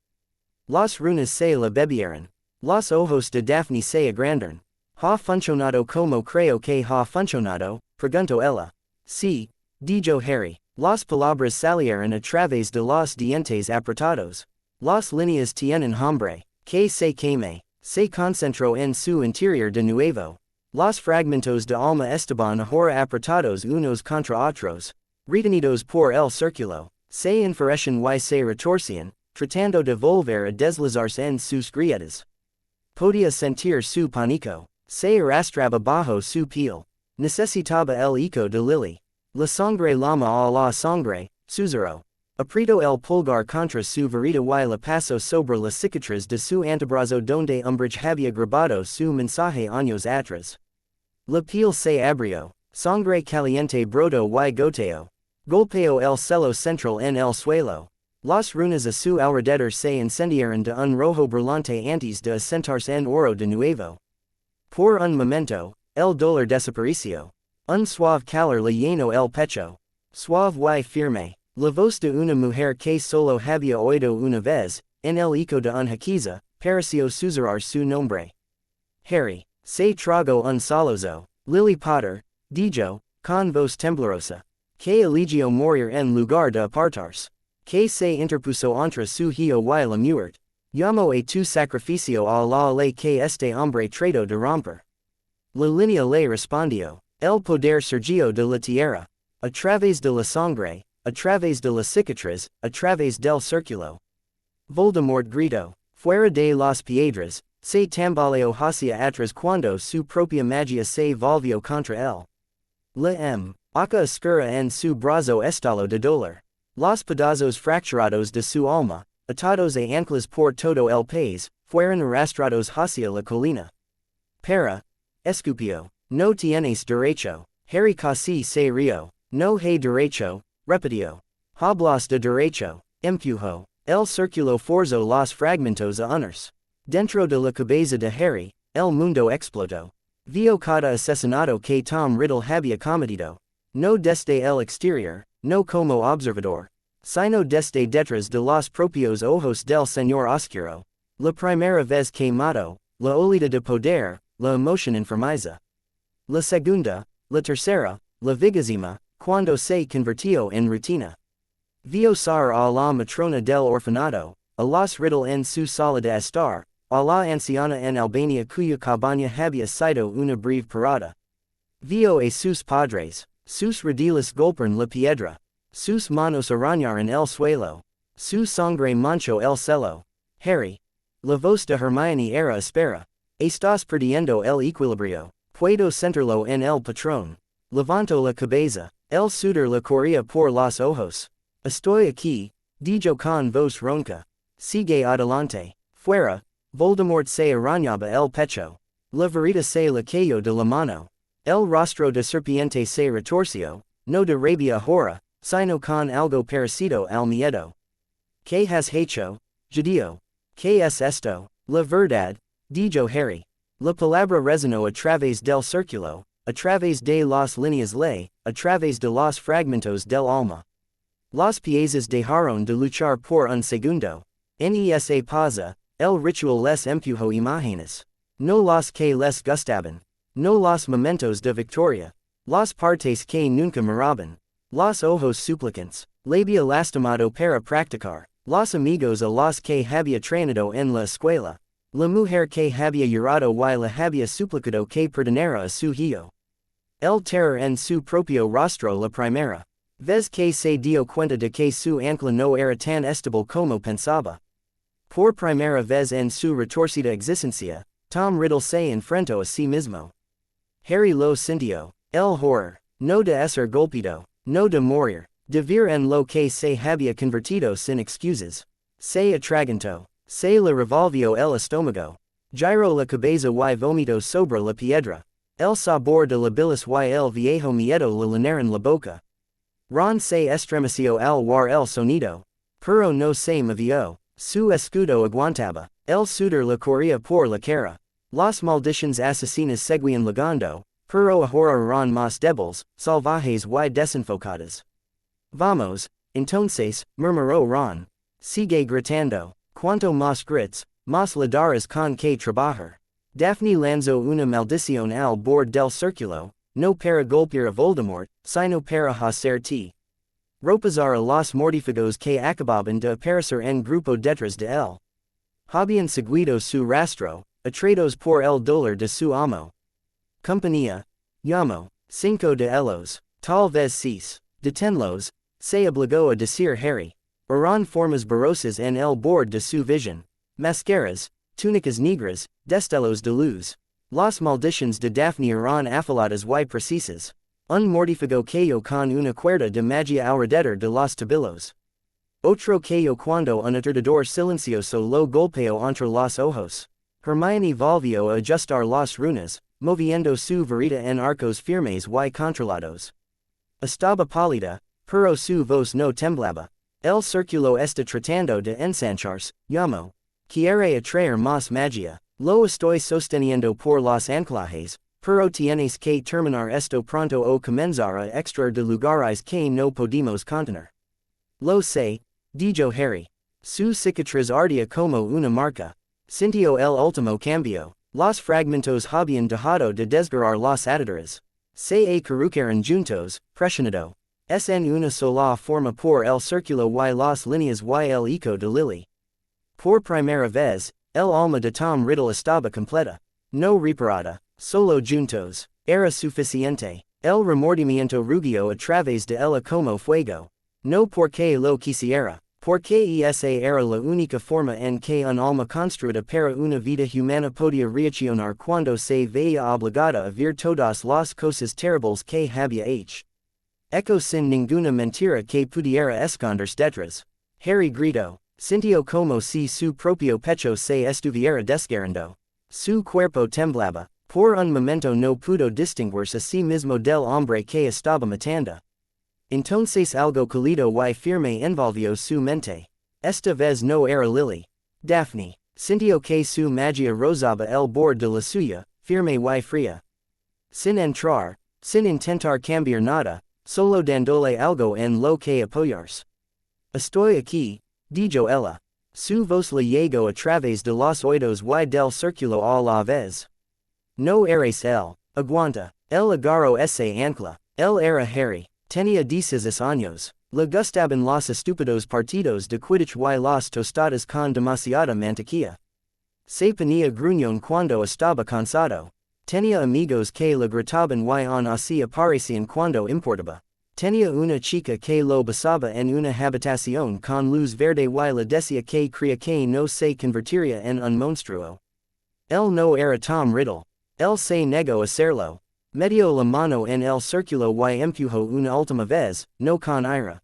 Las runas se la bebieron. Los ojos de Daphne se agrandaron. ¿Ha funcionado como creo que ha funcionado? Preguntó ella. Sí, dijo Harry. Las palabras salieron a través de los dientes apretados. Las líneas tienen hambre. Que se queme. Se concentró en su interior de nuevo. Los fragmentos de alma estaban ahora apretados unos contra otros. Retenidos por el círculo, se enfurecen y se retorcían, tratando de volver a deslizarse en sus grietas. Podía sentir su pánico. Se arrastraba bajo su piel. Necesitaba el eco de Lily. La sangre llama a la sangre, susurró. Apretó el pulgar contra su varita y la pasó sobre la cicatriz de su antebrazo donde Umbridge había grabado su mensaje años atrás. La piel se abrió. Sangre caliente brotó y goteó. Golpeó el cielo central en el suelo. Las runas a su alrededor se encendieron de un rojo brillante antes de asentarse en oro de nuevo. Por un momento, el dolor desapareció. Un suave calor le llenó el pecho. Suave y firme. La voz de una mujer que solo había oído una vez, en el eco de una jaquiza, pareció susurrar su nombre. Harry. Se tragó un solozo. Lily Potter, dijo, con voz temblorosa. Que eligió morir en lugar de apartarse. Que se interpuso entre su hijo y la muerte. Llamó a tu sacrificio a la ley que este hombre trató de romper. La línea le respondió. El poder surgió de la tierra. A través de la sangre, a través de la cicatriz, a través del círculo. Voldemort gritó. Fuera de las piedras, se tambaleó hacia atrás cuando su propia magia se volvió contra él. La Aka oscura en su brazo estalo de dolor. Los pedazos fracturados de su alma, atados a anclas por todo el país, fueron arrastrados hacia la colina. Para, escupió. No tienes derecho. Harry casi se rió. No hay derecho, repitió. Hablas de derecho, empujó. El círculo forzó los fragmentos a unirse. Dentro de la cabeza de Harry, el mundo explotó. Vio cada asesinato que Tom Riddle había cometido. No desde el exterior, no como observador, sino desde detrás de los propios ojos del Señor Oscuro. La primera vez que mató, la olida de poder, la emoción enfermiza. La segunda, la tercera, la vigésima, cuando se convirtió en rutina. Vio salir a la matrona del orfanato, a los Riddle en su sala de estar, a la anciana en Albania cuya cabaña había sido una breve parada. Vio a sus padres, sus rodillas golpearon la piedra, sus manos arañaron el suelo, su sangre manchó el cielo. Harry. La voz de Hermione era áspera. Estás perdiendo el equilibrio. Puedo sentirlo en el patrón. Levantó la cabeza. El sudor le corría por los ojos. Estoy aquí, dijo con voz ronca. Sigue adelante. Fuera. Voldemort se arañaba el pecho. La varita se le cayó de la mano. El rostro de serpiente se retorció, no de rabia ahora, sino con algo parecido al miedo. ¿Qué has hecho, judío? ¿Qué es esto? La verdad, dijo Harry. La palabra resonó a través del círculo, a través de las líneas a través de los fragmentos del alma. Los piezas dejaron de luchar por un segundo. Nesa pausa, el ritual les empujó imágenes. No los que les gustaban. No los momentos de victoria. Las partes que nunca moraban. Los ojos suplicantes. Labia lastimado para practicar. Los amigos a los que había traído en la escuela. La mujer que había llorado y la había suplicado que perdonara a su hijo. El terror en su propio rostro la primera vez que se dio cuenta de que su ancla no era tan estable como pensaba. Por primera vez en su retorcida existencia, Tom Riddle se enfrentó a sí mismo. Harry lo sintió. El horror. No de ser golpeado. No de morir. De ver en lo que se había convertido sin excusas. Se atragantó. Se le revolvió el estómago. Giró la cabeza y vomitó sobre la piedra. El sabor de la bilis y el viejo miedo le llenaron la boca. Ron se estremeció al oír el sonido. Pero no se movió. Su escudo aguantaba. El sudor le corría por la cara. Las maldiciones asesinas seguían llegando, pero ahora eran más débiles, salvajes y desenfocadas. Vamos, entonces, murmuró Ron. Sigue gritando. Cuanto más grits, más le darás con que trabajar. Daphne lanzó una maldición al borde del círculo, no para golpear a Voldemort, sino para hacer ti. Repasar a los mortífagos que acababan de aparecer en grupo detrás de él. Habían seguido su rastro, atraídos por el dolor de su amo. Compañía. Llamo. 5 de ellos. Tal vez 6. Deténlos. Se obligó a decir Harry. Eran formas borrosas en el borde de su visión. Mascaras. Túnicas negras. Destellos de luz. Las maldiciones de Daphne eran afiladas y precisas. Un mortífago cayó con una cuerda de magia alrededor de los tobillos. Otro cayó cuando un aturdidor silencioso lo golpeó entre los ojos. Hermione volvió a ajustar las runas, moviendo su varita en arcos firmes y controlados. Estaba pálida, pero su voz no temblaba. El círculo está tratando de ensancharse, llamo. Quiere atraer más magia. Lo estoy sosteniendo por los anclajes, pero tienes que terminar esto pronto o comenzar a extraer de lugares que no podemos contener. Lo sé, dijo Harry. Su cicatriz ardía como una marca. Sintió el último cambio. Los fragmentos habían dejado de desgarrar los ataduras. Se colocaron juntos, presionado. En una sola forma por el círculo y las líneas y el eco de Lily. Por primera vez, el alma de Tom Riddle estaba completa. No reparada, solo juntos. Era suficiente. El remordimiento rugió a través de ella como fuego. No porque lo quisiera, porque esa era la única forma en que un alma construida para una vida humana podía reaccionar cuando se veía obligada a ver todas las cosas terribles que había hecho. Echo sin ninguna mentira que pudiera esconderse detrás. Harry gritó. Sintió como si su propio pecho se estuviera desgarrando. Su cuerpo temblaba. Por un momento no pudo distinguirse a sí mismo del hombre que estaba matando. Entonces algo cálido y firme envolvió su mente. Esta vez no era Lily. Daphne. Sintió que su magia rozaba el borde de la suya, firme y fría. Sin entrar, sin intentar cambiar nada, solo dándole algo en lo que apoyarse. Estoy aquí, dijo ella. Su voz le llegó a través de los oídos y del círculo a la vez. No eres él, aguanta. El agarró ese ancla. Él era Harry. Tenía 16 años. Le gustaban los estúpidos partidos de Quidditch y las tostadas con demasiada mantequilla. Se ponía gruñón cuando estaba cansado. Tenía amigos que le gritaban y aún así aparecían cuando importaba. Tenía una chica que lo besaba en una habitación con luz verde y le decía que creía que no se convertiría en un monstruo. Él no era Tom Riddle. Él se negó a serlo. Metió la mano en el círculo y empujó una última vez, no con ira,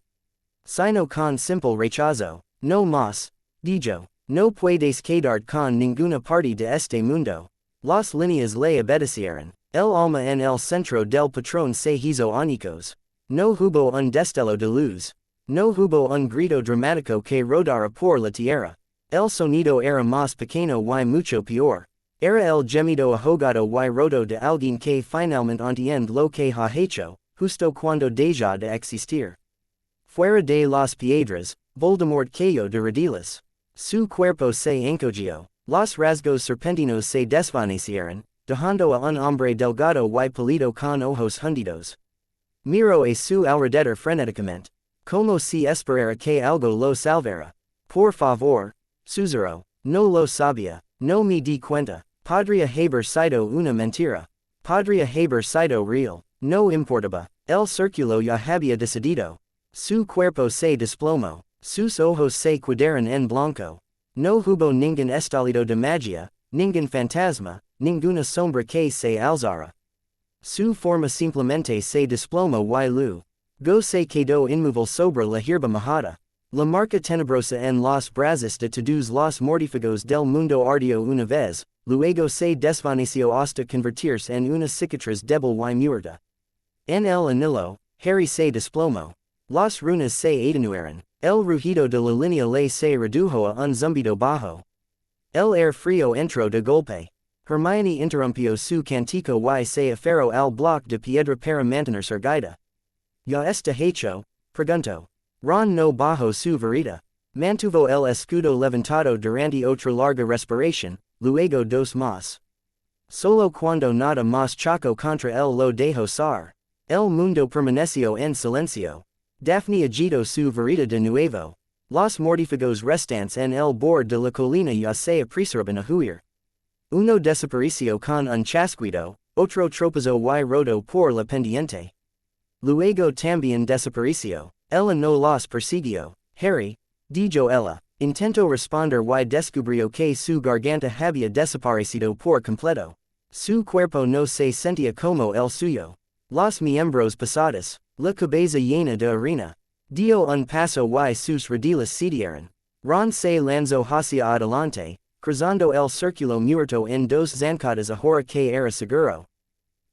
sino con simple rechazo. No más, dijo. No puedes quedarte con ninguna parte de este mundo. Las líneas le obedecieron. El alma en el centro del patrón se hizo añicos. No hubo un destello de luz. No hubo un grito dramático que rodara por la tierra. El sonido era más pequeño y mucho peor. Era el gemido ahogado y roto de alguien que finalmente entiende lo que ha hecho, justo cuando deja de existir. Fuera de las piedras, Voldemort cayó de rodillas. Su cuerpo se encogió. Los rasgos serpentinos se desvanecieron, dejando a un hombre delgado y pálido con ojos hundidos. Miró a su alrededor frenéticamente, como si esperara que algo lo salvara. Por favor, susurró. No lo sabía. No me di cuenta. Podría haber sido una mentira. Podría haber sido real. No importaba. El círculo ya había decidido. Su cuerpo se desplomó. Sus ojos se quedaron en blanco. No hubo ningún estallido de magia, ningún fantasma, ninguna sombra que se alzara. Su forma simplemente se desplomó y luego se quedó inmóvil sobre la hierba mojada. La marca tenebrosa en los brazos de todos los mortífagos del mundo ardió una vez, luego se desvaneció hasta convertirse en una cicatriz débil y muerta. En el anillo, Harry se desplomó. Las runas se atenuaron. El rugido de la línea le se redujo a un zumbido bajo. El aire frío entró de golpe. Hermione interrumpió su cántico y se aferró al bloque de piedra para mantenerse erguida. ¿Ya está hecho? Preguntó. Ron no bajó su varita. Mantuvo el escudo levantado durante otra larga respiración, luego dos más. Solo cuando nada más chocó contra él lo dejó caer. El mundo permaneció en silencio. Daphne agitó su varita de nuevo. Los mortífagos restantes en el borde de la colina ya se apresuraban a huir. Uno desapareció con un chasquido, otro tropezó y rodó por la pendiente. Luego también desapareció. Ella no los persiguió. Harry, dijo ella, intentó responder y descubrió que su garganta había desaparecido por completo. Su cuerpo no se sentía como el suyo. Los miembros pesados, la cabeza llena de arena. Dio un paso y sus rodillas cedieron. Ron se lanzó hacia adelante, cruzando el círculo muerto en dos zancadas ahora que era seguro.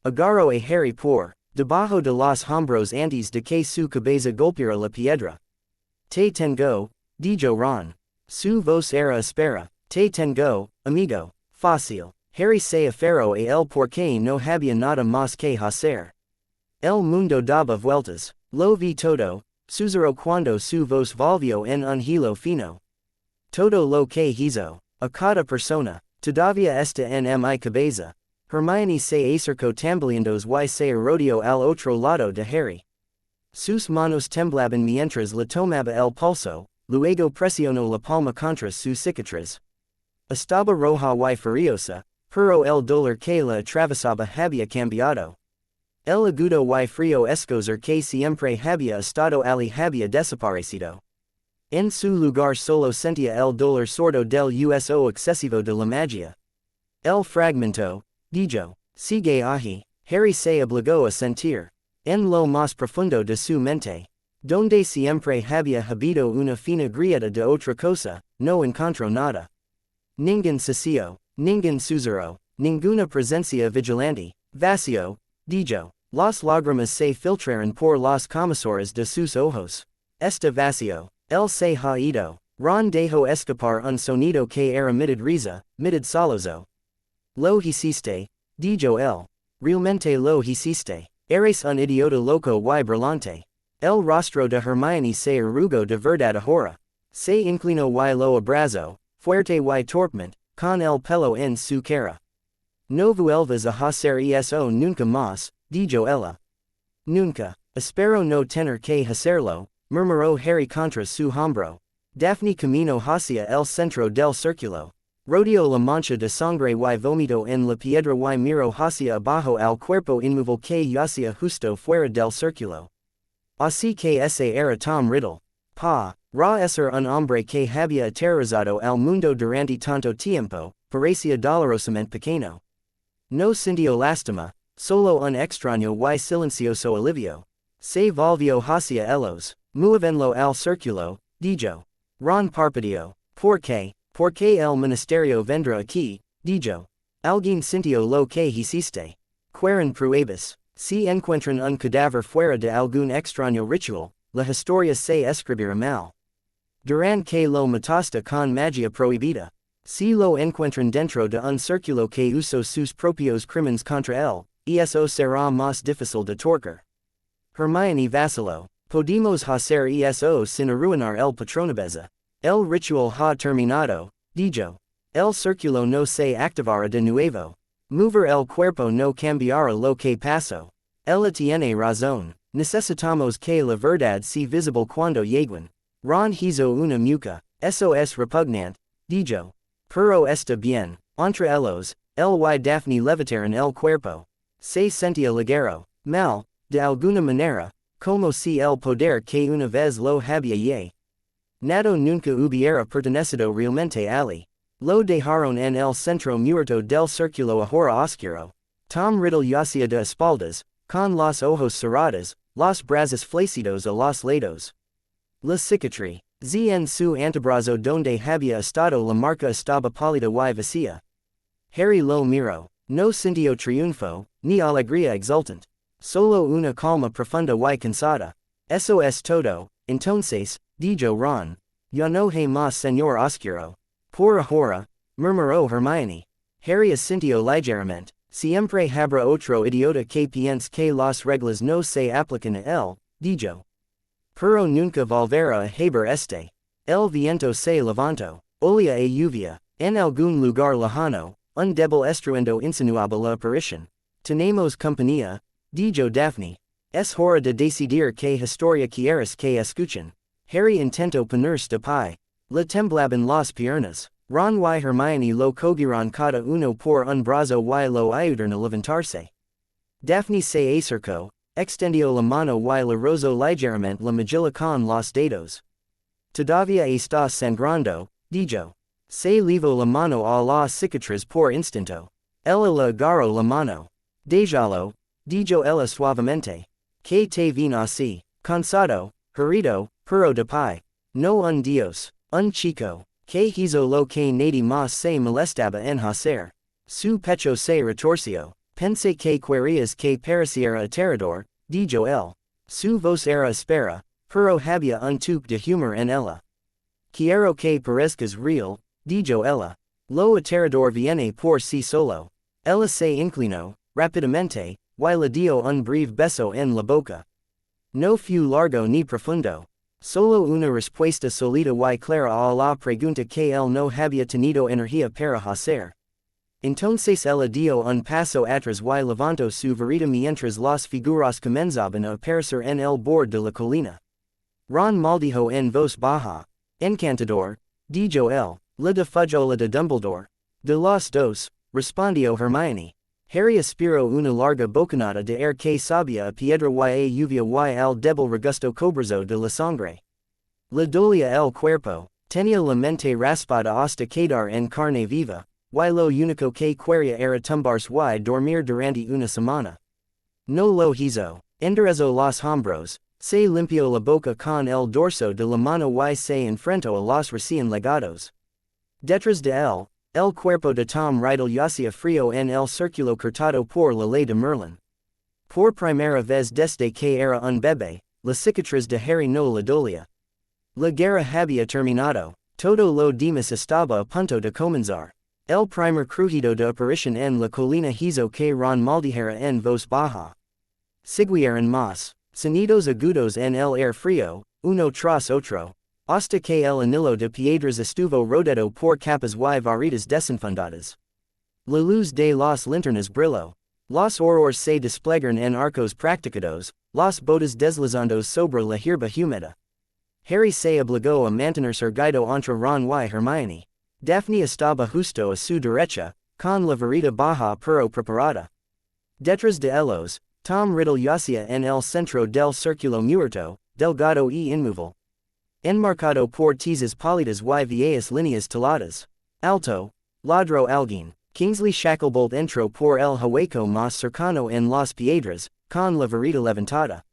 Agarró a Harry por debajo de los hombros antes de que su cabeza golpeara la piedra. Te tengo, dijo Ron. Su voz era áspera. Te tengo, amigo. Fácil. Harry se afero a el porque no había nada más que hacer. El mundo daba vueltas. Lo vi todo. Sucedió cuando su voz volvió en un hilo fino. Todo lo que hizo. A cada persona. Todavía está en mi cabeza. Hermione se acercó tambaleando y se rodeó al otro lado de Harry. Sus manos temblaban mientras le tomaba el pulso, luego presionó la palma contra su cicatriz. Estaba roja y furiosa, pero el dolor que la atravesaba había cambiado. El agudo y frío escozor que siempre había estado allí había desaparecido. En su lugar solo sentía el dolor sordo del uso excesivo de la magia. El fragmento, dijo, sigue allí. Harry se obligó a sentir. En lo más profundo de su mente, donde siempre había habido una fina grieta de otra cosa, no encontró nada. Ningún sacio, ningún susurro, ninguna presencia vigilante, vacío, dijo. Las lágrimas se filtraron por las comisores de sus ojos. Está vacío. El se ha ido. Ron dejó escapar un sonido que era mitad risa, mitad solozo. Lo hiciste, dijo él. Realmente lo hiciste. Eres un idiota loco y brillante. El rostro de Hermione se arrugó de verdad ahora. Se inclinó y lo abrazó, fuerte y torpemente, con el pelo en su cara. No vuelvas a hacer eso nunca más, dijo ella. Nunca. Espero no tener que hacerlo, murmuró Harry contra su hombro. Daphne caminó hacia el centro del círculo. Rodeó la mancha de sangre y vómito en la piedra y miró hacia abajo al cuerpo inmóvil que yacía justo fuera del círculo. Así que ese era Tom Riddle. Ra ser un hombre que había aterrorizado al mundo durante tanto tiempo, parecía dolorosamente pequeño. No sintió lástima, solo un extraño y silencioso alivio. Se volvió hacia ellos, moviéndolo al círculo, dijo. Ron parpadeó. ¿Por qué? Porque el ministerio vendrá aquí, dijo. Alguien sintió lo que hiciste. Quieren pruebas. Si encuentran un cadáver fuera de algún extraño ritual, la historia se escribirá mal. Dirán que lo mataste con magia prohibida. Si lo encuentran dentro de un círculo que usó sus propios crímenes contra él, eso será más difícil de torcer. Hermione vaciló. Podemos hacer eso sin arruinar el patronabeza. El ritual ha terminado, dijo. El círculo no se activará de nuevo. Mover el cuerpo no cambiará lo que pasó. Ella tiene razón. Necesitamos que la verdad sea visible cuando lleguen. Ron hizo una mueca. Eso es repugnante, dijo. Pero está bien. Entre ellos, él y Daphne levitaron el cuerpo. Se sentía ligero. Mal, de alguna manera, como si el poder que una vez lo había ya. Nado nunca hubiera pertenecido realmente allí. Lo dejaron en el centro muerto del círculo ahora oscuro. Tom Riddle yacía de espaldas, con los ojos cerrados, los brazos flacidos a los lados. La cicatriz. En su antebrazo donde había estado la marca estaba pálida y vacía. Harry lo miró. No sintió triunfo, ni alegría exultante. Solo una calma profunda y cansada. Eso es todo, entonces, dijo Ron. Ya no hay más señor oscuro. Por ahora, murmuró Hermione. Harry asintió ligeramente. Siempre habrá otro idiota que piense que las reglas no se aplican a él, dijo. Pero nunca volverá a haber este. El viento se levantó. Olía a lluvia. En algún lugar lejano, un débil estruendo insinuaba la aparición. Tenemos compañía, dijo Daphne. Es hora de decidir qué historia quieres que escuchen. Harry intentó ponerse de pie. Le temblaban las piernas. Ron y Hermione lo cogieron cada uno por un brazo y lo ayudaron a levantarse. Daphne se acercó, extendió la mano y le rozó ligeramente la mejilla con los dedos. Todavía está sangrando, dijo. Se llevó la mano a la cicatriz por instante. Ella le agarró la mano. Déjalo, dijo ella suavemente. Que te vine así, cansado, herido, pero de pie. No un dios, un chico. Que hizo lo que nadie más se molestaba en hacer. Su pecho se retorció. Pensé que querías que pareciera aterrador, dijo él. Su voz era áspera, pero había un toque de humor en ella. Quiero que parezcas real, dijo ella. Lo aterrador viene por sí solo. Ella se inclinó, rapidamente, y le dio un breve beso en la boca. No fue largo ni profundo. Solo una respuesta sólida y clara a la pregunta que él no había tenido energía para hacer. Entonces ella dio un paso atrás y levantó su varita mientras las figuras comenzaban a aparecer en el borde de la colina. Ron maldijo en voz baja. Encantador, dijo él, la de Fudge o la de Dumbledore. De los dos, respondió Hermione. Harry aspiró una larga bocanada de air que sabía a piedra y lluvia y al débil regusto cobrazo de la sangre. Le dolía el cuerpo, tenía la mente raspada hasta quedar en carne viva, y lo único que quería era tumbarse y dormir durante una semana. No lo hizo, enderezó los hombros, se limpió la boca con el dorso de la mano y se enfrentó a los recién legados. Detrás de él, el cuerpo de Tom Riddle yacía frío en el círculo cortado por la ley de Merlín. Por primera vez desde que era un bebé, la cicatriz de Harry no le dolía. La guerra había terminado, todo lo demás estaba a punto de comenzar. El primer crujido de aparición en la colina hizo que Ron maldijera en voz baja. Siguieron más sonidos agudos en el aire frío, uno tras otro, hasta que el anillo de piedras estuvo rodeado por capas y varitas desenfundadas. La luz de las linternas brilló. Los horrores se desplegaron en arcos practicados, las botas deslizando sobre la hierba húmeda. Harry se obligó a mantenerse erguido entre Ron y Hermione. Daphne estaba justo a su derecha, con la varita baja pero preparada. Detrás de ellos, Tom Riddle yacía en el centro del círculo muerto, delgado y inmóvil. Enmarcado por tizas pálidas y viejas líneas taladas. Alto, ladró alguien. Kingsley Shacklebolt entró por el hueco más cercano en las piedras, con la varita levantada.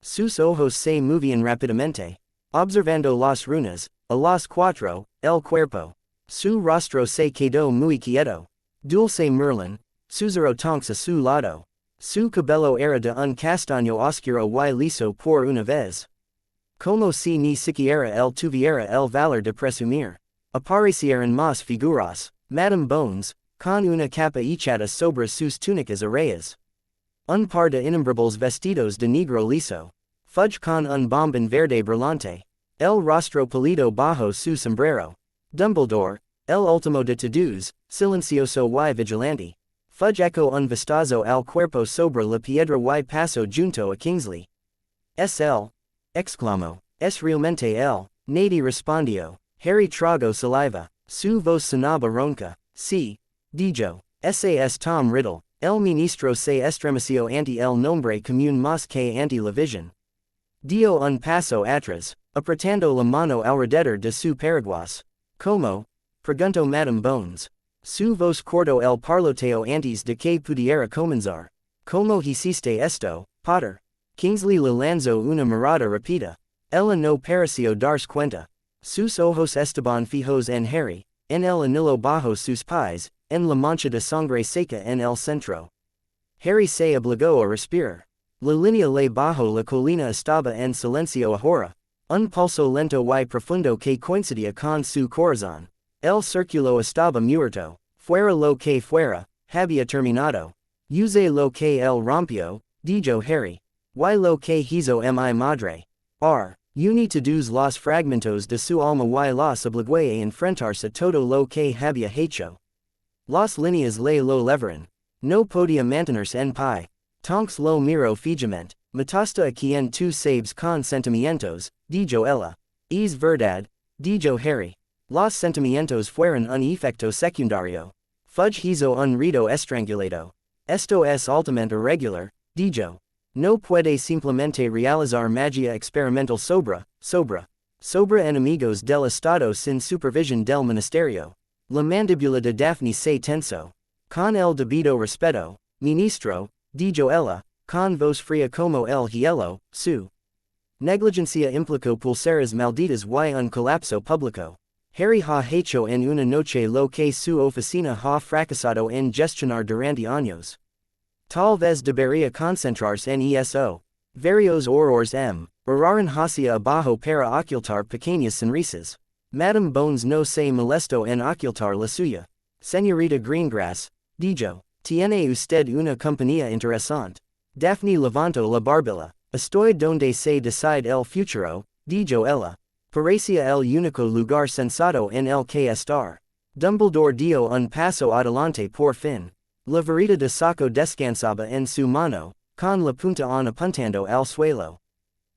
Sus ojos se movían rápidamente, observando las runas, a las cuatro, el cuerpo. Su rostro se quedó muy quieto. Dulce Merlin, susurró Tonks a su lado. Su cabello era de un castaño oscuro y liso por una vez. Como si ni siquiera él tuviera el valor de presumir. Aparecieron más figuras. Madame Bones, con una capa echada sobre sus túnicas arrayas. Un par de innombrables vestidos de negro liso. Fudge con un bombón verde brillante. El rostro pálido bajo su sombrero. Dumbledore, el último de todos, silencioso y vigilante. Fudge echo un vistazo al cuerpo sobre la piedra y pasó junto a Kingsley. Es él, exclamó. Es realmente él, nadie respondió. Harry tragó saliva. Su voz sonaba ronca. Sí, dijo. Ese es Tom Riddle. El ministro se estremeció ante el nombre común más que ante la visión. Dio un paso atrás, apretando la mano alrededor de su paraguas. ¿Cómo? Preguntó Madame Bones. Su voz cortó el parloteo antes de que pudiera comenzar. ¿Cómo hiciste esto, Potter? Kingsley le lanzó una mirada rápida. Ella no pareció darse cuenta. Sus ojos estaban fijos en Harry, en el anillo bajo sus pies, en la mancha de sangre seca en el centro. Harry se obligó a respirar. La línea le bajo la colina estaba en silencio ahora. Un pulso lento y profundo que coincidía con su corazón. El círculo estaba muerto. Fuera lo que fuera, había terminado. Use lo que él rompió, dijo Harry. Y lo que hizo mi madre. Uni todos los fragmentos de su alma y los obligó a enfrentarse a todo lo que había hecho. Las líneas le lo levaron. No podía mantenerse en pie. Tonks lo miró fijamente. Mataste a quien tú sabes con sentimientos, dijo ella. Es verdad, dijo Harry. Los sentimientos fueron un efecto secundario. Fudge hizo un ruido estrangulado. Esto es altamente irregular, dijo. No puede simplemente realizar magia experimental sobre enemigos del Estado sin supervisión del ministerio. La mandíbula de Daphne se tensó. Con el debido respeto, ministro, dijo ella, con voz fría como el hielo, su negligencia implicó pulseras malditas y un colapso público. Harry ha hecho en una noche lo que su oficina ha fracasado en gestionar durante años. Tal vez debería concentrarse en eso. Varios horrores oraron hacia abajo para ocultar pequeñas sonrisas. Madame Bones no se molestó en ocultar la suya. Señorita Greengrass, dijo, tiene usted una compañía interesante. Daphne levantó la barbilla. Estoy donde se decide el futuro, dijo ella. Parecía el único lugar sensato en el que estar. Dumbledore dio un paso adelante por fin. La varita de saco descansaba en su mano, con la punta apuntando al suelo.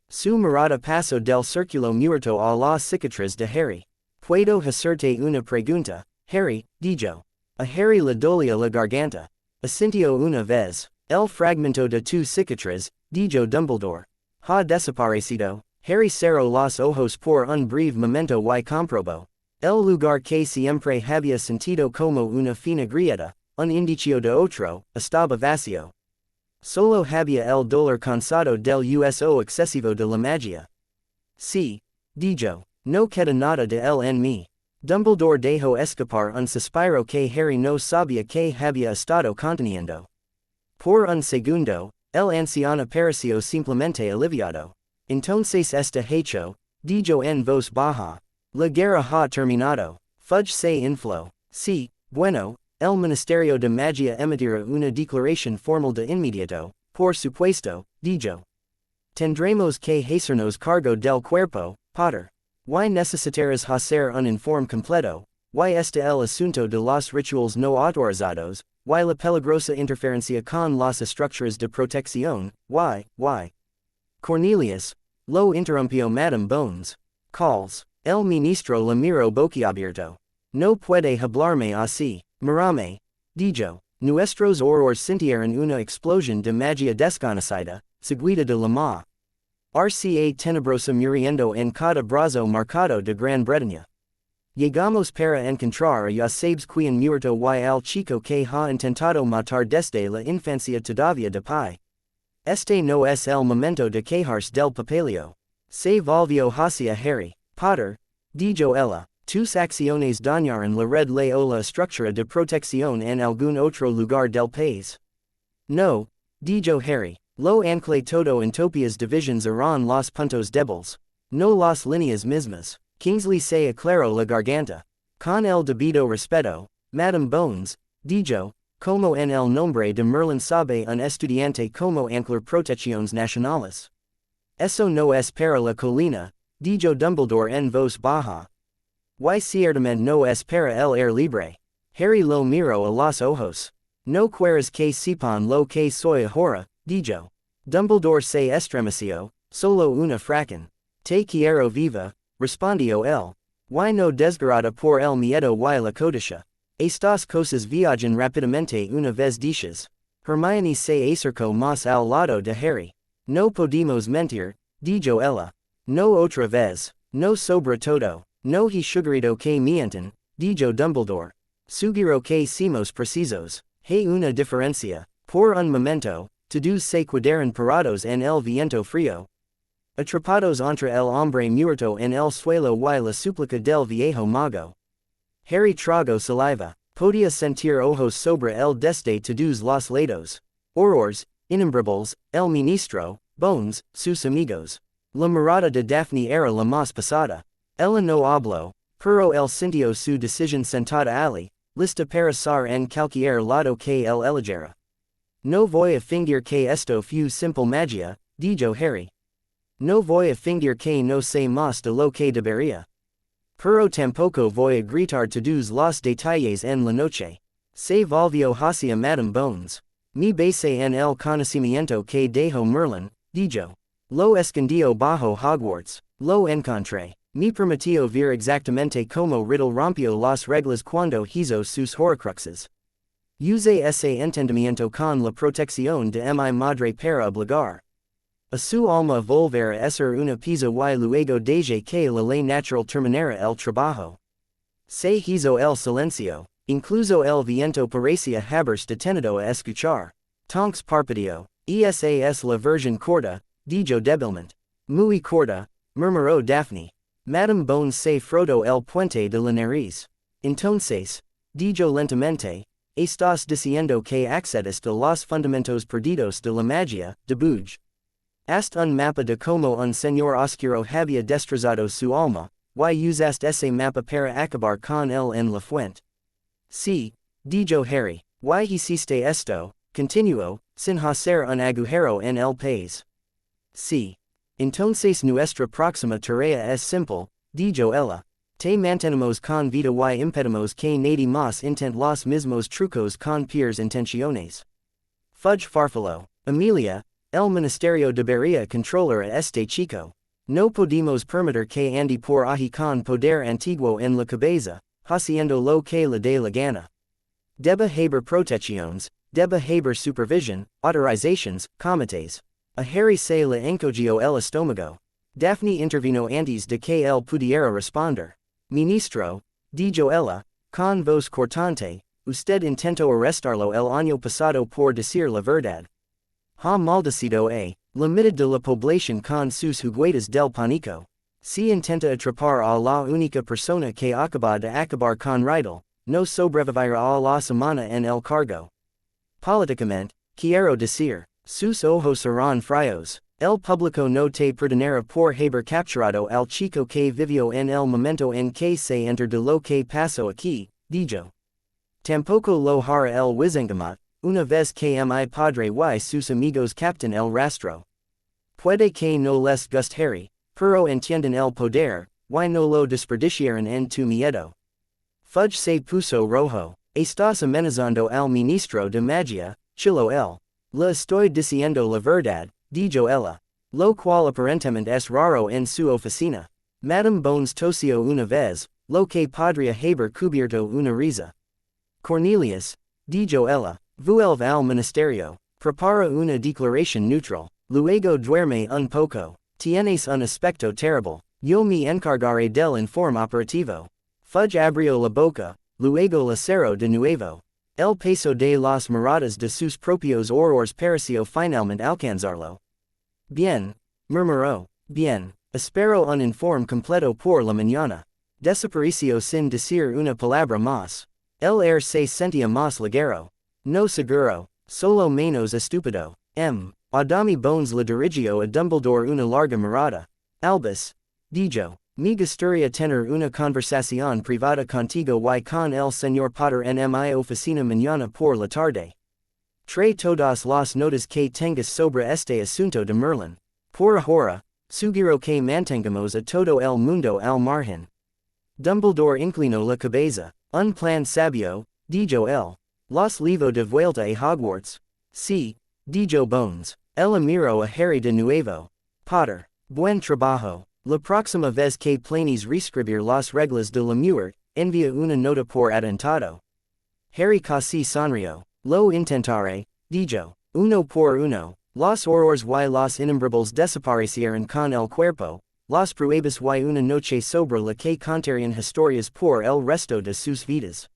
Su mirada pasó del círculo muerto a la cicatriz de Harry. Puedo hacerte una pregunta, Harry, dijo. A Harry le dolía la garganta. Asintió una vez. El fragmento de tu cicatriz, dijo Dumbledore. Ha desaparecido. Harry cerró los ojos por un breve momento y comprobó. El lugar que siempre había sentido como una fina grieta, un indicio de otro, estaba vacío. Solo había el dolor cansado del uso excesivo de la magia. Sí, dijo, no queda nada de él en mí. Dumbledore dejó escapar un suspiro que Harry no sabía que había estado conteniendo. Por un segundo, el anciano pareció simplemente aliviado. Entonces este hecho, dijo en voz baja. La guerra ha terminado. Fudge se infló. Sí, bueno, el Ministerio de Magia emitirá una declaración formal de inmediato, por supuesto, dijo. Tendremos que hacernos cargo del cuerpo, Potter. Y necesitarás hacer un informe completo, y este el asunto de los rituales no autorizados, y la peligrosa interferencia con las estructuras de protección, y. Cornelius, lo interrumpió Madame Bones. Calls. El ministro la miró boquiabierto. No puede hablarme así, mírame, dijo. Nuestros horrores sintieron una explosión de magia desconocida, seguida de la ma. RCA tenebrosa muriendo en cada brazo marcado de Gran Bretaña. Llegamos para encontrar a sabes quien muerto y al chico que ha intentado matar desde la infancia todavía de pie. Este no es el momento de quejarse del papeleo. Se volvió hacia Harry. Potter, dijo ella, tus acciones dañaron la red o la estructura de protección en algún otro lugar del país. No, dijo Harry, lo anclé todo en topias divisions eran los puntos débiles. No las líneas mismas. Kingsley se aclaró la garganta. Con el debido respeto, Madame Bones, dijo, como en el nombre de Merlín sabe un estudiante como anclar protecciones nacionales. Eso no es para la colina, dijo Dumbledore en voz baja. Y ciertamente no es para el aire libre. Harry lo miró a los ojos. No quieres que sepan lo que soy ahora, dijo. Dumbledore se estremeció, solo una fracción. Te quiero viva, respondió él. Y no desgarrada por el miedo y la codicia. Estas cosas viajan rápidamente una vez dichas. Hermione se acercó más al lado de Harry. No podemos mentir, dijo ella. No otra vez, no sobre todo, no he sugerido que mientan, dijo Dumbledore. Sugiero que seamos precisos. Hay una diferencia. Por un momento, todos se quedaron parados en el viento frío. Atrapados entre el hombre muerto en el suelo y la súplica del viejo mago. Harry tragó saliva. Podía sentir ojos sobre él desde todos los lados. Horrors, innombrables, el ministro, Bones, sus amigos. La mirada de Daphne era la más pesada. Ella no habló, pero él sintió su decisión sentada allí, lista para ser en cualquier lado que él eligiera. No voy a fingir que esto fue simple magia, dijo Harry. No voy a fingir que no sé más de lo que debería. Pero tampoco voy a gritar todos los detalles en la noche. Se volvió hacia Madame Bones. Me basé en el conocimiento que dejó Merlín, dijo. Lo escondió bajo Hogwarts. Lo encontré. Me permitió ver exactamente cómo Riddle rompió las reglas cuando hizo sus horcruxes. Usé ese entendimiento con la protección de mi madre para obligar a su alma volver a ser una pieza y luego deje que la ley natural terminara el trabajo. Se hizo el silencio. Incluso el viento parecía haberse detenido a escuchar. Tonks parpadeó. Esa es la versión corta, dijo débilmente. Muy corta, murmuró Daphne. Madame Bones se frotó el puente de la nariz. Entonces, dijo lentamente, estás diciendo que accedes de los fundamentos perdidos de la magia, debuj. Hasta un mapa de cómo un señor oscuro había destrozado su alma, y usaste ese mapa para acabar con él en la fuente. C. Dijo Harry, y hiciste esto, continuo, sin hacer un agujero en el país. C. Entonces nuestra próxima tarea es simple, dijo ella. Te mantenemos con vida y impedimos que nadie más intente los mismos trucos con peores intenciones. Fudge farfalo. Emilia, el ministerio debería controlar a este chico. No podemos permitir que ande por ahí con poder antiguo en la cabeza, haciendo lo que le dé la gana. Debe haber protecciones, debe haber supervision, autorizations, comités. A Harry se le encogió el estómago. Daphne intervino antes de que él pudiera responder. Ministro, dijo ella, con voz cortante, usted intentó arrestarlo el año pasado por decir la verdad. Ha maldecido la mitad de la población con sus juguetes del pánico. Si intenta atrapar a la única persona que acaba de acabar con Rydell, no sobrevivirá a la semana en el cargo. Políticamente, quiero decir, sus ojos serán fríos. El público no te perdonará por haber capturado al chico que vivió en el momento en que se enteró de lo que pasó aquí, dijo. Tampoco lo hará el wizengamot, una vez que mi padre y sus amigos captan el rastro. Puede que no les guste Harry, pero entienden el poder, y no lo desperdiciaran en tu miedo. Fudge se puso rojo. Estás amenazando al ministro de magia, chilló él. Le estoy diciendo la verdad, dijo ella. Lo cual aparentemente es raro en su oficina. Madame Bones tosió una vez, lo que podría haber cubierto una risa. Cornelius, dijo ella, vuelve al ministerio. Prepara una declaración neutral. Luego duerme un poco. Tienes un aspecto terrible. Yo me encargaré del informe operativo. Fudge abrió la boca, luego la cerró de nuevo. El peso de las miradas de sus propios horrores pareció finalmente alcanzarlo. Bien, murmuró. Bien, espero un informe completo por la mañana. Desapareció sin decir una palabra más. El air se sentía más ligero. No seguro, solo menos estúpido. Adami Bones le dirigió a Dumbledore una larga mirada. Albus, dijo, me gustaría tener una conversación privada contigo y con el señor Potter en mi oficina mañana por la tarde. Trae todas las notas que tengas sobre este asunto de Merlín. Por ahora, sugiero que mantengamos a todo el mundo al margen. Dumbledore inclinó la cabeza. Un plan sabio, dijo él. Los llevo de vuelta a Hogwarts. Sí, dijo Bones. Él miró a Harry de nuevo. Potter, buen trabajo. La próxima vez que planees reescribir las reglas de la muerte, envía una nota por adelantado. Harry casi sonrió. Lo intentaré, dijo. Uno por uno. Los horrores y los innombrables desaparecieron con el cuerpo. Las pruebas y una noche sobre la que contarían historias por el resto de sus vidas.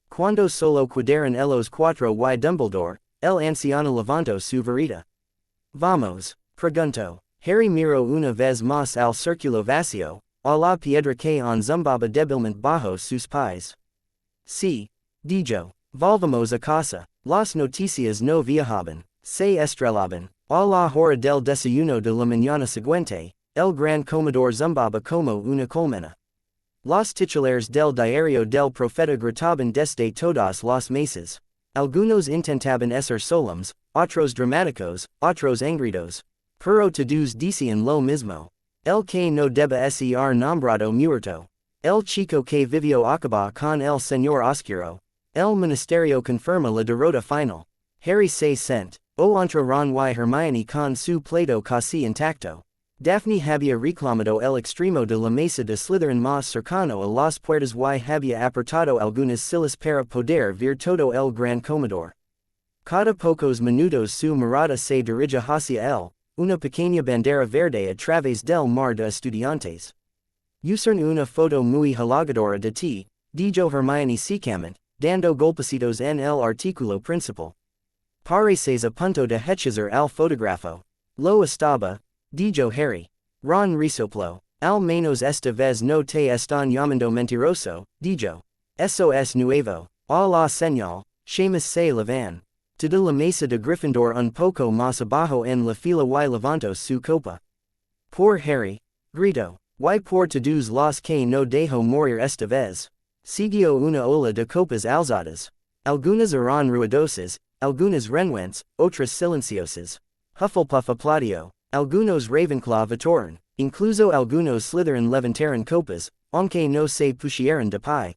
Cuando solo quedaron ellos cuatro y Dumbledore, el anciano levantó su varita. Vamos, preguntó. Harry miró una vez más al círculo vacío, a la piedra que zumbaba débilmente bajo sus pies. Sí, dijo. Volvamos a casa. Las noticias no viajaban, se estrelaban. A la hora del desayuno de la mañana siguiente, el gran comedor zumbaba como una colmena. Los titulares del diario del profeta gritaban desde todas las mesas. Algunos intentaban ser solemnes, otros dramáticos, otros angridos. Pero todos decían lo mismo. El que no debe ser nombrado muerto. El chico que vivió acaba con el señor oscuro. El ministerio confirma la derrota final. Harry se sent. Entre Ron y Hermione con su plato casi intacto. Daphne había reclamado el extremo de la mesa de Slytherin más cercano a las puertas y había apartado algunas sillas para poder ver todo el gran comedor. Cada pocos minutos su mirada se dirige hacia él, una pequeña bandera verde a través del mar de estudiantes. Usan una foto muy halagadora de ti, dijo Hermione secamente, dando golpecitos en el artículo principal. Pareces a punto de hechizar al fotógrafo. Lo estaba, dijo Harry. Ron resopló. Al menos esta vez no te están llamando mentiroso, dijo. Eso es nuevo. A la señal, Seamus se levan. De la mesa de Gryffindor un poco más abajo en la fila y levantó su copa. Por Harry, gritó. Y por todos los que no dejó morir esta vez. Siguió una ola de copas alzadas. Algunas eran ruidosas, algunas renuentes, otras silenciosas. Hufflepuff aplaudió. Algunos Ravenclaw vetoran. Incluso algunos Slytherin levantaron copas, aunque no se pusieron de pie.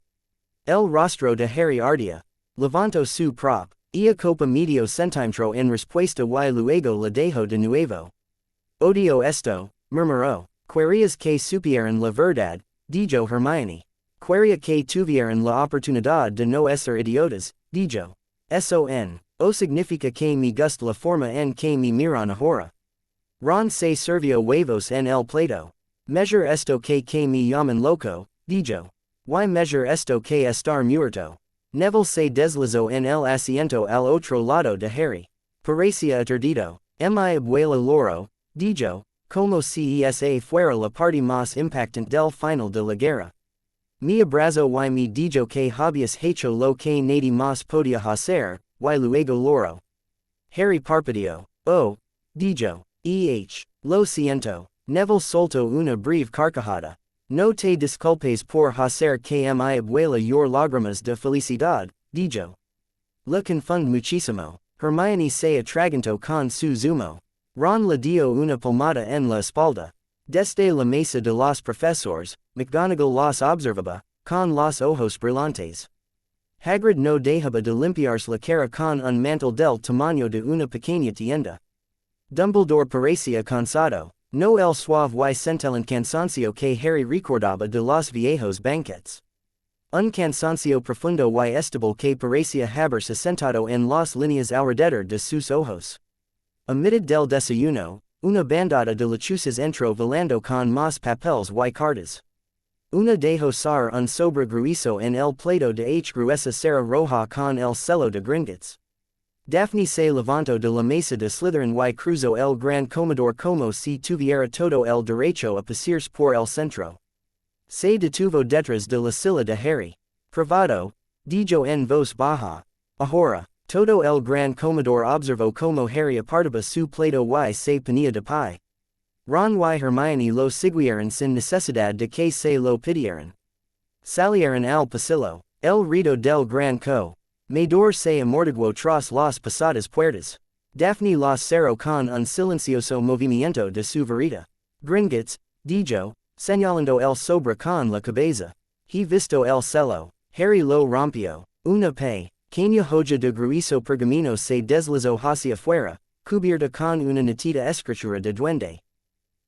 El rostro de Harry ardía. Levantó su prop. Y copa medio centímetro en respuesta y luego la dejó de nuevo. Odio esto, murmuró. Querías que supieran la verdad, dijo Hermione. Quería que tuvieran la oportunidad de no ser idiotas, dijo. Son, o significa que me gusta la forma en que me miran ahora. Ron se sirvió huevos en el plato. Measure esto que me llaman loco, dijo. Y measure esto que estar muerto. Neville se deslizó en el asiento al otro lado de Harry. Parecía aturdido. Mi abuela loro, dijo, como si esa fuera la parte más impactante del final de la guerra. Mi abrazo y me dijo que habías hecho lo que nadie más podía hacer, y luego loro. Harry parpadeó. Oh, dijo. Lo siento. Neville soltó una breve carcajada. No te disculpes por hacer que mi abuela llore lágrimas de felicidad, dijo. Le confund muchísimo. Hermione se atragantó con su zumo. Ron le dio una palmada en la espalda. Desde la mesa de los profesores, McGonagall los observaba, con los ojos brillantes. Hagrid no dejaba de limpiarse la cara con un mantel del tamaño de una pequeña tienda. Dumbledore parecía cansado, no el suave y centellant cansancio que Harry recordaba de los viejos banquets. Un cansancio profundo y estable que parecía haberse sentado en las líneas alrededor de sus ojos. A mitad del desayuno, una bandada de lechuzas entró volando con más papeles y cartas. Una dejó caer un sobre grueso en el plato de gruesa cera roja con el celo de gringotts. Daphne se levantó de la mesa de Slytherin y cruzó el gran comedor como si tuviera todo el derecho a pasearse por el centro. Se detuvo detrás de la silla de Harry. Privado, dijo en voz baja. Ahora, todo el gran comedor observó como Harry apartaba su plato y se ponía de pie. Ron y Hermione lo siguieron sin necesidad de que se lo pidieran. Salieron al pasillo. El ruido del gran comedor se amortiguó tras las pasadas puertas. Daphne los cerró con un silencioso movimiento de su varita. Gringotts, dijo, señalando el sobre con la cabeza. He visto el celo. Harry lo rompió. Una pequeña hoja de grueso pergamino se deslizó hacia afuera, cubierta con una nítida escritura de duende.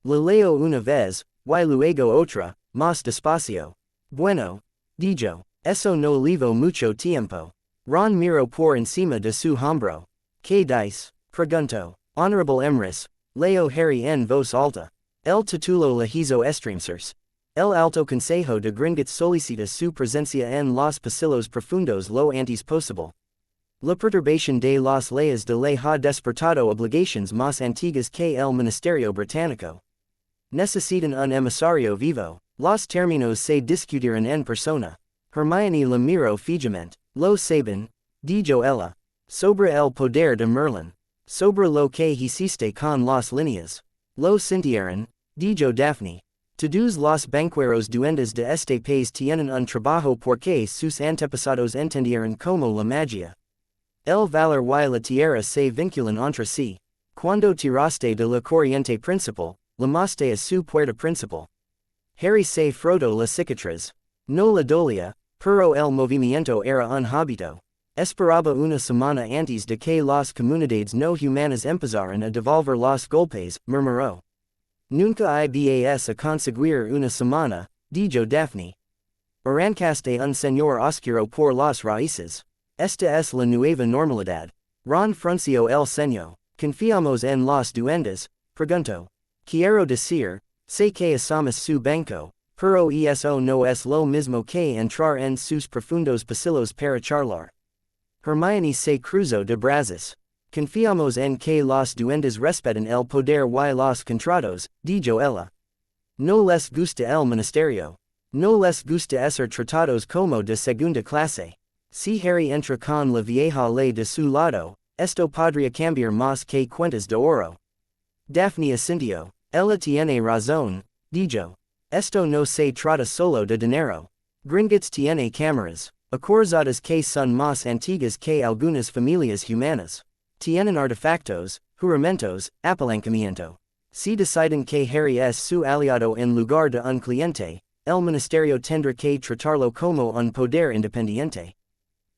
La leo una vez, y luego otra, más despacio. Bueno, dijo, eso no llevó mucho tiempo. Ron miró por encima de su hombro. ¿Qué dice? Preguntó. Honorable Emrys, leo Harry en voz alta. El título le hizo estremecerse. El alto consejo de Gringotts solicita su presencia en los pasillos profundos lo antes posible. La perturbación de las leyes de ley ha despertado obligaciones más antiguas que el Ministerio Británico. Necesitan un emisario vivo. Los términos se discutieron en persona. Hermione la miró fijamente. Lo saben, dijo ella. Sobre el poder de Merlín. Sobre lo que hiciste con las líneas. Lo sintieron, dijo Daphne. Todos los banqueros duendes de este país tienen un trabajo porque sus antepasados entendieron como la magia. El valor y la tierra se vinculan entre sí. Cuando tiraste de la corriente principal, llamaste a su puerta principal. Harry se frotó la cicatriz. No le dolía, pero el movimiento era un hábito. Esperaba una semana antes de que las comunidades no humanas empezaran a devolver los golpes, murmuró. Nunca ibas a conseguir una semana, dijo Daphne. Arrancaste un señor oscuro por las raíces. Esta es la nueva normalidad. Ron frunció el ceño. Confiamos en los duendes, preguntó. Quiero decir, sé que asamos su banco, pero eso no es lo mismo que entrar en sus profundos pasillos para charlar. Hermione se cruzó de brazos. Confiamos en que los duendes respetan el poder y los contratos, dijo ella. No les gusta el ministerio. No les gusta ser tratados como de segunda clase. Si Harry entra con la vieja ley de su lado, esto podría cambiar más que cuentas de oro. Daphne asintió. Ella tiene razón, dijo. Esto no se trata solo de dinero. Gringotts tiene cámaras. Acorzadas que son más antiguas que algunas familias humanas. Tienen artefactos, juramentos, apalancamiento. Si deciden que Harry es su aliado en lugar de un cliente, el ministerio tendrá que tratarlo como un poder independiente.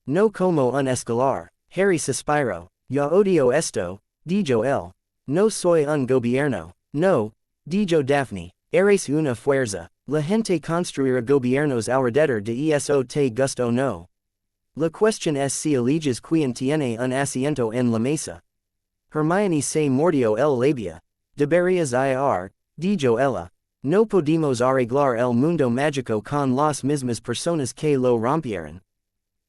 No como un escalar. Harry suspiró. Ya odio esto, dijo él. No soy un gobierno. No, dijo Daphne. Eres una fuerza. La gente construirá gobiernos alrededor de eso te gusto o no. La cuestión es si eliges quien tiene un asiento en la mesa. Hermione se mordió el labio. Deberías ir, dijo ella. No podemos arreglar el mundo mágico con las mismas personas que lo rompieron.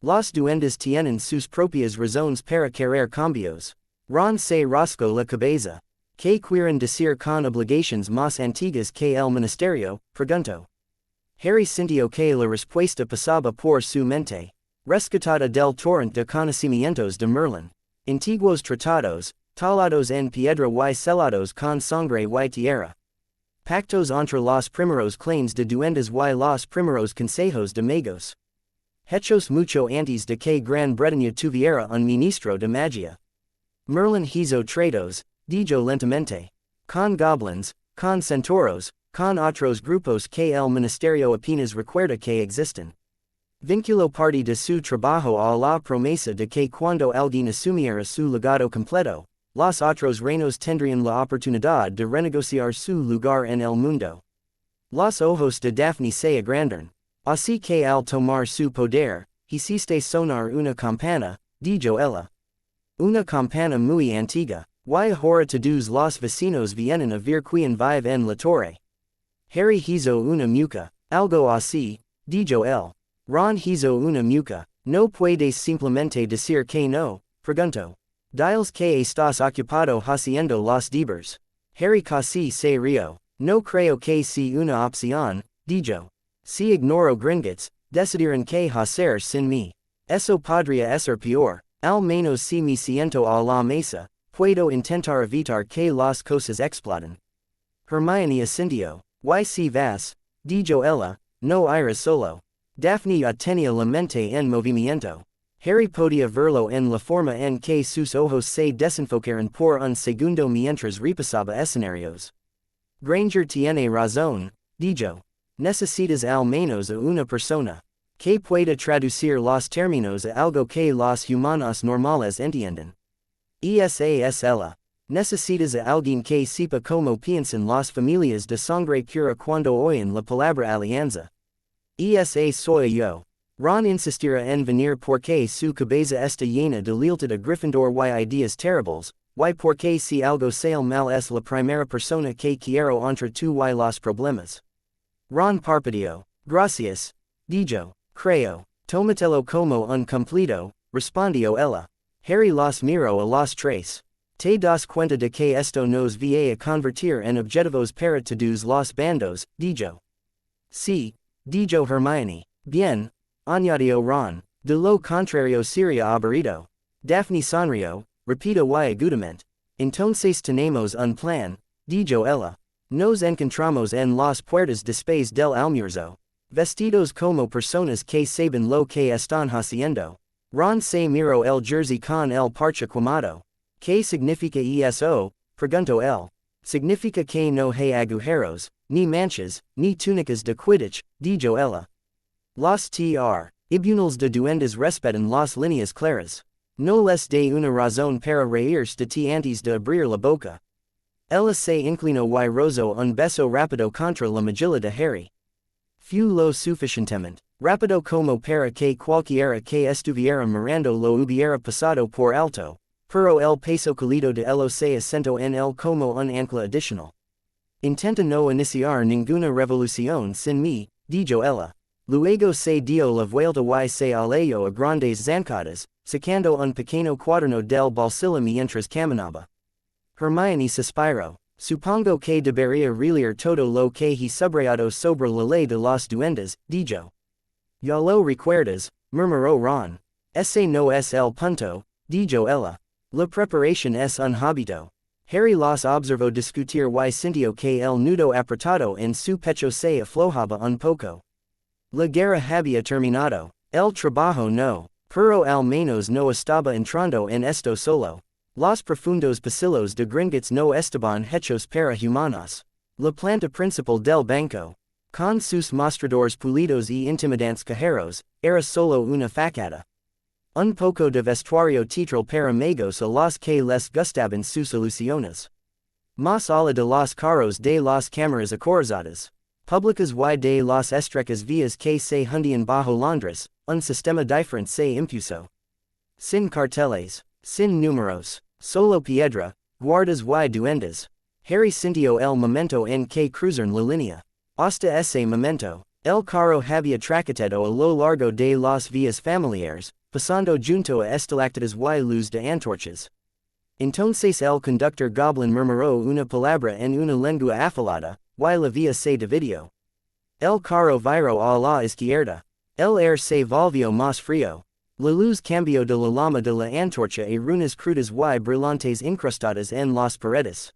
Los duendes tienen sus propias razones para querer cambios. Ron se rascó la cabeza. ¿Qué quieren decir con obligations más antiguas que el ministerio? Preguntó. Harry sintió que la respuesta pasaba por su mente. Rescatada del torrente de conocimientos de Merlín. Antiguos tratados, talados en piedra y selados con sangre y tierra. Pactos entre los primeros clanes de duendes y los primeros consejos de magos. Hechos mucho antes de que Gran Bretaña tuviera un ministro de magia. Merlin hizo tratos, dijo lentamente. Con goblins, con centauros, con otros grupos que el ministerio apenas recuerda que existen. Vinculó parte de su trabajo a la promesa de que cuando alguien asumiera su legado completo, los otros reinos tendrían la oportunidad de renegociar su lugar en el mundo. Los ojos de Daphne se agrandaron. Así que al tomar su poder, hiciste sonar una campana, dijo ella. Una campana muy antigua, y ahora todos los vecinos vienen a ver quien vive en la torre. Harry hizo una mueca, algo así, dijo él. Ron hizo una mueca. No puedes simplemente decir que no, preguntó. Diles que estás ocupado haciendo los deberes. Harry casi se rió. No creo que sea una opción, dijo. Si ignoro Gringotts, decidirán que hacer sin mí. Eso podría ser peor. Al menos si me siento a la mesa, puedo intentar evitar que las cosas exploten. Hermione asintió. Y si vas, dijo ella, no irás solo. Daphne ya tenía la mente en movimiento. Harry podía verlo en la forma en que sus ojos se desenfocaron por un segundo mientras repasaba escenarios. Granger tiene razón, dijo. Necesitas al menos a una persona que pueda traducir los términos a algo que los humanos normales entienden. Esa es ella. Necesitas a alguien que sepa cómo piensan las familias de sangre pura cuando oyen la palabra alianza. Esa soy yo. Ron insistirá en venir porque su cabeza está llena de lealtad a Gryffindor y ideas terribles, y porque si algo sale mal es la primera persona que quiero entre tú y los problemas. Ron parpadeó. Gracias, dijo. Creo. Tómatelo como un cumplido, respondió ella. Harry los miró a los tres. ¿Te das cuenta de que esto nos va a convertir en objetivos para todos los bandos? Dijo. Sí, dijo Hermione. Bien, añadió Ron. De lo contrario sería aburrido. Daphne sonrió, repito y agudamente. Entonces tenemos un plan, dijo ella. Nos encontramos en las puertas después del almuerzo. Vestidos como personas que saben lo que están haciendo. Ron se miró el jersey con el parche quemado. ¿Qué significa eso? Preguntó él. Significa que no hay agujeros, ni manchas, ni túnicas de Quidditch, dijo ella. Los tribunales de duendes respetan las líneas claras. No les de una razón para reírse de ti antes de abrir la boca. Ella se inclinó y rozó un beso rápido contra la mejilla de Harry. Fue lo suficientemente rápido como para que cualquiera que estuviera mirando lo hubiera pasado por alto, pero el peso cálido de elo se asentó en él como un ancla adicional. Intenta no iniciar ninguna revolución sin mí, dijo ella. Luego se dio la vuelta y se alejó a grandes zancadas, sacando un pequeño cuaderno del bolsillo mientras caminaba. Hermione suspiró. Supongo que debería leer todo lo que he subrayado sobre la ley de los duendes, dijo. Ya lo recuerdas, murmuró Ron. Ese no es el punto, dijo ella. La preparación es un hábito. Harry los observó discutir y sintió que el nudo apretado en su pecho se aflojaba un poco. La guerra había terminado. El trabajo no. Pero al menos no estaba entrando en esto solo. Los profundos pasillos de gringos no estaban hechos para humanos. La planta principal del banco, con sus mostradores pulidos y intimidantes cajeros, era solo una facada. Un poco de vestuario teatral para magos a los que les gustaban sus ilusiones. Más allá de los carros de las cámaras acorazadas, públicas y de las estrechas vías que se hundían bajo Londres, un sistema diferente se impuso. Sin carteles, sin números, solo piedra, guardas y duendes. Harry sintió el momento en que cruzaron la línea. Hasta ese momento, el carro había traqueteado a lo largo de las vías familiares, pasando junto a estalactitas y luz de antorchas. Entonces el conductor goblin murmuró una palabra en una lengua afilada, y la vía se dividió. El carro viró a la izquierda. El aire se volvió más frío. La luz cambió de la llama de la antorcha a runas crudas y brillantes incrustadas en las paredes.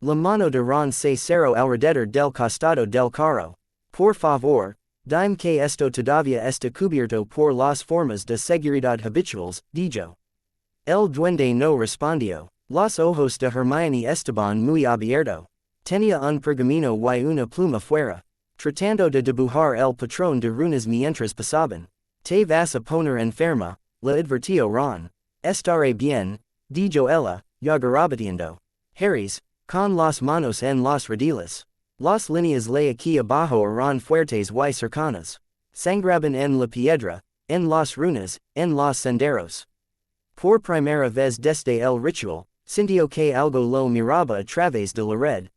La mano de Ron se cerró alrededor del costado del carro. Por favor, dime que esto todavía está cubierto por las formas de seguridad habituales, dijo. El duende no respondió. Los ojos de Hermione estaban muy abiertos. Tenía un pergamino y una pluma fuera. Tratando de dibujar el patrón de runas mientras pasaban. Te vas a poner enferma, le advirtió Ron. Estaré bien, dijo ella, ya garabatiendo. Harry's, con las manos en las rodillas. Las líneas de aquí abajo eran fuertes y cercanas. Sangraban en la piedra, en las runas, en los senderos. Por primera vez desde el ritual, sintió que algo lo miraba a través de la red.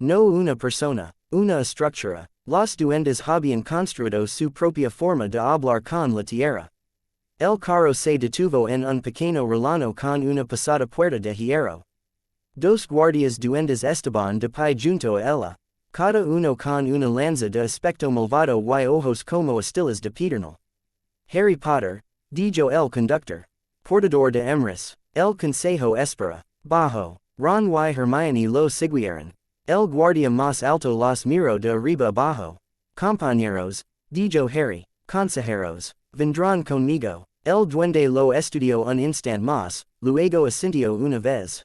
No una persona, una estructura. Los duendes habían construido su propia forma de hablar con la tierra. El carro se detuvo en un pequeño relano con una pesada puerta de hierro. Dos guardias duendes estaban de pie junto a ella, cada uno con una lanza de aspecto malvado y ojos como estilas de pedernal. Harry Potter, dijo el conductor. Portador de Emrys, el consejo espera. Bajo, Ron y Hermione lo siguieron. El guardia más alto los miró de arriba abajo. Compañeros, dijo Harry, consejeros, vendrán conmigo. El duende lo estudió un instant más, luego asintió una vez.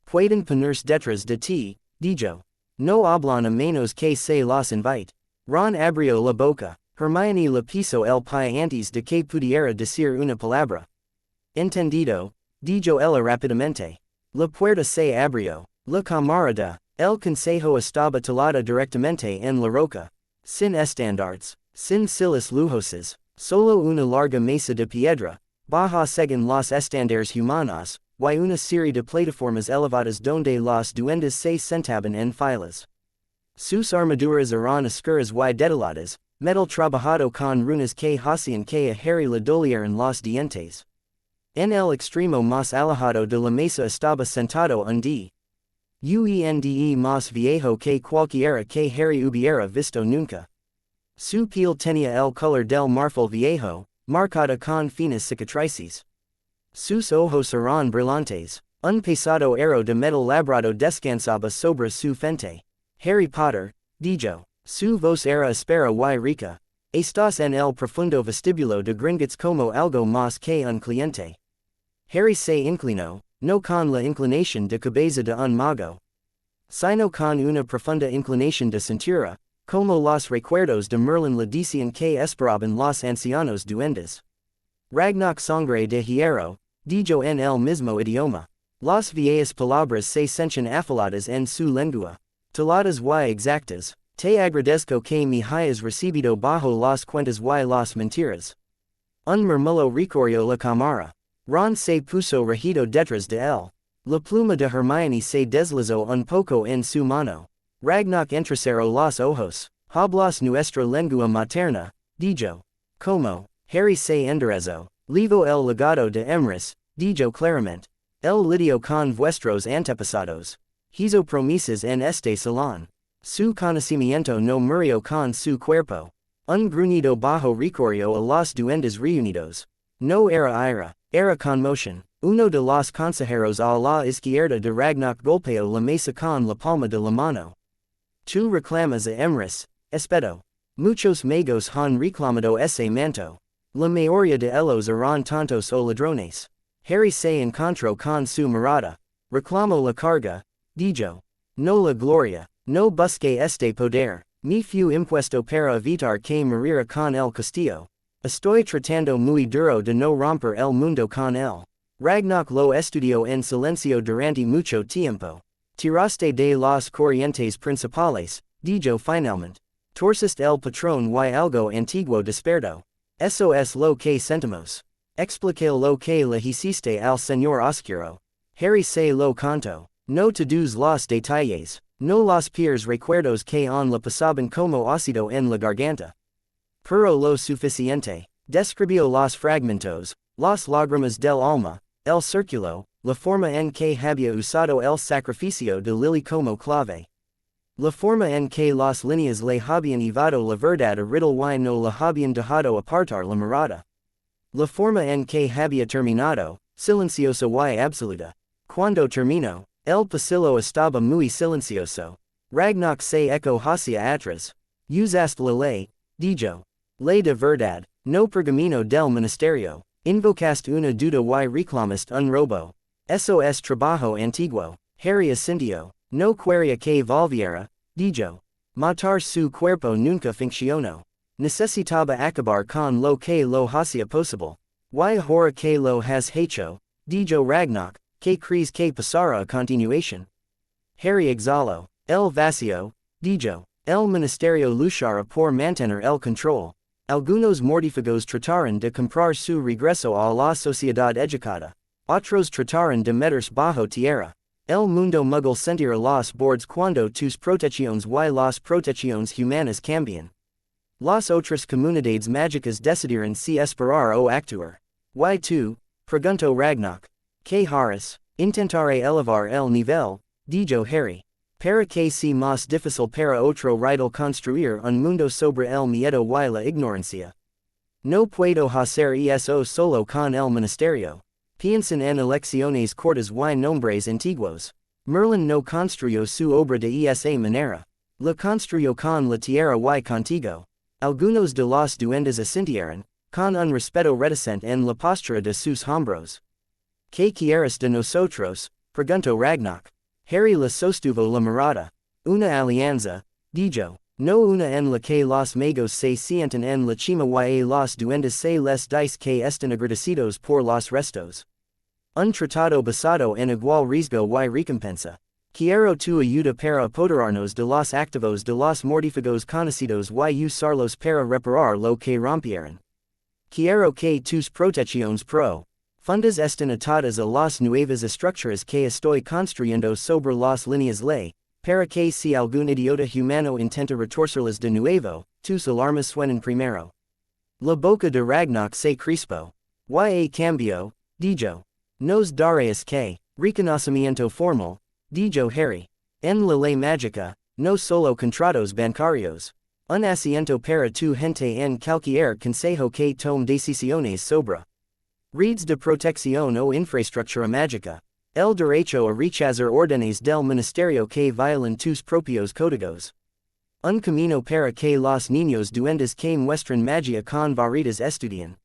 Pueden ponerse detrás de ti, dijo. No hablan a menos que se los invite. Ron abrió la boca. Hermione le pisó el pie antes de que pudiera decir una palabra. Entendido, dijo ella rápidamente. La puerta se abrió. La camarada, el consejo estaba talada directamente en la roca. Sin estandartes, sin sillas lujosas, solo una larga mesa de piedra, baja según los estándares humanos, y una serie de plataformas elevadas donde los duendes se sentaban en filas. Sus armaduras eran oscuras y detalladas, metal trabajado con runas que hacían que a Harry le dolieran los dientes. En el extremo más alejado de la mesa estaba sentado un duende más viejo que cualquiera que Harry hubiera visto nunca. Su piel tenía el color del marfil viejo, marcada con finas cicatrices. Sus ojos eran brillantes. Un pesado aro de metal labrado descansaba sobre su frente. Harry Potter, dijo. Su voz era áspera y rica. Estás en el profundo vestíbulo de Gringotts como algo más que un cliente. Harry se inclinó, no con la inclinación de cabeza de un mago, sino con una profunda inclinación de cintura, como los recuerdos de Merlín le decían que esperaban los ancianos duendes. Ragnarok sangre de hierro, dijo en el mismo idioma. Las viejas palabras se sienten afiladas en su lengua, taladas y exactas. Te agradezco que me hayas recibido bajo las cuentas y las mentiras. Un murmullo recorrió la cámara. Ron se puso regido detrás de él. La pluma de Hermione se deslizó un poco en su mano. Ragnarok entrecerró los ojos. Hablas nuestra lengua materna, dijo. Como, Harry se enderezó. Levo el legado de Emrys, dijo claramente. El lidio con vuestros antepasados. Hizo promesas en este salón. Su conocimiento no murió con su cuerpo. Un gruñido bajo recorrió a los duendes reunidos. No era ira, era conmoción. Uno de los consejeros a la izquierda de Ragnarok golpeó la mesa con la palma de la mano. Tú reclamas a Emrys, espeto. Muchos megos han reclamado ese manto. La mayoría de ellos eran tontos o ladrones. Harry se encontró con su mirada. Reclamo la carga. Dijo. No la gloria. No busque este poder. Me fu impuesto para evitar que muriera con el castillo. Estoy tratando muy duro de no romper el mundo con él. Ragnarok lo estudió en silencio durante mucho tiempo. Tiraste de las corrientes principales, dijo finalmente. Torciste el patrón y algo antiguo despertó. Eso es lo que sentimos. Explique lo que le hiciste al señor oscuro. Harry se lo contó. No todos los detalles, no los peores recuerdos que on le pasaban como ácido en la garganta. Pero lo suficiente. Describió los fragmentos, las lágrimas del alma, el círculo, la forma en que había usado el sacrificio de Lily como clave. La forma en que las líneas le habían llevado la verdad a riddle y no la habían dejado apartar la mirada. La forma en que había terminado, silenciosa y absoluta. Cuando terminó, el pasillo estaba muy silencioso. Ragnarok se echó hacia atrás. Usaste la ley, dijo. Ley de verdad, no pergamino del ministerio. Invocaste una duda y reclamaste un robo. Eso es trabajo antiguo. Harry asintió. No quería que volviera, dijo. Matar su cuerpo nunca funcionó. Necesitaba acabar con lo que lo hacía posible. Y ahora que lo has hecho, dijo Ragnarok, ¿qué crees que pasará a continuación? Harry exhaló. El vacío, dijo. El ministerio luchará por mantener el control. Algunos mortífagos trataron de comprar su regreso a la sociedad educada. Otros trataron de meterse bajo tierra. El mundo muggle sentirá los bordes cuando tus protecciones y las protecciones humanas cambian. Las otras comunidades mágicas decidirán si esperar o actuar. Y tú, preguntó Ragnarok. ¿Qué harás? Intentaré elevar el nivel, dijo Harry. Para que sea más difícil para otro rival construir un mundo sobre el miedo y la ignorancia. No puedo hacer eso solo con el ministerio. Piensan en elecciones cortas y nombres antiguos. Merlín no construyó su obra de esa manera. La construyó con la tierra y contigo. Algunos de los duendes asintieron, con un respeto reticente en la postura de sus hombros. ¿Qué quieres de nosotros? Preguntó Ragnarok. Harry le sostuvo la mirada. Una alianza, dijo. No una en la que los magos se sientan en la cima y los duendes se les dice que están agradecidos por los restos. Un tratado basado en igual riesgo y recompensa. Quiero tu ayuda para apoderarnos de los activos de los mortífagos conocidos y usarlos para reparar lo que rompieron. Quiero que tus protecciones fundas estén atadas a las nuevas estructuras que estoy construyendo sobre las líneas ley, para que si algún idiota humano intenta retorcerlas de nuevo, tus alarmas suenan primero. La boca de Ragnarok se crispó. Y a cambio, dijo. Nos daréis que, reconocimiento formal, dijo Harry. En la ley mágica, no solo contratos bancarios. Un asiento para tu gente en cualquier consejo que tome decisiones sobre redes de protección o infraestructura mágica. El derecho a rechazar órdenes del ministerio que violan tus propios códigos. Un camino para que los niños duendes que muestran magia con varitas estudien.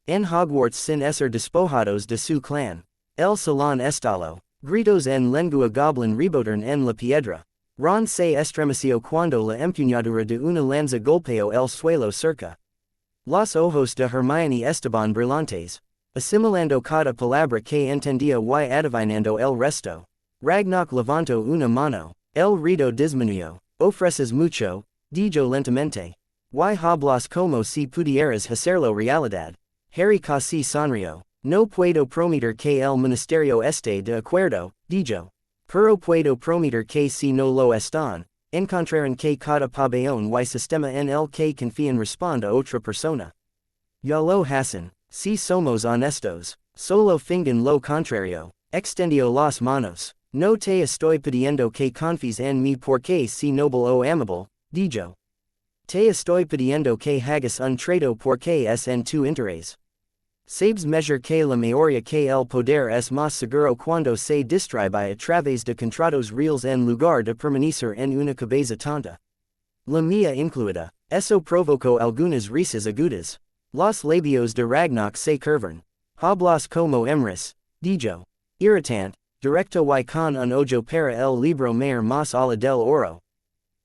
En Hogwarts sin ser despojados de su clan. El salón estalo. Gritos en lengua goblin rebotaron en la piedra. Ron se estremeció cuando la empuñadura de una lanza golpeó el suelo cerca. Los ojos de Hermione estaban brillantes. Asimilando cada palabra que entendía y adivinando el resto. Ragnarok levantó una mano. El ruido disminuyó. Ofreces mucho, dijo lentamente. Y hablas como si pudieras hacerlo realidad. Harry casi sonrió. No puedo prometer que el ministerio esté de acuerdo, dijo. Pero puedo prometer que si no lo están, encontrarán que cada pabellón y sistema en el que confían responda a otra persona. Ya lo hacen. Si somos honestos, solo fingen lo contrario. Extendió las manos. No te estoy pidiendo que confíes en mí porque si noble o amable, dijo. Te estoy pidiendo que hagas un trato porque es en tu interés. Sabes mejor que la mayoría que el poder es más seguro cuando se distribuye a través de contratos reales en lugar de permanecer en una cabeza tonta. La mía incluida. Eso provoco algunas risas agudas. Los labios de Ragnoc se curvan. Hablas como emris, dijo. Irritant, directo y con un ojo para el libro más más ala del oro.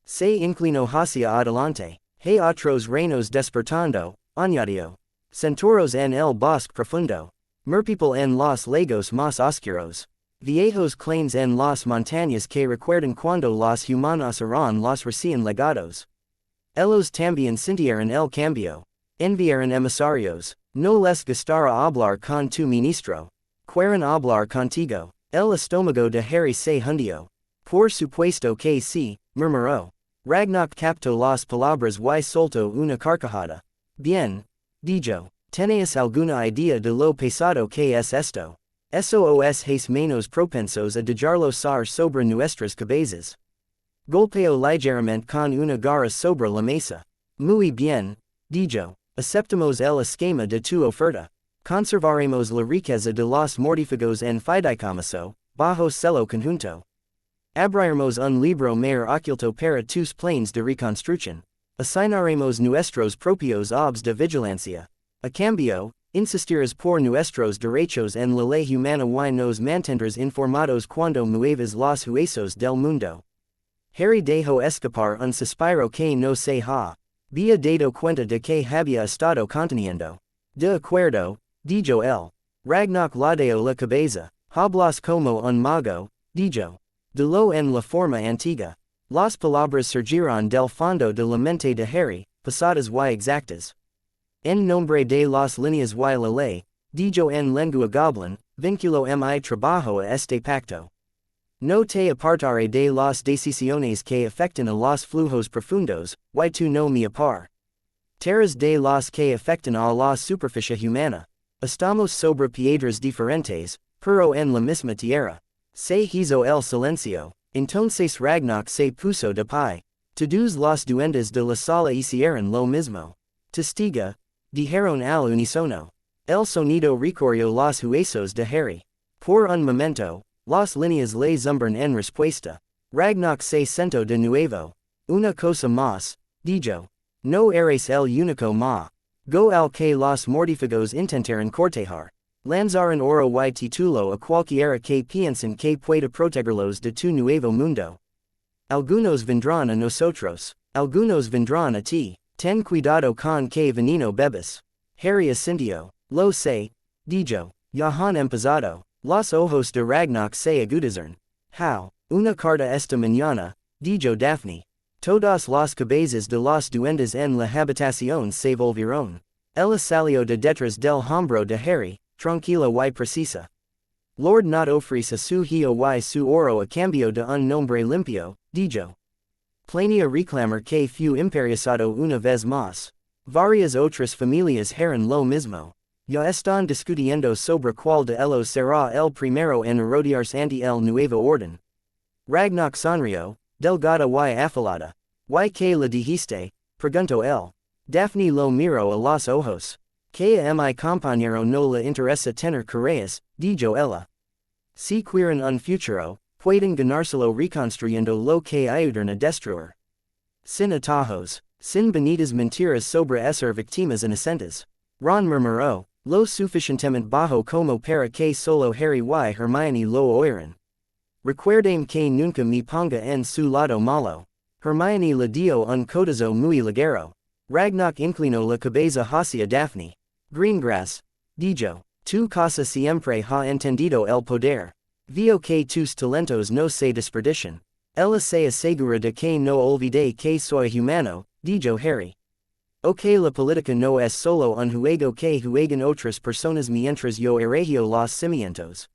Se inclinó hacia adelante. Hey otros reinos despertando, añadió. Centauros en el bosque profundo. Merpeople en los lagos más oscuros. Viejos clanes en las montañas que recuerdan cuando los humanos eran los recién legados. Ellos también sintieron el cambio. Enviaron emisarios. No les gustará hablar con tu ministro. Quieren hablar contigo. El estómago de Harry se hundió. Por supuesto que sí, murmuró. Ragnoc captó las palabras y soltó una carcajada. Bien, dijo. ¿Tenéis alguna idea de lo pesado que es esto? Eso es menos propensos a dejarlo caer sobre nuestras cabezas. Golpeó ligeramente con una garra sobre la mesa. Muy bien, dijo. Aceptamos el esquema de tu oferta. Conservaremos la riqueza de los mortífagos en fideicomiso, bajo celo conjunto. Abriremos un libro más oculto para tus planes de reconstrucción. Asignaremos nuestros propios obs de vigilancia. A cambio, insistirás por nuestros derechos en la ley humana y nos mantendrás informados cuando muevas los huesos del mundo. Harry dejó escapar un suspiro que no se había dado cuenta de que había estado conteniendo. De acuerdo, dijo él. Ragnoc ladeó la cabeza. Hablas como un mago, dijo. De lo en la forma antigua. Las palabras surgieron del fondo de la mente de Harry, pasadas y exactas. En nombre de las líneas y la ley, dijo en lengua goblin, vinculo mi trabajo a este pacto. No te apartaré de las decisiones que afectan a los flujos profundos, y tú no me apartarás de las que afectan a la superficie humana. Estamos sobre piedras diferentes, pero en la misma tierra. Se hizo el silencio. Entonces Ragnoc se puso de pie. Todos los duendes de la sala hicieron lo mismo. Testiga, dijeron al unísono. El sonido recorrió los huesos de Harry. Por un momento, las líneas le zumbran en respuesta. Ragnoc se sentó de nuevo. Una cosa más, dijo. No eres el único go al que los mortífagos intentaron cortejar. Lanzaron oro y título a cualquiera que piensen que pueda protegerlos de tu nuevo mundo. Algunos vendrán a nosotros. Algunos vendrán a ti. Ten cuidado con que veneno bebes. Harry asintió. Lo sé, dijo. Ya han empezado. Los ojos de Ragnoc se agudizaron. How? Una carta esta mañana, dijo Daphne. Todas las cabezas de los duendes en la habitación se volvieron. Ella salió de detrás del hombro de Harry, tranquila y precisa. Lord not ofrece su hijo y su oro a cambio de un nombre limpio, dijo. Planea reclamar que fue imperiosado una vez más. Varias otras familias harán lo mismo. Ya están discutiendo sobre cuál de ellos será el primero en rodearse ante el nuevo orden. Ragnoc sonrió, delgada y afilada. ¿Y qué le dijiste? Preguntó él. Daphne lo miró a los ojos. Que a mi compañero no le interesa tener querellas, dijo ella. Si quieren un futuro, pueden ganárselo reconstruyendo lo que ayudan a destruir. Sin atajos, sin bonitas mentiras sobre ser víctimas inocentes. Ron murmuró, lo suficientemente bajo como para que solo Harry y Hermione lo oiran. Recuerden que nunca me ponga en su lado malo. Hermione le dio un codazo muy ligero. Ragnoc inclinó la cabeza hacia Daphne. Greengrass, dijo. Tu casa siempre ha entendido el poder. Veo que tus talentos no se desperdician. Ella se asegura de que no olvide que soy humano, dijo Harry. O que la política no es solo un juego que juegan otras personas mientras yo erigio los cimientos.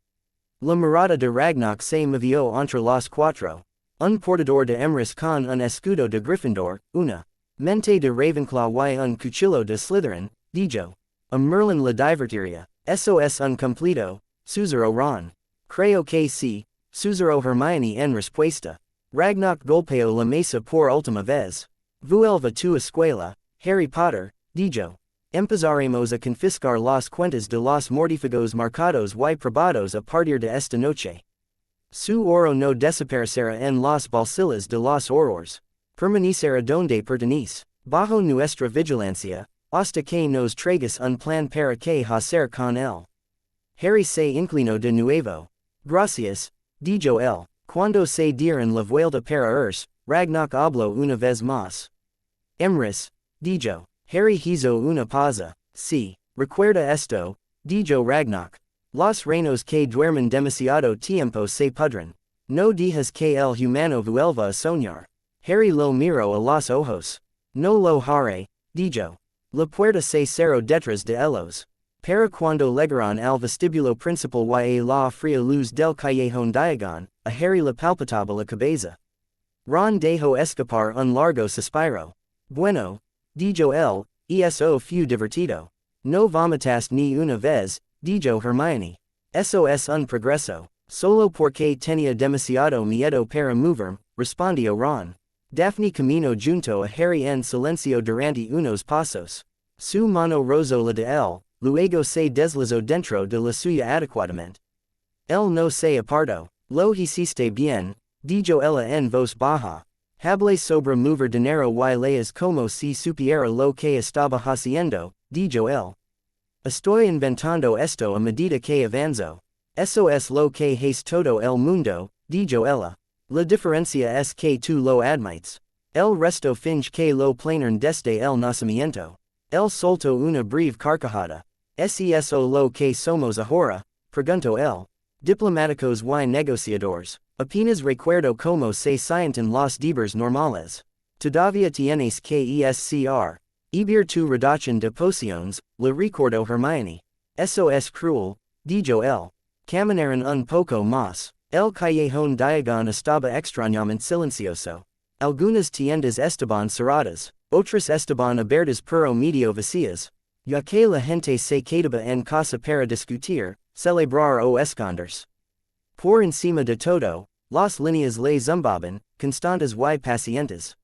La mirada de Ragnoc se movió entre los cuatro. Un portador de emrys con un escudo de Gryffindor, una mente de Ravenclaw y un cuchillo de Slytherin, dijo. A Merlin la divertiría. Eso es un cumplido, susurró Ron. Creo que sí, susurró Hermione en respuesta. Ragnoc golpeó la mesa por última vez. Vuelva tu escuela, Harry Potter, dijo. Empezaremos a confiscar las cuentas de los mortífagos marcados y probados a partir de esta noche. Su oro no desaparecerá en los bolsillos de los horrores. Permanecerá donde pertenece. Bajo nuestra vigilancia, hasta que nos traigas un plan para que hacer con él. Harry se inclinó de nuevo. Gracias, dijo él. Cuando se dieron la vuelta para irse, Ragnar habló una vez más. Emrys, dijo. Harry hizo una pausa. Sí, recuerda esto, dijo Ragnar. Los reinos que duermen demasiado tiempo se pudren. No dejas que el humano vuelva a soñar. Harry lo miró a los ojos. No lo haré, dijo. La puerta se cerró detrás de ellos. Para cuando llegaron al vestíbulo principal y a la fría luz del callejón diagon, a Harry le palpitaba la cabeza. Ron dejó escapar un largo suspiro. Bueno, dijo él, eso fue divertido. No vomitas ni una vez, dijo Hermione. Eso es un progreso. Solo porque tenía demasiado miedo para moverme, respondió Ron. Daphne caminó junto a Harry en silencio durante unos pasos. Su mano rozó la de él, luego se deslizó dentro de la suya adecuadamente. Él no se apartó. Lo hiciste bien, dijo ella en voz baja. Hablé sobre mover dinero y leas como si supiera lo que estaba haciendo, dijo él. Estoy inventando esto a medida que avanzo. Eso es lo que hace todo el mundo, dijo ella. La diferencia es que tú lo admites. El resto finge que lo planean desde el nacimiento. Él soltó una breve carcajada. ¿Es eso lo que somos ahora? Preguntó él. Diplomáticos y negociadores. Apenas recuerdo cómo se sienten los deberes normales. Todavía tienes que escr. Ibir tu redacción de pociones, le recordó Hermione. Eso es cruel, dijo él. Caminaron un poco más. El callejón diagon estaba extrañamente silencioso. Algunas tiendas estaban cerradas, otras estaban abiertas pero medio vacías. Ya que la gente se quedaba en casa para discutir, celebrar o esconderse. Por encima de todo, las líneas le zumbaban, constantes y pacientes.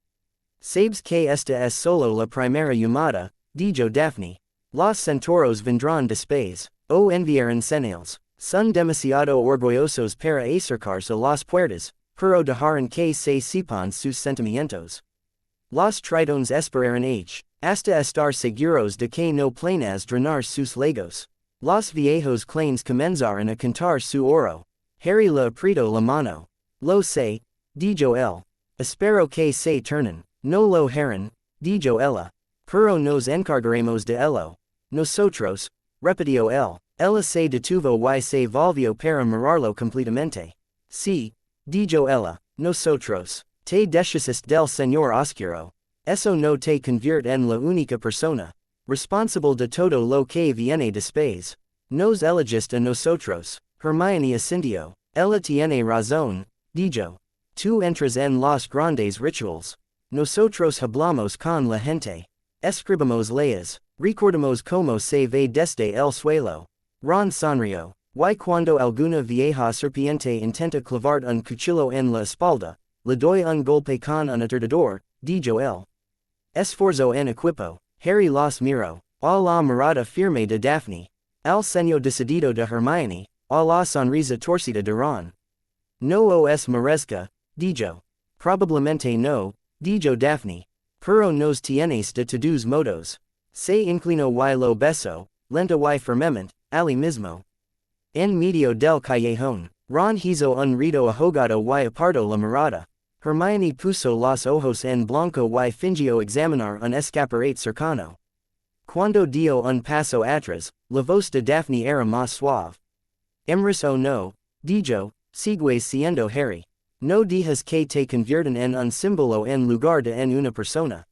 Sabes que esta es solo la primera llamada, dijo Daphne. Los centauros vendrán después, o enviarán señales. Son demasiado orgullosos para acercarse a las puertas, pero dejarán que se sepan sus sentimientos. Los tritones esperarán hasta estar seguros de que no planeas drenar sus legos. Los viejos clanes comenzaron a cantar su oro. Harry le apretó la mano. Lo sé, dijo él. Espero que se turnen. No lo harán, dijo ella. Pero nos encargaremos de ello. Nosotros, repitió él. Ella se detuvo y se volvió para mirarlo completamente. Sí, dijo ella, nosotros. Te deshaces del señor oscuro. Eso no te convierte en la única persona responsable de todo lo que viene después. Nos elegiste a nosotros. Hermione asintió. Ella tiene razón, dijo. Tú entras en los grandes rituals. Nosotros hablamos con la gente. Escribimos leyes. Recordamos cómo se ve desde el suelo. Ron sonrió. Y cuando alguna vieja serpiente intenta clavar un cuchillo en la espalda, le doy un golpe con un aturdidor, dijo él. Esforzo en equipo. Harry los miró. A la mirada firme de Daphne. Al ceño decidido de Hermione, a la sonrisa torcida de Ron. No os merezca, dijo. Probablemente no, dijo Daphne. Pero nos tienes de todos modos. Se inclinó y lo besó, lenta y firmemente, ali mismo. En medio del callejón, Ron hizo un ruido ahogado y apartó la mirada. Hermione puso los ojos en blanco y fingió examinar un escaparate cercano. Cuando dio un paso atrás, la voz de Daphne era más suave. Emrys o no, dijo, sigues siendo Harry. No dejas que te conviertan en un símbolo en lugar de en una persona.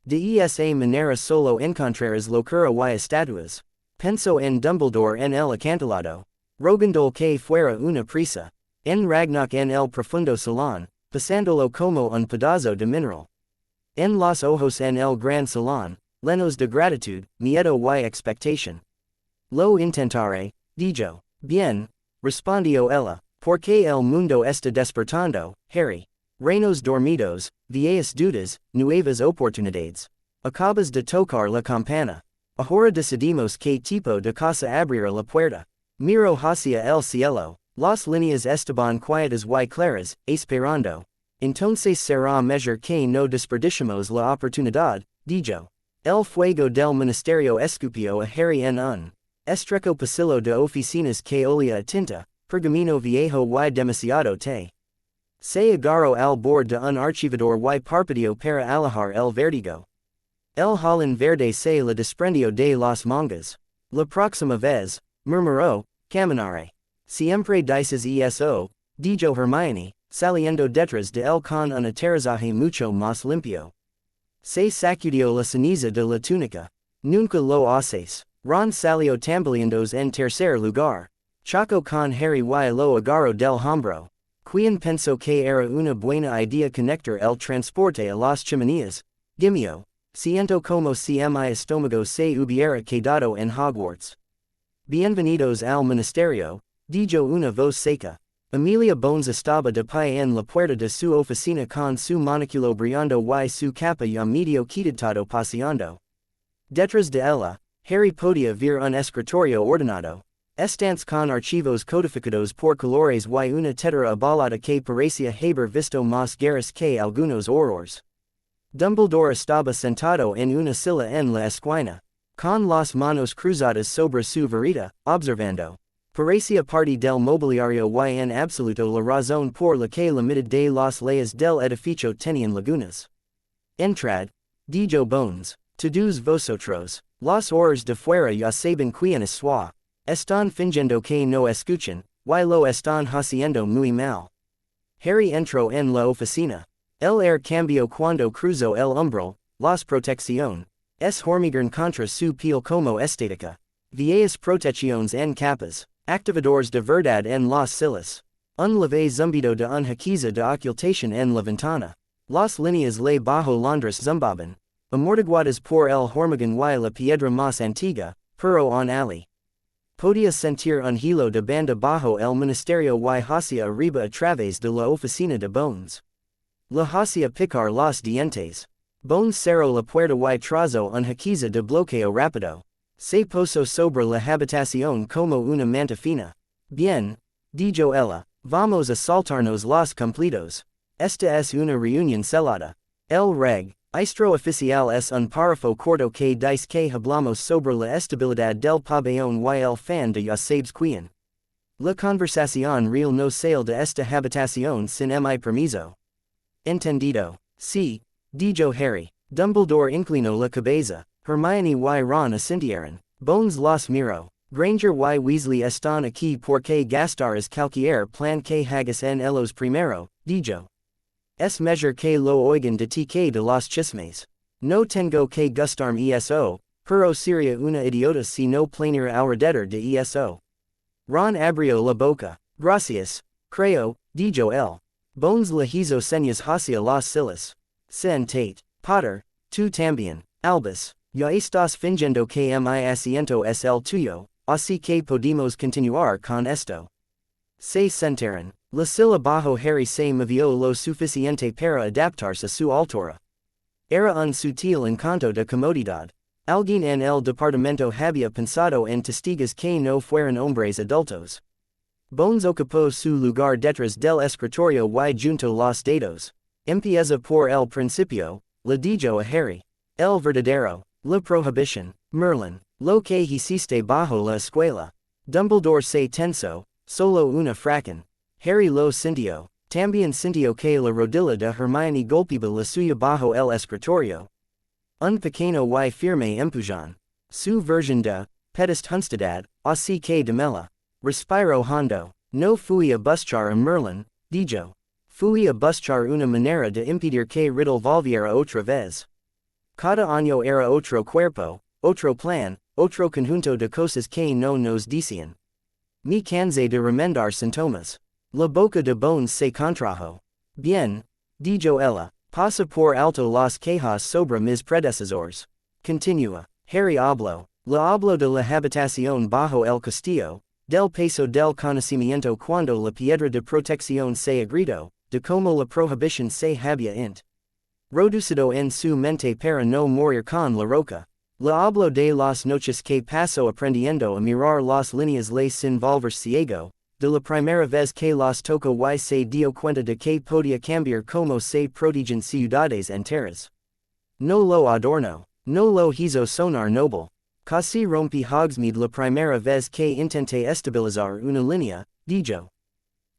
De esa manera solo encontrarás locura y estatuas. Pensó en Dumbledore en el acantilado. Rogandol que fuera una prisa. En Ragnar en el profundo salón, pasándolo como un pedazo de mineral. En los ojos en el gran salón, llenos de gratitud, miedo y expectación. Lo intentaré, dijo. Bien, respondió ella, porque el mundo está despertando, Harry. Reinos dormidos, viejas dudas, nuevas oportunidades. Acabas de tocar la campana. Ahora decidimos qué tipo de casa abrir la puerta. Miro hacia el cielo. Las líneas estaban quietas y claras, esperando. Entonces será mejor que no desperdiciemos la oportunidad, dijo. El fuego del ministerio escupió a Harry en un estrecho pasillo de oficinas que olía a tinta, pergamino viejo y demasiado te. Se agarró al borde de un archivador y parpadeó para alejar el vertigo. El jalón verde se le desprendió de las mangas. La próxima vez, murmuró, caminaré. Siempre dices eso, dijo Hermione, saliendo detrás de él con un aterrizaje mucho más limpio. Se sacudió la ceniza de la túnica. Nunca lo haces. Ron salió tambaleando en tercer lugar. Chocó con Harry y lo agarró del hombro. Quien pensó que era una buena idea conectar el transporte a las chimeneas. Gimió. Siento como si mi estómago se hubiera quedado en Hogwarts. Bienvenidos al ministerio, dijo una voz seca. Amelia Bones estaba de pie en la puerta de su oficina con su monóculo brillando y su capa ya medio quitado paseando. Detrás de ella, Harry podía ver un escritorio ordenado. Estantes con archivos codificados por colores y una tetera abalada que parecía haber visto más guerras que algunos horrores. Dumbledore estaba sentado en una silla en la esquina, con las manos cruzadas sobre su varita, observando. Parecía parte del mobiliario y en absoluto la razón por la que la mitad de las leyes del edificio tenían lagunas. Entrad, dijo Bones, todos vosotros, los horrores de fuera ya saben quién es soy. Están fingiendo que no escuchan, y lo están haciendo muy mal. Harry entró en la oficina. El air cambió cuando cruzó el umbral, las protección. Es hormigón contra su piel como estética. Viejas protecciones en capas. Activadores de verdad en las sillas. Un leve zumbido de un hechizo de ocultación en la ventana. Las líneas le bajo Londres zumbaban. Amortiguadas por el hormigón y la piedra más antigua, pero en allí. Podía sentir un hilo de banda bajo el ministerio y hacia arriba a través de la oficina de Bones. La hacía picar los dientes. Bones cerró la puerta y trazó un hechizo de bloqueo rápido. Se posó sobre la habitación como una manta fina. Bien, dijo ella, vamos a saltarnos los cumplidos. Esta es una reunión celada. El reg. Istro oficial es un párrafo corto que dice que hablamos sobre la estabilidad del pabellón y el fan de ya sabes quién. La conversación real no sale de esta habitación sin mi permiso. Entendido. Sí, dijo Harry. Dumbledore inclinó la cabeza. Hermione y Ron asintieron. Bones los miró. Granger y Weasley están aquí porque gastaras cualquier plan que hagas en ellos primero, dijo. Es mejor que lo oigan de ti que de los chismes. No tengo que gustarme eso, pero sería una idiota si no planeara alrededor de eso. Ron abrió la boca. Gracias, creo, dijo él. Bones le hizo señas hacia las sillas. Sentate. Potter, tú también. Albus, ya estás fingiendo que mi asiento es el tuyo, así que podemos continuar con esto. Se sentaron. La silla bajo Harry se movió lo suficiente para adaptarse a su altura. Era un sutil encanto de comodidad. Alguien en el departamento había pensado en testigos que no fueran hombres adultos. Bones ocupó su lugar detrás del escritorio y junto los dedos. Empieza por el principio, le dijo a Harry. El verdadero, la prohibición, Merlín, lo que hiciste bajo la escuela. Dumbledore se tensó, solo una fracción. Harry lo sintió. También sintió que la rodilla de Hermione golpeaba la suya bajo el escritorio. Un pequeño y firme empujón. Su versión de pedestunstad, así que demela. Respiró hondo. No fui a buscar a Merlin, dijo. Fui a buscar una manera de impedir que Riddle volviera otra vez. Cada año era otro cuerpo, otro plan, otro conjunto de cosas que no nos decían. Me cansé de remendar síntomas. La boca de Bones se contrajo. Bien, dijo ella, pasa por alto las quejas sobre mis predecesores. Continúa. Harry habló. La habló de la habitación bajo el castillo, del peso del conocimiento cuando la piedra de protección se agrietó, de cómo la prohibición se había reducido en su mente para no morir con la roca. La habló de las noches que pasó aprendiendo a mirar las líneas le sin volver ciego, de la primera vez que los toco y se dio cuenta de que podía cambiar como se prodigan ciudades enteras. No lo adorno, no lo hizo sonar noble. Casi rompí Hogsmeade la primera vez que intenté estabilizar una línea, dijo.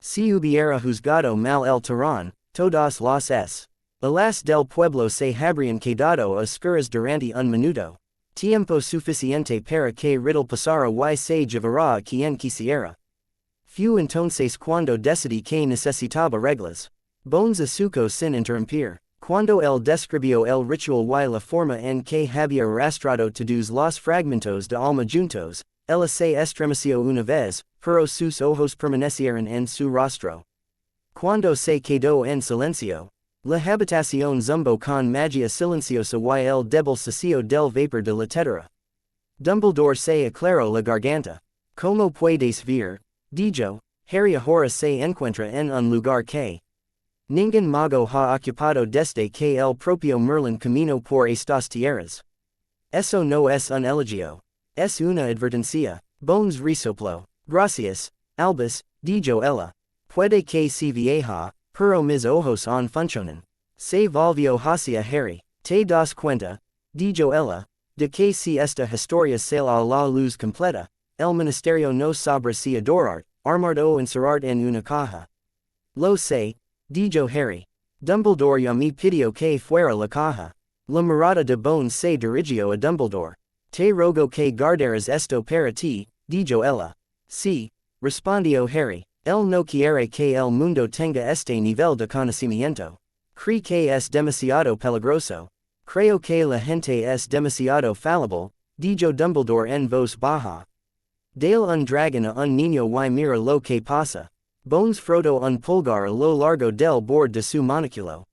Si hubiera juzgado mal el terrón, todos los alas del pueblo se habrían quedado a oscuras durante un minuto. Tiempo suficiente para que riddle pasara y se llevara a quien quisiera. Fue entonces cuando decidí que necesitaba reglas. Bones asuco sin interrumpir. Cuando él describió el ritual y la forma en que había arrastrado todos los fragmentos de alma juntos, ella se estremeció una vez, pero sus ojos permanecieron en su rostro. Cuando se quedó en silencio, la habitación zumbó con magia silenciosa y el débil sesio del vapor de la tetera. Dumbledore se aclaró la garganta. Como puedes ver, dijo, Harry ahora se encuentra en un lugar que ningún mago ha ocupado desde que el propio Merlín caminó por estas tierras. Eso no es un elogio. Es una advertencia. Bones resopló. Gracias, Albus, dijo ella. Puede que se vieja, pero mis ojos on funcionan. Se volvió hacia Harry. Te das cuenta, dijo ella, de que si esta historia sale a la luz completa, el ministerio no sabrá si adorar, armar o encerrar en una caja. Lo sé, dijo Harry. Dumbledore ya me pidió que fuera la caja. La mirada de Bones se dirigió a Dumbledore. Te rogo que guardaras esto para ti, dijo ella. Sí, respondió Harry. Él no quiere que el mundo tenga este nivel de conocimiento. Cree que es demasiado peligroso. Creo que la gente es demasiado fallible, dijo Dumbledore en voz baja. Dale un dragón a un niño y mira lo que pasa. Bones frotó un pulgar a lo largo del borde de su monóculo.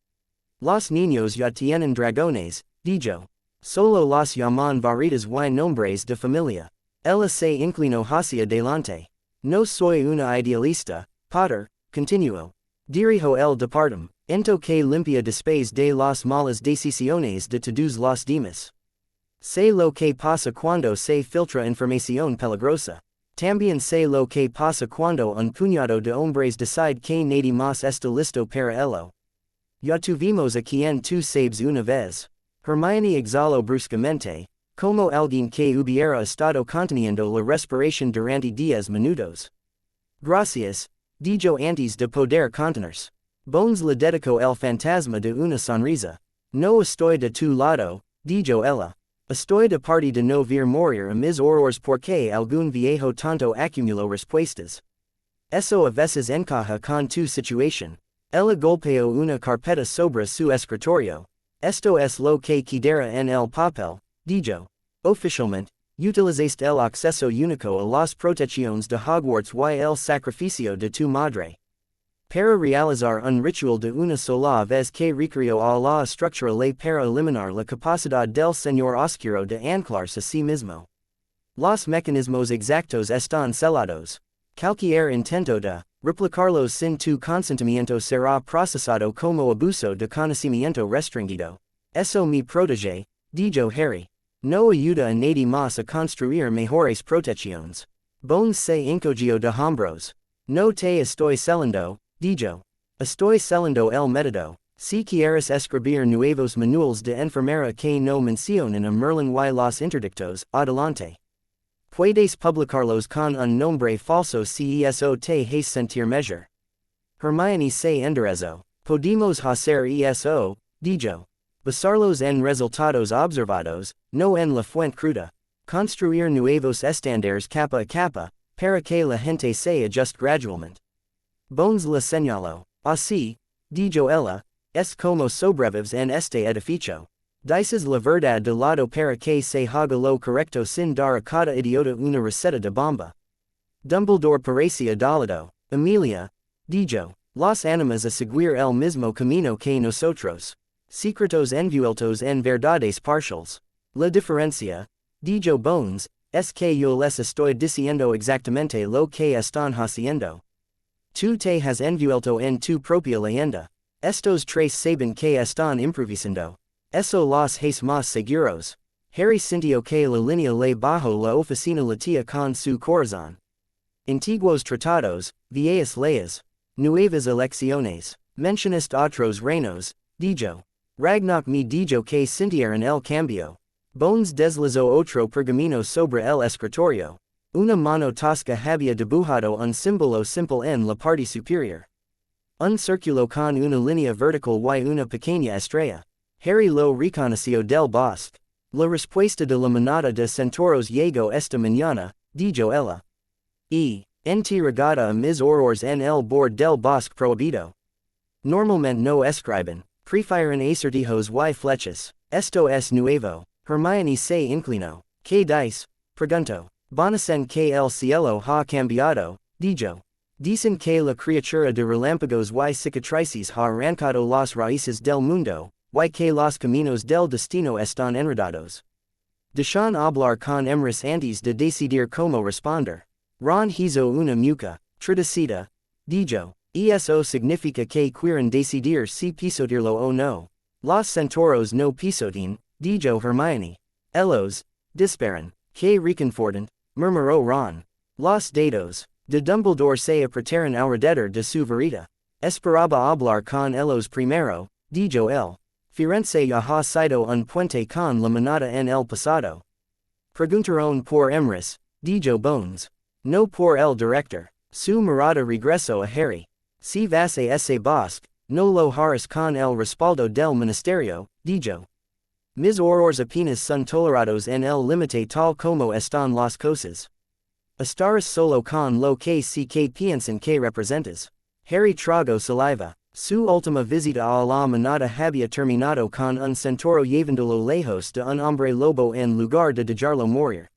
Los niños ya tienen dragones, dijo. Solo los llaman varitas y nombres de familia. Ella se inclinó hacia delante. No soy una idealista, Potter, continuó. Dirijo el departam, ento que limpia después de las malas decisiones de todos los demás. Sé lo que pasa cuando se filtra información peligrosa. También sé lo que pasa cuando un puñado de hombres decide que nadie más está listo para ello. Ya tuvimos a quien tú sabes una vez. Hermione exhaló bruscamente, como alguien que hubiera estado conteniendo la respiración durante 10 minutos. Gracias, dijo antes de poder contenerse. Bones le dedicó el fantasma de una sonrisa. No estoy de tu lado, dijo ella. Estoy de parte de no ver morir a mis horrores porque algún viejo tonto acumuló respuestas. Eso a veces encaja con tu situación. Ella golpeó una carpeta sobre su escritorio. Esto es lo que quedara en el papel, dijo. Oficialmente, utilizaste el acceso único a las protecciones de Hogwarts y el sacrificio de tu madre. Para realizar un ritual de una sola vez que recreó a la estructura ley para eliminar la capacidad del Señor Oscuro de anclarse a sí mismo. Los mecanismos exactos están selados. Cualquier intento de replicarlos sin tu consentimiento será procesado como abuso de conocimiento restringido. Eso me protege, dijo Harry. No ayuda a nadie más a construir mejores protecciones. Bones se encogió de hombros. No te estoy celando, dijo. Estoy celando el método. Si quieres escribir nuevos manuales de enfermera que no mencionen a Merlin y los interdictos, adelante. Puedes publicarlos con un nombre falso si eso te hace sentir mejor. Hermione se enderezó. Podemos hacer eso, dijo. Basarlos en resultados observados, no en la fuente cruda. Construir nuevos estándares capa a capa, para que la gente se ajuste gradualmente. Bones le señaló. Así, dijo ella, es como sobrevives en este edificio. Dices la verdad de lado para que se haga lo correcto sin dar a cada idiota una receta de bomba. Dumbledore parecía dolido. Emilia, dijo, los animas a seguir el mismo camino que nosotros. Secretos envueltos en verdades parciales. La diferencia, dijo Bones, es que yo les estoy diciendo exactamente lo que están haciendo. Tú te has envuelto en tu propia leyenda. Estos tres saben que están improvisando. Eso los hace más seguros. Harry sintió que la línea le bajó la oficina latía con su corazón. Antiguos tratados, viejas leyes, nuevas elecciones, mencionist otros reinos, dijo. Ragnoc me dijo que sintieran el cambio. Bones deslizó otro pergamino sobre el escritorio. Una mano tosca había dibujado un símbolo simple en la parte superior. Un círculo con una línea vertical y una pequeña estrella. Harry lo reconoció del bosque. La respuesta de la manada de centauros llegó esta mañana, dijo ella. Enterrada a mis horrores en el borde del bosque prohibido. Normalmente no escriben, prefieren acertijos y flechas. Esto es nuevo. Hermione se inclinó. ¿Qué dice? Preguntó. Bonacen que el cielo ha cambiado, dijo. Dicen que la criatura de relámpagos y cicatrices ha arrancado las raíces del mundo, y que los caminos del destino están enredados. Dejan hablar con Emrys antes de decidir cómo responder. Ron hizo una mueca, tritacida, dijo. Eso significa que quieren decidir si pisotearlo o no. Los centauros no pisotean, dijo Hermione. Ellos disparan. Que reconfortant, murmuró Ron. Los dados de Dumbledore se apretaron alrededor de su varita. Esperaba hablar con ellos primero, dijo él. Firenze ya ha sido un puente con la manada en el pasado. Preguntaron por Emrys, dijo Bones. No por el director. Su mirada regresó a Harry. Si vas a ese bosque, no lo harás con el respaldo del ministerio, dijo. Mis horrores apenas son tolerados en el límite tal como están las cosas. Estarás solo con lo que sí que piensan que representas. Harry tragó saliva. Su última visita a la manada había terminado con un centauro llevándolo lejos de un hombre lobo en lugar de dejarlo morir.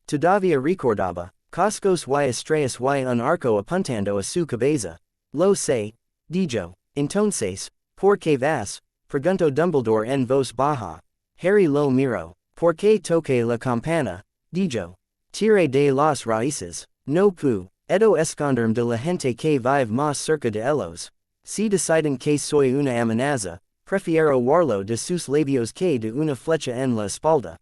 Todavía recordaba, cascos y estrellas y un arco apuntando a su cabeza. Lo sé, dijo. Entonces, ¿por qué vas? Preguntó Dumbledore en voz baja. Harry lo miró. ¿Por qué toqué la campana? Dijo. Tire de las raíces. No puedo esconderme de la gente que vive más cerca de ellos. Si deciden que soy una amenaza, prefiero warlo de sus labios que de una flecha en la espalda.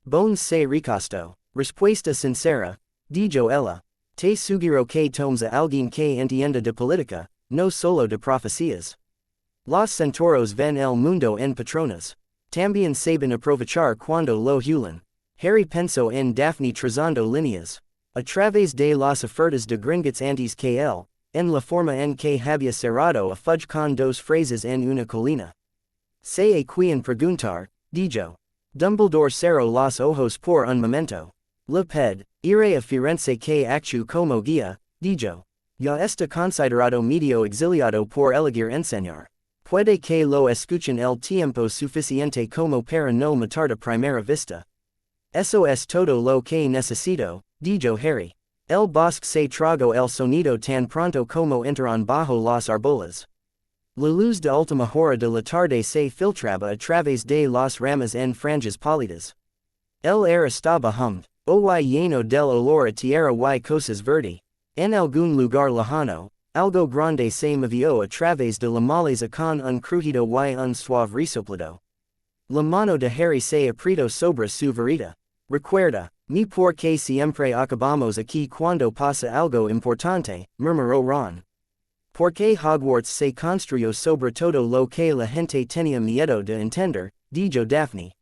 Bones se recostó. Respuesta sincera, dijo ella. Te sugiero que tomes a alguien que entienda de política, no solo de profecías. Los centauros ven el mundo en patronas. También saben aprovechar cuando lo hulen. Harry pensó en Daphne trazando líneas. A través de las ofertas de gringotts antes que él, en la forma en que había cerrado a fudge con dos frases en una colina. Se a quien preguntar, dijo. Dumbledore cerró los ojos por un momento. Le iré a Firenze que actúe como guía, dijo. Ya está considerado medio exiliado por elegir enseñar. Puede que lo escuchen el tiempo suficiente como para no matar a primera vista. Eso es todo lo que necesito, dijo Harry. El bosque se tragó el sonido tan pronto como entraron bajo los árboles. La luz de última hora de la tarde se filtraba a través de las ramas en franjas pálidas. El aire estaba hummed, hoy lleno del olor a tierra y cosas verde. En algún lugar lejano, algo grande se movió a través de la maleza con un crujido y un suave resoplido. La mano de Harry se apretó sobre su varita. Recuerda, mi por que siempre acabamos aquí cuando pasa algo importante, murmuró Ron. Porque Hogwarts se construyó sobre todo lo que la gente tenía miedo de entender, dijo Daphne.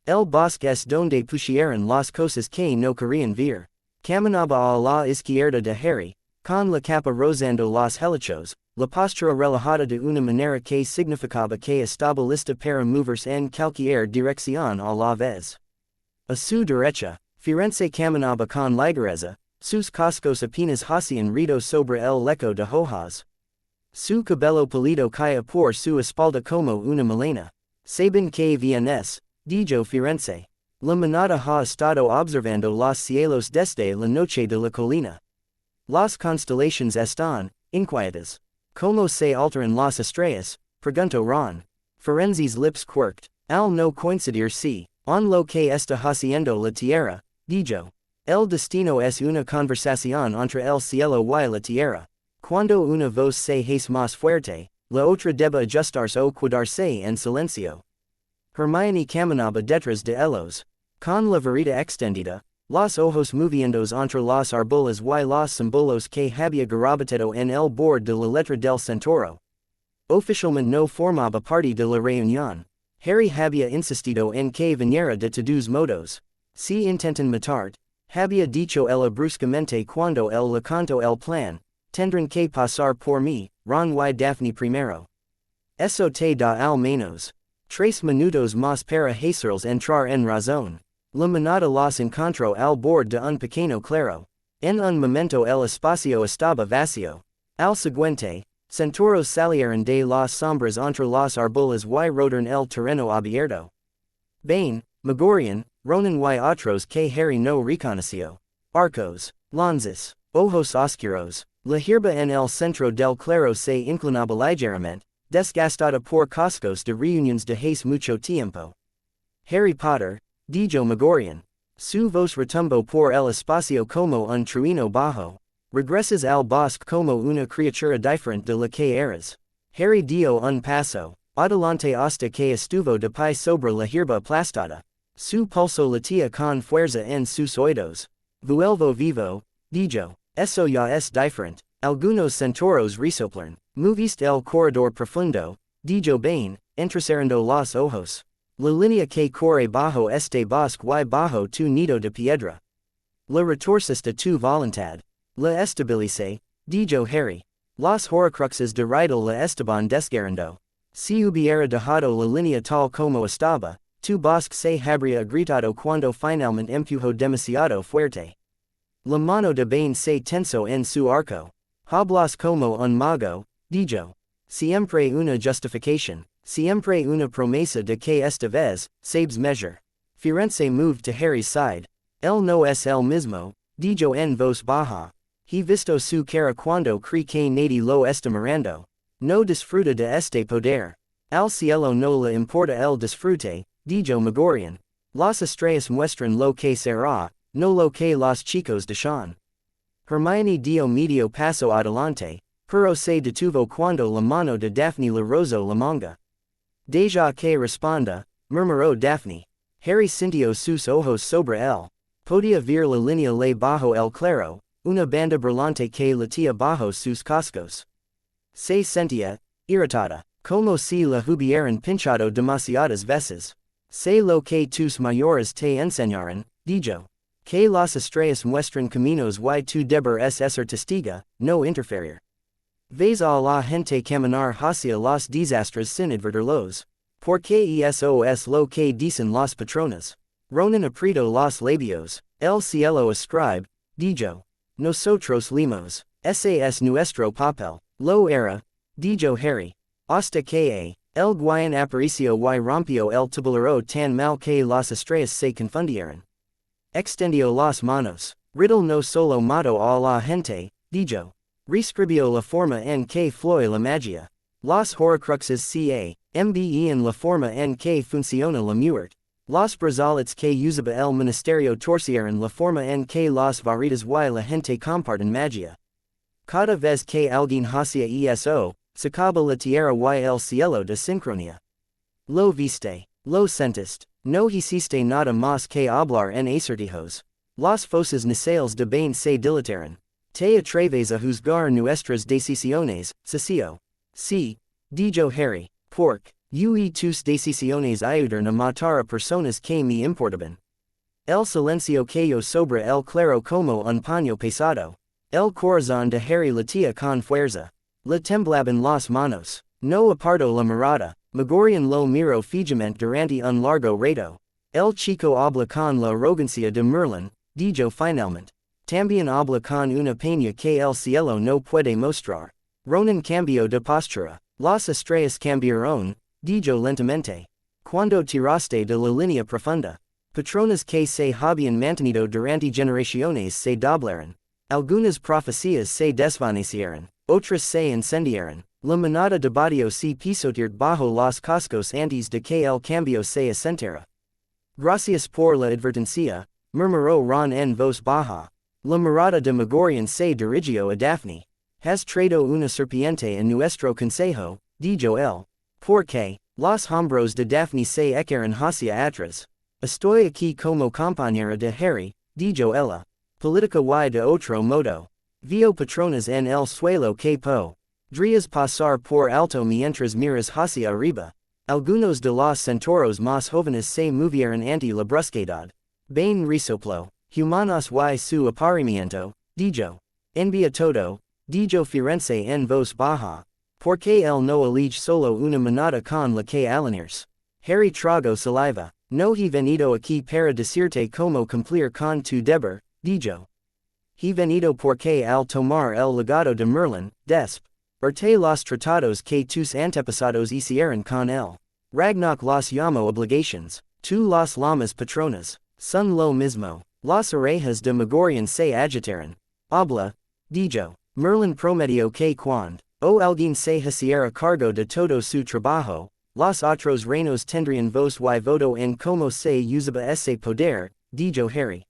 El bosque es donde pusieron las cosas que no querían ver. Caminaba a la izquierda de Harry, con la capa rozando los helechos, la postura relajada de una manera que significaba que estaba lista para moverse en cualquier dirección a la vez. A su derecha, Firenze caminaba con ligereza, sus cascos apenas hacían ruido sobre el lecho de hojas. Su cabello pálido caía por su espalda como una melena. Saben que vienes, dijo Firenze. La manada ha estado observando los cielos desde la noche de la colina. Las constelaciones están inquietas. ¿Cómo se alteran las estrellas? Preguntó Ron. Firenze's lips quirked. Al no coincidir si, on lo que está haciendo la tierra, dijo. El destino es una conversación entre el cielo y la tierra. Cuando una voz se hace más fuerte, la otra debe ajustarse o quedarse en silencio. Hermione caminaba detrás de ellos. Con la varita extendida, Los ojos moviendos entre las arbolas y los símbolos que había grabado en el borde de la letra del centauro. Oficialmente no formaba parte de la reunión. Harry había insistido en que viniera de todos modos. Si intentan matarte, había dicho ella bruscamente cuando él le contó el plan, tendrán que pasar por mí, Ron y Daphne primero. Eso te da al menos 3 minutos más para hacerles entrar en razón. La manada los encontró al borde de un pequeño claro. En un momento el espacio estaba vacío. Al siguiente, centauros salieron de las sombras entre los árboles y rodaron el terreno abierto. Bain, Megorian, Ronan y otros que Harry no reconoció. Arcos, lanzas, ojos oscuros. La hierba en el centro del claro se inclinaba ligeramente, desgastada por cascos de reuniones de hace mucho tiempo. Harry Potter, dijo Megorian. Su voz retumbó por el espacio como un trueno bajo. Regresas al bosque como una criatura diferente de la que eras. Harry dio un paso adelante hasta que estuvo de pie sobre la hierba aplastada. Su pulso latía con fuerza en sus oídos. Vuelvo vivo, dijo. Eso ya es diferente. Algunos centauros resoplan. Moviste el corredor profundo, dijo Bain, entrecerrando los ojos. La línea que corre bajo este bosque y bajo tu nido de piedra. La retorciste tu voluntad. La estabilice, dijo Harry. Los horcruxes de Riddle la estaban desgarrando. Si hubiera dejado la línea tal como estaba, tu bosque se habría agrietado cuando finalmente empujó demasiado fuerte. La mano de Bain se tensó en su arco. Hablas como un mago, dijo. Siempre una justificación, siempre una promesa de que esta vez, sabes measure. Firenze moved to Harry's side. Él no es el mismo, dijo en voz baja. He visto su cara cuando cree que nadie lo está mirando. No disfruta de este poder. Al cielo no le importa el disfrute, dijo Megorian. Las estrellas muestran lo que será, no lo que los chicos desean. Hermione dio medio paso adelante, pero se detuvo cuando la mano de Daphne le rozó la manga. Deja que responda, murmuró Daphne. Harry sintió sus ojos sobre él. Podía ver la línea le bajo el claro, una banda brillante que latía bajo sus cascos. Se sentía irritada, como si la hubieran pinchado demasiadas veces. Sé lo que tus mayores te enseñaron, dijo. Que las estrellas muestran caminos y tu deber es ser testiga, no interferir. Ves a la gente caminar hacia los desastres sin advertirlos. Porque eso es lo que dicen las patronas. Ronan apretó los labios. El cielo escribe, dijo. Nosotros leemos. Ese es nuestro papel. Lo era, dijo Harry. Hasta que el guion apareció y rompió el tablero tan mal que las estrellas se confundieron. Extendió las manos. Riddle no solo mató a la gente, dijo. Reescribió la forma en que fluye la magia. Los horcruxes mbe en la forma en que funciona la muerte. Los brazaletes que usaba el ministerio torcieron la forma en que las varitas y la gente comparten magia. Cada vez que alguien hacía eso, sacaba la tierra y el cielo de sincronía. Lo viste, lo sentiste. No hiciste nada más que hablar en acertijos. Las fosas nasales de Bain se dilataron. Te atreves a juzgar nuestras decisiones, Cecilio. Sí, dijo Harry. Porque tus decisiones ayudaron a matar a personas que me importaban. El silencio cayó sobre el claro como un paño pesado. El corazón de Harry latía con fuerza. Le temblaban las manos. No apartó la mirada. Megorian lo miró fijamente durante un largo rato. El chico habla con la arrogancia de Merlín, dijo finalmente. También habla con una peña que el cielo no puede mostrar. Ronan cambió de postura. Las estrellas cambiaron, dijo lentamente. Cuando tiraste de la línea profunda. Patronas que se habían mantenido durante generaciones se doblaron. Algunas profecías se desvanecieron, otras se incendiaron. La manada debatió se pisotear bajo los cascos antes de que el cambio se asentara. Gracias por la advertencia, murmuró Ron en voz baja. La mirada de Megorian se dirigió a Daphne. Has traído una serpiente en nuestro consejo, dijo él. Porque, los hombros de Daphne se echaron hacia atrás. Estoy aquí como compañera de Harry, dijo ella. Politica y de otro modo. Vio patronas en el suelo que po. Drías pasar por alto mientras miras hacia arriba. Algunos de los centauros más jóvenes se movieron ante la brusquedad. Bain resoplo. Humanos y su aparimiento, dijo. Envía todo, dijo Firenze en voz baja. Porque él no elige solo una manada con la que alinearse. Harry trago saliva. No he venido aquí para decirte cómo cumplir con tu deber, dijo. He venido porque al tomar el legado de Merlín, desperté los tratados que tus antepasados hicieron con él. Ragnarok los llamo obligations. Tú los llamas patronas. Son lo mismo. Las orejas de Megorian se agitaron. Habla, dijo. Merlín prometió que cuando alguien se hiciera cargo de todo su trabajo, los otros reinos tendrían voz y voto en cómo se usaba ese poder, dijo Harry.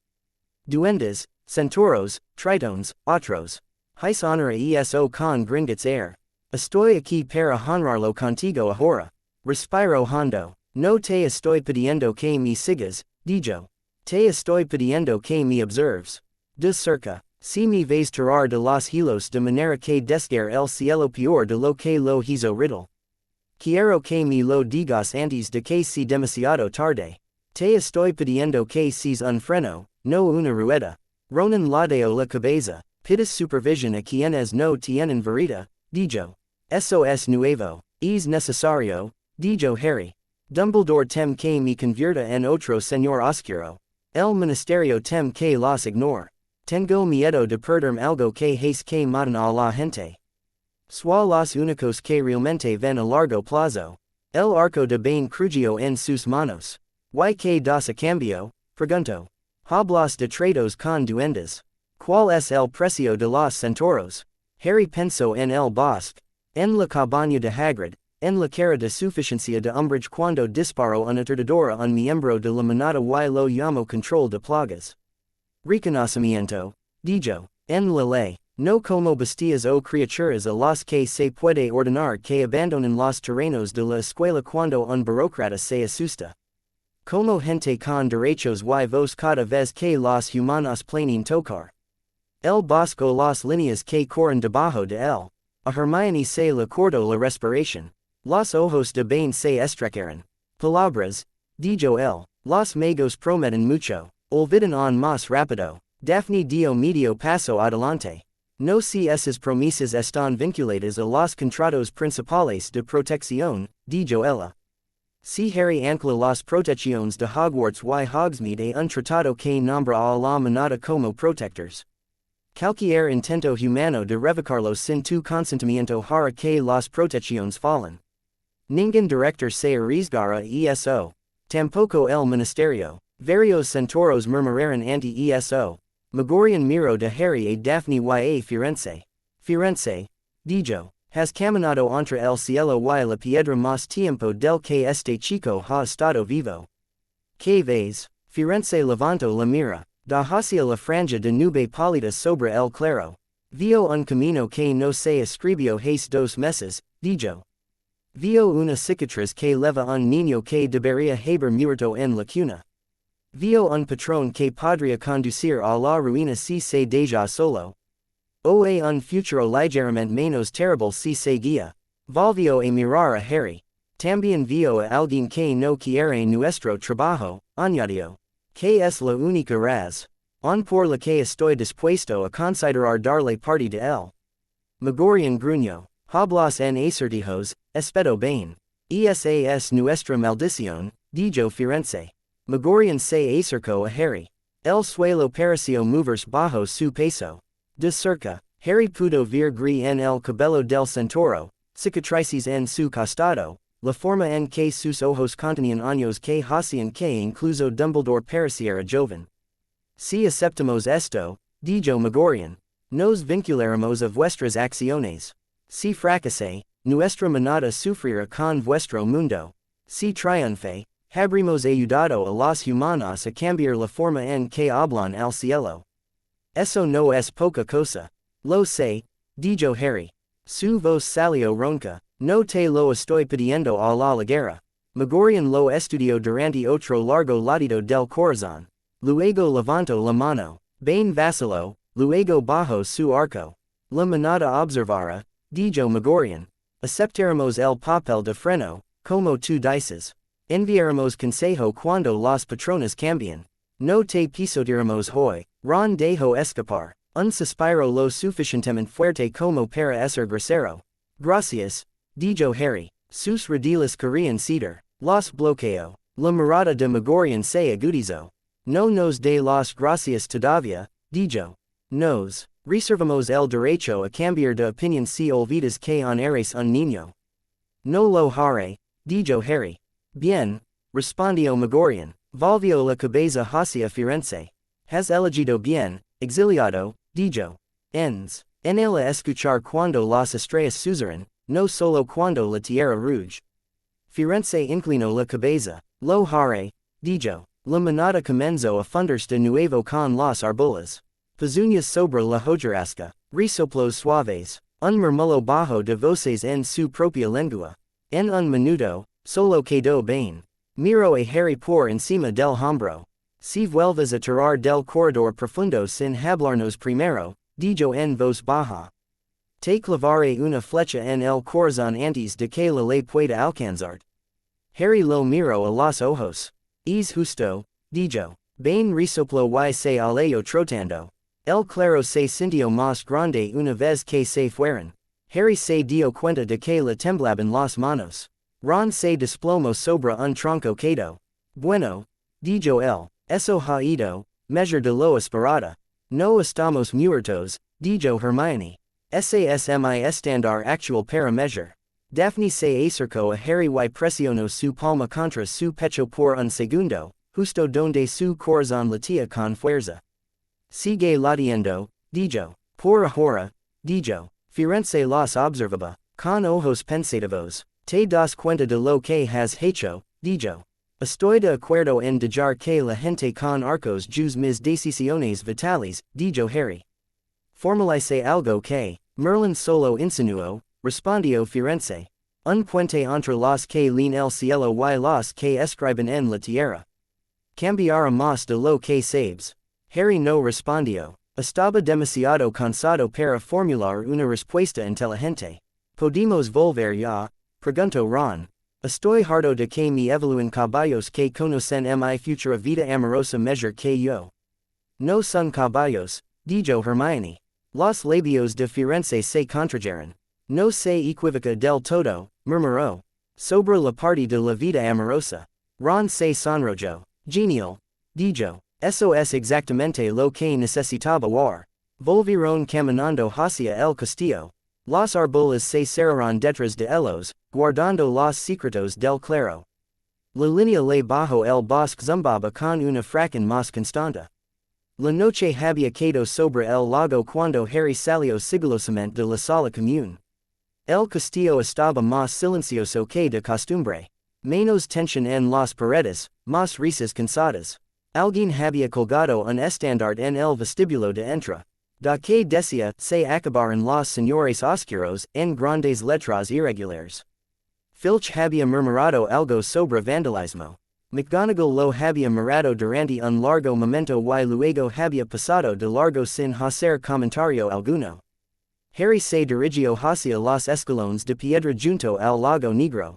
Duendes, centauros, tritones, otros. His honora eso con gringot's air. Estoy aquí para honrarlo contigo ahora. Respiro hondo. No te estoy pidiendo que me sigas, dijo. Te estoy pidiendo que me observes. De cerca. Si me ves tirar de los hilos de manera que desguer el cielo peor de lo que lo hizo riddle. Quiero que me lo digas antes de que sea demasiado tarde. Te estoy pidiendo que seas un freno, no una rueda. Ronan ladeo la cabeza. Pides supervision a quienes no tienen verita, dijo. Eso es nuevo. Es necesario, dijo Harry. Dumbledore tem que me convierta en otro señor oscuro. El ministerio tem que los ignore. Tengo miedo de perderme algo que es que matan a la gente. Sois los únicos que realmente ven a largo plazo. El arco de Bain crujió en sus manos. ¿Y qué das a cambio? Preguntó. Hablas de tratos con duendes. ¿Cuál es el precio de los centauros? Harry pensó en el bosque. En la cabaña de Hagrid. En la cara de suficiencia de Umbridge cuando disparó una aturdidora un miembro de la manada y lo llamó control de plagas. Reconocimiento, dijo. En la ley. No como bestias o criaturas a los que se puede ordenar que abandonen los terrenos de la escuela cuando un burócrata se asusta. Como gente con derechos y voz cada vez que los humanos planen tocar. El bosco las líneas que corren debajo de él. A Hermione se le cortó la respiración. Los ojos de Bain se estrecharon. Palabras, dijo él. Los magos prometen mucho. Olvidan aún más rápido. Daphne dio medio paso adelante. No si esas promesas están vinculadas a los contratos principales de protección, dijo ella. Si Harry ancla las protecciones de Hogwarts y Hogsmeade a un tratado que nombra a la manada como protectors. Cualquier intento humano de revocarlos sin tu consentimiento hará que las protecciones fallen. Ningún director se arriesgará eso. Tampoco el ministerio. Varios centauros murmuraron ante eso. Megorian miró de Harry a Daphne y a Firenze. Firenze, dijo, has caminado entre el cielo y la piedra más tiempo del que este chico ha estado vivo. ¿Qué ves? Firenze levantó la mira, da hacia la franja de nube pálida sobre el claro. Vio un camino que no se escribió hace 2 meses, dijo. Vio una cicatriz que leva un niño que debería haber muerto en la cuna. Vio un patrón que podría conducir a la ruina si se deja solo. O a un futuro ligeramente menos terrible si se guía. Volvió a mirar a Harry. También vio a alguien que no quiere nuestro trabajo, añadió. Que es la única razón por la que estoy dispuesto a considerar darle parte de él. Megorian gruñó. Hablas en acertijos, espeto Bain. Esa es nuestra maldición, dijo Firenze. Megorian se acercó a Harry. El suelo pareció moverse bajo su peso. De cerca, Harry pudo ver gris en el cabello del centauro, cicatrices en su costado, la forma en que sus ojos contenían años que hacían que incluso Dumbledore pareciera joven. Si aceptamos esto, dijo Megorian, nos vincularemos a vuestras acciones. Si fracase, nuestra manada sufrirá con vuestro mundo. Si triunfe, habremos ayudado a los humanos a cambiar la forma en que hablan al cielo. Eso no es poca cosa. Lo sé, dijo Harry. Su voz salió ronca. No te lo estoy pidiendo a la ligera. Megorian lo estudió durante otro largo latido del corazón. luego levanto la mano, bem vacilo, luego bajo su arco. La manada observara, dijo Megorian. Aceptaremos el papel de freno, como tú dices. Enviaremos consejo cuando las patronas cambian. No te pisotearemos hoy, Ron dejo escapar. Un suspiro lo suficientemente fuerte como para ser grosero. Gracias, dijo Harry. Sus redilas querían ceder. Los bloqueo. La mirada de Megorian se agudizó. No nos de las gracias todavía, dijo. Nos reservamos el derecho a cambiar de opinión si olvidas que on eres un niño. No lo haré, dijo Harry. Bien, respondió Megorian. Volvió la cabeza hacia Firenze. Has elegido bien, exiliado, dijo. Ens. En el escuchar cuando las estrellas susurran, no solo cuando la tierra ruge. Firenze inclinó la cabeza. Lo haré, dijo. La manada comenzó a fundirse de nuevo con las arbolas. Pezuñas sobre la hojarasca. Resoplos suaves. Un murmullo bajo de voces en su propia lengua. En un minuto, solo quedó bien. Miro a Harry por encima del hombro. Si vuelves a tirar del corredor profundo sin hablarnos primero, dijo en voz baja. Te clavaré una flecha en el corazón antes de que la ley pueda alcanzar. Harry lo miró a los ojos. Es justo, dijo. Bain resoplo y se alejó trotando. El claro se sintió más grande una vez que se fueron. Harry se dio cuenta de que le temblaban las manos. Ron se desplomó sobre un tronco quedo. Bueno, dijo él, eso ha ido, mejor de lo esperado. No estamos muertos, dijo Hermione. Ese es mi estándar actual para measure. Daphne se acercó a Harry y presionó su palma contra su pecho por un segundo, justo donde su corazón latía con fuerza. Sigue latiendo, dijo. Por ahora, dijo. Firenze los observaba, con ojos pensativos. Te das cuenta de lo que has hecho, dijo. Estoy de acuerdo en dejar que la gente con arcos juzgue mis decisiones vitales, dijo Harry. Formalice algo que, Merlín solo insinuó, respondió Firenze. Un puente entre los que leen el cielo y los que escriben en la tierra. Cambiará más de lo que sabes. Harry no respondió. Estaba demasiado cansado para formular una respuesta inteligente. ¿Podemos volver ya? Preguntó Ron. Estoy harto de que me evalúen caballos que conocen mi futura vida amorosa mejor que yo. No son caballos, dijo Hermione. Los labios de Firenze se contrajeron. No se equivoca del todo, murmuró. Sobre la parte de la vida amorosa. Ron se sonrojó. Genial, dijo. Eso es exactamente lo que necesitaba oír. Volvieron caminando hacia el castillo. Los árboles se cerraron detrás de ellos, guardando los secretos del claro. La línea ley bajo el bosque zumbaba con una fracción más constante. La noche había quedado sobre el lago cuando Harry salió sigilosamente de la sala común. El castillo estaba más silencioso que de costumbre. Menos tensión en las paredes, más risas cansadas. Alguien había colgado un estandarte en el vestíbulo de entrada. Da que decía, se acabaron los señores oscuros, en grandes letras irregulares. Filch había murmurado algo sobre vandalismo. McGonagall lo había mirado durante un largo momento y luego había pasado de largo sin hacer comentario alguno. Harry se dirigió hacia los escalones de piedra junto al lago negro.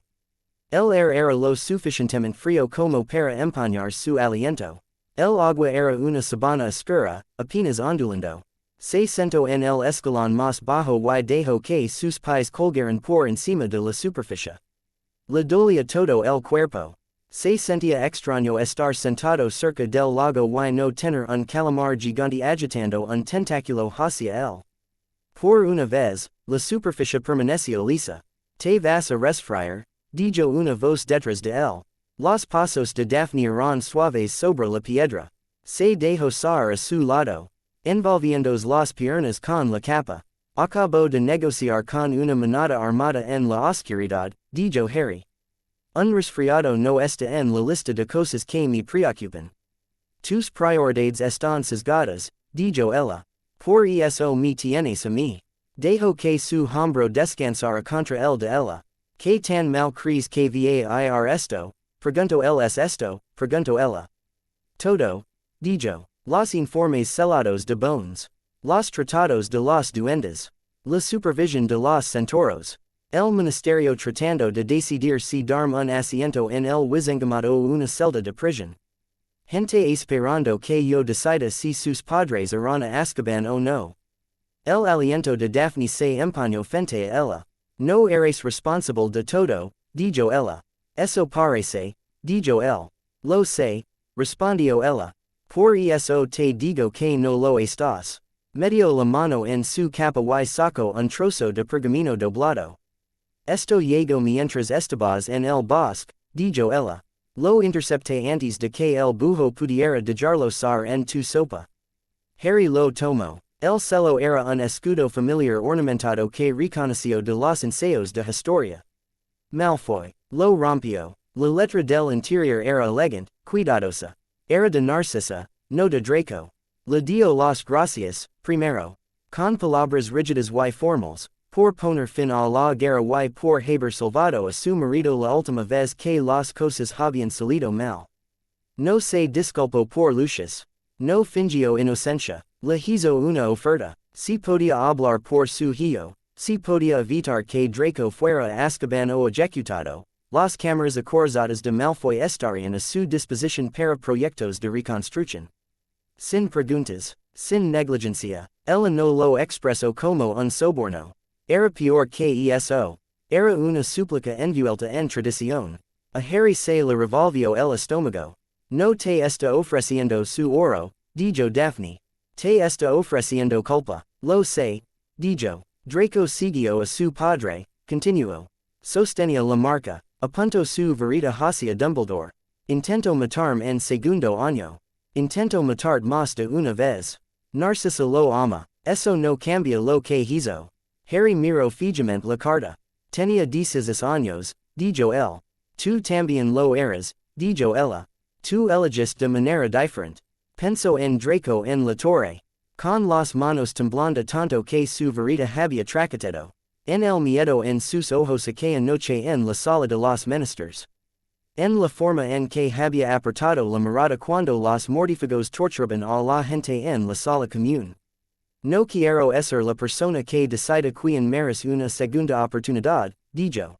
El aire era lo suficientemente frío como para empañar su aliento. El agua era una sabana oscura, apenas ondulando. Se sentó en el escalón más bajo y dejó que sus pies colgaran por encima de la superficie. Le dolía todo el cuerpo. Se sentía extraño estar sentado cerca del lago y no tener un calamar gigante agitando un tentáculo hacia él. Por una vez, la superficie permaneció lisa. Te vas a resfriar, dijo una voz detrás de él. Los pasos de Daphne eran suaves sobre la piedra. Se dejó caer a su lado, envolviendo las piernas con la capa. Acabo de negociar con una manada armada en la oscuridad, dijo Harry. Un resfriado no está en la lista de cosas que me preocupan. Tus prioridades están sesgadas, dijo ella. Por eso me tienes a mí. Dejo que su hombro descansara contra el de ella. ¿Qué tan mal crees que va a ir esto? Preguntó él. Es esto, preguntó ella. Todo, Dijo. Los informes celados de bones. Los tratados de los duendes. La supervisión de los centauros. El ministerio tratando de decidir si darme un asiento en el wizengamado o una celda de prisión. Gente esperando que yo decida si sus padres irán a Azkaban o no. El aliento de Daphne se empeñó frente a ella. No eres responsable de todo, dijo ella. Eso parece, dijo él. Lo sé, respondió ella. Por eso te digo que no lo estás. Metió la mano en su capa y sacó un trozo de pergamino doblado. Esto llegó mientras estabas en el bosque, dijo ella. Lo intercepté antes de que el buho pudiera dejarlo sar en tu sopa. Harry lo tomó. El celo era un escudo familiar ornamentado que reconoció de los ensayos de historia. Malfoy. Lo rompió. La letra del interior era elegante, cuidadosa. Era de Narcisa, no de Draco. Le dio las gracias, primero. Con palabras rígidas y formales, por poner fin a la guerra y por haber salvado a su marido la última vez que las cosas habían salido mal. No se disculpó por Lucius. No fingió inocencia. Le hizo una oferta. Si podía hablar por su hijo. Si podía evitar que Draco fuera a Azkaban o ejecutado. Las cámaras acorzadas de Malfoy estarían a su disposición para proyectos de reconstrucción. Sin preguntas. Sin negligencia. Ella no lo expresó como un soborno. Era peor que eso. Era una súplica envuelta en tradición. A Harry se le revolvió el estómago. No te está ofreciendo su oro, dijo Daphne. Te está ofreciendo culpa. Lo sé, dijo. Draco siguió a su padre, continuó. Sostenía la marca. Apuntó su varita hacia Dumbledore. Intento matarme en segundo año. Intento matarte más de una vez. Narcisa lo ama. Eso no cambia lo que hizo. Harry miró fijamente la carta. Tenía 16 años, dijo él. Tú también lo eras, dijo ella. Tú elegiste de manera diferente. Pensó en Draco en la torre. Con las manos temblando tanto que su varita había traqueteado. En el miedo en sus ojos aquella noche en la sala de los ministers. En la forma en que había apartado la mirada cuando los mortífagos torturaban a la gente en la sala común. No quiero ser la persona que decida quién merece una segunda oportunidad, dijo.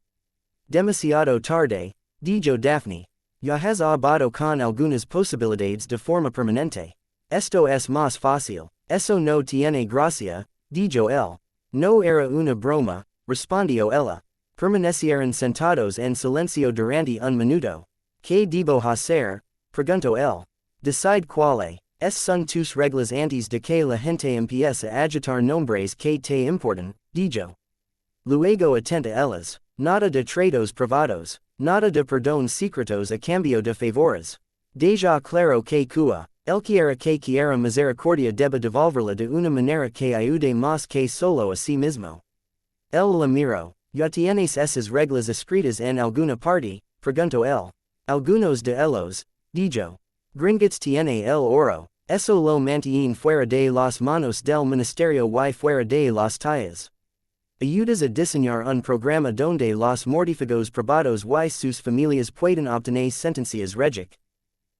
Demasiado tarde, dijo Daphne. Ya has acabado con algunas posibilidades de forma permanente. Esto es más fácil. Eso no tiene gracia, dijo él. No era una broma, respondió ella. Permanecieron sentados en silencio durante un minuto. ¿Qué debo hacer? Preguntó él. Decide cuáles son tus reglas antes de que la gente empiece a agitar nombres que te importan, dijo. Luego atenta ellas. Nada de tratos privados. Nada de perdón secretos a cambio de favores. Deja claro que el que quiera misericordia debe devolverla de una manera que ayude más que solo a sí mismo. El la miró. ¿Ya tienes esas reglas escritas en alguna parte? Preguntó él. Algunos de ellos, dijo. Gringotts tiene el oro. Eso lo mantiene fuera de las manos del ministerio y fuera de las tallas. Ayudas a diseñar un programa donde los mortífagos privados y sus familias pueden obtener sentencias regis.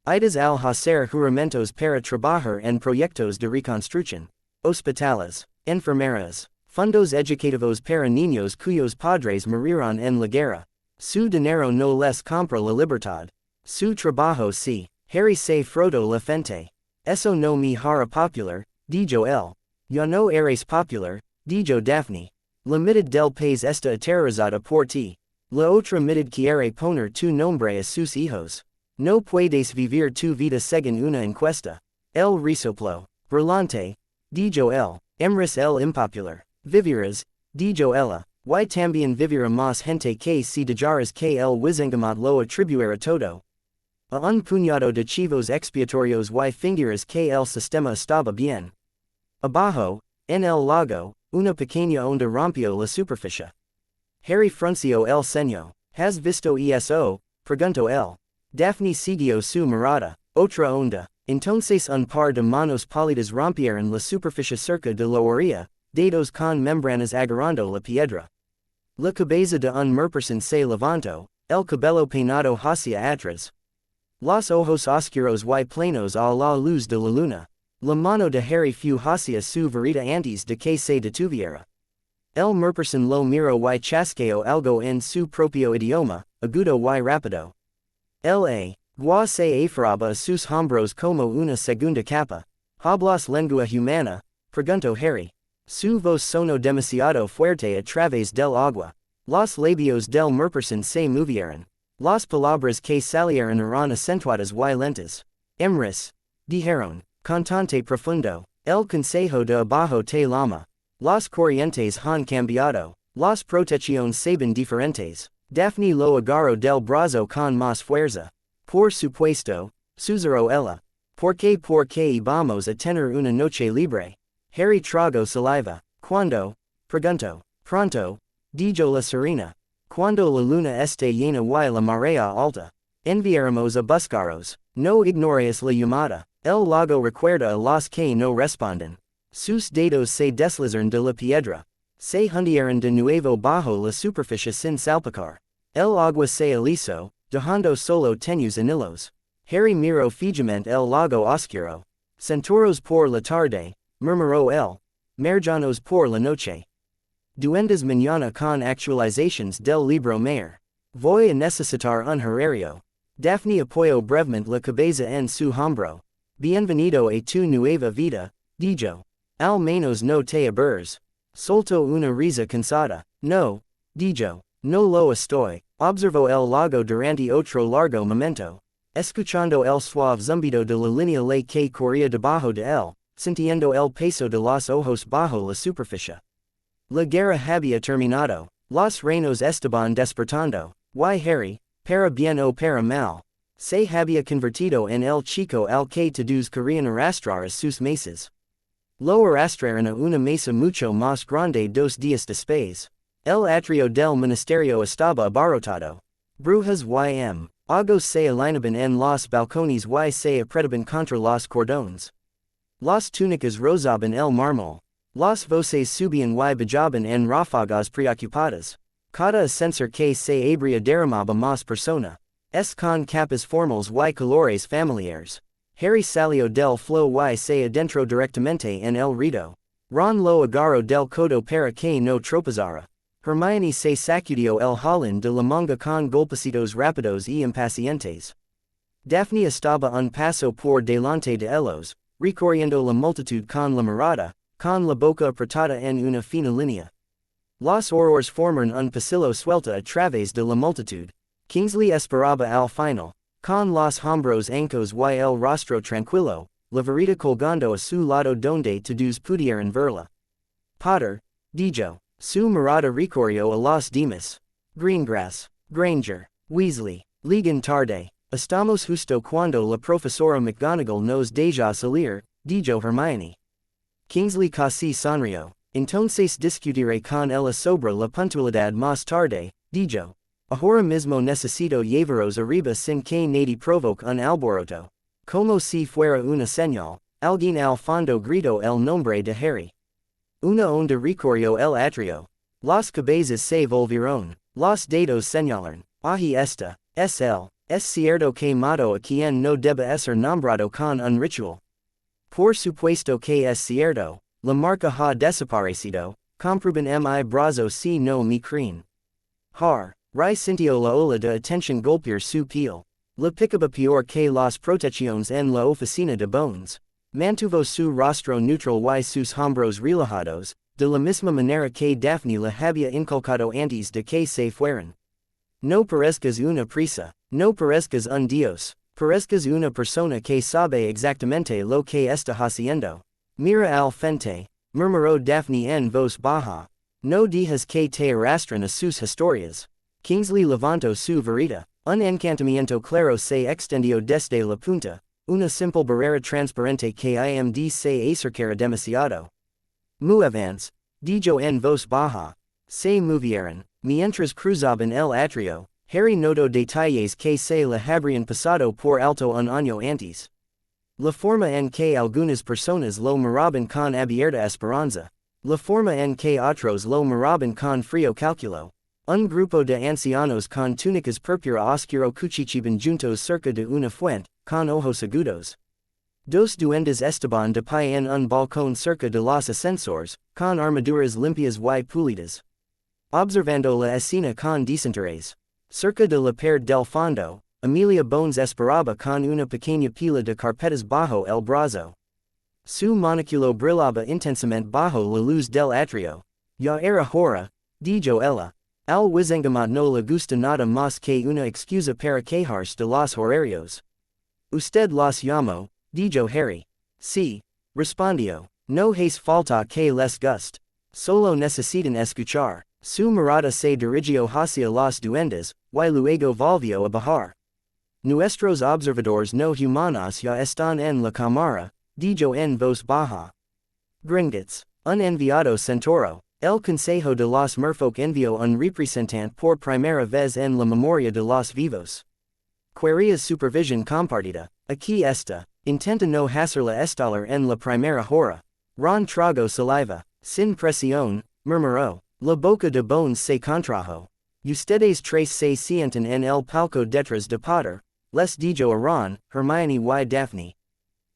Ayudas al hacer juramentos para trabajar en proyectos de reconstrucción. Hospitales. Enfermeras. Fondos educativos para niños cuyos padres murieron en la guerra. Su dinero no les compra la libertad. Su trabajo sí. Harry se frotó la frente. Eso no me hará popular, dijo él. Ya no eres popular, dijo Daphne. La mitad del país está aterrorizada por ti. La otra mitad quiere poner tu nombre a sus hijos. No puedes vivir tu vida según una encuesta. El resopló. Brillante, dijo él. Eres el impopular. Vivirás, dijo ella. Y también vivirá más gente que si dejaras que el wizengamot lo atribuyera todo. A un puñado de chivos expiatorios y fingirás que el sistema estaba bien. Abajo, en el lago, una pequeña onda rompió la superficie. Harry frunció el ceño. ¿Has visto eso? Preguntó él. Daphne siguió su mirada. Otra onda. Entonces un par de manos pálidas rompieron la superficie cerca de la orilla, dedos con membranas agarrando la piedra. La cabeza de un merperson se levantó, el cabello peinado hacia atrás. Los ojos oscuros y plenos a la luz de la luna. La mano de Harry fu hacia su verita antes de que se detuviera. El merperson lo miro y chasqueo algo en su propio idioma, agudo y rápido. Gua se aferraba a sus hombros como una segunda capa. Hablas lengua humana, preguntó Harry. Su voz sonó demasiado fuerte a través del agua. Los labios del merperson se movieron. Las palabras que salieron eran acentuadas y lentas. Emrys. Dijeron. Contante profundo. El consejo de abajo te llama. Las corrientes han cambiado. Las protecciones saben diferentes. Daphne lo agarró del brazo con más fuerza. Por supuesto, susurró ella. Porque íbamos a tener una noche libre. Harry tragó saliva. ¿Cuándo? Preguntó. Pronto. Dijo la serena. Cuando la luna esté llena y la marea alta. Enviaremos a buscaros. No ignores la llamada. El lago recuerda a los que no responden. Sus dedos se deslizan de la piedra. Se hundieron de nuevo bajo la superficie sin salpicar. El agua se alisó, dejando solo tenues anillos. Harry miró fijamente el lago oscuro. Centauros por la tarde, murmuró él. Merjanos por la noche. Duendes mañana con actualizaciones del libro mayor. Voy a necesitar un horario. Daphne apoyó brevemente la cabeza en su hombro. Bienvenido a tu nueva vida, dijo. Al menos no te aburres. Soltó una risa cansada. No, dijo. No lo estoy. Observó el lago durante otro largo momento. Escuchando el suave zumbido de la línea la que corría debajo de él, sintiendo el peso de los ojos bajo la superficie. La guerra había terminado. Los reinos estaban despertando. Y Harry, para bien o para mal, se había convertido en el chico al que todos querían arrastrar a sus mesas. Lo arrastraron a una mesa mucho más grande 2 días después. El atrio del ministerio estaba abarrotado. Brujas y agos se alineaban en los balcones y se apretaban contra los cordones. Las túnicas rozaban el mármol. Las voces subían y bajaban en ráfagas preocupadas. Cada ascensor que se abría derramaba más persona. Con capas formales y colores familiares. Harry salió del flow y se adentró directamente en el rito. Ron lo agarró del codo para que no tropezara. Hermione se sacudió el jalón de la manga con golpecitos rápidos y impacientes. Daphne estaba un paso por delante de ellos, recorriendo la multitud con la mirada, con la boca apretada en una fina línea. Los horrores forman un pasillo suelto a través de la multitud. Kingsley esperaba al final, con los hombros ancos y el rostro tranquilo, la varita colgando a su lado donde todos pudieran verla. Potter, dijo. Su mirada recorrió a los demás. Greengrass, Granger, Weasley, Ligan tarde. Estamos justo cuando la profesora McGonagall nos deja salir, dijo Hermione. Kingsley casi sonrió. Entonces discutiré con ella sobre la puntualidad más tarde, dijo. Ahora mismo necesito llevaros arriba sin que nadie provoque un alboroto. Como si fuera una señal, alguien al fondo gritó el nombre de Harry. Una onda recorrió el atrio. Las cabezas se volvieron. Los dedos señalaron. Ahí está. Es él. Es cierto que mato a quien no debe ser nombrado con un ritual. Por supuesto que es cierto. La marca ha desaparecido. Comprueben mi brazo si no me creen. Har. Rai sintió la ola de atención golpear su piel. La picaba peor que las protecciones en la oficina de Bones. Mantuvo su rostro neutral y sus hombros relajados, de la misma manera que Daphne la había inculcado antes de que se fueran. No parezcas una prisa, no parezcas un dios, parezcas una persona que sabe exactamente lo que está haciendo. Mira al frente, murmuró Daphne en voz baja. No dejas que te arrastren a sus historias. Kingsley levantó su varita. Un encantamiento claro se extendió desde la punta. Una simple barrera transparente que imd se acercara demasiado. Muevans, dijo en voz baja. Se movieron. Mientras cruzaban el atrio, Harry notó detalles que se le habrían pasado por alto un año antes. La forma en que algunas personas lo miraban con abierta esperanza. La forma en que otros lo miraban con frío cálculo. Un grupo de ancianos con túnicas púrpura oscuro cuchichiban juntos cerca de una fuente, con ojos agudos. Dos duendes estaban de pie en un balcón cerca de los ascensores, con armaduras limpias y pulidas. Observando la escena con desinterés. Cerca de la pared del fondo, Emilia Bones esperaba con una pequeña pila de carpetas bajo el brazo. Su monóculo brillaba intensamente bajo la luz del atrio. Ya era hora, dijo ella. Al wizengamot no le gusta nada más que una excusa para quejarse de los horarios. Usted los llamó, dijo Harry. Sí, respondió. No hace falta que les guste. Solo necesitan escuchar. Su mirada se dirigió hacia los duendes, y luego volvió a bajar. Nuestros observadores no humanos ya están en la cámara, dijo en voz baja. Gringotts. Un enviado centauro. El Consejo de los Merfolk envió un representante por primera vez en la memoria de los vivos. Querías supervisión compartida. Aquí está. Intenta no hacerla estallar en la primera hora. Ron trago saliva. Sin presión, murmuró. La boca de Bones se contrajo. Ustedes tres se sientan en el palco detrás de Potter, les dijo a Ron, Hermione y Daphne.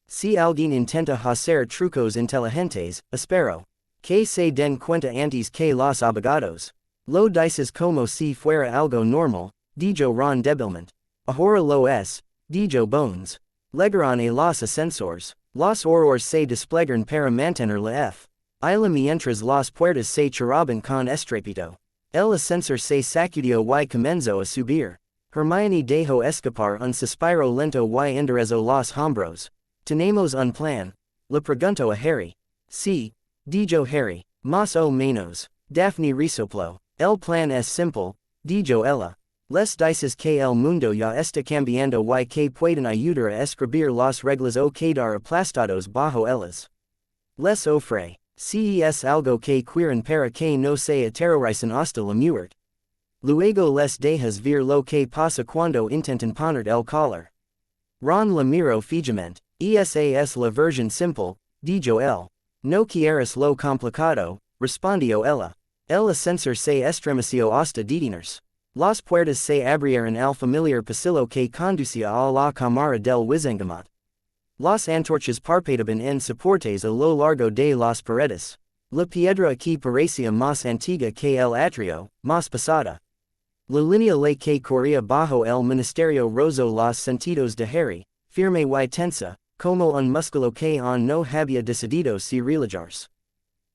Si alguien intenta hacer trucos inteligentes, espero que se den cuenta antes que los abogados. Lo dices como si fuera algo normal, dijo Ron débilmente. Ahora lo es, dijo Bones. Llegaron a los ascensores. Los horrores se desplegaron para mantener la F. Isla mientras las puertas se cerraban con estrépito. El ascensor se sacudió y comenzó a subir. Hermione dejó escapar un suspiro lento y enderezó los hombros. Tenemos un plan. Le preguntó a Harry. Sí, dijo Harry. Más o menos. Daphne resopló. El plan es simple, dijo ella. Les dices que el mundo ya está cambiando y que pueden ayudar a escribir las reglas o quedar aplastados bajo ellas. Les ofrece. Si es algo que quieren para que no se aterroricen hasta la muerte. Luego les dejas ver lo que pasa cuando intentan poner el collar. Ron la miró fijamente. Esa es la versión simple, dijo él. No quieres lo complicado, respondió ella. El ascensor se estremeció hasta detenerse. Las puertas se abrieron al familiar pasillo que conducía a la cámara del wizengamot. Las antorchas parpadeaban en soportes a lo largo de las paredes. La piedra aquí parecía más antigua que el atrio, más pesada. La línea la que corría bajo el ministerio rozó los sentidos de Harry, firme y tensa, como un músculo que aún no había decidido si relajarse.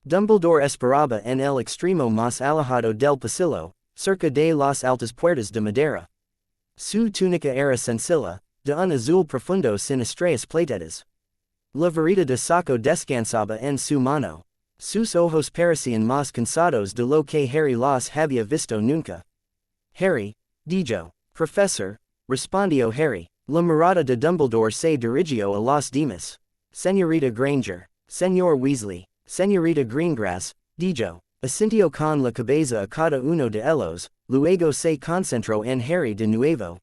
Dumbledore esperaba en el extremo más alejado del pasillo, cerca de las altas puertas de madera. Su túnica era sencilla, de un azul profundo sin estrellas plateadas. La varita de saco descansaba en su mano. Sus ojos parecían más cansados de lo que Harry los había visto nunca. Harry, dijo. Profesor, respondió Harry. La mirada de Dumbledore se dirigió a los demás. Señorita Granger, Señor Weasley, Señorita Greengrass, dijo. Asintió con la cabeza a cada uno de ellos, luego se concentró en Harry de nuevo.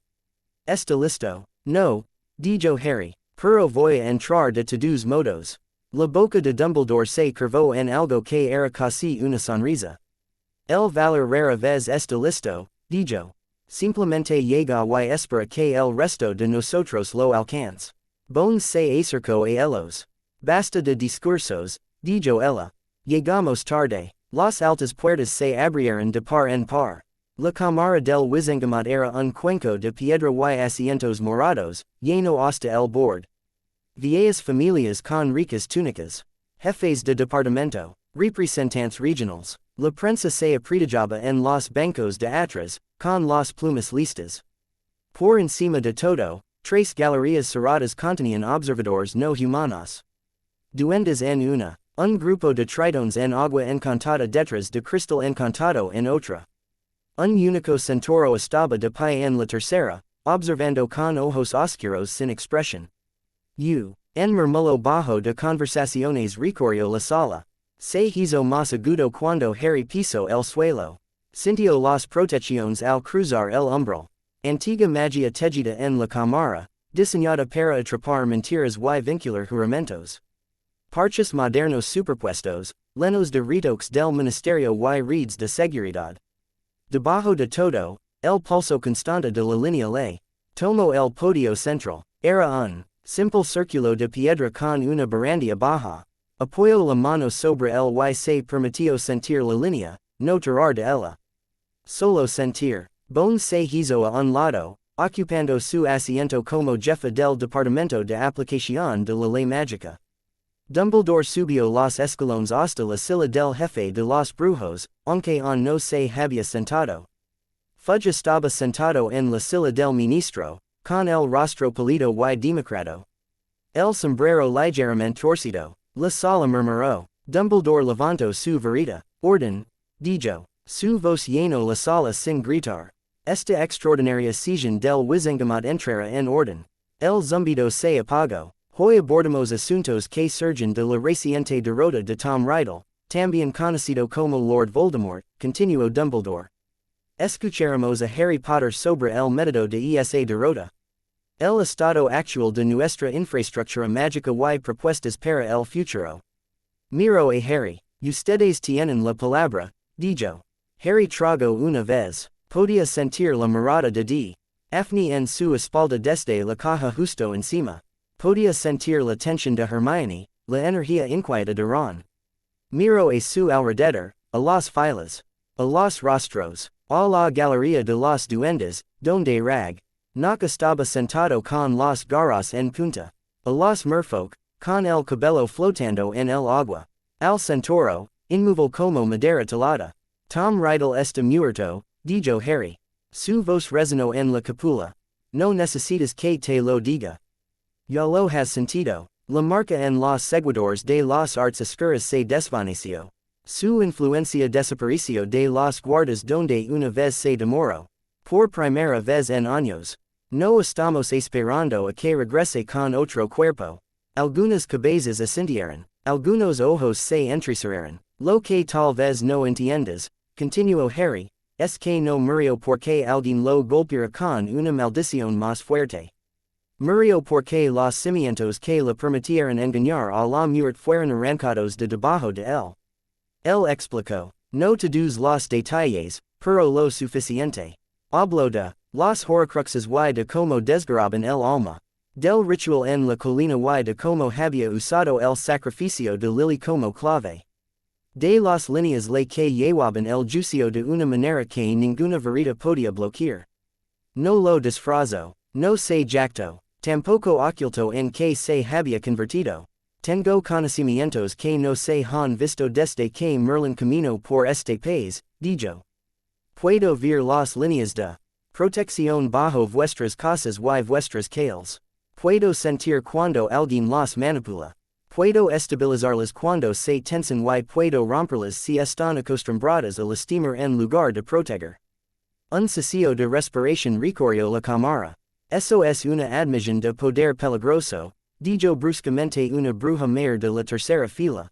¿Está listo? No, dijo Harry, pero voy a entrar de todos modos. La boca de Dumbledore se curvó en algo que era casi una sonrisa. El valor rara vez está listo, dijo. Simplemente llega y espera que el resto de nosotros lo alcance. Bones se acercó a ellos. Basta de discursos, dijo ella. Llegamos tarde. Las altas puertas se abrieron de par en par. La cámara del wizengamot era un cuenco de piedra y asientos morados, lleno hasta el borde. Viejas familias con ricas túnicas. Jefes de departamento. Representantes regionales. La prensa se apretujaba en los bancos de atrás, con las plumas listas. Por encima de todo, tres galerías cerradas contenían observadores no humanos. Duendes en una. Un grupo de tritones en agua encantada detrás de cristal encantado en otra. Un único centauro estaba de pie en la tercera, observando con ojos oscuros sin expresión. En murmullo bajo de conversaciones recorrió la sala. Se hizo más agudo cuando Harry pisó el suelo. Sintió las protecciones al cruzar el umbral. Antigua magia tejida en la cámara, diseñada para atrapar mentiras y vincular juramentos. Parches modernos superpuestos, llenos de retoques del ministerio y redes de seguridad. Debajo de todo, el pulso constante de la línea ley. Tomo el podio central. Era un simple círculo de piedra con una barandilla baja. Apoyo la mano sobre el y se permitió sentir la línea, no tirar de ella. Solo sentir. Bon se hizo a un lado, ocupando su asiento como jefe del departamento de aplicación de la ley mágica. Dumbledore subió los escalones hasta la silla del jefe de los brujos, aunque aún no se había sentado. Fudge estaba sentado en la silla del ministro, con el rostro pálido y demacrado. El sombrero ligeramente torcido. La sala murmuró. Dumbledore levantó su varita. Orden, dijo. Su voz llenó la sala sin gritar. Esta extraordinaria sesión del Wizengamot entrara en orden. El zumbido se apagó. Hoy abordamos asuntos que surgen de la reciente derrota de Tom Riddle, también conocido como Lord Voldemort, continuó Dumbledore. Escucharemos a Harry Potter sobre el método de esa derrota. El estado actual de nuestra infraestructura mágica y propuestas para el futuro. Miró a Harry. Ustedes tienen la palabra, dijo. Harry tragó una vez. Podía sentir la mirada de Daphne en su espalda desde la caja justo encima. Podía sentir la tensión de Hermione, la energía inquieta de Ron. Miró a su alrededor, a las filas, a los rostros, a la galería de los duendes, donde Rag. Nock estaba sentado con los garras en punta. A los merfolk, con el cabello flotando en el agua. Al centauro, inmóvil como madera talada. Tom Riddle está muerto, dijo Harry. Su voz resonó en la cúpula. No necesitas que te lo diga. Ya lo has sentido. La marca en los seguidores de las artes oscuras se desvaneció. Su influencia desapareció de los guardas donde una vez se demoró. Por primera vez en años. No estamos esperando a que regrese con otro cuerpo. Algunas cabezas ascendieron. Algunos ojos se entrecerraron. Lo que tal vez no entiendes, continuó Harry, es que no murió porque alguien lo golpeara con una maldición más fuerte. Murió porque los cimientos que le permitieron engañar a la muerte fueron arrancados de debajo de él. Él explicó. No todos los detalles, pero lo suficiente. Habló de los horcruxes y de cómo desgarraban el alma. Del ritual en la colina y de cómo había usado el sacrificio de Lily como clave. De las líneas le que llevaban el juicio de una manera que ninguna varita podía bloquear. No lo disfrazó, no se jactó, tampoco ocultó en que se había convertido. Tengo conocimientos que no se han visto desde que Merlín caminó por este país, dijo. Puedo ver las líneas de protección bajo vuestras casas y vuestras calles. Puedo sentir cuando alguien las manipula. Puedo estabilizarlas cuando se tensan y puedo romperlas si están acostumbradas a lastimar en lugar de proteger. Un cesio de respiración recorrió la cámara. Eso es una admisión de poder peligroso, dijo bruscamente una bruja mayor de la tercera fila.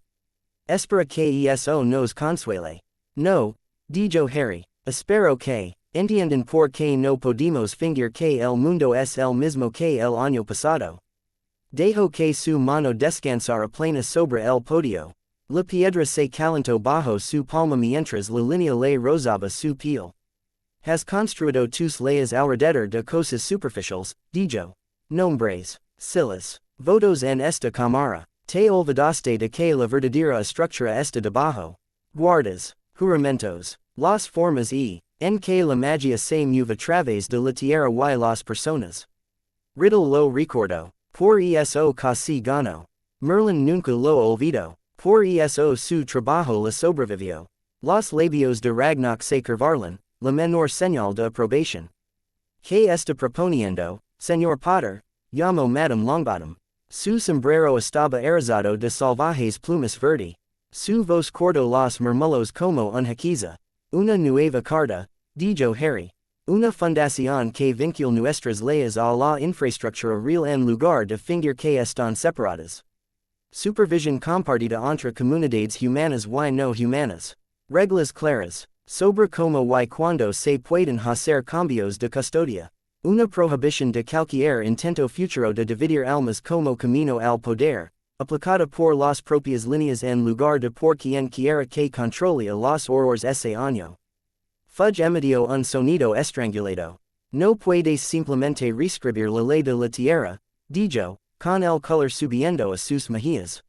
Espera que eso nos consuele. No, dijo Harry. Espero que entiendan por qué no podemos fingir que el mundo es el mismo que el año pasado. Dejó que su mano descansara plena sobre el podio. La piedra se calentó bajo su palma mientras la línea le rozaba su piel. Has construido tus leyes alrededor de cosas superficiales, dijo. Nombres, silas, votos en esta cámara. Te olvidaste de que la verdadera estructura está debajo. Guardas, juramentos, las formas en que la magia se mueve a través de la tierra y las personas. Riddle lo recordó. Por eso casi ganó. Merlin nunca lo olvidó. Por eso su trabajo le sobrevivió. Los labios de Ragnarok se curvaron, la menor señal de aprobación. ¿Qué está proponiendo, señor Potter? Llamó Madame Longbottom. Su sombrero estaba erizado de salvajes plumas verde. Su voz cortó los murmullos como una jaquiza. Una nueva carta, dijo Harry. Una fundación que vincula nuestras leyes a la infraestructura real en lugar de fingir que están separadas. Supervisión compartida entre comunidades humanas y no humanas. Reglas claras, sobre cómo y cuándo se pueden hacer cambios de custodia. Una prohibición de cualquier intento futuro de dividir almas como camino al poder, aplicada por las propias líneas en lugar de por quien quiera que controle a los horrores ese año. Fudge emidio un sonido estrangulado. No puedes simplemente reescribir la ley de la tierra, dijo, con el color subiendo a sus mejillas.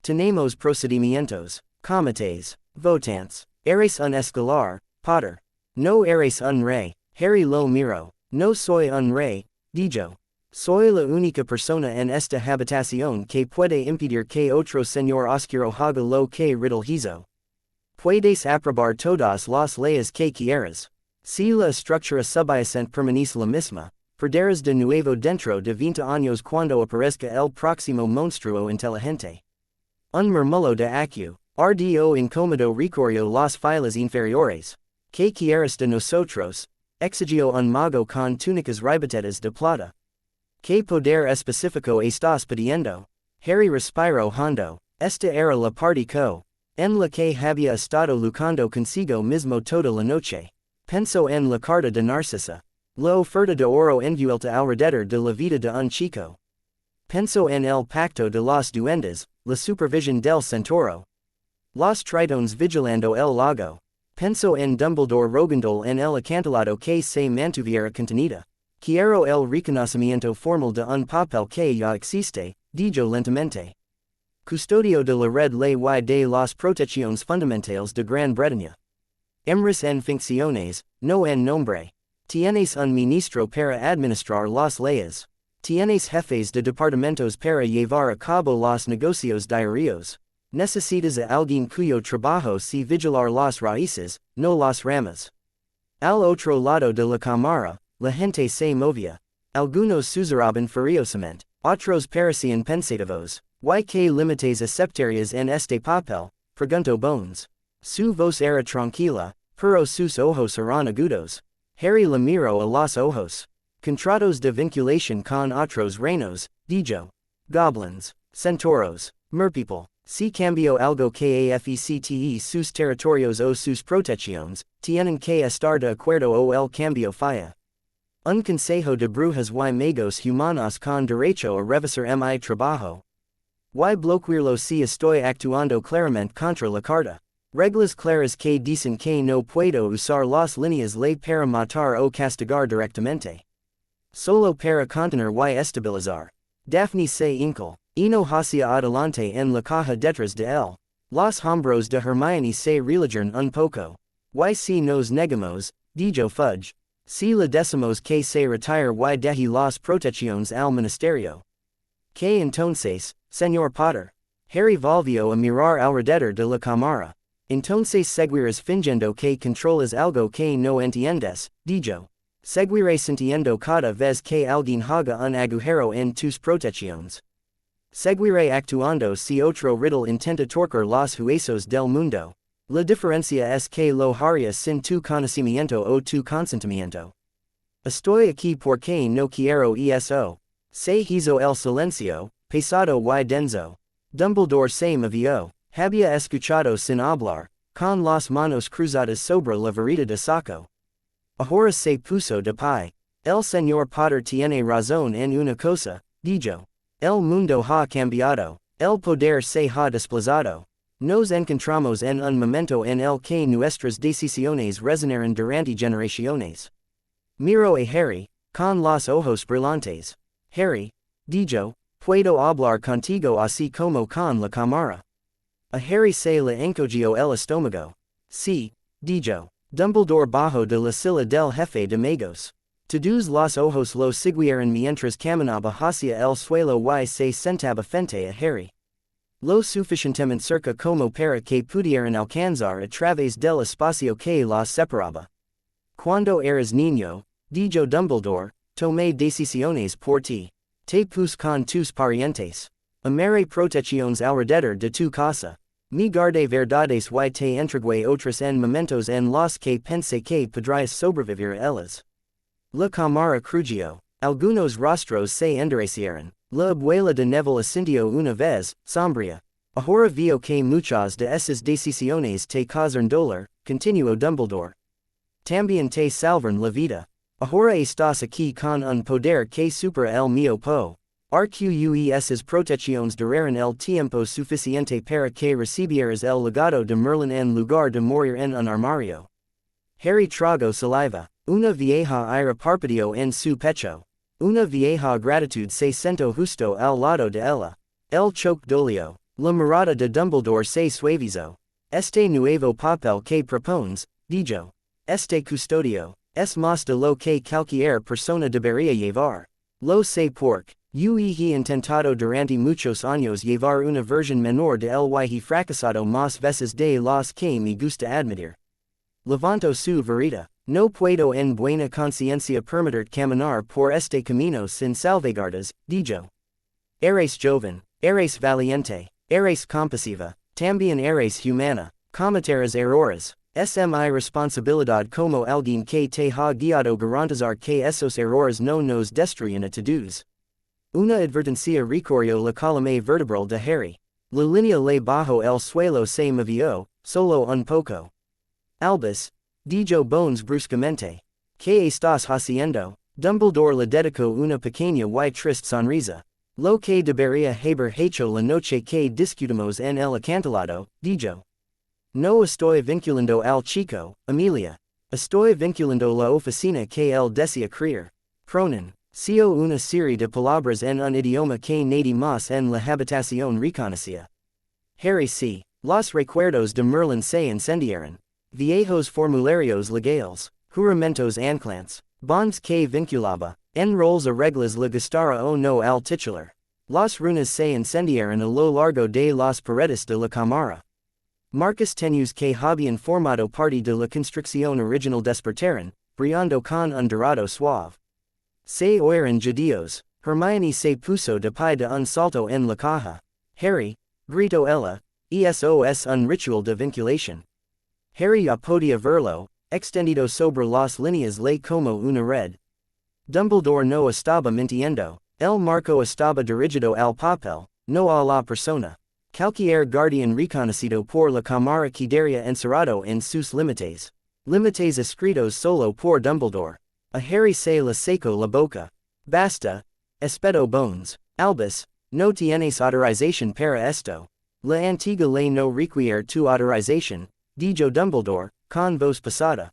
Tenemos procedimientos, comités, votantes. Eres un escolar, Potter. No eres un rey, Harry lo miró. No soy un rey, dijo. Soy la única persona en esta habitación que puede impedir que otro señor oscuro haga lo que riddle hizo. Puedes aprobar todas las leyes que quieras. Si la estructura subyacente permanece la misma, perderás de nuevo dentro de 20 años cuando aparezca el próximo monstruo inteligente. Un murmullo de acu, ardo incómodo recorrió las filas inferiores. ¿Qué quieres de nosotros? Exigió un mago con túnicas ribetedas de plata. ¿Qué poder específico estás pidiendo? Harry respiró hondo. Esta era la parte en la que había estado luchando consigo mismo toda la noche. Pensó en la carta de Narcisa. La oferta de oro envuelta alrededor de la vida de un chico. Pensó en el pacto de los duendes, la supervisión del centauro. Los tritones vigilando el lago. Pensó en Dumbledore rogando en el acantilado que se mantuviera contenida. Quiero el reconocimiento formal de un papel que ya existe, dijo lentamente. Custodio de la red ley y de las protecciones fundamentales de Gran Bretaña. Emrys en funciones, no en nombre. Tienes un ministro para administrar las leyes. Tienes jefes de departamentos para llevar a cabo los negocios diarios. Necesitas a alguien cuyo trabajo sea vigilar las raíces, no las ramas. Al otro lado de la cámara, la gente se movía. Algunos susurraban furiosamente, otros parecían pensativos. ¿Y qué límites aceptarías en este papel? Preguntó Bones. Su voz era tranquila, pero sus ojos eran agudos. Harry le miró a los ojos. Contratos de vinculación con otros reinos, dijo. Goblins, centauros, merpeople. Si cambio algo que afecte sus territorios o sus protecciones, tienen que estar de acuerdo o el cambio falla. Un consejo de brujas y magos humanos con derecho a revisar mi trabajo. Y bloquearlo si estoy actuando claramente contra la carta. Reglas claras que dicen que no puedo usar las líneas ley para matar o castigar directamente. Solo para contener y estabilizar. Daphne se hincó. No hacia adelante en la caja detrás de él. Los hombros de Hermione se relajaron un poco. Y si nos negamos, dijo Fudge. Si le decimos que se retire y deje las protecciones al ministerio. ¿Qué entonces, señor Potter? Harry volvió a mirar alrededor de la cámara. Entonces seguirás fingiendo que controlas algo que no entiendes, dijo. Seguiré sintiendo cada vez que alguien haga un agujero en tus protecciones. Seguiré actuando si otro riddle intenta torcer los huesos del mundo. La diferencia es que lo haría sin tu conocimiento o tu consentimiento. Estoy aquí porque no quiero eso. Se hizo el silencio, pesado y denso. Dumbledore se movió. Había escuchado sin hablar, con las manos cruzadas sobre la varita de saco. Ahora se puso de pie. El señor Potter tiene razón en una cosa, dijo. El mundo ha cambiado, el poder se ha desplazado. Nos encontramos en un momento en el que nuestras decisiones resonaron durante generaciones. Miró a Harry, con los ojos brillantes. Harry, dijo, puedo hablar contigo así como con la cámara. A Harry se le encogió el estómago. Sí, dijo. Dumbledore bajó de la silla del jefe de magos. Todos los ojos lo siguieron mientras caminaba hacia el suelo y se sentaba frente a Harry. Lo suficientemente cerca como para que pudieran alcanzar a través del espacio que los separaba. Cuando eras niño, dijo Dumbledore, tomé decisiones por ti. Te pus con tus parientes. Amare protecciones alrededor de tu casa. Me guardé verdades y te entregué otras en momentos en los que pensé que podrías sobrevivir a ellas. La cámara crujió. Algunos rostros se endurecieron. La abuela de Neville asintió una vez, sombría. Ahora veo que muchas de esas decisiones te causan dolor, continuó Dumbledore. También te salvan la vida. Ahora estás aquí con un poder que supera el mío RQUESas protecciones duraron el tiempo suficiente para que recibieras el legado de Merlín en lugar de morir en un armario. Harry trago saliva. Una vieja ira parpadio en su pecho. Una vieja gratitud se sento justo al lado de ella. El choque dolio. La mirada de Dumbledore se suavizó. Este nuevo papel que propones, dijo. Este custodio. Es más de lo que cualquier persona debería llevar. Lo sé porque he intentado durante muchos años llevar una versión menor de él y he fracasado más veces de las que me gusta admitir. Levanto su verita. No puedo en buena conciencia permitir caminar por este camino sin salvaguardas, dijo. Eres joven, eres valiente, eres compasiva, también eres humana, cometerás errores. Es mi responsabilidad como alguien que te ha guiado garantizar que esos errores no nos destruyan a todos. Una advertencia recorrió la columna vertebral de Harry. La línea le bajo el suelo se movió, solo un poco. Albus, dijo Bones bruscamente. ¿Qué estás haciendo? Dumbledore le dedicó una pequeña y triste sonrisa. Lo que debería haber hecho la noche que discutimos en el acantilado, dijo. No estoy vinculando al chico, Amelia. Estoy vinculando la oficina que él desea crear. Pronon. Sio una serie de palabras en un idioma que nadie más en la habitación reconocía. Harry C. Los recuerdos de Merlín se incendiaron. Viejos formularios legales. Juramentos anclants. Bonds que vinculaba. En roles a reglas le gustara o no al titular. Las runas se incendiaron a lo largo de las paredes de la cámara. Marcus tenues que habían formado parte de la construcción original despertaran, brillando con un dorado suave. Se oyeron judíos. Hermione se puso de pie de un salto en la caja. Harry, gritó ella, eso es un ritual de vinculación. Harry ya podía verlo, extendido sobre las líneas le como una red. Dumbledore no estaba mintiendo, el marco estaba dirigido al papel, no a la persona. Cualquier guardián reconocido por la cámara quedaría encerrado en sus límites. Límites escritos solo por Dumbledore. A Harry se le secó la boca. Basta, espetó Bones. Albus, no tienes autorización para esto. La antigua ley no requiere tu autorización, dijo Dumbledore, con voz pesada.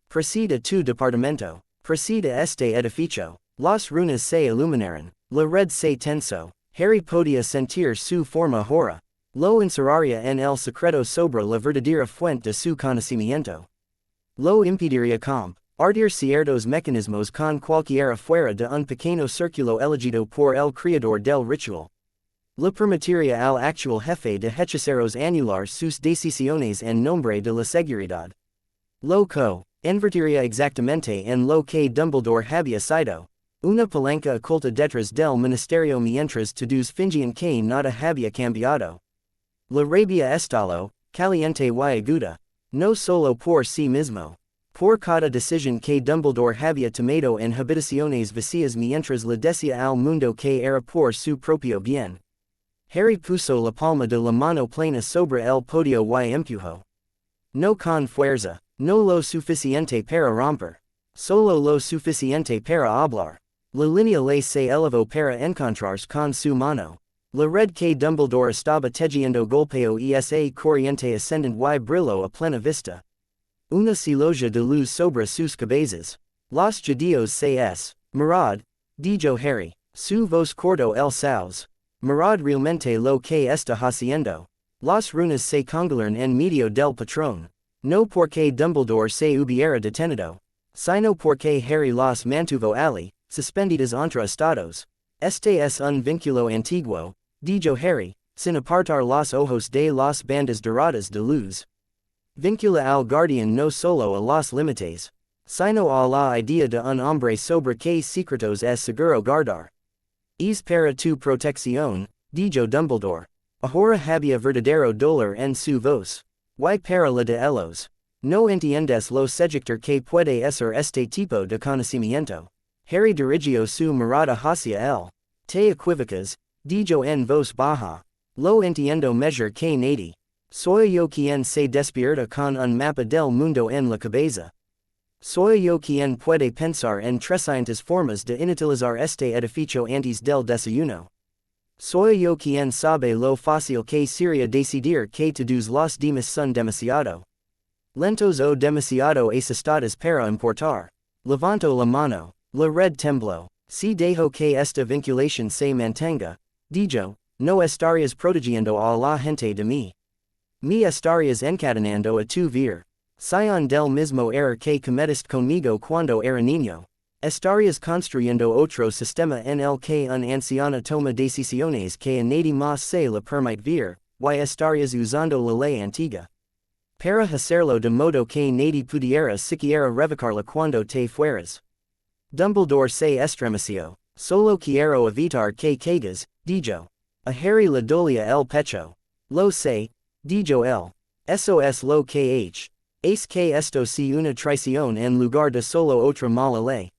Procede a tu departamento. Procede a este edificio. Las runas se iluminaron. La red se tensó. Harry podía sentir su forma ahora. Lo encerraría en el secreto sobre la verdadera fuente de su conocimiento. Lo impediría artir ciertos mecanismos con cualquiera fuera de un pequeño círculo elegido por el creador del ritual. Le permitiría al actual jefe de hechiceros anular sus decisiones en nombre de la seguridad. Lo invertiría exactamente en lo que Dumbledore había sido. Una palanca oculta detrás del ministerio mientras todos fingían que nada había cambiado. La rabia estalló, caliente y aguda, no solo por sí mismo. Por cada decisión que Dumbledore había tomado en habitaciones vacías mientras le decía al mundo que era por su propio bien. Harry puso la palma de la mano plana sobre el podio y empujó. No con fuerza, no lo suficiente para romper. Solo lo suficiente para hablar. La línea le se elevó para encontrarse con su mano. La red que Dumbledore estaba tejiendo golpeó esa corriente ascendente y brilló a plena vista. Una silogia de luz sobre sus cabezas. Los judíos se mirad, dijo Harry. Su voz cortó el saus. Mirad realmente lo que está haciendo. Las runas se congelaron en medio del patrón. No porque Dumbledore se hubiera detenido. Sino porque Harry las mantuvo allí, suspendidas entre estados. Este es un vínculo antiguo, dijo Harry, sin apartar los ojos de las bandas doradas de luz. Vincula al guardián no solo a los límites, sino a la idea de un hombre sobre que secretos es seguro guardar. Es para tu protección, dijo Dumbledore. Ahora había verdadero dolor en su voz. Y para la de ellos. No entiendes lo seductor que puede ser este tipo de conocimiento. Harry dirigió su mirada hacia él. Te equivocas, dijo en voz baja. Lo entiendo mejor que nadie. Soy yo quien se despierta con un mapa del mundo en la cabeza. Soy yo quien puede pensar en 300 formas de inutilizar este edificio antes del desayuno. Soy yo quien sabe lo fácil que sería decidir que todos los demás son demasiado Lentos o demasiado asestadas para importar. Levanto la mano. La red tembló. Si dejo que esta vinculación se mantenga. Dijo, no estarías protegiendo a la gente de mí. Me estarías encadenando a tu vir. Sion del mismo error que cometiste conmigo cuando era niño. Estarías construyendo otro sistema en el que un anciano toma decisiones que a nadie más se le permite ver, y estarías usando la ley antigua. Para hacerlo de modo que nadie pudiera siquiera revocarla cuando te fueras. Dumbledore se estremeció. Solo quiero evitar que caigas, dijo. A Harry le dolía el pecho. Lo sé, dijo él. Eso es lo que es que esto si una traición en lugar de solo otra mala ley.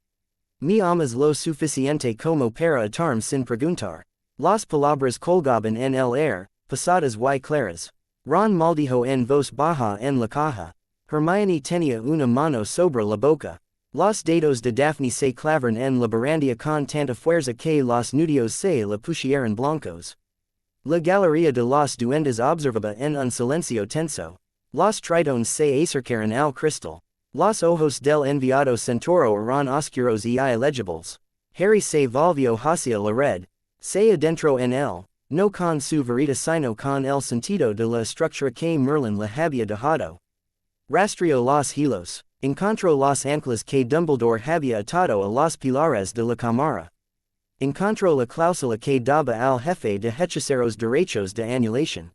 Me amas lo suficiente como para atarme sin preguntar. Las palabras colgaban en el aire, pesadas y claras. Ron maldijo en voz baja en la caja. Hermione tenía una mano sobre la boca. Los dedos de Daphne se clavaron en la barandilla con tanta fuerza que los nudillos se le pusieron blancos. La galería de los duendes observaba en un silencio tenso. Los tritones se acercaron al cristal. Los ojos del enviado centauro eran oscuros y ilegibles. Harry se volvió hacia la red. Se adentró en él, no con su varita sino con el sentido de la estructura que Merlín le había dejado. Rastreó los hilos. Encontró los anclas que Dumbledore había atado a los pilares de la cámara. Encontró la cláusula que daba al jefe de hechiceros derechos de anulación.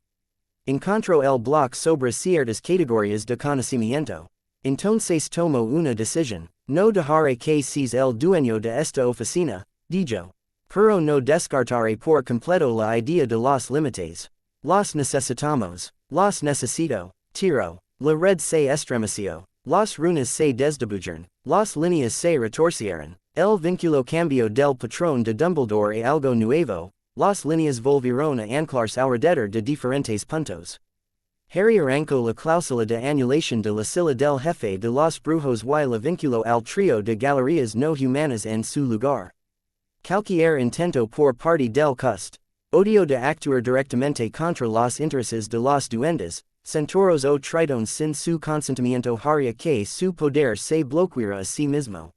Encontró el bloc sobre ciertas categorías de conocimiento. Entonces tomó una decisión. No dejaré que seas el dueño de esta oficina, dijo. Pero no descartaré por completo la idea de los límites. Los necesitamos. Los necesito. Tiro. La red se estremeció. Las runas se desdibujaron. Las líneas se retorcieron. El vínculo cambió del patrón de Dumbledore a algo nuevo. Las líneas volvieron a anclarse alrededor de diferentes puntos. Harry arrancó la cláusula de anulación de la silla del jefe de los brujos y la vinculó al trío de galerías no humanas en su lugar. Cualquier intento por parte del cust. Odio de actuar directamente contra los intereses de los duendes. Centauros o tritones sin su consentimiento haría que su poder se bloqueara a sí mismo.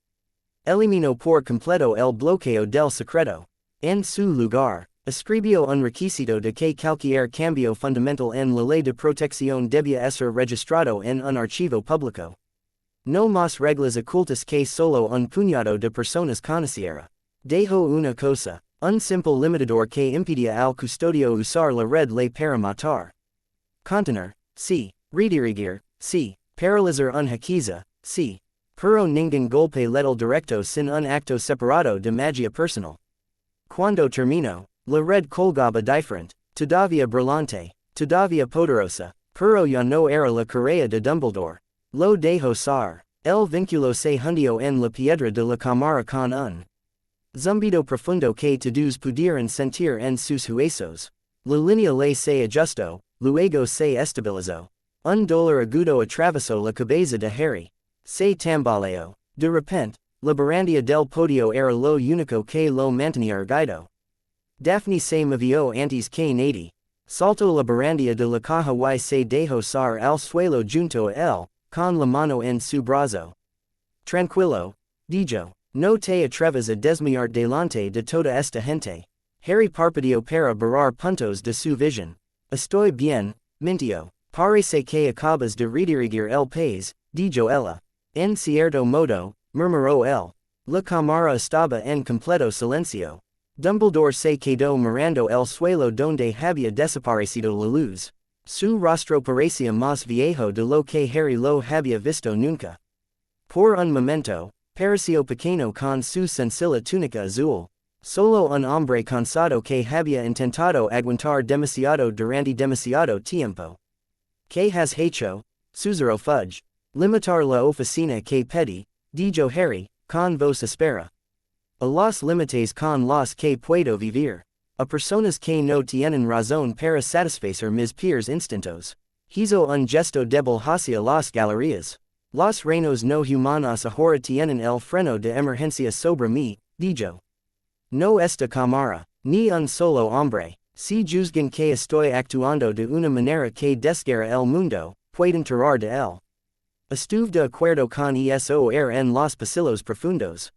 Eliminó por completo el bloqueo del secreto. En su lugar, escribió un requisito de que cualquier cambio fundamental en la ley de protección debía ser registrado en un archivo público. No más reglas ocultas que solo un puñado de personas conociera. Dejó una cosa, un simple limitador que impedía al custodio usar la red ley para matar. Contener, sí. Redirigir, sí. Paralizar un hechizo, sí. Pero ningún golpe letal directo sin un acto separado de magia personal. Cuando terminó, la red colgaba diferente, todavía brillante, todavía poderosa, pero ya no era la correa de Dumbledore. Lo dejó ser. El vínculo se hundió en la piedra de la cámara con un zumbido profundo que todos pudieran sentir en sus huesos. La línea le se ajustó, luego se estabilizó. Un dolor agudo atravesó la cabeza de Harry. Se tambaleó. De repente, la barandilla del podio era lo único que lo mantenía erguido. Daphne se movió antes que nadie. Saltó la barandilla de la caja y se dejó ser al suelo junto a él, con la mano en su brazo. Tranquilo, dijo. No te atreves a desmayar delante de toda esta gente. Harry parpadeó para borrar puntos de su visión. Estoy bien, mintió. Parece que acabas de redirigir el país, dijo ella. En cierto modo, murmuró él. La cámara estaba en completo silencio. Dumbledore se quedó mirando el suelo donde había desaparecido la luz. Su rostro parecía más viejo de lo que Harry lo había visto nunca. Por un momento, pareció pequeño con su sencilla túnica azul. Solo un hombre cansado que había intentado aguantar demasiado durante demasiado tiempo. ¿Qué has hecho? Susurró Fudge. Limitar la oficina que pedí, dijo Harry, con voz áspera. A los límites con los que puedo vivir. A personas que no tienen razón para satisfacer mis peers instintos. Hizo un gesto débil hacia las galerías. Los reinos no humanos ahora tienen el freno de emergencia sobre mí, dijo. No esta cámara, ni un solo hombre. Si juzgan que estoy actuando de una manera que desgarra el mundo, pueden tirar de él. Estuve de acuerdo con eso en los pasillos profundos.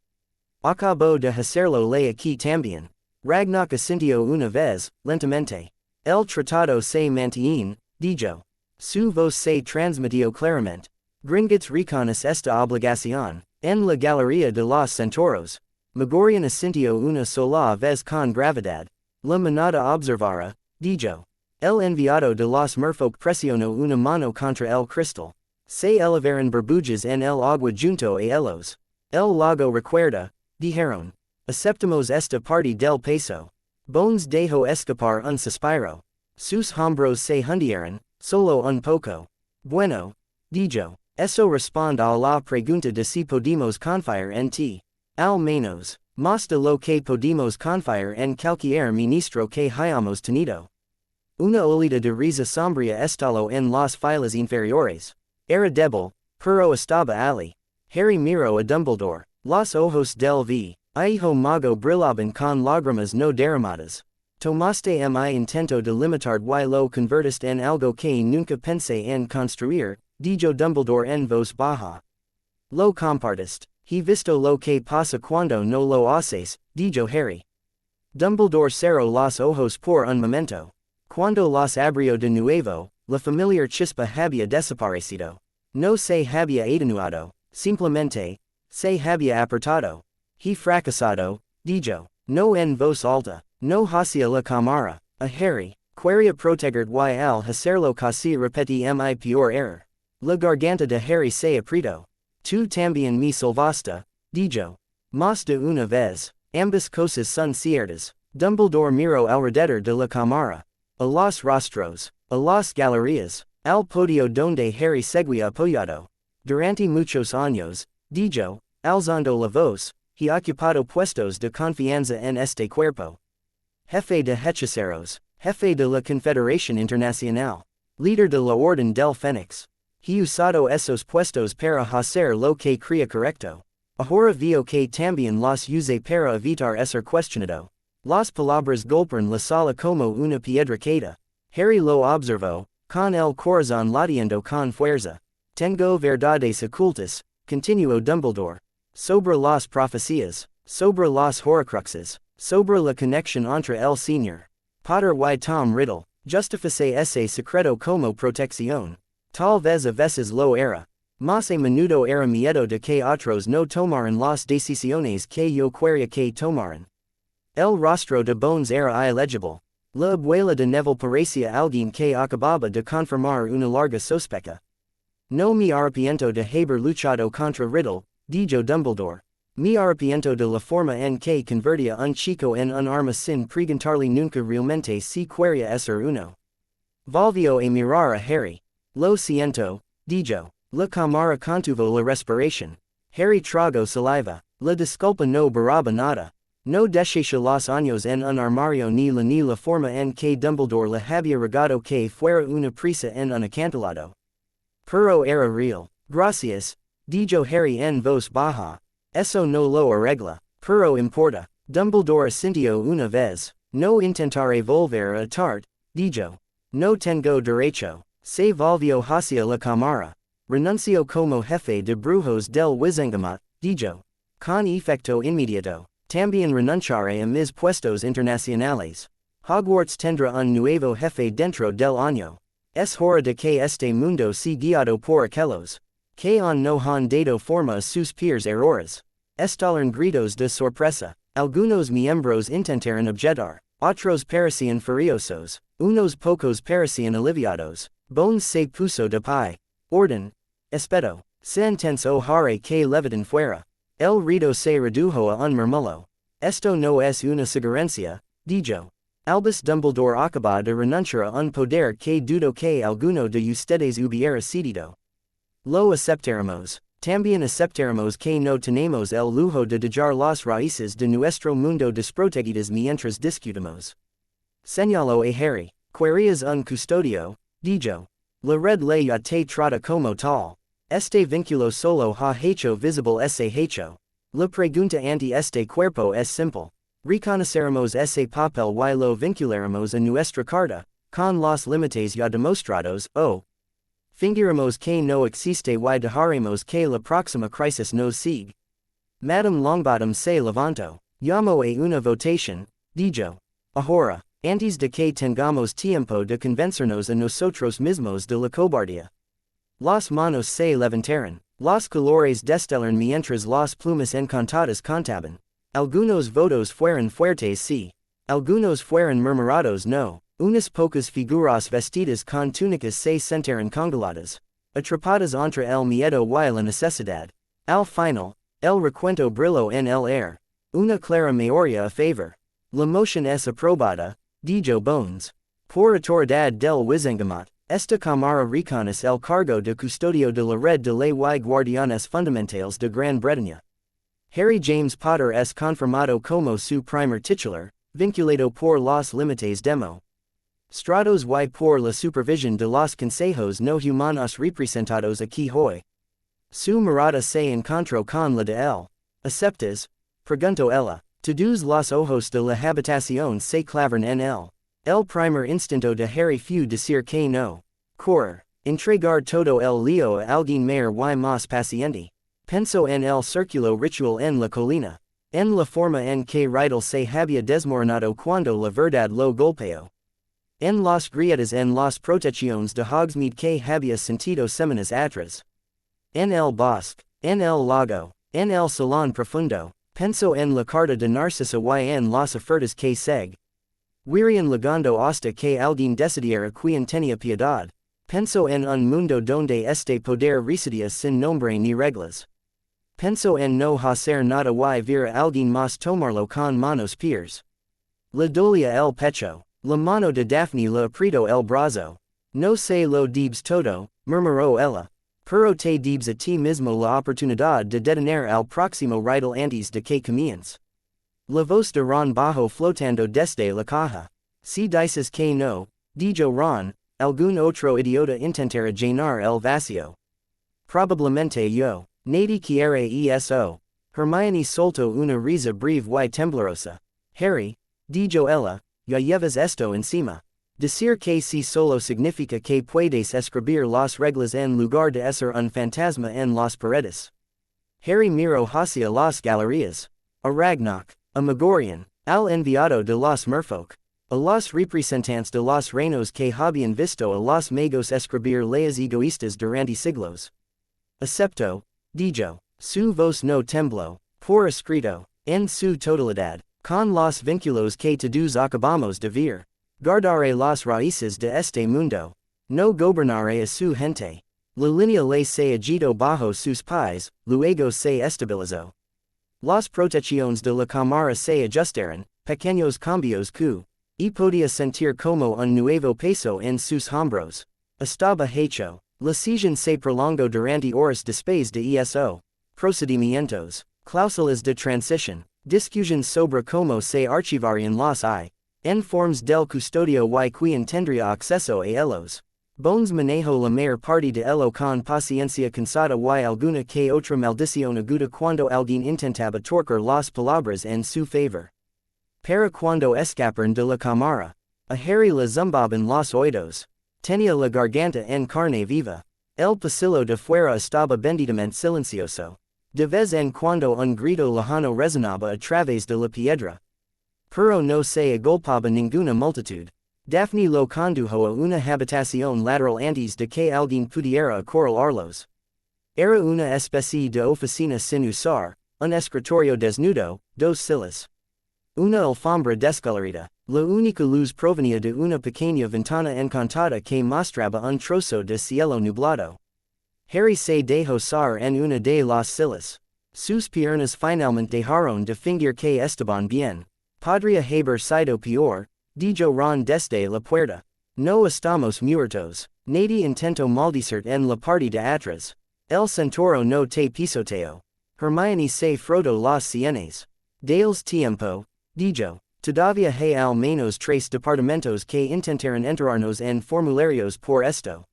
Acabo de hacerlo la aquí también. Ragnoc asintió una vez, lentamente. El tratado se mantiene, dijo. Su voz se transmitió claramente. Gringotts reconoce esta obligación. En la galería de los centauros. Magorian asintió una sola vez con gravedad. La manada observara, dijo. El enviado de los merfolk presionó una mano contra el cristal. Se elevaron burbujas en el agua junto a ellos. El lago recuerda, dijeron. Aceptamos esta parte del peso. Bones dejó escapar un suspiro. Sus hombros se hundieron, solo un poco. Bueno, dijo. Eso responde a la pregunta de si podemos confiar en ti. Al menos, más de lo que podemos confiar en cualquier ministro que hayamos tenido. Una olita de risa sombría estalló en las filas inferiores. Era débil, pero estaba allí. Harry miró a Dumbledore. Los ojos del hijo mago brillaban con lágrimas no derramadas. Tomaste mi intento de limitar y lo convertiste en algo que nunca pensé en construir, dijo Dumbledore en voz baja. Lo compartiste. He visto lo que pasa cuando no lo haces, dijo Harry. Dumbledore cerró los ojos por un momento. Cuando los abrió de nuevo, la familiar chispa había desaparecido. No se había atenuado, simplemente, se había apartado. He fracasado, dijo. No en voz alta, no hacia la cámara, a Harry. Quería proteger y al hacerlo casi repetí mi peor error. La garganta de Harry se apretó. Tú también me salvaste, dijo. Más de una vez. Ambas cosas son ciertas. Dumbledore miró alrededor de la cámara. A los rostros, a las galerías, al podio donde Harry seguía apoyado. Durante muchos años, dijo, alzando la voz, he ocupado puestos de confianza en este cuerpo. Jefe de hechiceros, jefe de la Confederación Internacional, líder de la Orden del Fénix. He usado esos puestos para hacer lo que creía correcto. Ahora veo que también los use para evitar ser cuestionado. Las palabras golpearon la sala como una piedra caída. Harry lo observó, con el corazón latiendo con fuerza. Tengo verdades ocultas, continuó Dumbledore. Sobre las profecías, sobre los horcruxes, sobre la conexión entre el Señor Potter y Tom Riddle, justifice ese secreto como protección. Tal vez a veces lo era. Más a menudo era miedo de que otros no tomaran las decisiones que yo quería que tomaran. El rostro de Bones era ilegible. La abuela de Neville parecía alguien que acababa de confirmar una larga sospecha. No me arrepiento de haber luchado contra Riddle, dijo Dumbledore. Me arrepiento de la forma en que convertía un chico en un arma sin preguntarle nunca realmente si quería ser uno. Volvió a mirar a Harry. Lo siento, dijo. La cámara contuvo la respiración. Harry tragó saliva. La disculpa no baraba nada. No deshecho los años en un armario ni la forma en que Dumbledore le había regado que fuera una prisa en un acantilado. Pero era real. Gracias, dijo Harry en voz baja. Eso no lo arregla, pero importa. Dumbledore asintió una vez. No intentaré volver a tart, dijo. No tengo derecho. Se volvió hacia la cámara. Renunció como jefe de brujos del Wizengamot, dijo. Con efecto inmediato. También renunciaré a mis puestos internacionales. Hogwarts tendrá un nuevo jefe dentro del año. Es hora de que este mundo sea guiado por aquellos que no han dado forma a sus peers errores. Estallaron gritos de sorpresa. Algunos miembros intentaron objetar. Otros parecían furiosos. Unos pocos parecían aliviados. Bones se puso de pie. Orden. Espeto. Sentenzo haré que levitan fuera. El ruido se redujo a un murmullo. Esto no es una sugerencia, dijo. Albus Dumbledore acaba de renunciar a un poder que dudo que alguno de ustedes hubiera cedido. Lo aceptaremos. También aceptaremos que no tenemos el lujo de dejar las raíces de nuestro mundo desprotegidas mientras discutimos. Señaló a Harry. Querías un custodio, dijo. La red ley ya te trata como tal. Este vínculo solo ha hecho visible ese hecho. La pregunta ante este cuerpo es simple. Reconoceremos ese papel y lo vincularemos a nuestra carta, con los límites ya demostrados, Fingiremos que no existe y dejaremos que la próxima crisis nos sigue. Madame Longbottom se levantó. Llamo a una votación, dijo. Ahora, antes de que tengamos tiempo de convencernos a nosotros mismos de la cobardía. Las manos se levantaron. Los colores destilaron mientras las plumas encantadas cantaban. Algunos votos fueron fuertes sí. Algunos fueron murmurados no. Unas pocas figuras vestidas con túnicas se sentaron congeladas. Atrapadas entre el miedo y la necesidad. Al final, el recuento brilló en el air. Una clara mayoría a favor. La moción es aprobada, dijo Bones. Por autoridad del Wizengamot, esta Cámara reconoce el cargo de custodio de la red de ley y guardianes fundamentales de Gran Bretaña. Harry James Potter es confirmado como su primer titular, vinculado por los límites demo. Stratos y por la supervisión de los consejos no humanos representados aquí hoy. Su mirada se encontró con la de él. ¿Aceptas? Preguntó ella. Todos los ojos de la habitación se clavaron en él. El primer instinto de Harry fue decir que no. Correr. Entregar todo el lío a alguien mayor y más paciente. Pensó en el círculo ritual en la colina. En la forma en que Riddle se había desmoronado cuando la verdad lo golpeó. En las grietas en las protecciones de Hogsmeade que había sentido semanas atrás. En el bosque, en el lago, en el salón profundo, pensó en la carta de Narcisa y en las ofertas que seguirían legando hasta que alguien decidiera quien tenía piedad. Pensó en un mundo donde este poder residía sin nombre ni reglas. Pensó en no hacer nada y ver a alguien más tomarlo con manos pies. Le dolía el pecho. La mano de Daphne le apretó el brazo. No se lo debes todo, murmuró ella. Pero te debes a ti mismo la oportunidad de detener al próximo Riddle antes de que comience. La voz de Ron bajó flotando desde la caja. Si dices que no, dijo Ron, algún otro idiota intentará llenar el vacío. Probablemente yo. Nadie quiere eso. Hermione soltó una risa breve y temblorosa. Harry, dijo ella, ya llevas esto encima. Decir que sí solo significa que puedes escribir las reglas en lugar de ser un fantasma en las paredes. Harry miró hacia las galerías. A Ragnarok, a Megorian, al enviado de los merfolk, a los representantes de los reinos que habían visto a los magos escribir leyes egoístas durante siglos. Acepto, dijo, su voz no tembló, por escrito, en su totalidad, con los vínculos que todos acabamos de ver. Guardaré las raíces de este mundo. No gobernaré a su gente. La línea le se agitó bajo sus pies, luego se estabilizó. Las protecciones de la cámara se ajustaron, pequeños cambios y podía sentir como un nuevo peso en sus hombros. Estaba hecho. La sesión se prolongó durante horas después de eso. Procedimientos. Cláusulas de transición. Discusiones sobre cómo se archivarían los informes del custodio y quien tendría acceso a ellos. Bones manejó la mayor parte de ello con paciencia cansada y alguna que otra maldición aguda cuando alguien intentaba torcer las palabras en su favor. Para cuando escaparon de la cámara, a Harry le zumbaban los oídos. Tenía la garganta en carne viva. El pasillo de fuera estaba benditamente silencioso. De vez en cuando un grito lejano resonaba a través de la piedra. Pero no se agolpaba ninguna multitud. Daphne lo condujo a una habitación lateral antes de que alguien pudiera acorralarlos. Era una especie de oficina sin usar, un escritorio desnudo, dos sillas. Una alfombra descolorida. La única luz provenía de una pequeña ventana encantada que mostraba un trozo de cielo nublado. Harry se dejó caer en una de las sillas. Sus piernas finalmente dejaron de fingir que estaban bien. Podría haber sido peor, dijo Ron desde la puerta. No estamos muertos. Nadie intentó maldecir en la parte de atrás. El centauro no te pisoteó. Hermione se frotó las sienes. Dales tiempo, dijo. Todavía hay al menos 3 departamentos que intentaron entrarnos en formularios por esto.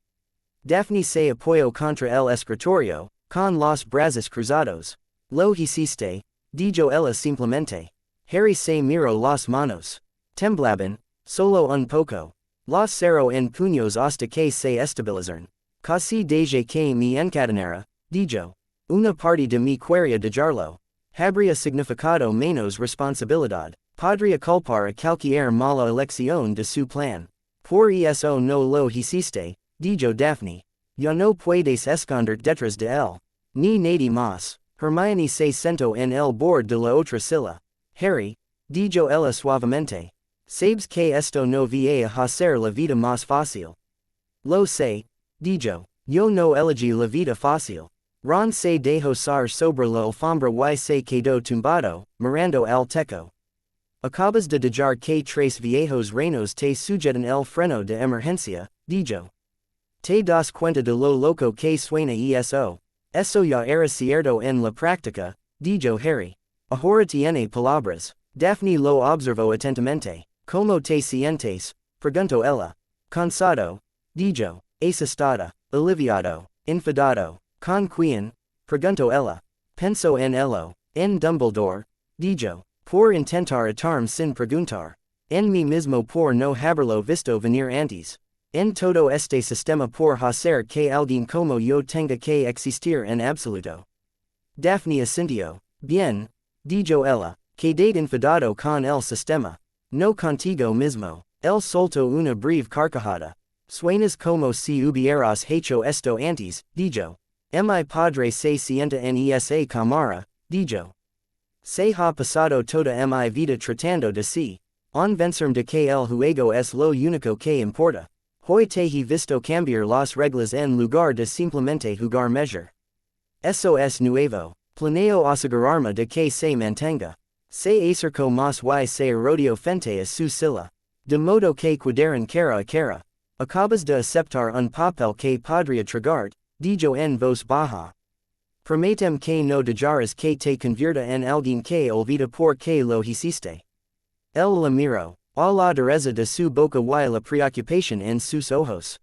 Daphne se apoyó contra el escritorio, con los brazos cruzados. Lo hiciste, dijo ella simplemente. Harry se miró las manos. Temblaban, solo un poco. Los cerró en puños hasta que se estabilizaron. Casi desde que me encadenara, dijo. Una parte de mi quería dejarlo. Habría significado menos responsabilidad. Podría culpar a cualquier mala elección de su plan. Por eso no lo hiciste, dijo Daphne. Ya no puedes esconder detrás de él. Ni nadie más. Hermione se sentó en el borde de la otra silla. Harry, dijo ella suavemente. Sabes que esto no va a hacer la vida más fácil. Lo sé, dijo. Yo no elegí la vida fácil. Ron se dejó caer sobre la alfombra y se quedó tumbado, mirando al techo. Acabas de dejar que tres viejos reinos te sujetan el freno de emergencia, dijo. Te das cuenta de lo loco que suena eso. Eso ya era cierto en la práctica, dijo Harry. Ahora tiene palabras. Daphne lo observó atentamente. ¿Cómo te sientes? Preguntó ella. Cansado, dijo. Asustada, aliviado, enfadado. ¿Con quién? Preguntó ella. Pensó en ello. En Dumbledore, dijo. Por intentar atarme sin preguntar. En mí mismo por no haberlo visto venir antes. En todo este sistema por hacer que alguien como yo tenga que existir en absoluto. Daphne asintió. Bien, dijo ella. Quedé enfadado con el sistema. No contigo mismo. Él soltó una breve carcajada. Suenas como si hubieras hecho esto antes, dijo. Mi padre se sienta en esa cámara, dijo. Se ha pasado toda mi vida tratando de sí. Vencerme de que el juego es lo único que importa. Hoy te he visto cambiar las reglas en lugar de simplemente jugar measure. Eso es nuevo. Planeo asegurarme de que se mantenga. Se acercó más y se rodeó frente a su silla. De modo que quedaran cara a cara. Acabas de aceptar un papel que podría tragar, dijo en voz baja. Prométeme que no dejarás que te convierta en alguien que olvida por qué lo hiciste. Él la miró. A la dureza de su boca y la preocupación en sus ojos.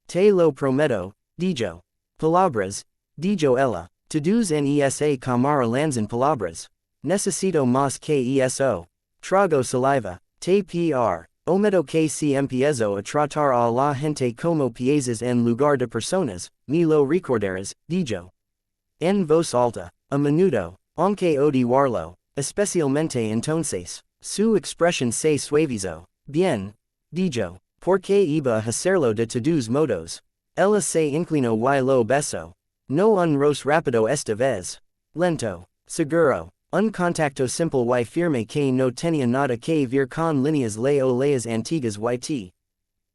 Te lo prometo, dijo. Palabras, dijo ella. Todos en esa cámara lanzan palabras. Necesito más que eso. Trago saliva. Te prometo que si empiezo a tratar a la gente como piezas en lugar de personas, me lo recordarás, dijo. En voz alta. A menudo, aunque odiarlo, especialmente entonces. Su expresión se suavizó. Bien, dijo. Porque iba a hacerlo de todos modos. Ella se inclinó y lo besó. No un roce rápido esta vez. Lento. Seguro. Un contacto simple y firme que no tenía nada que ver con líneas leas antiguas y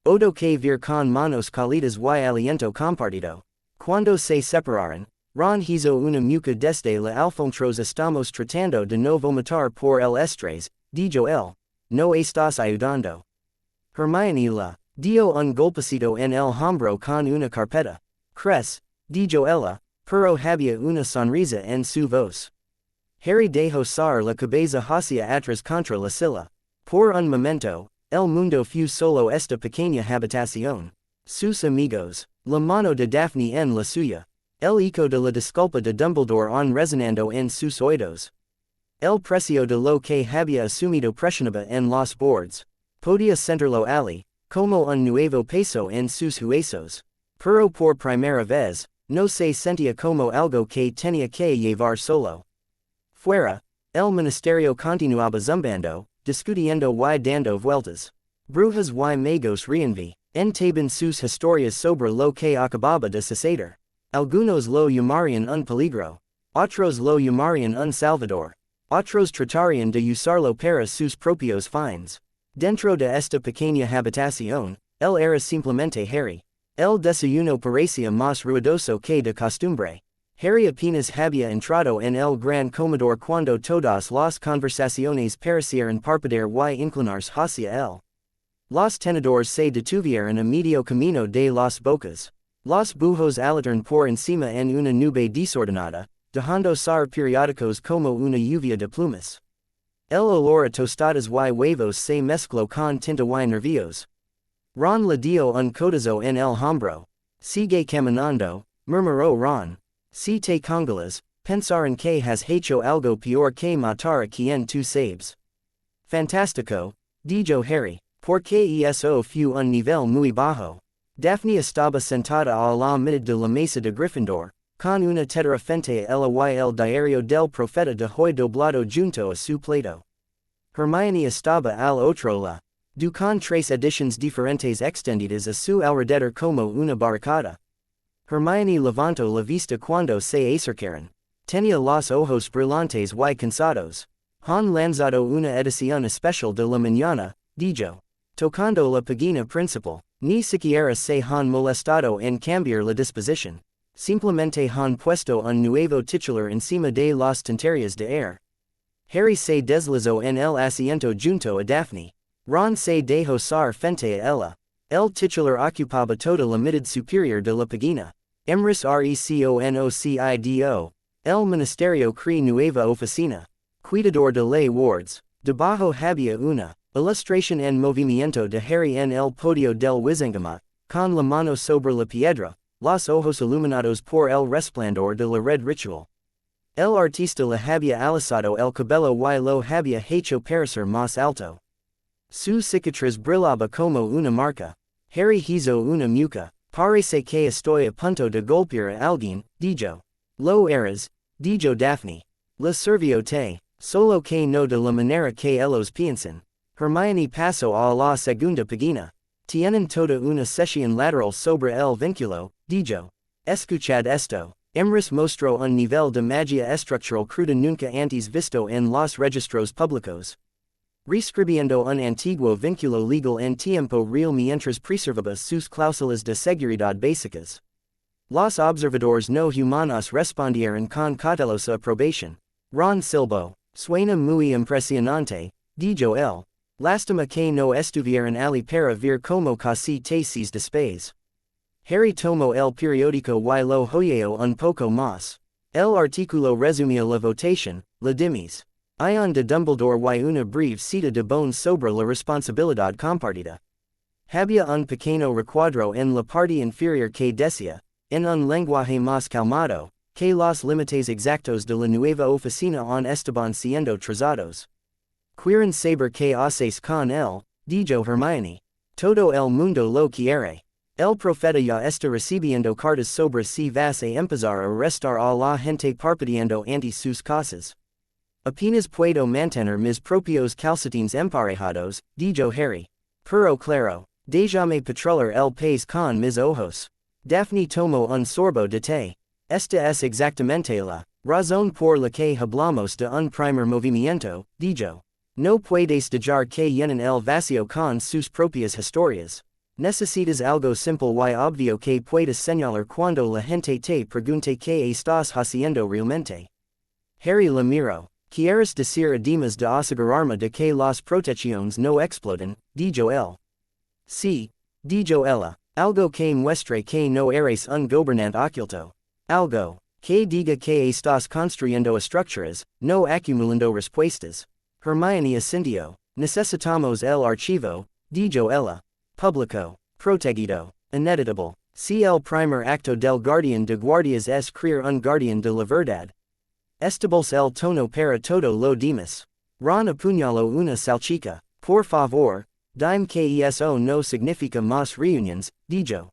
odo que ver con manos cálidas y aliento compartido. Cuando se separaron, Ron hizo una mueca desde la alfombra. Estamos tratando de no vomitar por el estrés, dijo él. No estás ayudando. Hermione la dio un golpecito en el hombro con una carpeta. Cres, dijo ella, pero había una sonrisa en su voz. Harry dejó caer la cabeza hacia atrás contra la silla. Por un momento, el mundo fue solo esta pequeña habitación. Sus amigos, la mano de Daphne en la suya. El eco de la disculpa de Dumbledore resonando en sus oídos. El precio de lo que había asumido presionaba en los boards. Podía sentirlo allí, como un nuevo peso en sus huesos. Pero por primera vez, no se sentía como algo que tenía que llevar solo. Fuera, el ministerio continuaba zumbando, discutiendo y dando vueltas. Brujas y magos entaban sus historias sobre lo que acababa de suceder. Algunos lo llamarían un peligro. Otros lo llamarían un salvador. Otros tratarían de usarlo para sus propios fines. Dentro de esta pequeña habitación, él era simplemente Harry. El desayuno parecía más ruidoso que de costumbre. Harry apenas había entrado en el gran comedor cuando todas las conversaciones parecieron parpadear y inclinarse hacia él. Los tenedores se detuvieron a medio camino de las bocas. Los bujos alitaron por encima en una nube desordenada, dejando caer periódicos como una lluvia de plumas. El olor a tostadas y huevos se mezcló con tinta y nervios. Ron le dio un codazo en el hombro. Sigue caminando, murmuró Ron. Si te congelas, pensar en que has hecho algo peor que matar a quien tú sabes. Fantástico, dijo Harry, porque eso fue un nivel muy bajo. Daphne estaba sentada a la mitad de la mesa de Gryffindor, con una tetera frente a ella y el diario del profeta de hoy doblado junto a su plato. Hermione estaba al otro lado, con tres ediciones diferentes extendidas a su alrededor como una barricada. Hermione levantó la vista cuando se acercaron. Tenía los ojos brillantes y cansados. Han lanzado una edición especial de la mañana, dijo. Tocando la página principal, ni siquiera se han molestado en cambiar la disposición. Simplemente han puesto un nuevo titular encima de las tonterías de ayer. Harry se deslizó en el asiento junto a Daphne. Ron se dejó caer frente a ella. El titular ocupaba toda la mitad superior de la página. Emrys reconocido. El Ministerio crea nueva oficina. Cuidador de ley wards. Debajo había una ilustración en movimiento de Harry en el podio del Wizengamot, con la mano sobre la piedra, los ojos iluminados por el resplandor de la red ritual. El artista le había alisado el cabello y lo había hecho parecer más alto. Su cicatriz brillaba como una marca. Harry hizo una mueca. Parece que estoy a punto de golpear a alguien, dijo. Lo eres, dijo Daphne. Le sirvió té, solo que no de la manera que ellos piensan. Hermione pasó a la segunda página. Tienen toda una sesión lateral sobre el vínculo, dijo. Escuchad esto. Emrys mostró un nivel de magia estructural cruda nunca antes visto en los registros públicos. Reescribiendo un antiguo vínculo legal en tiempo real mientras preservaba sus cláusulas de seguridad básicas. Los observadores no humanos respondieron con cautelosa aprobación. Ron silbó. Suena muy impresionante, dijo él. Lástima que no estuvieran allí para ver cómo casi te se despace. Harry tomó el periódico y lo hojeó un poco más. El artículo resumía la votación, la dimis. Ion de Dumbledore y una breve cita de Bones sobre la responsabilidad compartida. Había un pequeño recuadro en la parte inferior que decía, en un lenguaje más calmado, que los límites exactos de la nueva oficina estaban siendo trazados. Quieren saber qué haces con él, dijo Hermione. Todo el mundo lo quiere. El profeta ya está recibiendo cartas sobre si vas a empezar a arrestar a la gente parpadeando ante sus casas. Apenas puedo mantener mis propios calcetines emparejados, dijo Harry. Pero claro, déjame patrullar el país con mis ojos. Daphne tomó un sorbo de té. Esta es exactamente la razón por la que hablamos de un primer movimiento, dijo. No puedes dejar que llenen el vacío con sus propias historias. Necesitas algo simple y obvio que puedas señalar cuando la gente te pregunte qué estás haciendo realmente. Harry la miró. ¿Quieres decir además de asegurarme de que las protecciones no exploten? Dijo él. Sí, dijo ella. Algo que muestre que no eres un gobernante oculto. Algo que diga que estás construyendo estructuras, no acumulando respuestas. Hermione asintió. Necesitamos el archivo, dijo ella. Público. Protegido. Ineditable. Si el primer acto del guardián de guardias es crear un guardián de la verdad. Estables el tono para todo lo demás. Ron apuñaló una salchicha. Por favor, dime que eso no significa más reuniones, dijo.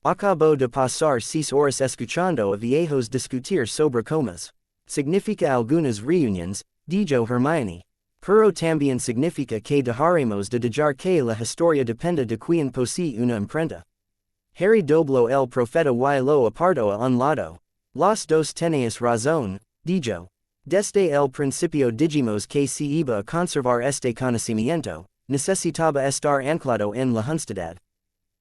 Acabo de pasar 6 horas escuchando a viejos discutir sobre comas. Significa algunas reuniones, dijo Hermione. Pero también significa que dejaremos de dejar que la historia dependa de quien posee una imprenta. Harry dobló el profeta y lo apartó a un lado. Los dos tenéis razón, dijo. Desde el principio dijimos que si iba a conservar este conocimiento, necesitaba estar anclado en la honestidad.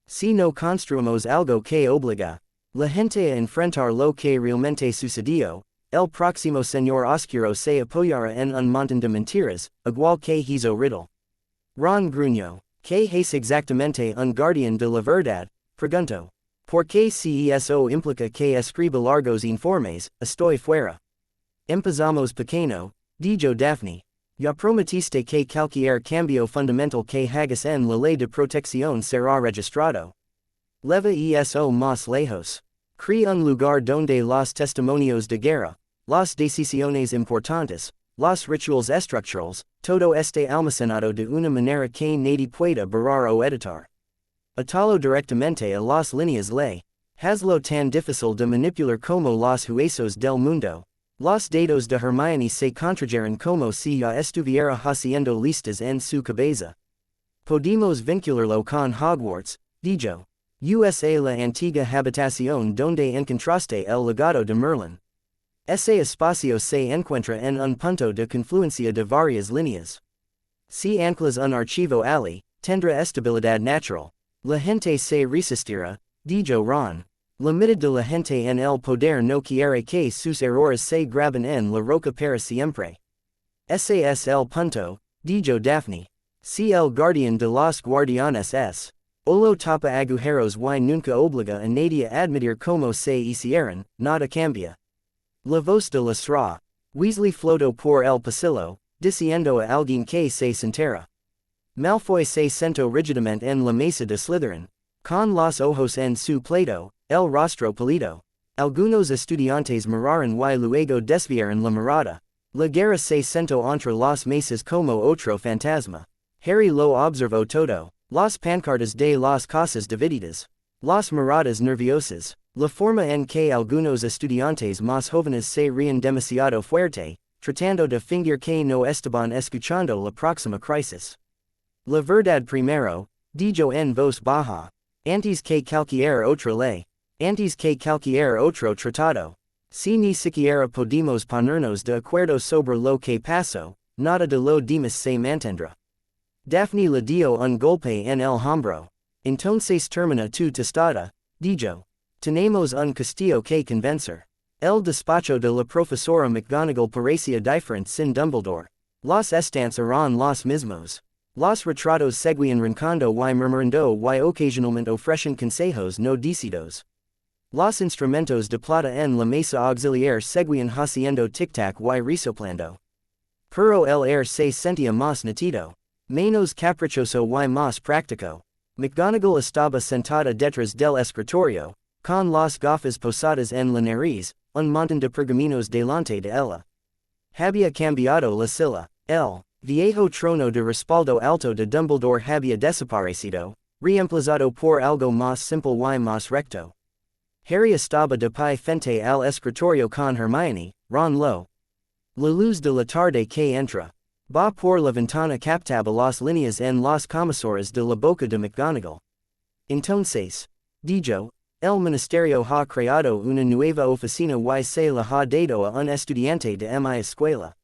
Si no construimos algo que obliga la gente a enfrentar lo que realmente sucedió, el próximo señor oscuro se apoyará en un montón de mentiras, igual que hizo Riddle. Ron gruñó. ¿Qué es exactamente un guardián de la verdad? Preguntó. Porque si eso implica que escriba largos informes, estoy fuera. Empezamos pequeño, dijo Daphne. Ya prometiste que cualquier cambio fundamental que hagas en la ley de protección será registrado. Leva eso más lejos. Crea un lugar donde los testimonios de guerra, las decisiones importantes, los rituales estructurales, todo esté almacenado de una manera que nadie pueda borrar o editar. Atalo directamente a las líneas ley. Hazlo tan difícil de manipular como los huesos del mundo. Los dados de Hermione se contrajeron como si ya estuviera haciendo listas en su cabeza. Podemos vincularlo con Hogwarts, dijo. USA la antigua habitación donde encontraste el legado de Merlín. Ese espacio se encuentra en un punto de confluencia de varias líneas. Si anclas un archivo allí, tendrá estabilidad natural. La gente se resistirá, dijo Ron. La mitad de la gente en el poder no quiere que sus errores se graben en la roca para siempre. Ese es el punto, dijo Daphne. Si el guardián de los guardianes es. Olo tapa agujeros y nunca obliga a nadie a admitir como se hicieron, nada cambia. La voz de la Sra. Weasley flotó por el pasillo, diciendo a alguien que se sentara. Malfoy se sentó rígidamente en la mesa de Slytherin, con los ojos en su plato, el rostro pálido. Algunos estudiantes miraron y luego desviaron la mirada. La guerra se sentó entre las mesas como otro fantasma. Harry lo observó todo. Las pancartas de las casas divididas. Las miradas nerviosas. La forma en que algunos estudiantes más jóvenes se ríen demasiado fuerte, tratando de fingir que no estaban escuchando la próxima crisis. La verdad primero, dijo en voz baja. Antes que cualquier otra ley. Antes que cualquier otro tratado. Si ni siquiera podemos ponernos de acuerdo sobre lo que pasó, nada de lo demás se mantendrá. Daphne le dio un golpe en el hombro. Entonces termina tu testada, dijo. Tenemos un castillo que convencer. El despacho de la profesora McGonagall parecía diferente sin Dumbledore. Los estantes eran los mismos. Los retratos seguían rincando y murmurando y ocasionalmente ofrecen consejos no decididos. Los instrumentos de plata en la mesa auxiliar seguían haciendo tic-tac y resoplando. Pero el air se sentía más nítido. Menos caprichoso y más práctico. McGonagall estaba sentada detrás del escritorio, con las gafas posadas en la nariz, un montón de pergaminos delante de ella. Había cambiado la silla. El viejo trono de respaldo alto de Dumbledore había desaparecido, reemplazado por algo más simple y más recto. Harry estaba de pie frente al escritorio con Hermione, Ron lo. La luz de la tarde que entra. Va por la ventana captaba las líneas en los comisores de la boca de McGonagall. Entonces, dijo, el ministerio ha creado una nueva oficina y se la ha dado a un estudiante de mi escuela.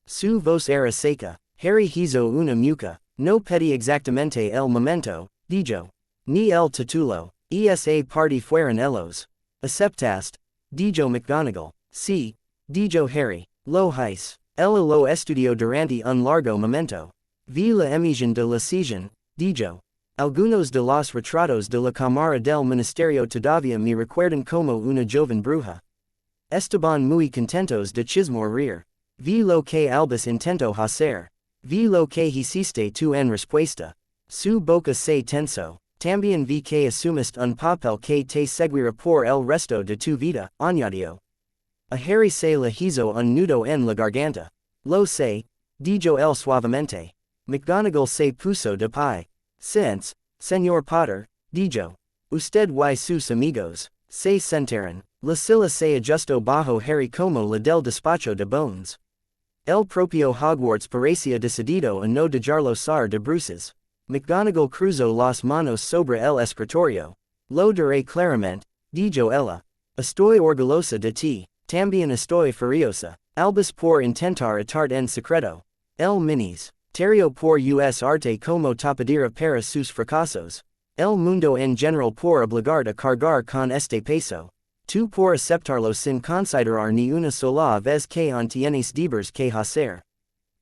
Su voz era seca. Harry hizo una mueca. No pedí exactamente el momento, dijo. Ni el título. Esa parte fueron ellos. Aceptaste, dijo McGonagall. Sí, dijo Harry. Lo hice. Ella lo estudió durante un largo momento. Vi la emisión de la sesión, dijo. Algunos de los retratos de la cámara del ministerio todavía me recuerdan como una joven bruja. Estaban muy contentos de chismorrear. Vi lo que Albus intentó hacer. Vi lo que hiciste tú en respuesta. Su boca se tensó. También vi que asumiste un papel que te seguirá por el resto de tu vida, añadió. A Harry se le hizo un nudo en la garganta. Lo sé, dijo él suavemente. McGonagall se puso de pie. Señor Potter, dijo. Usted y sus amigos, se sentaron. La silla se ajustó bajo Harry como la del despacho de Bones. El propio Hogwarts parecía decidido a no dejarlo salir de bruces. McGonagall cruzó las manos sobre el escritorio. Lo diré claramente, dijo ella. Estoy orgullosa de ti. También estoy furiosa. Albus por intentar atar en secreto. El minis. Terrio por arte como tapadera para sus fracasos. El mundo en general por obligar a cargar con este peso. Tú por aceptarlo sin considerar ni una sola vez que tienes deberes que hacer.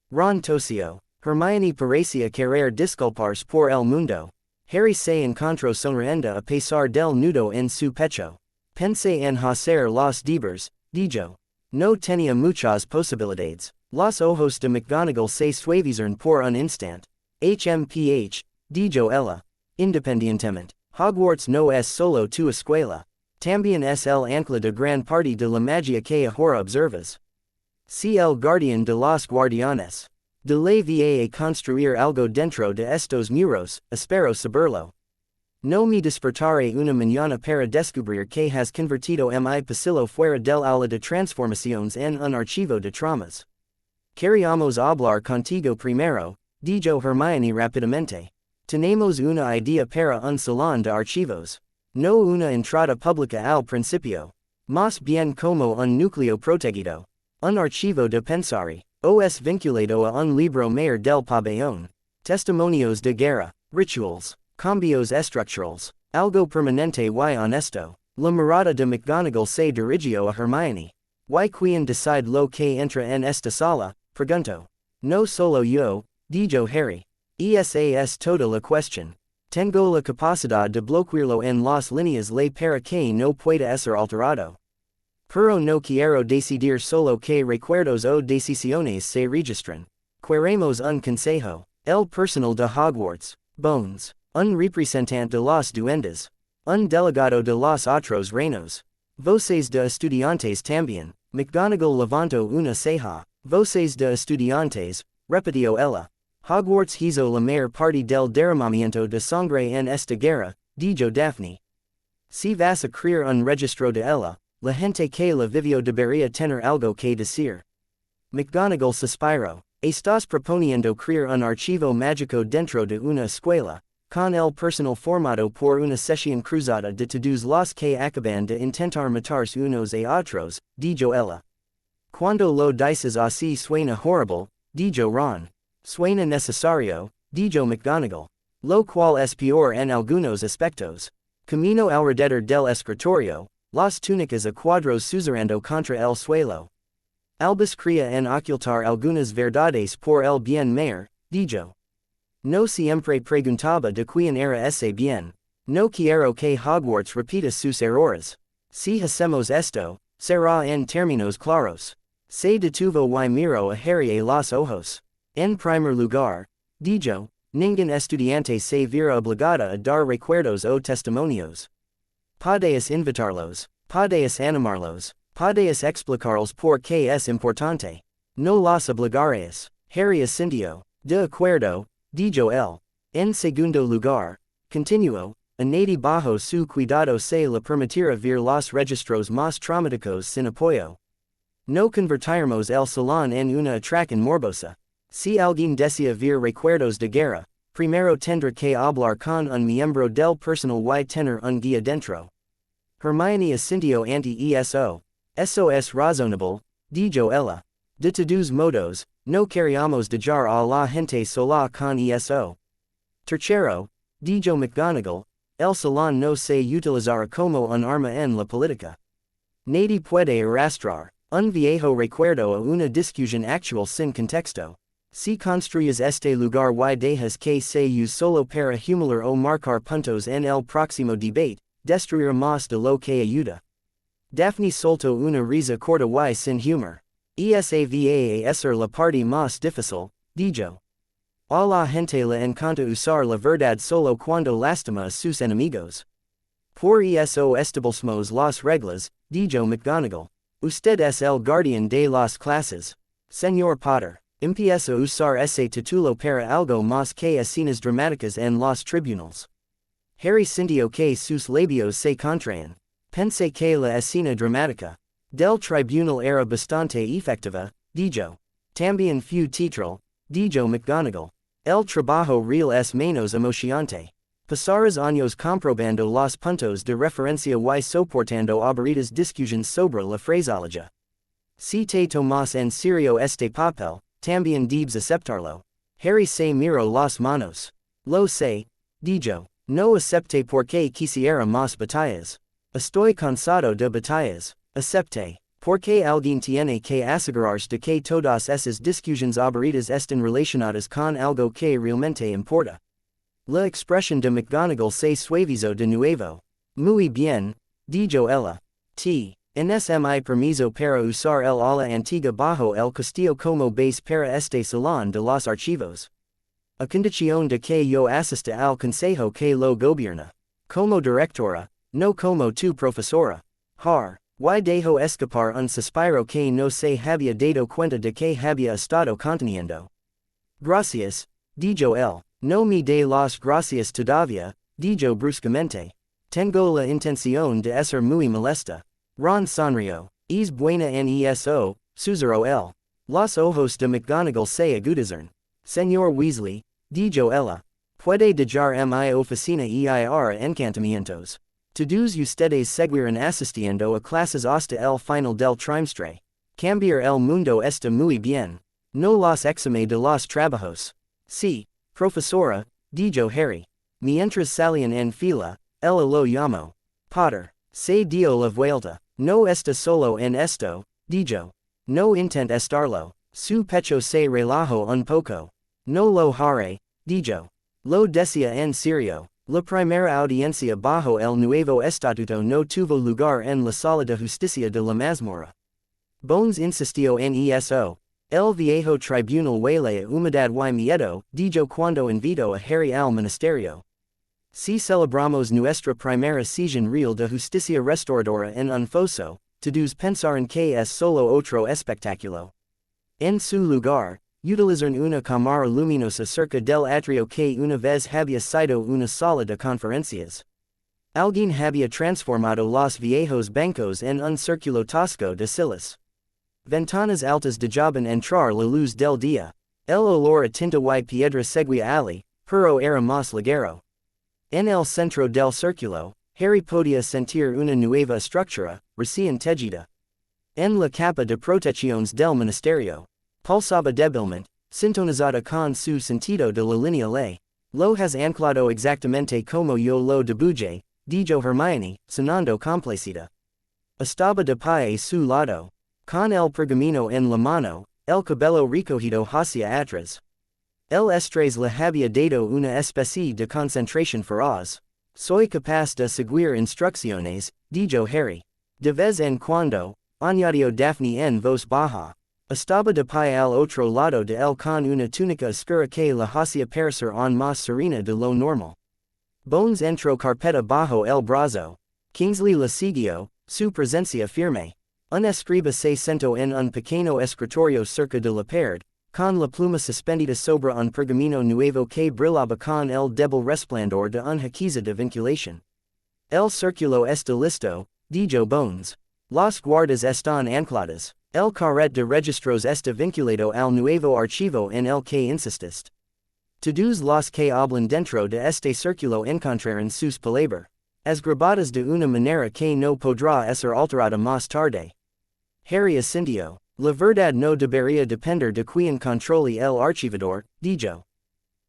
Ron tosió. Hermione parecía querer disculparse por el mundo. Harry se encontró sonriendo a pesar del nudo en su pecho. Pensé en hacer los deberes, dijo. No tenía muchas posibilidades. Los ojos de McGonagall se suavizan por un instante. HMPH, dijo ella. Independientemente. Hogwarts no es solo tu escuela. También es el ancla de gran parte de la magia que ahora observas. Si el guardián de los guardianes. De la va a construir algo dentro de estos muros, espero saberlo. No me despertaré una mañana para descubrir que has convertido mi pasillo fuera del aula de transformaciones en un archivo de traumas. Queríamos hablar contigo primero, dijo Hermione rápidamente. Tenemos una idea para un salón de archivos. No una entrada pública al principio. Más bien como un núcleo protegido. Un archivo de pensari. Os vinculado a un libro mayor del pabellón. Testimonios de guerra. Rituals. Cambios estructurales. Algo permanente y honesto. La mirada de McGonagall se dirigió a Hermione. ¿Y quién decide lo que entra en esta sala? Preguntó. No solo yo, dijo Harry. Esa es toda la cuestión. Tengo la capacidad de bloquearlo en las líneas la para que no pueda ser alterado. Pero no quiero decidir solo que recuerdos o decisiones se registren. Queremos un consejo. El personal de Hogwarts. Bones. Un representante de los duendes. Un delegado de los otros reinos. Voces de estudiantes también. McGonagall levantó una ceja. Voces de estudiantes, repitió ella. Hogwarts hizo la mayor parte del derramamiento de sangre en esta guerra, dijo Daphne. Si vas a crear un registro de ella, la gente que la vivió debería tener algo que decir. McGonagall suspiró. Estás proponiendo crear un archivo mágico dentro de una escuela, con el personal formado por una sesión cruzada de todos los que acaban de intentar matarse unos a otros, dijo ella. Cuando lo dices así suena horrible, dijo Ron. Suena necesario, dijo McGonagall. Lo cual es peor en algunos aspectos. Camino alrededor del escritorio, las túnicas a cuadros susurrando contra el suelo. Albus crea en ocultar algunas verdades por el bien mayor, dijo. No siempre preguntaba de quién era ese bien. No quiero que Hogwarts repita sus errores. Si hacemos esto, será en términos claros. Se detuvo y miró a Harry a los ojos. En primer lugar, dijo, ningún estudiante se verá obligada a dar recuerdos o testimonios. Podéis invitarlos, podéis animarlos, podéis explicarles por qué es importante. No los obligaréis. Harry asintió. De acuerdo, dijo él. En segundo lugar, continuó, a nadie bajo su cuidado se le permitirá ver los registros más traumáticos sin apoyo. No convertiremos el salón en una atracción morbosa. Si alguien desea ver recuerdos de guerra, primero tendrá que hablar con un miembro del personal y tener un guía dentro. Hermione asintió ante eso. Eso es razonable, dijo ella. De todos modos, no queríamos dejar a la gente sola con eso. Tercero, dijo McGonagall, el salón no se utilizará como un arma en la política. Nadie puede arrastrar un viejo recuerdo a una discusión actual sin contexto. Si construyes este lugar y dejas que se use solo para humilar o marcar puntos en el próximo debate, destruirá más de lo que ayuda. Daphne soltó una risa corta y sin humor. Esa va a ser la parte más difícil, dijo. A la gente le encanta usar la verdad solo cuando lastima a sus enemigos. Por eso establecemos las reglas, dijo McGonagall. Usted es el guardián de las clases. Señor Potter. Empieza a usar ese título para algo más que escenas dramáticas en los tribunales. Harry sintió que sus labios se contraían. Pensé que la escena dramática del tribunal era bastante efectiva, dijo. También fue teatral, dijo McGonagall. El trabajo real es menos emocionante. Pasarás años comprobando los puntos de referencia y soportando aburridas discusiones sobre la phraseología. Si te tomas en serio este papel, también debes aceptarlo. Harry se miró las manos. Lo sé, dijo. No acepté porque quisiera más batallas. Estoy cansado de batallas. Acepté. Porque alguien tiene que asegurarse de que todas esas discusiones aburridas estén relacionadas con algo que realmente importa. La expresión de McGonagall se suavizó de nuevo. Muy bien, dijo ella. ¿Tienes mi permiso para usar el ala antigua bajo el castillo como base para este salón de los archivos? A condición de que yo asista al consejo que lo gobierna. Como directora, no como tu profesora. Y dejo escapar un suspiro que no se había dado cuenta de que había estado conteniendo. Gracias, dijo él. No me de las gracias todavía, dijo bruscamente. Tengo la intención de ser muy molesta. Ron sonrió. Es buena en eso, susurró él. Los ojos de McGonagall se agudizan. Señor Weasley, dijo ella. Puede dejar mi oficina y ir a encantamientos. Todos ustedes seguirán asistiendo a clases hasta el final del trimestre. Cambiar el mundo está muy bien. No los exime de los trabajos. Sí, profesora, dijo Harry. Mientras salían en fila, ella lo llamó. Potter. Se dio la vuelta. No está solo en esto, dijo. No intent estarlo. Su pecho se relajó un poco. No lo haré, dijo. Lo decía en serio. La primera audiencia bajo el nuevo estatuto no tuvo lugar en la sala de justicia de la mazmorra. Bones insistió en eso. El viejo tribunal huele a humedad y miedo, dijo cuando invitó a Harry al ministerio. Si celebramos nuestra primera sesión real de justicia restauradora en un foso, todos pensarán que es solo otro espectáculo. En su lugar, utilizaron una cámara luminosa cerca del atrio que una vez había sido una sala de conferencias. Alguien había transformado los viejos bancos en un círculo tosco de sillas. Ventanas altas dejaban entrar la luz del día. El olor a tinta y piedra seguía allí, pero era más ligero. En el centro del círculo, Harry podía sentir una nueva estructura, recién tejida. En la capa de protecciones del ministerio, pulsaba débilmente, sintonizada con su sentido de la línea ley. Lo has anclado exactamente como yo lo dibujé, dijo Hermione, sonando complacida. Estaba de pie a su lado, con el pergamino en la mano, el cabello recogido hacia atrás. El estrés le había dado una especie de concentración feroz. Soy capaz de seguir instrucciones, dijo Harry. De vez en cuando, añadió Daphne en voz baja. Estaba de pie al otro lado de él con una túnica oscura que la hacía parecer aún más serena de lo normal. Bones entró carpeta bajo el brazo. Kingsley le siguió, su presencia firme. Un escriba se sentó en un pequeño escritorio cerca de la pared, con la pluma suspendida sobre un pergamino nuevo que brillaba con el débil resplandor de una hechiza de vinculación. El círculo está listo, dijo Bones. Los guardas están anclados. El carret de registros está vinculado al nuevo archivo en el que insististe. Todos los que hablan dentro de este círculo encontrarán sus palabras grabadas de una manera que no podrá ser alterada más tarde. Harry asintió. La verdad no debería depender de quien controle el archivador, dijo.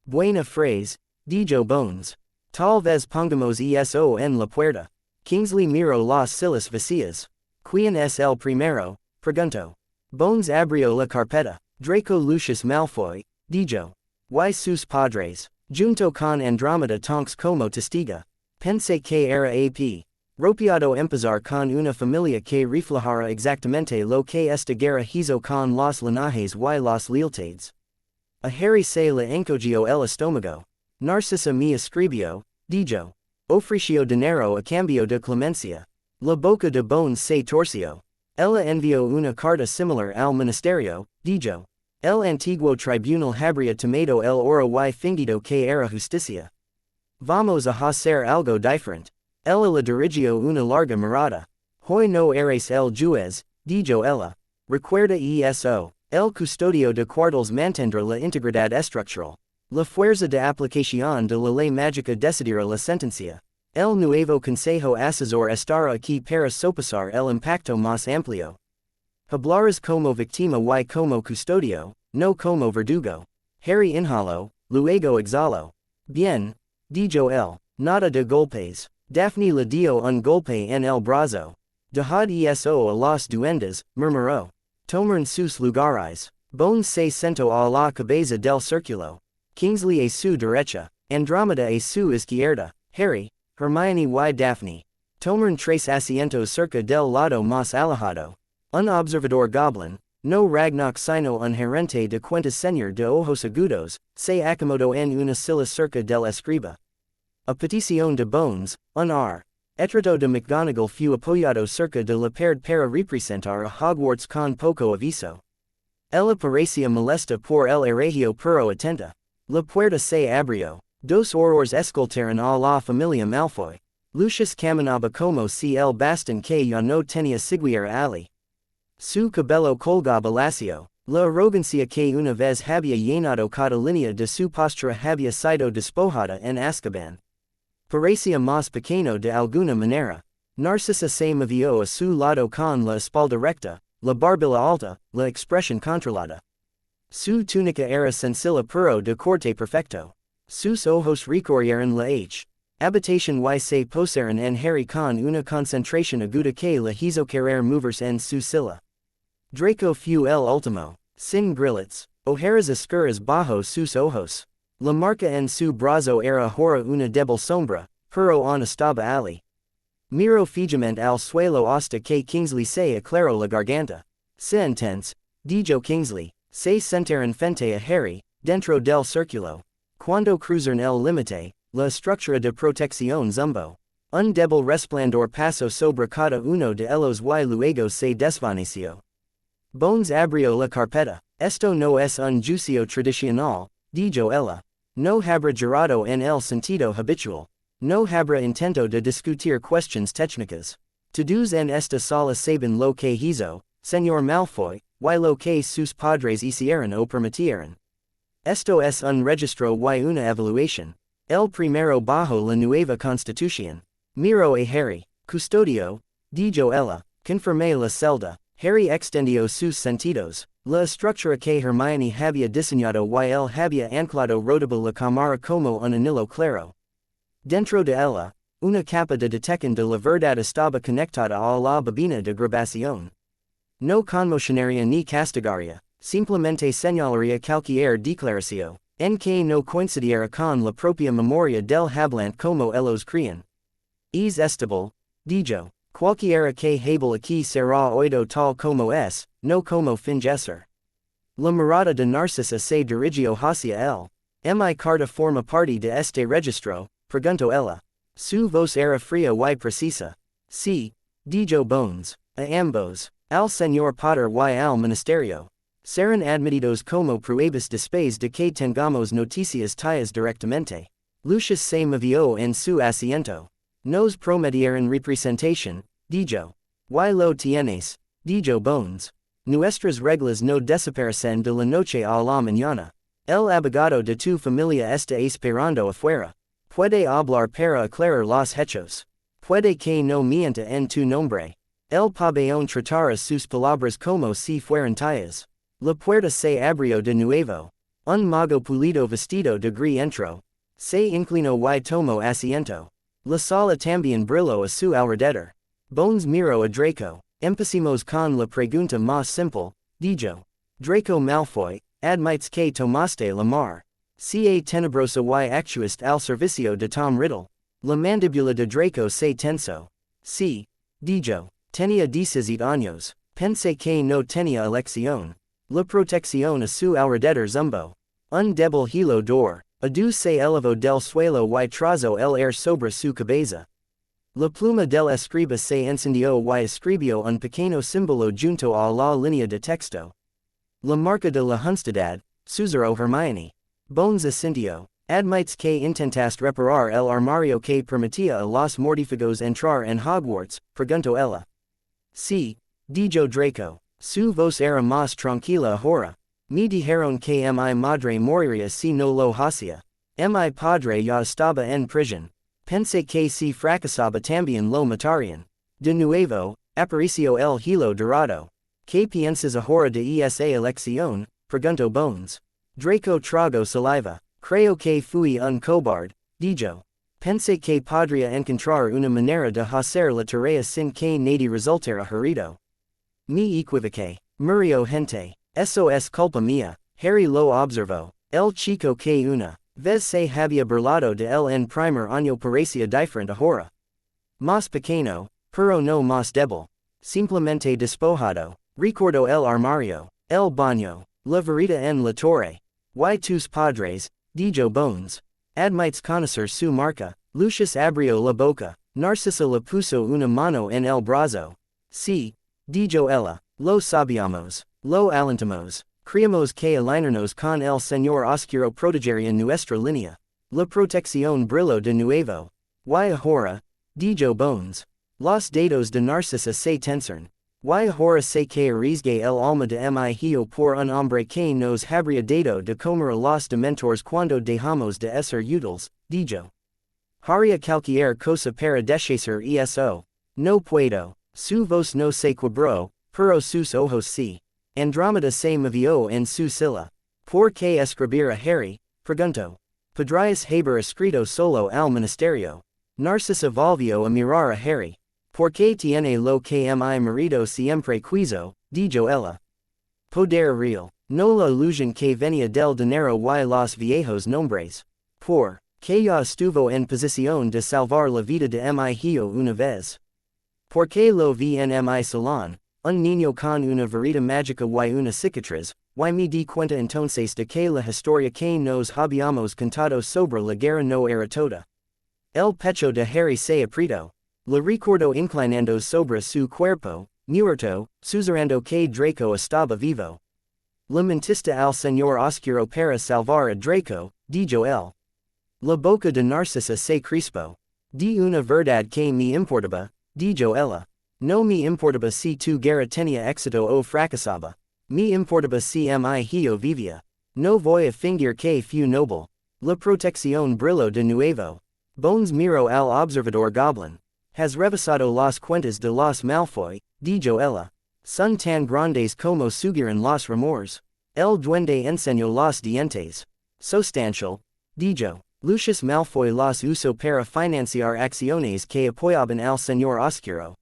Buena phrase, dijo Bones. Tal vez pongamos eso en la puerta. Kingsley miró las sillas vacías. ¿Quién es el primero? Preguntó. Bones abrió la carpeta. Draco Lucius Malfoy, dijo. Y sus padres. Junto con Andrómeda Tonks como testiga. Pensé que era AP. Ropiado empezar con una familia que reflejara exactamente lo que esta guerra hizo con los linajes y las lealtades. A Harry se le encogió el estómago. Narcisa me escribió, dijo. Ofreció dinero a cambio de clemencia. La boca de Bones se torció. Ella envió una carta similar al ministerio, dijo. El antiguo tribunal habría tomado el oro y fingido que era justicia. Vamos a hacer algo diferente. Ella le dirigió una larga mirada. Hoy no eres el juez, dijo ella. Recuerda eso, el custodio de cuartos mantendrá la integridad estructural. La fuerza de aplicación de la ley mágica decidirá la sentencia. El nuevo consejo asesor estará aquí para sopesar el impacto más amplio. Hablarás como víctima y como custodio, no como verdugo. Harry inhaló, luego exhaló. Bien, dijo él, nada de golpes. Daphne le dio un golpe en el brazo. Dejad eso a los duendes, murmuró. Tomaron sus lugares. Bones se sentó a la cabeza del círculo. Kingsley a su derecha, Andrómeda a su izquierda, Harry, Hermione y Daphne. Tomaron tres asientos cerca del lado más alejado. Un observador goblin, no Ragnarok sino un gerente de cuentas señor de ojos agudos, se acomodó en una silla cerca del escriba. A petición de Bones, un retrato de McGonagall fue apoyado cerca de la pared para representar a Hogwarts con poco aviso. Ella parecía molesta por el erregio pero atenta. La puerta se abrió. Dos horrores escultaran a la familia Malfoy. Lucius caminaba como si el bastón que ya no tenía siguiera ali. Su cabello colgaba lacio. La arrogancia que una vez había llenado cada línea de su postura había sido despojada en Azkaban. Parecía más pequeño de alguna manera. Narcisa se movió a su lado con la espalda recta, la barbilla alta, la expresión controlada. Su túnica era sencilla pero de corte perfecto. Sus ojos recorrieron la habitación y se posaron en Harry con una concentración aguda que le hizo querer moverse en su silla. Draco fue el último, sin grillets, ojeras oscuras bajo sus ojos. La marca en su brazo era ahora una débil sombra, pero aún estaba ali. Miró fijamente al suelo hasta que Kingsley se aclaró la garganta. Se intense, dijo Kingsley, se sentaron frente a Harry, dentro del círculo. Cuando cruzaron el límite, la estructura de protección zumbó. Un débil resplandor pasó sobre cada uno de ellos y luego se desvaneció. Bones abrió la carpeta. Esto no es un juicio tradicional, dijo ella. No habrá girado en el sentido habitual. No habrá intento de discutir cuestiones técnicas. Todos en esta sala saben lo que hizo, señor Malfoy, y lo que sus padres hicieron o permitieron. Esto es un registro y una evaluación. El primero bajo la nueva constitución. Miró a Harry. Custodio, dijo ella, confirmé la celda. Harry extendió sus sentidos. La estructura que Hermione había diseñado y él había anclado rotaba la cámara como un anillo claro. Dentro de ella, una capa de detección de la verdad estaba conectada a la bobina de grabación. No conmocionaría ni castigaría, simplemente señalaría cualquier declaración, en que no coincidiera con la propia memoria del hablante como ellos creían. Es estable, dijo. Cualquiera que hable aquí será oído tal como es, no como finge ser. La mirada de Narcisa se dirigió hacia él. Mi carta forma parte de este registro, preguntó ella. Su voz era fría y precisa. Sí, dijo Bones, a ambos, al señor Potter y al ministerio. Serán admitidos como pruebas después de que tengamos noticias tales directamente. Lucius se movió en su asiento. Nos prometieron representación, dijo. Y lo tienes, dijo Bones. Nuestras reglas no desaparecen de la noche a la mañana. El abogado de tu familia está esperando afuera. Puede hablar para aclarar los hechos. Puede que no mienta en tu nombre. El pabellón tratará sus palabras como si fueran tallas. La puerta se abrió de nuevo. Un mago pulido vestido de gris entró. Se inclinó y tomó asiento. La sala también brilló a su alrededor. Bones miró a Draco. Empecemos con la pregunta más simple, dijo. Draco Malfoy, admites que tomaste la mar. Ca tenebrosa y actuaste al servicio de Tom Riddle. La mandíbula de Draco se tensó. Sí, dijo. Tenía 17 años. Pensé que no tenía elección. La protección a su alrededor zumbó. Un débil hilo d'or. Adu se elevó del suelo y trazó el air sobre su cabeza. La pluma del escriba se encendió y escribió un pequeño símbolo junto a la línea de texto. La marca de la Hunstedad, susurró Hermione. Bones asintió. Admites que intentaste reparar el armario que permitía a los mortífagos entrar en Hogwarts, preguntó ella. Sí, dijo Draco. Su voz era más tranquila ahora. Me dijeron que mi madre moriría si no lo hacía. Mi padre ya estaba en prisión. Pensé que si fracasaba también lo matarían. De nuevo, apareció el hilo dorado. ¿Qué piensas ahora de esa elección? Preguntó Bones. Draco tragó saliva. Creo que fui un cobarde, dijo. Pensé que podría encontrar una manera de hacer la tarea sin que nadie resultara herido. Me equivoqué. Murió gente. Eso es culpa mía. Harry lo observó. El chico que una vez se había burlado de él en primer año parecía diferente ahora. Más pequeño, pero no más débil. Simplemente despojado. Recordó el armario, el baño, la varita en la torre. Y tus padres, dijo Bones. Admites conocer su marca. Lucius abrió la boca. Narcisa le puso una mano en el brazo. Sí, dijo ella. Lo sabíamos. Lo alentamos. Creemos que alinearnos con el señor oscuro protegería nuestra línea. La protección brillo de nuevo. Y ahora, dijo bones. Los datos de Narcisa se tensern. Y ahora se que arriesgue el alma de mi hijo por un hombre que nos habría dado de comer a los dementores cuando dejamos de ser útiles, dijo. Haría cualquier cosa para deshacer eso. No puedo. Su voz no se quebró, pero sus ojos sí. Andrómeda se movió en su silla. ¿Por qué escribir a Harry? Preguntó. Podrías haber escrito solo al ministerio. Narcisa volvió a mirar a Harry. ¿Por qué tiene lo que mi marido siempre quiso? Dijo ella. Poder real. No la ilusión que venía del dinero y los viejos nombres. Por que ya estuvo en posición de salvar la vida de mi hijo una vez. Porque lo vi en mi salón, un niño con una varita mágica y una cicatriz, y me di cuenta entonces de que la historia que nos habíamos contado sobre la guerra no era toda. El pecho de Harry se apretó. Le recuerdo inclinando sobre su cuerpo, muerto, susurrando que Draco estaba vivo. Le mentiste al señor Oscuro para salvar a Draco, dijo él. La boca de Narcisa se crispó. Di una verdad que me importaba, dijo ella. No me importaba si tu guerra tenía éxito o fracasaba. Me importaba si mi hijo vivía. No voy a fingir que fui noble. La protección brilló de nuevo. Bones miró al observador goblin. Has revisado las cuentas de los Malfoy, dijo ella. Son tan grandes como subieran los rumors. El duende enseñó los dientes. Sustancial, dijo. Lucius Malfoy los usó para financiar acciones que apoyaban al señor Oscuro.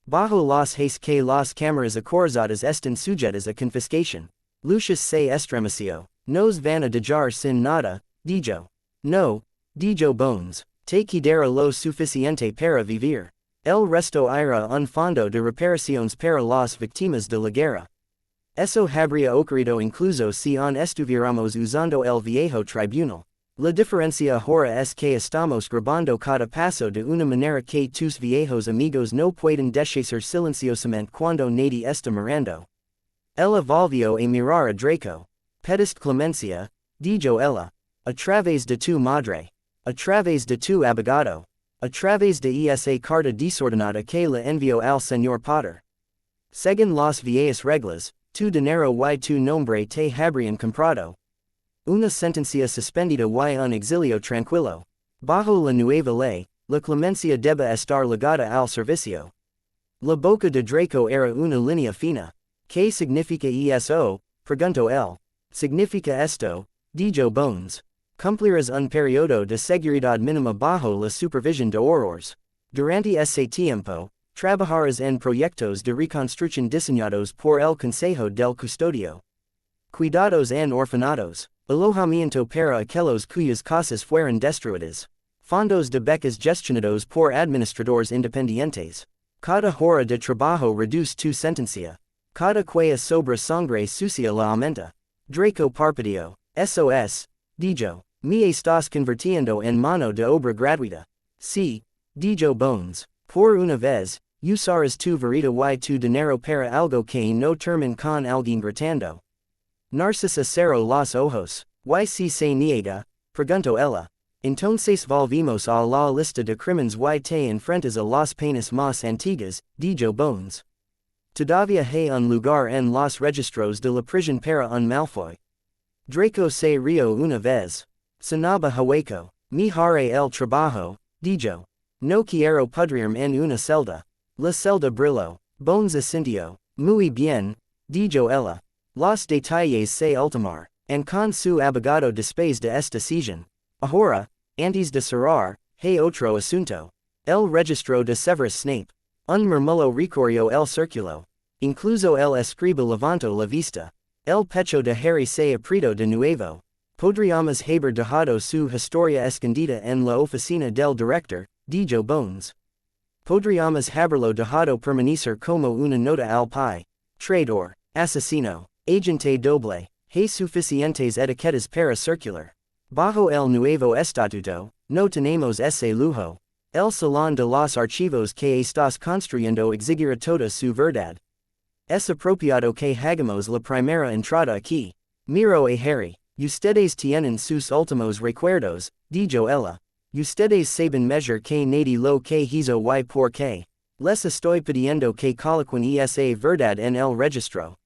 Bajo los hace que las cámaras acorzadas estén sujetas a confiscación. Lucius se estremeció. Nos van a dejar sin nada, dijo. No, dijo Bones. Te quedará lo suficiente para vivir. El resto irá un fondo de reparaciones para las víctimas de la guerra. Eso habría ocurrido incluso si aún estuviéramos usando el viejo tribunal. La diferencia ahora es que estamos grabando cada paso de una manera que tus viejos amigos no pueden deshacer silenciosamente cuando nadie está mirando. Ella volvió a mirar a Draco. Pediste clemencia, dijo ella. A través de tu madre. A través de tu abogado. A través de esa carta desordenada que le envió al señor Potter. Según las viejas reglas, tu dinero y tu nombre te habrían comprado. Una sentencia suspendida y un exilio tranquilo. Bajo la nueva ley, la clemencia debe estar ligada al servicio. La boca de Draco era una línea fina. ¿Qué significa eso? Preguntó él. Significa esto, dijo Bones. Cumplirás un periodo de seguridad mínima bajo la supervisión de horrores. Durante ese tiempo, trabajarás en proyectos de reconstrucción diseñados por el Consejo del Custodio. Cuidados en orfanatos. Alojamiento para aquellos cuyas casas fueron destruidas. Fondos de becas gestionados por administradores independientes. Cada hora de trabajo reduce tu sentencia. Cada cuella sobre sangre sucia la aumenta. Draco parpadeó. Eso es, dijo. Me estás convirtiendo en mano de obra gratuita. Sí, dijo Bones. Por una vez, usarás tu varita y tu dinero para algo que no termine con alguien gritando. Narcisa cerró los ojos. ¿Y si se niega? Preguntó ella. Entonces volvimos a la lista de crímenes y te enfrentas a las penas más antiguas, dijo Bones. Todavía hay un lugar en los registros de la prisión para un Malfoy. Draco se rió una vez. Sonaba hueco. Me haré el trabajo, dijo. No quiero pudrirme en una celda. La celda brilló. Bones asintió. Muy bien, dijo ella. Los detalles se ultimar. En con su abogado después de esta sesión. Ahora, antes de cerrar, hay otro asunto. El registro de Severus Snape. Un murmullo recorrió el círculo. Incluso el escriba levantó la vista. El pecho de Harry se apretó de nuevo. Podríamos haber dejado su historia escondida en la oficina del director, dijo Bones. Podríamos haberlo dejado permanecer como una nota al pie. Traidor, asesino, agente doble, hay suficientes etiquetas para circular. Bajo el nuevo estatuto, no tenemos ese lujo. El salón de los archivos que estás construyendo exigirá toda su verdad. Es apropiado que hagamos la primera entrada aquí. Miro a Harry. Ustedes tienen sus últimos recuerdos, dijo ella. Ustedes saben measure que nadie lo que hizo y por qué. Les estoy pidiendo que coloquen esa verdad en el registro.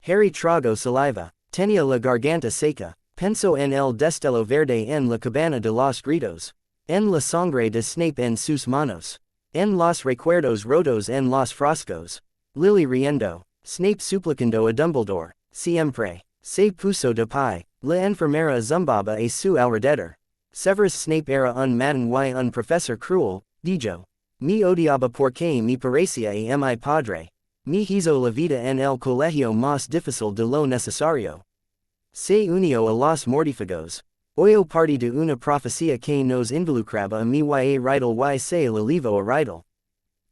Harry trago saliva. Tenía la garganta seca. Pensó en el destello verde en la cabana de los gritos. En la sangre de Snape en sus manos. En los recuerdos rotos en los frascos. Lily riendo. Snape suplicando a Dumbledore. Siempre. Se puso de pie. La enfermera zumbaba a su alrededor. Severus Snape era un man y un profesor cruel, dijo. Me odiaba porque me parecía a mi padre. Me hizo la vida en el colegio más difícil de lo necesario. Se unió a los mortífagos. Oyo parte de una profecía que nos involucraba a mi y a Riddle y se la levo a Riddle.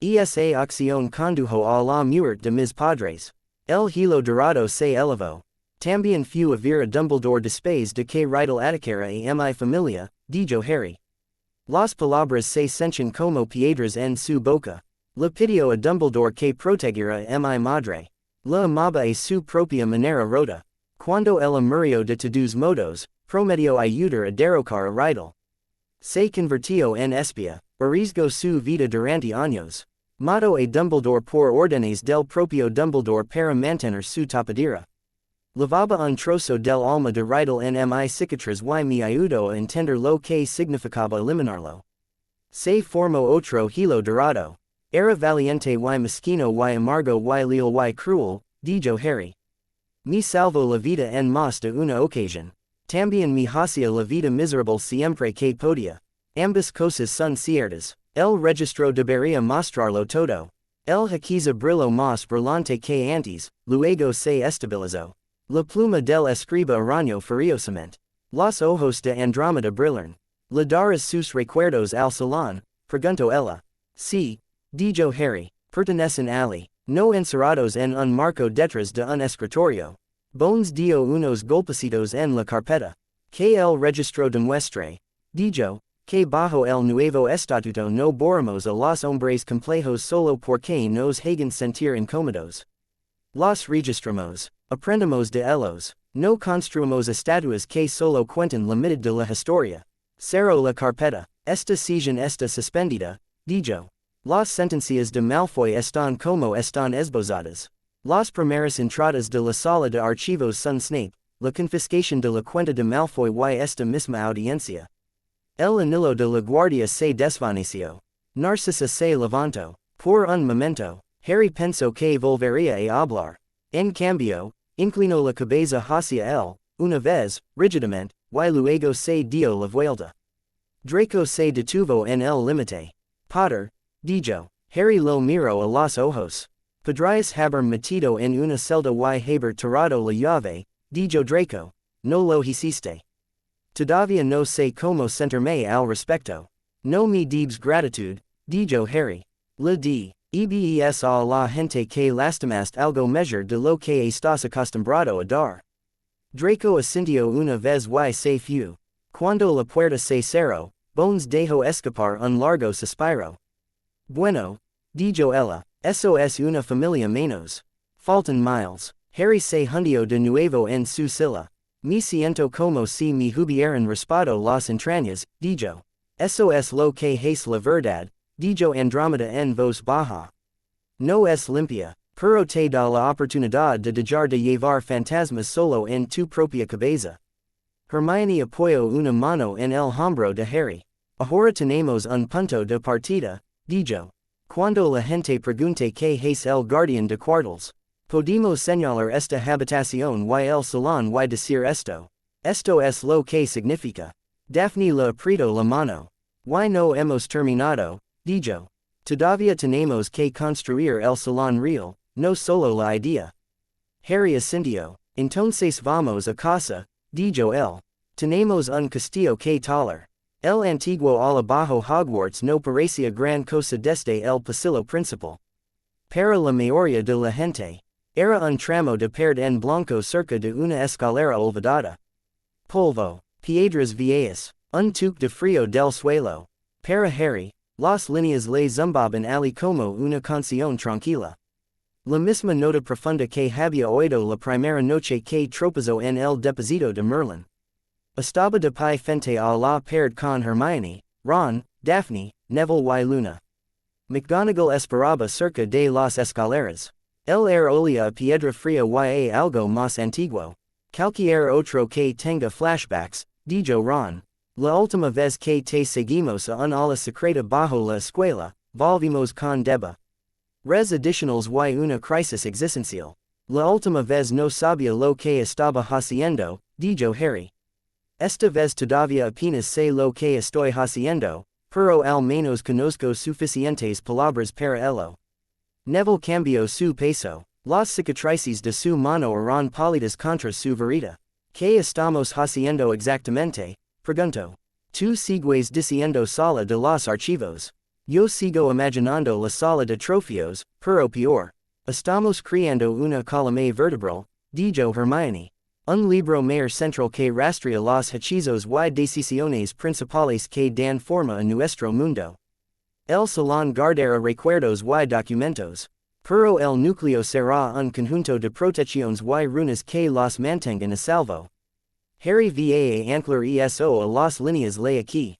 Esa acción condujo a la muerte de mis padres. El hilo dorado se elevó. También fue a ver a Dumbledore después de que Riddle atacara a mi familia, dijo Harry. Las palabras se sentían como piedras en su boca. Le pidió a Dumbledore que protegiera a mi madre. La amaba a su propia manera rota. Cuando ella murió de todos modos, prometió ayudar a derrocar a Riddle. Se convirtió en espía, arriesgó su vida durante años. Mató a Dumbledore por órdenes del propio Dumbledore para mantener su tapadera. Lavaba un trozo del alma de Riddle en mi cicatriz y me ayudó a entender lo que significaba eliminarlo. Se formó otro hilo dorado. Era valiente y mezquino y amargo y leal y cruel, dijo Harry. Me salvó la vida en más de una ocasión. También me hacía la vida miserable siempre que podía. Ambas cosas son ciertas. El registro debería mostrarlo todo. El jaquiza brilló más brillante que antes, luego se estabilizó. La pluma del escriba arañó furiosamente. Los ojos de Andrómeda brillaron. ¿Le darás sus recuerdos al salón? Preguntó ella. Sí, dijo Harry. Pertenecen allí. No encerrados en un marco detrás de un escritorio. Bones dio unos golpecitos en la carpeta. Que el registro demuestre, dijo, que bajo el nuevo estatuto no borramos a los hombres complejos solo porque nos hagan sentir incómodos. Los registramos. Aprendemos de ellos. No construimos estatuas que solo cuentan la mitad de la historia. Cerró la carpeta. Esta sesión está suspendida, dijo. Las sentencias de Malfoy están como están esbozadas. Las primeras entradas de la sala de archivos son Snape, la confiscación de la cuenta de Malfoy y esta misma audiencia. El anillo de la guardia se desvaneció. Narcisa se levantó. Por un momento, Harry pensó que volvería a hablar. En cambio, inclinó la cabeza hacia él, una vez, rígidamente, y luego se dio la vuelta. Draco se detuvo en el límite. Potter, dijo. Harry lo miró a los ojos. Podrías haber metido en una celda y haber tirado la llave, dijo Draco. No lo hiciste. Todavía no sé cómo sentirme al respecto. No me debes gratitud, dijo Harry. Le di. EBES a la gente que lastimaste algo mejor de lo que estás acostumbrado a dar. Draco asintió una vez y se fue. Cuando la puerta se cerró, Bones dejó escapar un largo suspiro. Bueno, dijo ella, eso es una familia menos. Faltan miles. Harry se hundió de nuevo en su silla. Me siento como si me hubieran raspado las entrañas, dijo. Eso es lo que es la verdad, dijo Andrómeda en voz baja. No es limpia, pero te da la oportunidad de dejar de llevar fantasmas solo en tu propia cabeza. Hermione apoyó una mano en el hombro de Harry. Ahora tenemos un punto de partida, dijo. Cuando la gente pregunte qué es el guardián de cuartos, podemos señalar esta habitación y el salón y decir esto. Esto es lo que significa. Daphne le apretó la mano. Y no hemos terminado, dijo. Todavía tenemos que construir el salón real, no solo la idea. Harry asintió. Entonces vamos a casa, dijo él. Tenemos un castillo que talar. El antiguo Alabajo Hogwarts no parecía gran cosa desde el pasillo principal. Para la mayoría de la gente, era un tramo de pared en blanco cerca de una escalera olvidada. Polvo, piedras viejas, un tuk de frío del suelo. Para Harry, las líneas le zumbaban allí como una canción tranquila. La misma nota profunda que había oído la primera noche que tropezó en el depósito de Merlín. Estaba de pie frente a la pared con Hermione, Ron, Daphne, Neville y Luna. McGonagall esperaba cerca de las escaleras. El air olía a piedra fría y a algo más antiguo. Cualquier otro que tenga flashbacks, dijo Ron. La última vez que te seguimos a un ala secreta bajo la escuela, volvimos con Deba. Res adicionales y una crisis existencial. La última vez no sabía lo que estaba haciendo, dijo Harry. Esta vez todavía apenas sé lo que estoy haciendo, pero al menos conozco suficientes palabras para ello. Neville cambió su peso. Las cicatrices de su mano eran pálidas contra su varita. ¿Qué estamos haciendo exactamente? Preguntó. Tú sigues diciendo sala de los archivos. Yo sigo imaginando la sala de trofeos, pero peor. Estamos creando una columna vertebral, dijo Hermione. Un libro mayor central que rastrea los hechizos y decisiones principales que dan forma a nuestro mundo. El salón guardará recuerdos y documentos. Pero el núcleo será un conjunto de protecciones y runas que los mantengan a salvo. Harry va anclar eso a las líneas de aquí.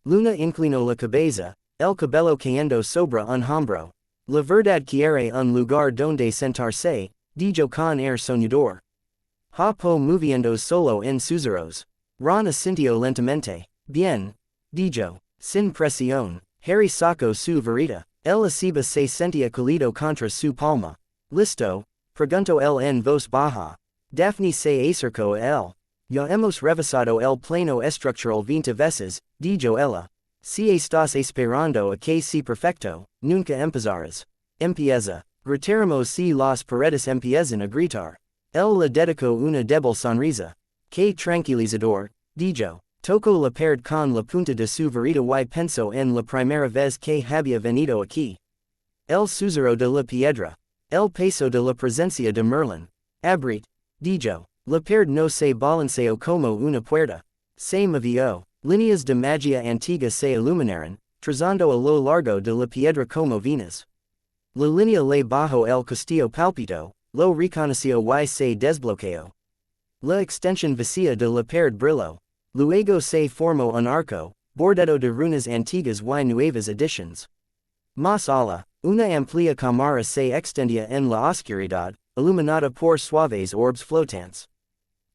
Luna inclinó la cabeza, el cabello cayendo sobre un hombro. La verdad quiere un lugar donde sentarse, dijo con air soñador. Ha po moviendo solo en sus ojos. Ron asintió lentamente. Bien, dijo, sin presión. Harry sacó su varita. El aceba se sentía cálido contra su palma. ¿Listo? Preguntó él en voz baja. Daphne se acercó a él. Ya hemos revisado el plano estructural 20 veces, dijo ella. Si estás esperando a que sea perfecto, nunca empezarás. Empieza. Gritaremos si las paredes empiezan a gritar. Él le dedicó una débil sonrisa. Que tranquilizador, dijo. Tocó la pared con la punta de su varita y pensó en la primera vez que había venido aquí. El susurro de la piedra. El peso de la presencia de Merlín. Abrit, dijo. La pared no se balanceó como una puerta. Se movió. Líneas de magia antigua se iluminaron, trazando a lo largo de la piedra como venas. La línea le bajo el castillo palpitó, lo reconoció y se desbloqueó. La extensión vacía de la pared brilló. Luego se formó un arco, bordado de runas antiguas y nuevas ediciones. Más allá, una amplia cámara se extendía en la oscuridad, iluminada por suaves orbes flotantes.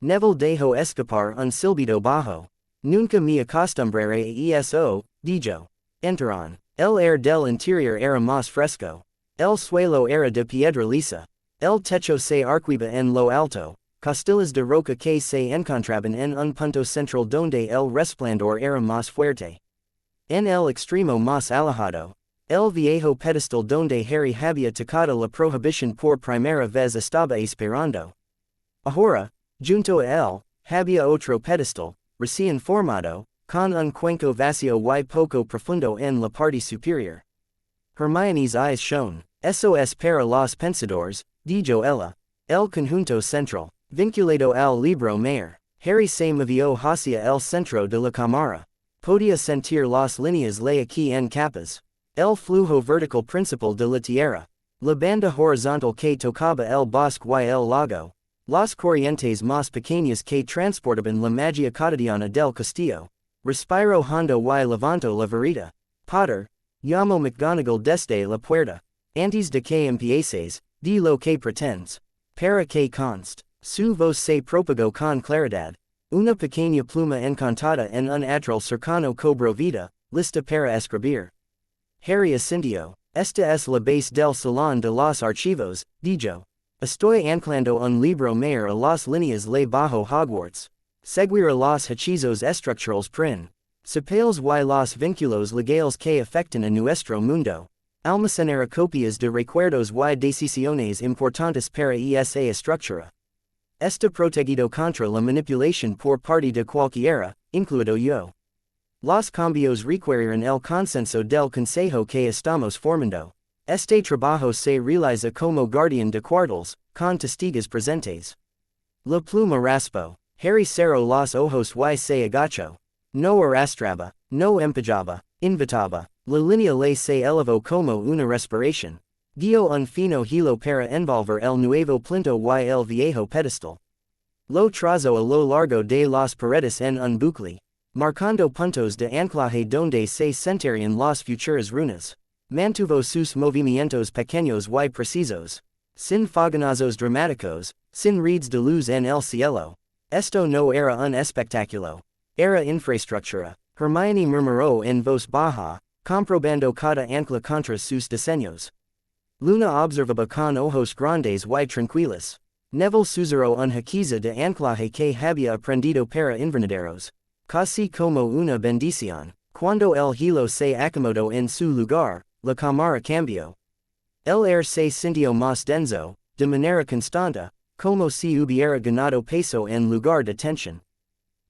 Neville dejó escapar un silbido bajo. Nunca me acostumbraré a eso, dijo. Entraron. El aire del interior era más fresco. El suelo era de piedra lisa. El techo se arqueaba en lo alto. Costillas de roca que se encontraban en un punto central donde el resplandor era más fuerte. En el extremo más alejado, el viejo pedestal donde Harry había tocado la prohibición por primera vez estaba esperando. Ahora, junto a él, había otro pedestal, recién formado, con un cuenco vacío y poco profundo en la parte superior. Hermione's eyes shone. Eso es para los pensadores, dijo ella. El conjunto central. Vinculado al libro mayor, Harry se movió hacia el centro de la cámara. Podía sentir las líneas de aquí en capas. El flujo vertical principal de la tierra. La banda horizontal que tocaba el bosque y el lago. Las corrientes más pequeñas que transportaban la magia cotidiana del castillo. Respiro hondo y levantó la varita. Potter, llamó McGonagall desde la puerta. Antes de que empieces, di lo que pretendes. Para que conste. Su voz se propagó con claridad. Una pequeña pluma encantada en un atril cercano cobró vida, lista para escribir. Harry asintió. Esta es la base del salón de los archivos, dijo. Estoy anclando un libro mayor a las líneas de bajo Hogwarts. Seguir a los hechizos estructurales prin. Sepales y los vínculos legales que afectan a nuestro mundo. Almacenar copias de recuerdos y decisiones importantes para esa estructura. Está protegido contra la manipulación por parte de cualquiera, incluido yo. Los cambios requieren el consenso del consejo que estamos formando. Este trabajo se realiza como guardián de cuartos, con testigos presentes. La pluma raspó. Harry cerró los ojos y se agachó. No arrastraba, no empujaba, invitaba. La línea le se elevó como una respiración. Dio un fino hilo para envolver el nuevo plinto y el viejo pedestal. Lo trazo a lo largo de las paredes en un bucle. Marcando puntos de anclaje donde se sentarían las futuras runas. Mantuvo sus movimientos pequeños y precisos. Sin fogonazos dramáticos, sin redes de luz en el cielo. Esto no era un espectáculo. Era infraestructura. Hermione murmuró en voz baja, comprobando cada ancla contra sus diseños. Luna observaba con ojos grandes y tranquilos. Neville susurró un hechizo de anclaje que había aprendido para invernaderos. Casi como una bendición. Cuando el hilo se acomodó en su lugar, la cámara cambió. El aire se sintió más denso, de manera constante, como si hubiera ganado peso en lugar de tensión.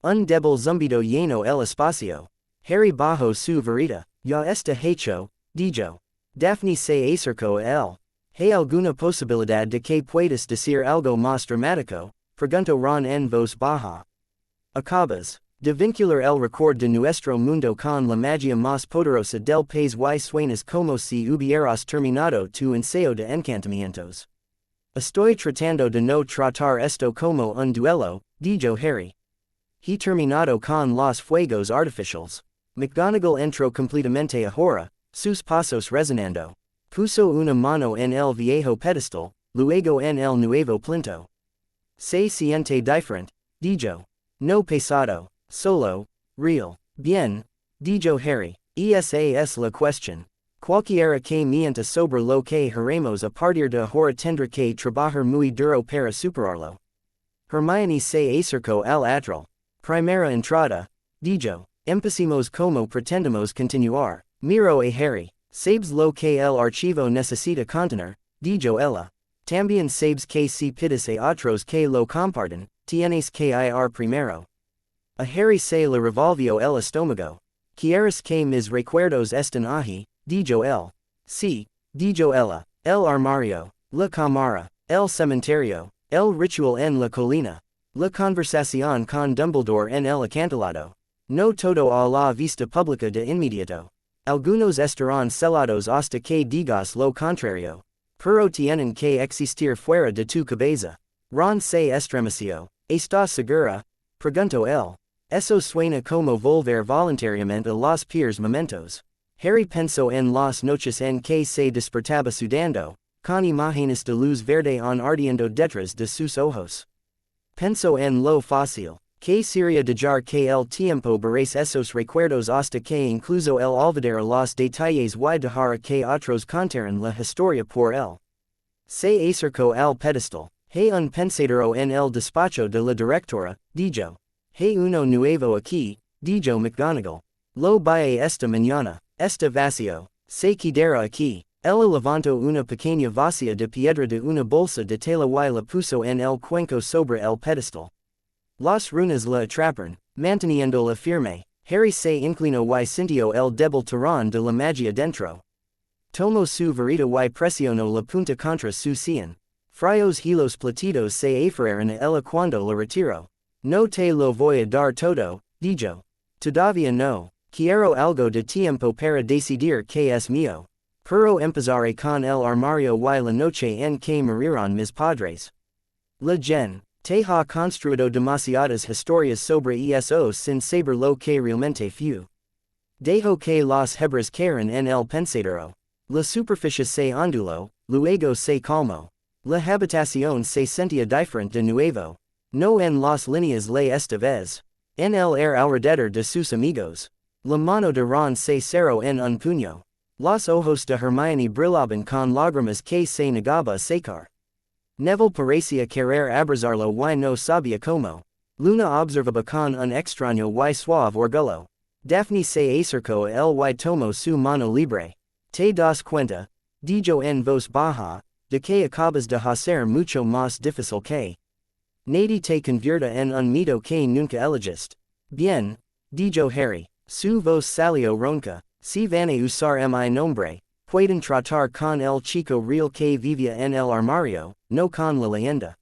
Un débil zumbido llenó el espacio. Harry bajó su varita. Ya está hecho, dijo. Daphne se acercó a él. ¿Hay alguna posibilidad de que puedas decir algo más dramático? Preguntó Ron en voz baja. Acabas de vincular el record de nuestro mundo con la magia más poderosa del país y suenas como si hubieras terminado tu ensayo de encantamientos. Estoy tratando de no tratar esto como un duelo, dijo Harry. He terminado con los fuegos artificiales. McGonagall entró completamente ahora, sus pasos resonando. Puso una mano en el viejo pedestal, luego en el nuevo plinto. Se siente diferente, dijo. No pesado, solo, real. Bien, dijo Harry. Esa es la cuestión. Cualquiera que mienta sobre lo que haremos a partir de ahora tendrá que trabajar muy duro para superarlo. Hermione se acercó al atril. Primera entrada, dijo. Empecemos como pretendemos continuar. Miró a Harry. Sabes lo que el archivo necesita contener, dijo ella. También sabes que si pides a otros que lo compartan, tienes que ir primero. A Harry se le revolvió el estómago. ¿Quieres que mis recuerdos estén allí? Dijo él. Sí, dijo ella. El armario, la cámara, el cementerio, el ritual en la colina, la conversación con Dumbledore en el acantilado. No todo a la vista pública de inmediato. Algunos estarán celados hasta que digas lo contrario. Pero tienen que existir fuera de tu cabeza. Ron se estremeció. ¿Estás segura? Preguntó él. Eso suena como volver voluntariamente a los peores momentos. Harry pensó en las noches en que se despertaba sudando, con imágenes de luz verde ardiendo detrás de sus ojos. Pensó en lo fácil que sería dejar que el tiempo borrase esos recuerdos hasta que incluso el olvidara los detalles y dejara que otros contaran la historia por él. Se acercó al pedestal. Hay un pensadero en el despacho de la directora, dijo. Hay uno nuevo aquí, dijo McGonagall. Lo vi esta mañana. Está vacío. Se quedará aquí. Ella levantó una pequeña vacía de piedra de una bolsa de tela y la puso en el cuenco sobre el pedestal. Las runas la atraparon, manteniéndola firme. Harry se inclinó y sintió el débil tirón de la magia dentro. Tomó su varita y presionó la punta contra su sien. Fríos hilos platidos se aferraron a ella cuando la retiró. No te lo voy a dar todo, dijo. Todavía no. Quiero algo de tiempo para decidir qué es mío. Pero empezaré con el armario y la noche en que morirán mis padres. La Jen. Te ha construido demasiadas historias sobre eso sin saber lo que realmente fue. Dejo que las hebras cayeran en el pensadero. La superficie se onduló, luego se calmó. La habitación se sentía diferente de nuevo. No en las líneas de esta vez. En el aire alrededor de sus amigos. La mano de Ron se cerró en un puño. Los ojos de Hermione brillaban con lágrimas que se negaba a secar. Neville parecía querer abrazarlo y no sabía cómo. Luna observaba con un extraño y suave orgullo. Daphne se acercó a él y tomó su mano libre. Te das cuenta, dijo en voz baja, de que acabas de hacer mucho más difícil que nadie te convierta en un mito que nunca elegiste. Bien, dijo Harry. Su voz salió ronca. Si van a usar mi nombre, pueden tratar con el chico real que vivía en el armario, no con la leyenda.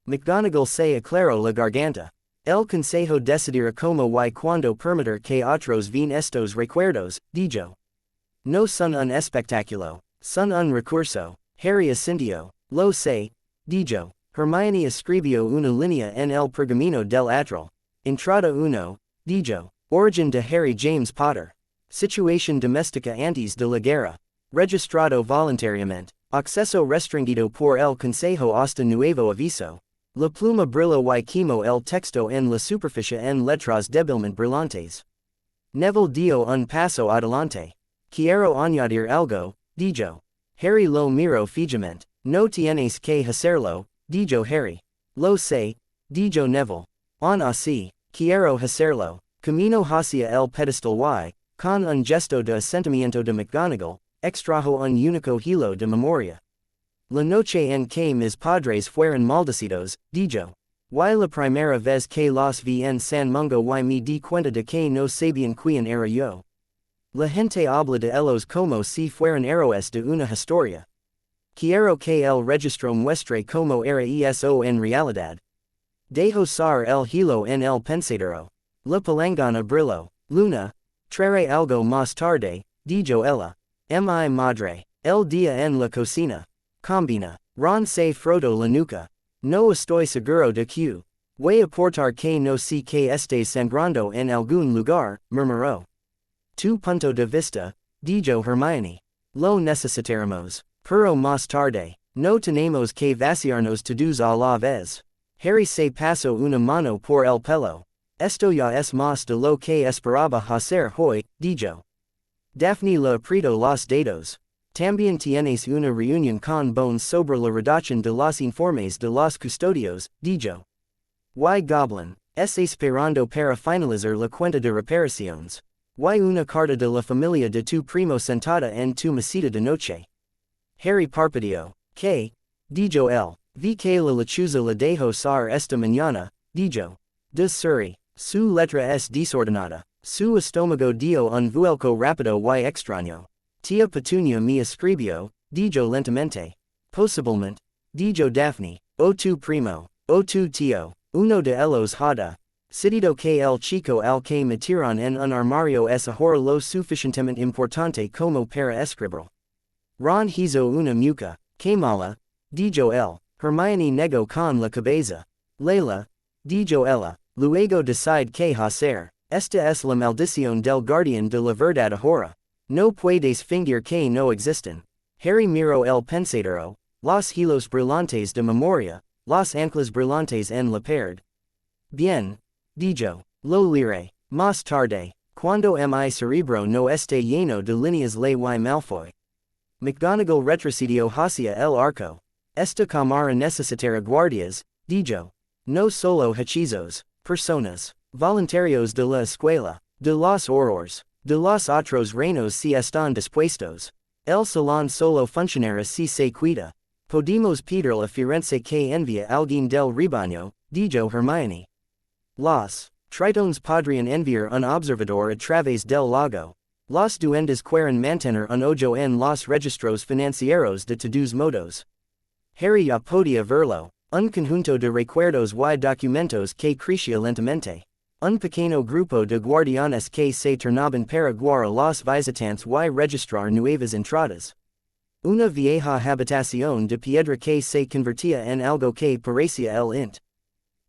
McGonagall se aclaró la garganta. El consejo decidirá cómo y cuándo permitir que otros vean estos recuerdos, dijo. No son un espectáculo, son un recurso. Harry asintió. Lo sé, dijo. Hermione escribió una línea en el pergamino del atril. Entrada uno, dijo. Origen de Harry James Potter. Situación doméstica antes de la guerra. Registrado voluntariamente. Acceso restringido por el Consejo hasta nuevo aviso. La pluma brilla y quemo el texto en la superficie en letras débilmente brillantes. Neville dio un paso adelante. Quiero añadir algo, dijo. Harry lo miró fijamente. No tienes que hacerlo, dijo Harry. Lo sé, dijo Neville. Aun así, quiero hacerlo. Camino hacia el pedestal y, con un gesto de asentimiento de McGonagall, extrajo un único hilo de memoria. La noche en que mis padres fueron maldecidos, dijo. Y la primera vez que los vi en San Mungo y me di cuenta de que no sabían quién era yo. La gente habla de ellos como si fueran héroes de una historia. Quiero que el registro muestre como era eso en realidad. Dejo salir el hilo en el pensadero. La palangana brilló. Luna, traeré algo más tarde, dijo ella. Mi madre. El día en la cocina. Combina. Ron se frotó la nuca. No estoy seguro de que. Voy a aportar que no sé que estés sangrando en algún lugar, murmuró. Tu punto de vista, dijo Hermione. Lo necesitaremos. Pero más tarde. No tenemos que vaciarnos todos a la vez. Harry se pasó una mano por el pelo. Esto ya es más de lo que esperaba hacer hoy, dijo. Daphne le apretó los dedos. También tienes una reunión con Bones sobre la redacción de los informes de los custodios, dijo. Y Goblin, es esperando para finalizar la cuenta de reparaciones. Y una carta de la familia de tu primo sentada en tu mesita de noche. Harry parpadeó. ¿Qué? Dijo él. Vi que la lechuza la dejó salir esta mañana, dijo. De Surrey. Su letra es desordenada. Su estómago dio un vuelco rápido y extraño. Tía Petunia me escribió, dijo lentamente. Posiblemente, dijo Daphne. O tu primo. O tu tío. Uno de ellos hada. Decidido que el chico al que metieron en un armario es ahora lo suficientemente importante como para escribir. Ron hizo una mueca. Que mala, dijo él. Hermione negó con la cabeza. Leila, dijo ella. Luego decide que hacer. Esta es la maldición del guardián de la verdad ahora. No puedes fingir que no existen. Harry miró el pensadero, los hilos brillantes de memoria, los anclas brillantes en la pared. Bien, dijo. Lo leeré. Más tarde, cuando mi cerebro no esté lleno de líneas ley y Malfoy. McGonagall retrocedió hacia el arco. Esta cámara necesitará guardias, dijo. No solo hechizos. Personas, voluntarios de la escuela, de los horrores, de los otros reinos si están dispuestos. El salón solo funcionará si se cuida. Podemos pedirle a Firenze que envía alguien del rebaño, dijo Hermione. Los tritones podrían enviar un observador a través del lago. Los duendes quieren mantener un ojo en los registros financieros de todos modos. Harry ya podía verlo. Un conjunto de recuerdos y documentos que crecía lentamente. Un pequeño grupo de guardianes que se turnaban para guardar a los visitantes y registrar nuevas entradas. Una vieja habitación de piedra que se convertía en algo que parecía el int.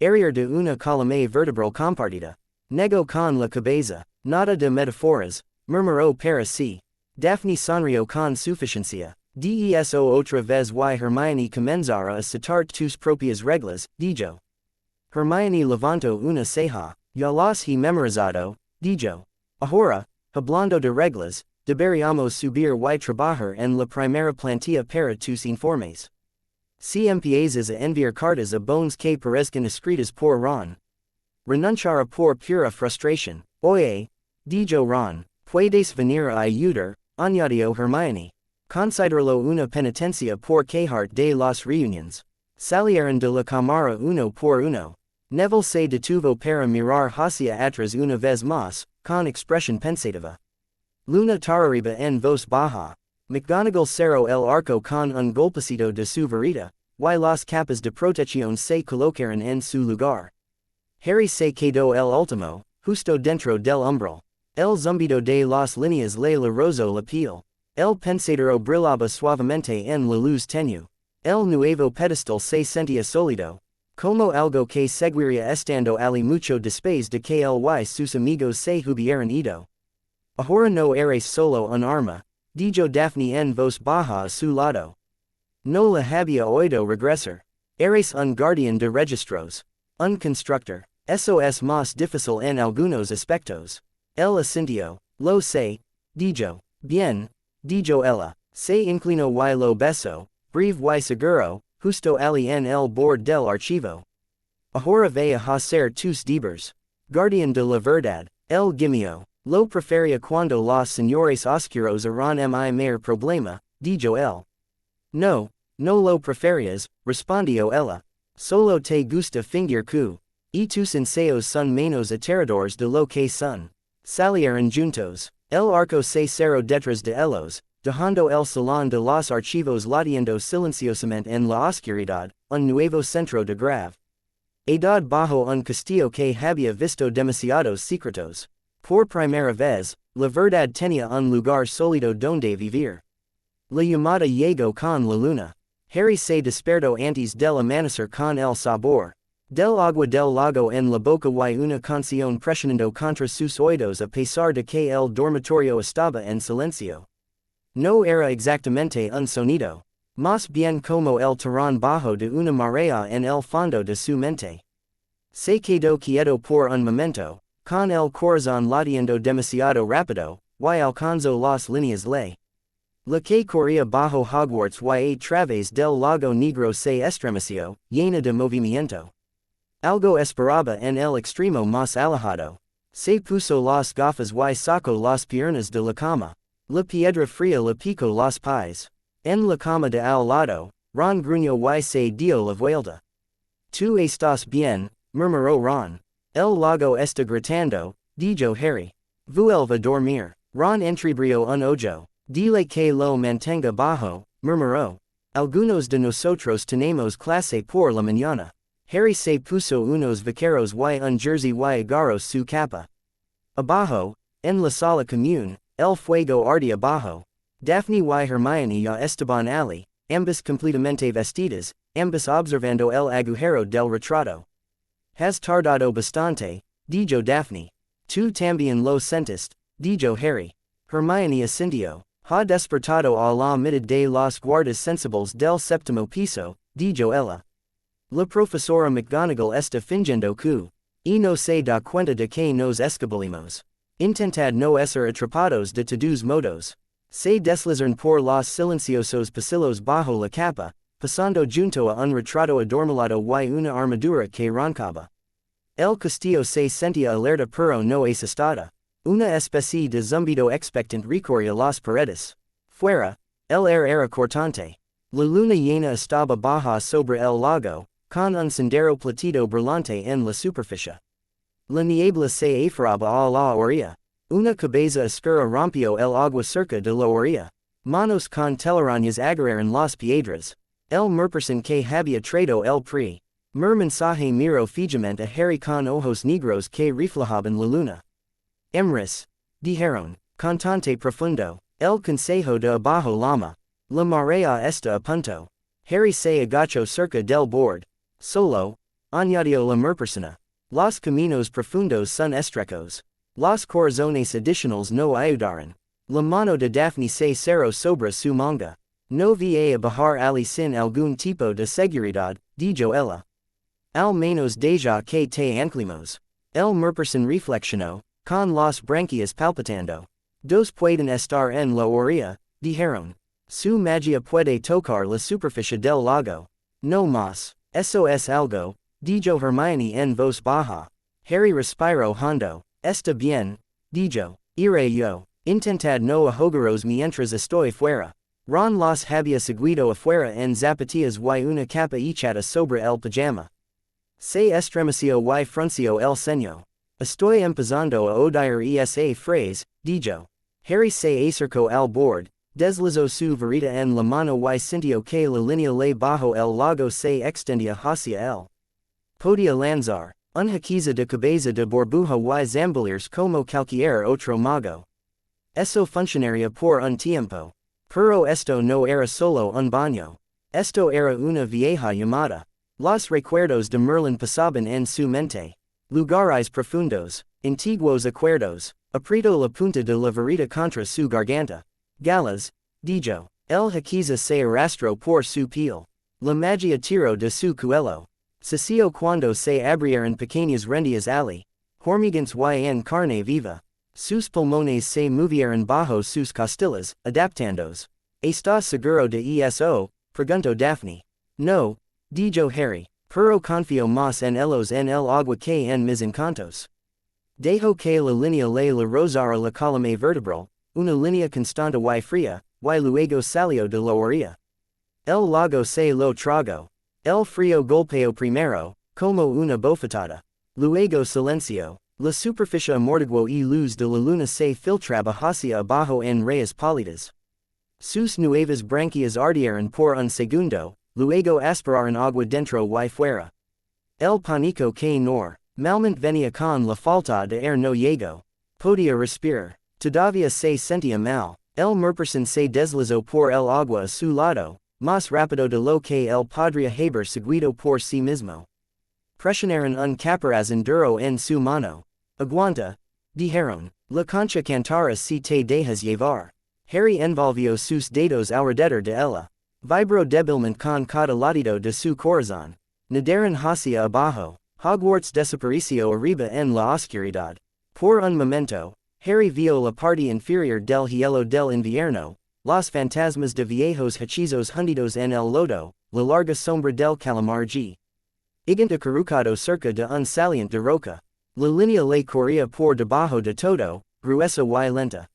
Arrier de una columna vertebral compartida. Negó con la cabeza. Nada de metáforas, murmuró para sí. Daphne sonrió con suficiencia. Deso otra vez y Hermione comenzara a citar tus propias reglas, dijo. Hermione levantó una ceja. Ya las he memorizado, dijo. Ahora, hablando de reglas, deberíamos subir y trabajar en la primera plantilla para tus informes. Si empiezas a enviar cartas a Bones que parezcan escritas por Ron. Renunciará por pura frustración. Oye, dijo Ron, puedes venir a ayudar, añadió Hermione. Considerarlo una penitencia por quejarte de las reuniones. Salieron de la cámara uno por uno. Neville se detuvo para mirar hacia atrás una vez más, con expresión pensativa. Luna tarariba en voz baja. McGonagall cerró el arco con un golpecito de su varita, y las capas de protección se colocaron en su lugar. Harry se quedó el último, justo dentro del umbral. El zumbido de las líneas le rozó la piel. El pensadero brillaba suavemente en la luz tenue. El nuevo pedestal se sentía sólido. Como algo que seguiría estando ali mucho después de que sus amigos se hubieran ido. Ahora no eres solo un arma, dijo Daphne en voz baja a su lado. No la había oído regresar. Eres un guardián de registros. Un constructor. Eso es más difícil en algunos aspectos. Él asintió. Lo sé, dijo. Bien, dijo ella. Se inclinó y lo besó, breve y seguro, justo ali en el borde del archivo. Ahora ve a hacer tus deberes. Guardián de la verdad, el gimió. Lo prefería cuando los señores oscuros eran mi mayor problema, dijo él. No, no lo preferías, respondió ella. Solo te gusta fingir que, y tus ensayos son menos aterradores de lo que son. Salieron juntos. El arco se cerró detrás de ellos, dejando el salón de los archivos latiendo silenciosamente en la oscuridad, un nuevo centro de grave. Edad bajo un castillo que había visto demasiados secretos. Por primera vez, la verdad tenía un lugar sólido donde vivir. La llamada llegó con la luna. Harry se despertó antes del amanecer con el sabor del agua del lago en la boca y una canción presionando contra sus oídos a pesar de que el dormitorio estaba en silencio. No era exactamente un sonido, más bien como el tirón bajo de una marea en el fondo de su mente. Se quedó quieto por un momento, con el corazón latiendo demasiado rápido, y alcanzó las líneas la que corría bajo Hogwarts y a través del lago negro se estremeció, llena de movimiento. Algo esperaba en el extremo más alejado. Se puso las gafas y sacó las piernas de la cama. La piedra fría le picó los pies. En la cama de al lado, Ron gruñó y se dio la vuelta. Tú estás bien, murmuró Ron. El lago está gritando, dijo Harry. Vuelve a dormir. Ron entreabrió un ojo. Dile que lo mantenga bajo, murmuró. Algunos de nosotros tenemos clase por la mañana. Harry se puso unos vaqueros y un jersey y agarró su capa. Abajo, en la sala común, el fuego ardía bajo. Daphne y Hermione ya estaban allí, ambas completamente vestidas, ambas observando el agujero del retrato. Has tardado bastante, dijo Daphne. Tú también lo sentiste, dijo Harry. Hermione asintió. Ha despertado a la mitad de los guardas sensibles del séptimo piso, dijo ella. La profesora McGonagall está fingiendo que, y no se da cuenta de que nos escabulimos. Intentad no ser atrapados de todos modos. Se deslizan por los silenciosos pasillos bajo la capa, pasando junto a un retrato adormilado y una armadura que roncaba. El castillo se sentía alerta pero no asustada. Una especie de zumbido expectant recorría las paredes. Fuera, el aire era cortante. La luna llena estaba baja sobre el lago, con un sendero plateado brillante en la superficie. La niebla se aferraba a la orilla. Una cabeza oscura rompió el agua cerca de la orilla. Manos con telarañas agarraron las piedras. El merperson que había traído el mensaje miró fijamente a Harry con ojos negros que reflejaban la luna. Emrys, dijeron, contante profundo, el consejo de abajo lama. La marea está a punto. Harry se agachó cerca del borde. Solo, añadió la merpersona. Los caminos profundos son estrechos. Los corazones adicionales no ayudaron. La mano de Daphne se cerró sobre su manga. No va a bajar ali sin algún tipo de seguridad, dijo ella. Al menos deja que te anclemos. El merperson reflexionó, con las branquias palpitando. Dos pueden estar en la orilla, dijeron. Su magia puede tocar la superficie del lago. No más. Eso es algo, dijo Hermione en voz baja. Harry respiró hondo. Está bien, dijo. Iré yo. Intentad no ahogaros mientras estoy fuera. Ron los había seguido afuera en zapatillas y una capa echada sobre el pijama. Se estremeció y frunció el ceño. Estoy empezando a odiar esa phrase, dijo. Harry se acercó al borde, deslizó su varita en la mano y sintió que la línea le bajo el lago se extendía hacia él. Podía lanzar, una hechiza de cabeza de burbuja y zambullirse como cualquier otro mago. Eso funcionaría por un tiempo. Pero esto no era solo un baño. Esto era una vieja llamada. Los recuerdos de Merlín pasaban en su mente. Lugares profundos, antiguos acuerdos, apretó la punta de la varita contra su garganta. Galas, dijo. El jaquiza se arrastró por su piel. La magia tiró de su cuello. Sació cuando se abrieron pequeñas rendillas ali. Hormigas y en carne viva. Sus pulmones se movieron bajo sus costillas, adaptándose. ¿Estás seguro de eso? Preguntó Daphne. No, dijo Harry, pero confío más en ellos en el agua que en mis encantos. Dejo que la línea la rozara la columna vertebral, una línea constante y fría, y luego salió de la orilla. El lago se lo tragó. El frío golpeó primero, como una bofetada. Luego silencio. La superficie amortiguó y luz de la luna se filtraba hacia abajo en rayas pálidas. Sus nuevas branquias ardieron por un segundo, luego aspiraron agua dentro y fuera. El pánico que normalmente venía con la falta de aire no llegó. Podía respirar. Todavía se sentía mal. El merperson se deslizó por el agua a su lado, más rápido de lo que él podría haber seguido por sí mismo. Presionaron un caparazón duro en su mano. Aguanta, dijeron. La concha cantara si te dejas llevar. Harry envolvió sus dedos alrededor de ella. Vibró débilmente con cada latido de su corazón. Nadaron hacia abajo. Hogwarts desapareció arriba en la oscuridad. Por un momento, Harry vio la parte inferior del hielo del invierno, los fantasmas de viejos hechizos hundidos en el lodo, la larga sombra del calamar gigante acurrucado cerca de un saliente de roca. La línea le corría por debajo de todo, gruesa y lenta.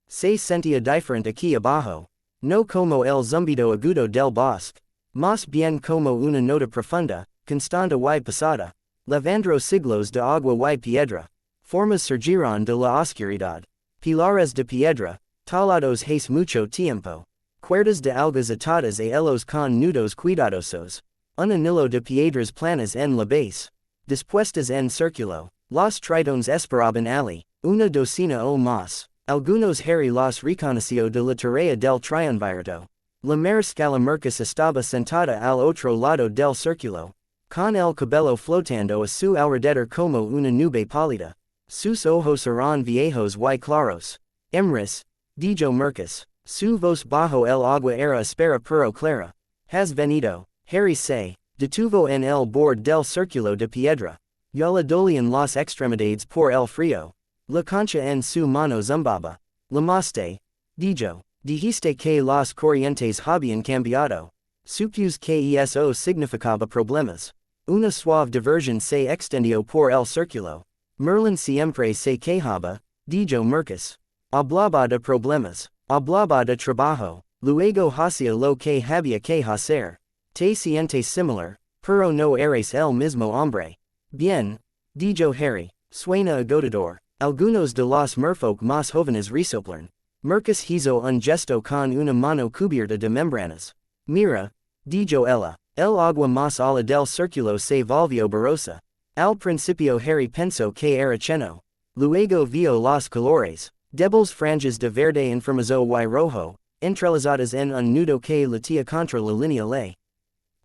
Se sentía diferente aquí abajo. No como el zumbido agudo del bosque. Más bien como una nota profunda, constante y pesada. Levandro siglos de agua y piedra. Formas surgieron de la oscuridad. Pilares de piedra, talados hace mucho tiempo. Cuerdas de algas atadas a ellos con nudos cuidadosos. Un anillo de piedras planas en la base. Dispuestas en círculo. Los tritones esperaban ali, una docena o más. Algunos Harry los reconoció de la tarea del triunvirato. La mariscala Mercus estaba sentada al otro lado del círculo. Con el cabello flotando a su alrededor como una nube pálida. Sus ojos eran viejos y claros. Emrys, dijo Mercus. Su voz bajo el agua era áspera pero clara. Has venido. Harry se detuvo en el borde del círculo de piedra. Ya le dolían las extremidades por el frío. La concha en su mano zumbaba. Llamaste, dijo. Dijiste que las corrientes habían cambiado. Supuse que eso significaba problemas. Una suave diversion se extendió por el círculo. Merlin siempre se quejaba, dijo Mercus. Hablaba de problemas. Hablaba de trabajo. Luego hacía lo que había que hacer. Te sientes similar, pero no eres el mismo hombre. Bien, dijo Harry. Suena agotador. Algunos de los merfolk más jóvenes resoplan. Mercus hizo un gesto con una mano cubierta de membranas. Mira, dijo ella. El agua más ala del círculo se volvió borrosa. Al principio Harry pensó que era cheno. Luego vio los colores. Débiles franjas de verde enfermizo y rojo, entrelazadas en un nudo que latía contra la línea ley.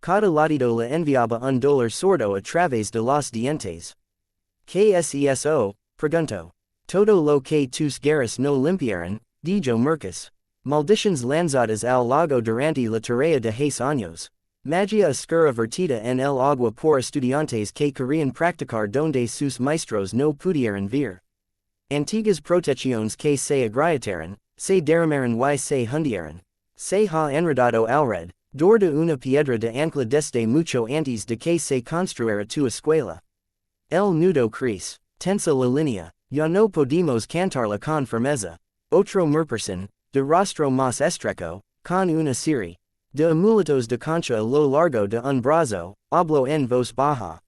Cada latido le enviaba un dolor sordo a través de los dientes. ¿Qué es eso? Preguntó. Todo lo que tus garras no limpiaron, dijo Mercus. Maldiciones lanzadas al lago durante la tarea de 6 años. Magia oscura vertida en el agua por estudiantes que querían practicar donde sus maestros no pudieran ver. Antiguas protecciones que se agrietaron, se derramaron y se hundieron. Se ha enredado alrededor de una piedra de ancla desde mucho antes de que se construyera tu escuela. El nudo crece. Tensa la línea, ya no podemos cantarla con firmeza. Otro merperson, de rostro más estrecho, con una serie de amuletos de concha a lo largo de un brazo, habló en voz baja.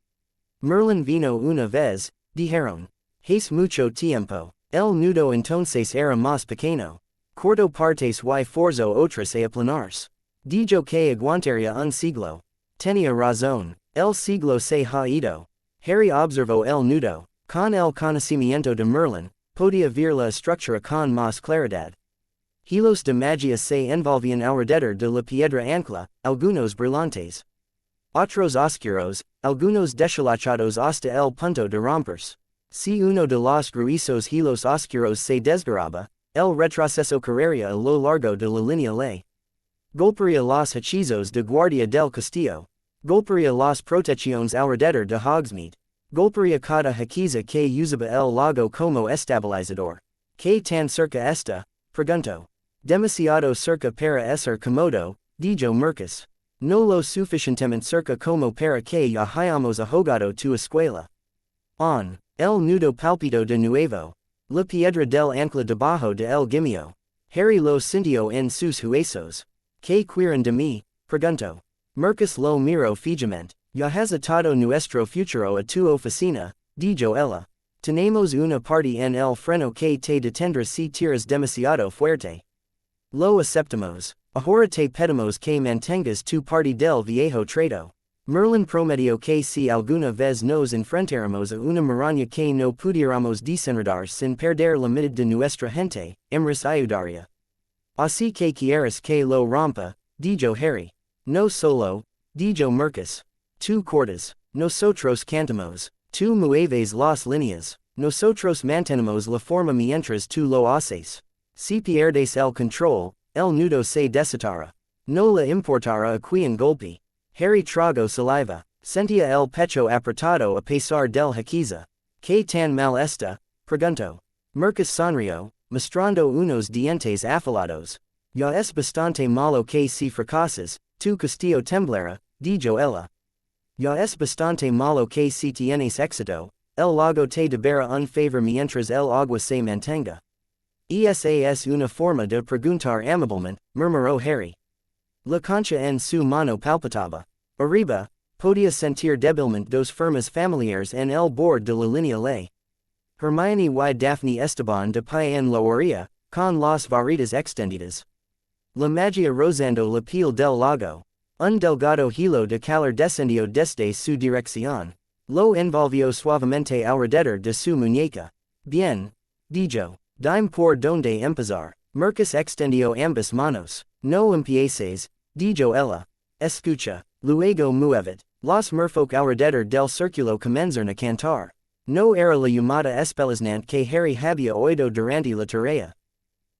Merlin vino una vez, dijeron. Hace mucho tiempo. El nudo entonces era más pequeño. Corto partes y forzo otras a aplanarse. Dijo que aguantaría un siglo. Tenía razón. El siglo se ha ido. Harry observó el nudo. Con el conocimiento de Merlin, podía ver la estructura con más claridad. Hilos de magia se envolvían alrededor de la piedra ancla, algunos brillantes. Otros oscuros, algunos deshilachados hasta el punto de romperse. Si uno de los gruesos hilos oscuros se desgarraba, el retroceso correría a lo largo de la línea ley. Golpearía los hechizos de guardia del castillo. Golpearía las protecciones alrededor de Hogsmeade. Golpearía cada hechiza que usaba el lago como estabilizador. Que tan cerca está? Pregunto. Demasiado cerca para ser cómodo, dijo Marcus. No lo suficientemente cerca como para que ya hayamos ahogado tu escuela. El nudo palpito de nuevo. La piedra del ancla debajo de el gimio. Harry lo sintió en sus huesos. ¿Qué quieren de mí? Preguntó. Marcus lo miró fijamente. Ya has atado nuestro futuro a tu oficina, dijo ella. Tenemos una parte en el freno que te detendrá si tiras demasiado fuerte. Lo aceptamos. Ahora te pedimos que mantengas tu parte del viejo trato. Merlín prometió que si alguna vez nos enfrentaremos a una maraña que no pudiéramos desenredar sin perder la mitad de nuestra gente, nos ayudaría. Así que quieres que lo rompa, dijo Harry. No solo, dijo Marcus. Tú cortas, nosotros cantamos, tú mueves las líneas, nosotros mantenemos la forma mientras tú lo haces. Si pierdes el control, el nudo se desatará. No le importará a quien golpe. Harry tragó saliva, sentía el pecho apretado a pesar del hechiza. ¿Qué tan mal está? Preguntó. Marcus sonrió, mostrando unos dientes afilados. Ya es bastante malo que si fracasas, tu castillo temblará, dijo ella. Ya es bastante malo que si tienes éxito, el lago te deberá un favor mientras el agua se mantenga. Esa es una forma de preguntar amablemente, murmuró Harry. La concha en su mano palpitaba. Arriba, podía sentir débilmente dos formas familiares en el borde de la línea ley. Hermione y Daphne estaban de pie en la orilla, con las varitas extendidas. La magia rozando la piel del lago. Un delgado hilo de calor descendió desde su dirección. Lo envolvió suavemente alrededor de su muñeca. Bien, dijo. Dime por donde empezar. Marcus extendió ambas manos. No empieces, dijo ella. Escucha. Luego muévete. Los merfolk alrededor del círculo comenzaron a cantar. No era la llamada espeluznante que Harry había oído durante la tarea.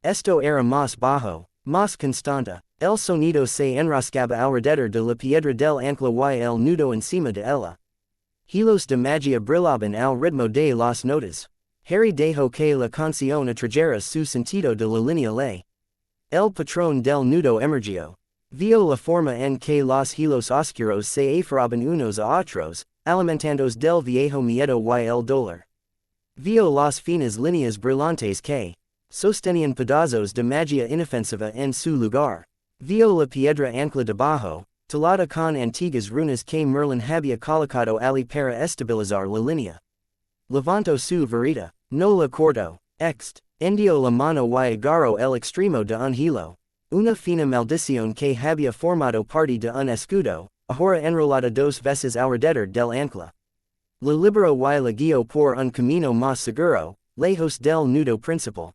Esto era más bajo, más constante. El sonido se enroscaba alrededor de la piedra del ancla y el nudo encima de ella. Hilos de magia brillaban al ritmo de las notas. Harry dejó que la canción atrajera su sentido de la línea ley. El patrón del nudo emergió. Vio la forma en que los hilos oscuros se aferraban unos a otros, alimentándose del viejo miedo y el dolor. Vio las finas líneas brillantes que sostenían pedazos de magia inofensiva en su lugar. Vio la piedra ancla debajo, talada con antiguas runas que Merlín había colocado allí para estabilizar la línea. Levantó su varita, no la cortó, extendió la mano y agarró el extremo de un hilo. Una fina maldición que había formado parte de un escudo, ahora enrolada dos veces alrededor del ancla. La liberó y la guió por un camino más seguro, lejos del nudo principal.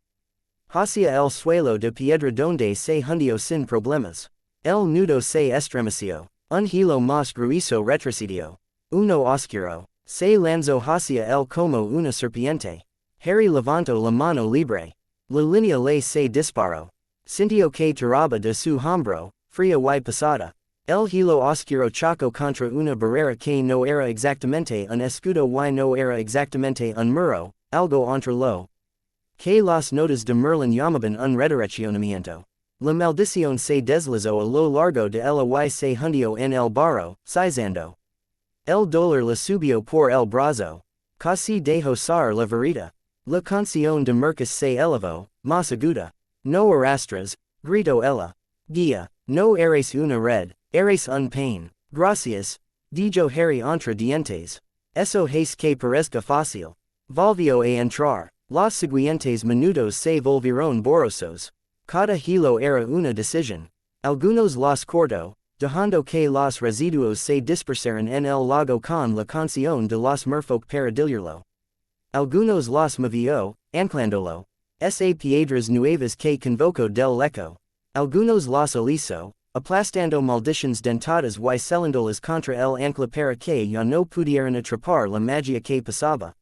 Hacia el suelo de piedra donde se hundió sin problemas. El nudo se estremeció. Un hilo más grueso retrocedió. Uno oscuro. Se lanzó hacia él como una serpiente. Harry levantó la mano libre. La línea ley se disparó. Sintió que tiraba de su hombro, fría y pesada. El hilo oscuro chocó contra una barrera que no era exactamente un escudo y no era exactamente un muro, algo entre lo que las notas de Merlín llamaban un redireccionamiento. La maldición se deslizó a lo largo de ella y se hundió en el barro, sizando. El dolor la subió por el brazo. Casi dejó salir la varita. La canción de Marcus se elevó, más aguda. No arrastres, gritó ella. Guía, no eres una red, eres un pain. Gracias, dijo Harry entre dientes. Eso es que parezca fácil. Volvió a entrar. Los siguientes minutos se volvieron borrosos. Cada hilo era una decisión. Algunos los cortó, dejando que los residuos se dispersaran en el lago con la canción de los merfolk para diluirlo. Algunos los movió, anclándolo. Sa piedras nuevas que convoco del leco. Algunos los aliso, aplastando maldiciones dentadas y celandolas contra el ancla para que ya no pudieran atrapar la magia que pasaba.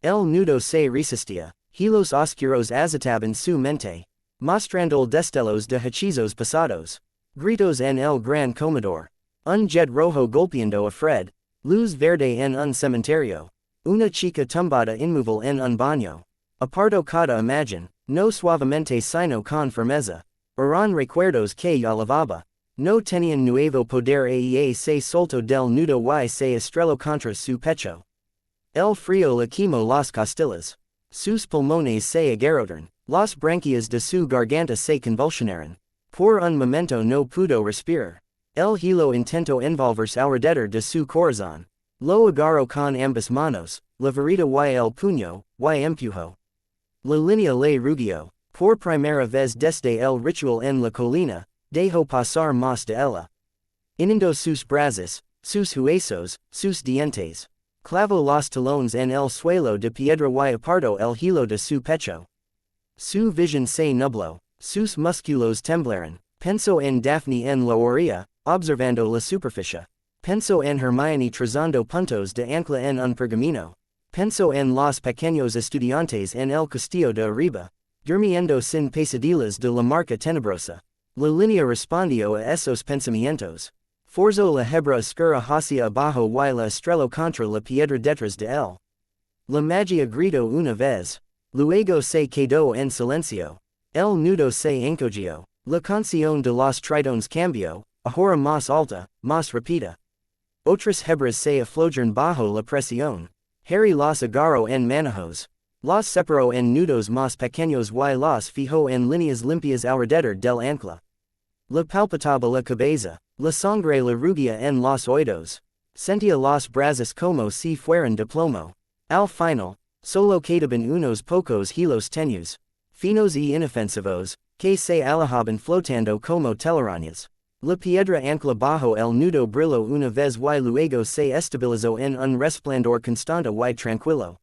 El nudo se resistía, hilos oscuros azataban su mente, mostrando el destellos de hechizos pasados. Gritos en el gran comedor. Un jet rojo golpeando a Fred. Luz verde en un cementerio. Una chica tumbada inmóvil en un baño. Aparto cada imagen, no suavemente sino con firmeza. Eran recuerdos que ya lavaba. No tenían nuevo poder y se soltó del nudo y se estrelló contra su pecho. El frío le quemó las costillas. Sus pulmones se agarrotaron. Las branquias de su garganta se convulsionaron. Por un momento no pudo respirar. El hilo intentó envolverse alrededor de su corazón. Lo agarró con ambas manos, la varita y el puño, y empujó. La línea le rugió. Por primera vez desde el ritual en la colina, dejó pasar más de ella. Inundó sus brazos, sus huesos, sus dientes. Clavó los talones en el suelo de piedra y apartó el hilo de su pecho. Su visión se nubló. Sus músculos temblaron. Pensó en Daphne en la orilla, observando la superficie. Pensó en Hermione trazando puntos de ancla en un pergamino. Pensó en los pequeños estudiantes en el castillo de arriba, durmiendo sin pesadillas de la marca tenebrosa. La línea respondió a esos pensamientos. Forzó la hebra oscura hacia abajo y la estrelló contra la piedra detrás de él. La magia gritó una vez. Luego se quedó en silencio. El nudo se encogió. La canción de los tritones cambió, ahora más alta, más rápida. Otras hebras se aflojaron bajo la presión. Harry los agarró en manojos. Los separó en nudos más pequeños y los fijó en líneas limpias alrededor del ancla. La palpitaba la cabeza, la sangre le rugía en los oídos. Sentía los brazos como si fueran de plomo. Al final, solo quedaban unos pocos hilos tenues, finos y inofensivos, que se alejaban flotando como telarañas. La piedra ancla bajo el nudo brilló una vez y luego se estabilizó en un resplandor constante y tranquilo.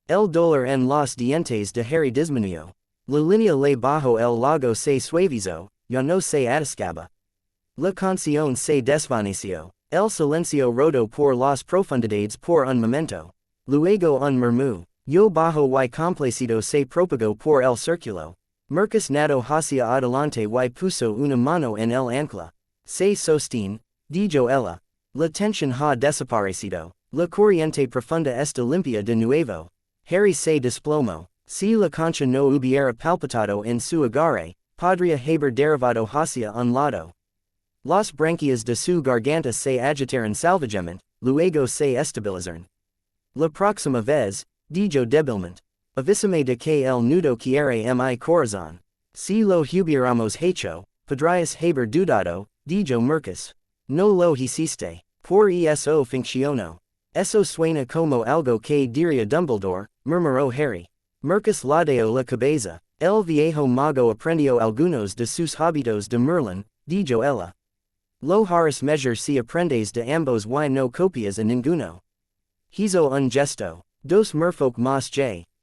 El dolor en los dientes de Harry disminuyó. La línea le bajo el lago se suavizó, ya no se atascaba. La canción se desvaneció. El silencio rodó por las profundidades por un momento. Luego un murmullo, yo bajo y complacido se propagó por el círculo. Marcus nadó hacia adelante y puso una mano en el ancla. Se sostén, dijo ella. La tensión ha desaparecido. La corriente profunda está limpia de nuevo. Harry se desplomó. Si la concha no hubiera palpitado en su agarre, podría haber derivado hacia un lado. Las branquias de su garganta se agitaron salvajemente, luego se estabilizaron. La próxima vez, dijo débilmente. Avísame de que el nudo quiere mi corazón. Si lo hubiéramos hecho, podrías haber dudado, dijo Marcus. No lo hiciste. Por eso funcionó. Eso suena como algo que diría Dumbledore, murmuró Harry. Marcus ladeó la cabeza. El viejo mago aprendió algunos de sus hábitos de Merlín, dijo ella. Lo harás measure si aprendes de ambos y no copias a ninguno. Hizo un gesto. Dos merfolk más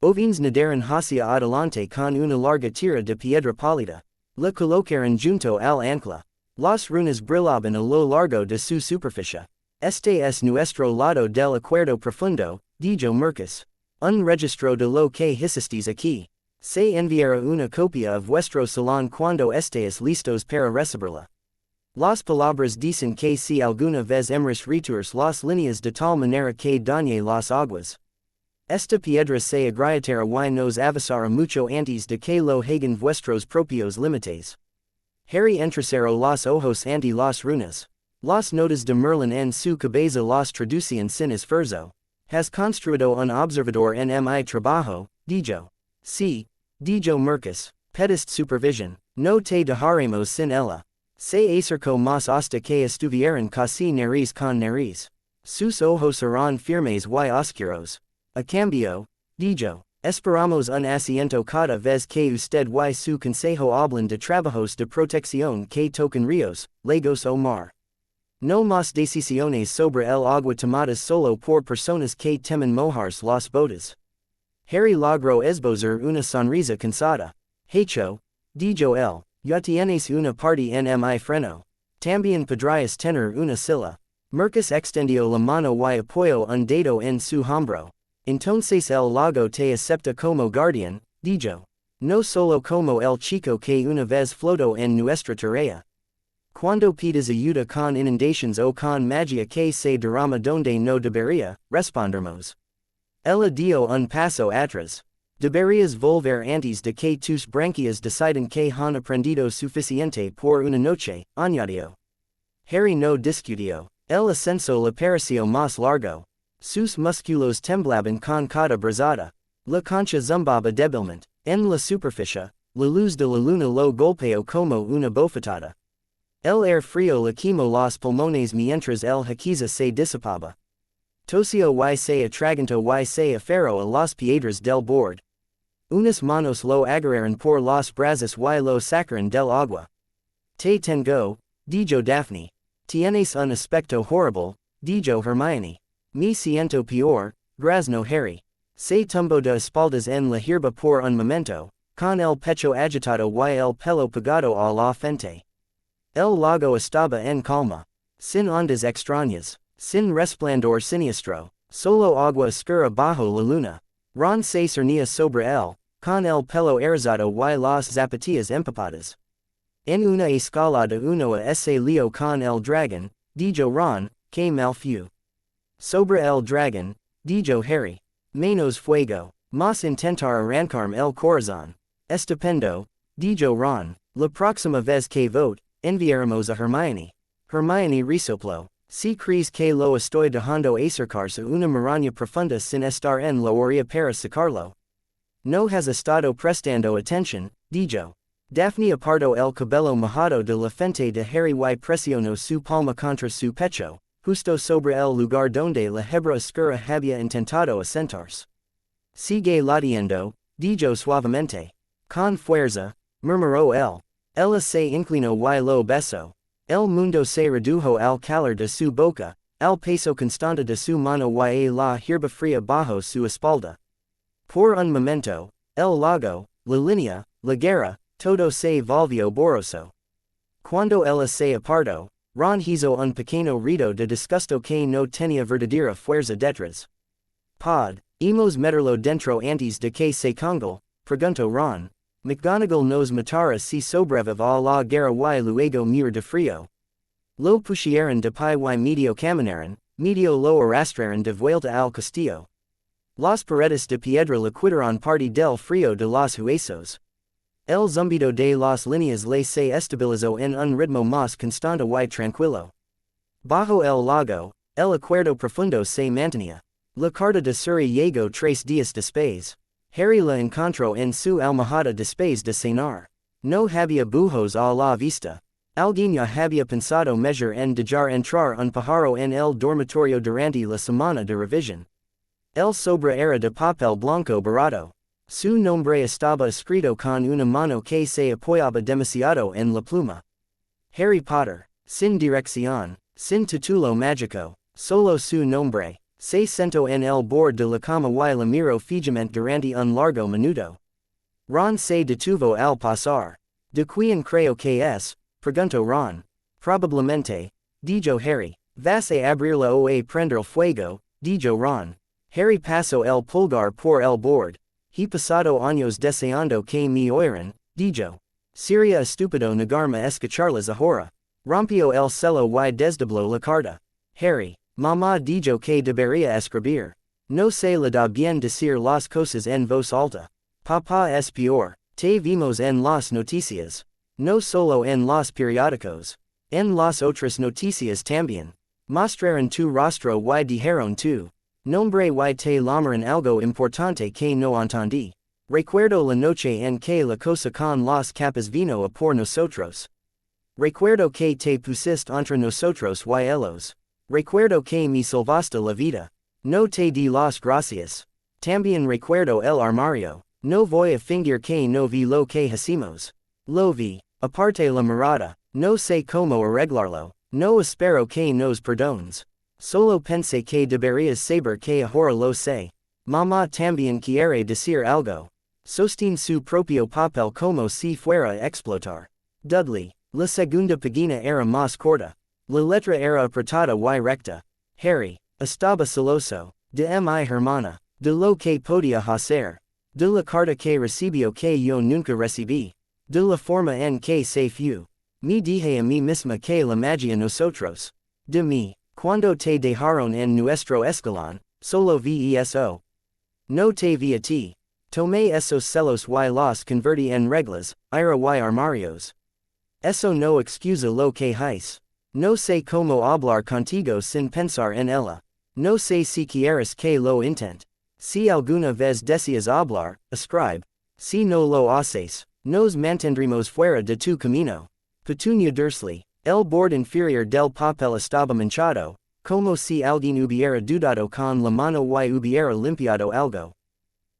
ovins nadaron hacia adelante con una larga tira de piedra pálida. La colocaron junto al ancla. Las runas brillaban a lo largo de su superficie. Este es nuestro lado del acuerdo profundo, dijo Marcus. Un registro de lo que hicisteis aquí. Se enviará una copia of vuestro salón cuando estéis listos para recibirla. Las palabras dicen que si alguna vez hemos retuers las líneas de tal manera que dañe las aguas. Esta piedra se agrietará y nos avisará mucho antes de que lo hagan vuestros propios límites. Harry entrecerró los ojos ante las runas. Las notas de Merlín en su cabeza las traducían sin esfuerzo. Has construido un observador en mi trabajo, dijo. Sí, dijo Marcus. Pediste supervision. No te dejaremos sin ella. Se acercó más hasta que estuvieran casi nariz con nariz. Sus ojos eran firmes y oscuros. A cambio, dijo, esperamos un asiento cada vez que usted y su consejo hablan de trabajos de protección que tocan ríos, lagos o mar. No más decisiones sobre el agua tomadas solo por personas que temen mojarse las botas. Harry logro esbozer una sonrisa cansada. Hecho, dijo él, ya tienes una parte en mi freno. También podrías tener una silla. Mercus extendió la mano y apoyó un dedo en su hombro. Entonces el lago te acepta como guardián, dijo. No solo como el chico que una vez flotó en nuestra tarea. Cuando pides ayuda con inundations o con magia que se derrama donde no debería, responderemos. Ella dio un paso atrás. Deberías volver antes de que tus branquias decidan que han aprendido suficiente por una noche, añadió. Harry no discutió. El ascenso le pareció más largo. Sus músculos temblaban con cada brazada. La concha zumbaba débilmente. En la superficie, la luz de la luna lo golpeó como una bofetada. El aire frío le quemó los pulmones mientras el haquiza se disipaba. Tosió y se atragantó y se aferró a las piedras del bord. Unas manos lo agarraron por los brazos y lo sacaron del agua. Te tengo, dijo Daphne. Tienes un aspecto horrible, dijo Hermione. Me siento peor, graznó Harry. Se tumbó de espaldas en la hierba por un momento, con el pecho agitado y el pelo pegado a la frente. El lago estaba en calma. Sin ondas extrañas, sin resplandor siniestro, solo agua oscura bajo la luna. Ron se cernía sobre él, con el pelo erizado y las zapatillas empapadas. En una escalada uno a ese lío con el dragón, dijo Ron, que mal fue. Sobre el dragón, dijo Harry. Menos fuego, más intentar arrancarme el corazón. Estupendo, dijo Ron. La próxima vez que vote, enviaremos a Hermione. Hermione resopló. Si crees que lo estoy dejando acercarse una maraña profunda sin estar en la orilla para sacarlo. No has estado prestando atención, dijo. Daphne apartó el cabello mojado de la frente de Harry y presionó su palma contra su pecho, justo sobre el lugar donde la hebra oscura había intentado asentarse. Sigue latiendo, dijo suavemente. Con fuerza, murmuró él. Ella se inclinó y lo besó. El mundo se redujo al calor de su boca, al peso constante de su mano y a la hierba fría bajo su espalda. Por un momento, el lago, la línea, la guerra, todo se volvió borroso. Cuando ella se apartó, Ron hizo un pequeño ruido de disgusto que no tenía verdadera fuerza detrás. ¿Podemos meterlo dentro antes de que se congele? Preguntó Ron. McGonagall nos matará si sobrevive a la guerra y luego muere de frío. Lo pusieron de pie y medio caminaron, medio lo arrastraron de vuelta al castillo. Las paredes de piedra le quitaron parte del frío de los huesos. El zumbido de las líneas le se estabilizó en un ritmo más constante y tranquilo. Bajo el lago, el acuerdo profundo se mantenía. La carta de Suri llegó 3 días después. Harry la encontró en su almohada después de cenar. No había bujos a la vista. Alguien ya había pensado mejor en dejar entrar un pájaro en el dormitorio durante la semana de revisión. El sobre era de papel blanco barato. Su nombre estaba escrito con una mano que se apoyaba demasiado en la pluma. Harry Potter, sin dirección, sin título mágico, solo su nombre. Se sentó en el borde de la cama y la miró fijamente durante un largo minuto. Ron se detuvo al pasar. ¿De quién creo que es? Preguntó Ron. Probablemente, dijo Harry. Vas a abrirla o a prender fuego, dijo Ron. Harry pasó el pulgar por el borde. He pasado años deseando que me oyeran, dijo. Sería estúpido negarme a escucharlas ahora. Rompió el celo y desdobló la carta. Harry. Mamá dijo que debería escribir. No se le da bien decir las cosas en voz alta. Papá es peor. Te vimos en las noticias. No solo en los periódicos. En las otras noticias también. Mostraron tu rostro y dijeron tu nombre y te llamaron algo importante que no entendí. Recuerdo la noche en que la cosa con las capas vino a por nosotros. Recuerdo que te pusiste entre nosotros y ellos. Recuerdo que me salvaste la vida. No te di las gracias. También recuerdo el armario. No voy a fingir que no vi lo que hicimos. Lo vi. Aparte la mirada. No sé cómo arreglarlo. No espero que nos perdones. Solo pensé que deberías saber que ahora lo sé. Mamá también quiere decir algo. Sostén su propio papel como si fuera explotar. Dudley. La segunda página era más corta. La letra era apretada y recta. Harry. Estaba celoso. De mi hermana. De lo que podía hacer. De la carta que recibió que yo nunca recibí. De la forma en que se fue. Me dije a mí misma que la magia nosotros. De mí. Cuando te dejaron en nuestro escalón, solo vi eso. No te vi a ti. Tomé esos celos y los convertí en reglas, ira y armarios. Eso no excusa lo que hice. No sé cómo hablar contigo sin pensar en ella. No sé si quieres que lo intente. Si alguna vez deseas hablar, escribe. Si no lo haces, nos mantendremos fuera de tu camino. Petunia Dursley. El borde inferior del papel estaba manchado, como si alguien hubiera dudado con la mano y hubiera limpiado algo.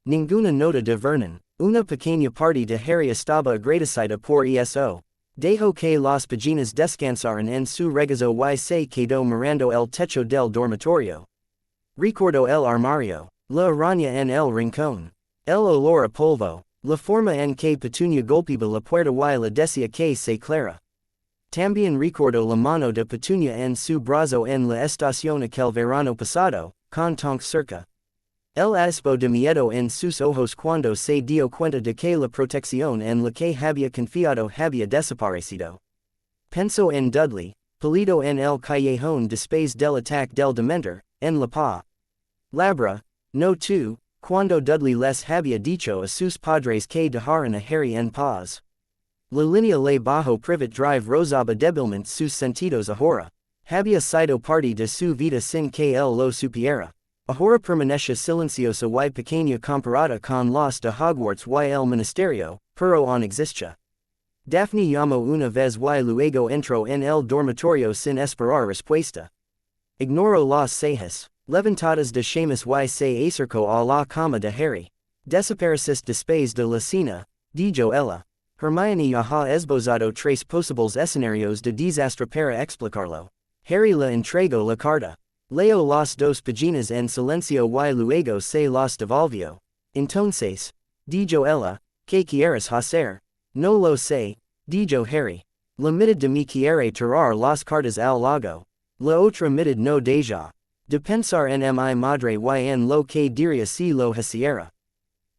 Ninguna nota de Vernon. Una pequeña parte de Harry estaba agradecida por eso. Dejó que las páginas descansaran en su regazo y se quedó mirando el techo del dormitorio. Recordó el armario, la araña en el rincón, el olor a polvo, la forma en que Petunia golpeaba la puerta y la decía que se clara. También recordó la mano de Petunia en su brazo en la estación aquel verano pasado, con tan cerca. El atisbo de miedo en sus ojos cuando se dio cuenta de que la protección en la que había confiado había desaparecido. Pensó en Dudley, perdido en el callejón después del ataque del dementor, en la pa. Labra, no tú, cuando Dudley les había dicho a sus padres que dejaran a Harry en paz. La línea le bajo privat drive rozaba débilmente sus sentidos ahora. Había sido parte de su vida sin que él lo supiera. Ahora permanece silenciosa y pequeña comparada con los de Hogwarts y el ministerio, pero aún existe. Daphne llamó una vez y luego entró en el dormitorio sin esperar respuesta. Ignoró los seis, levantadas de Seamus y se acercó a la cama de Harry. Desapareces después de la cena, dijo ella. Hermione ya ha esbozado tres posibles escenarios de desastre para explicarlo. Harry le entregó la carta. Leo las dos páginas en silencio y luego se las devolvió. Entonces, dijo ella, ¿qué quieres hacer? No lo sé, dijo Harry. La mitad de mí quiere tirar las cartas al lago. La otra mitad no deja. De pensar en mi madre y en lo que diría si lo hiciera.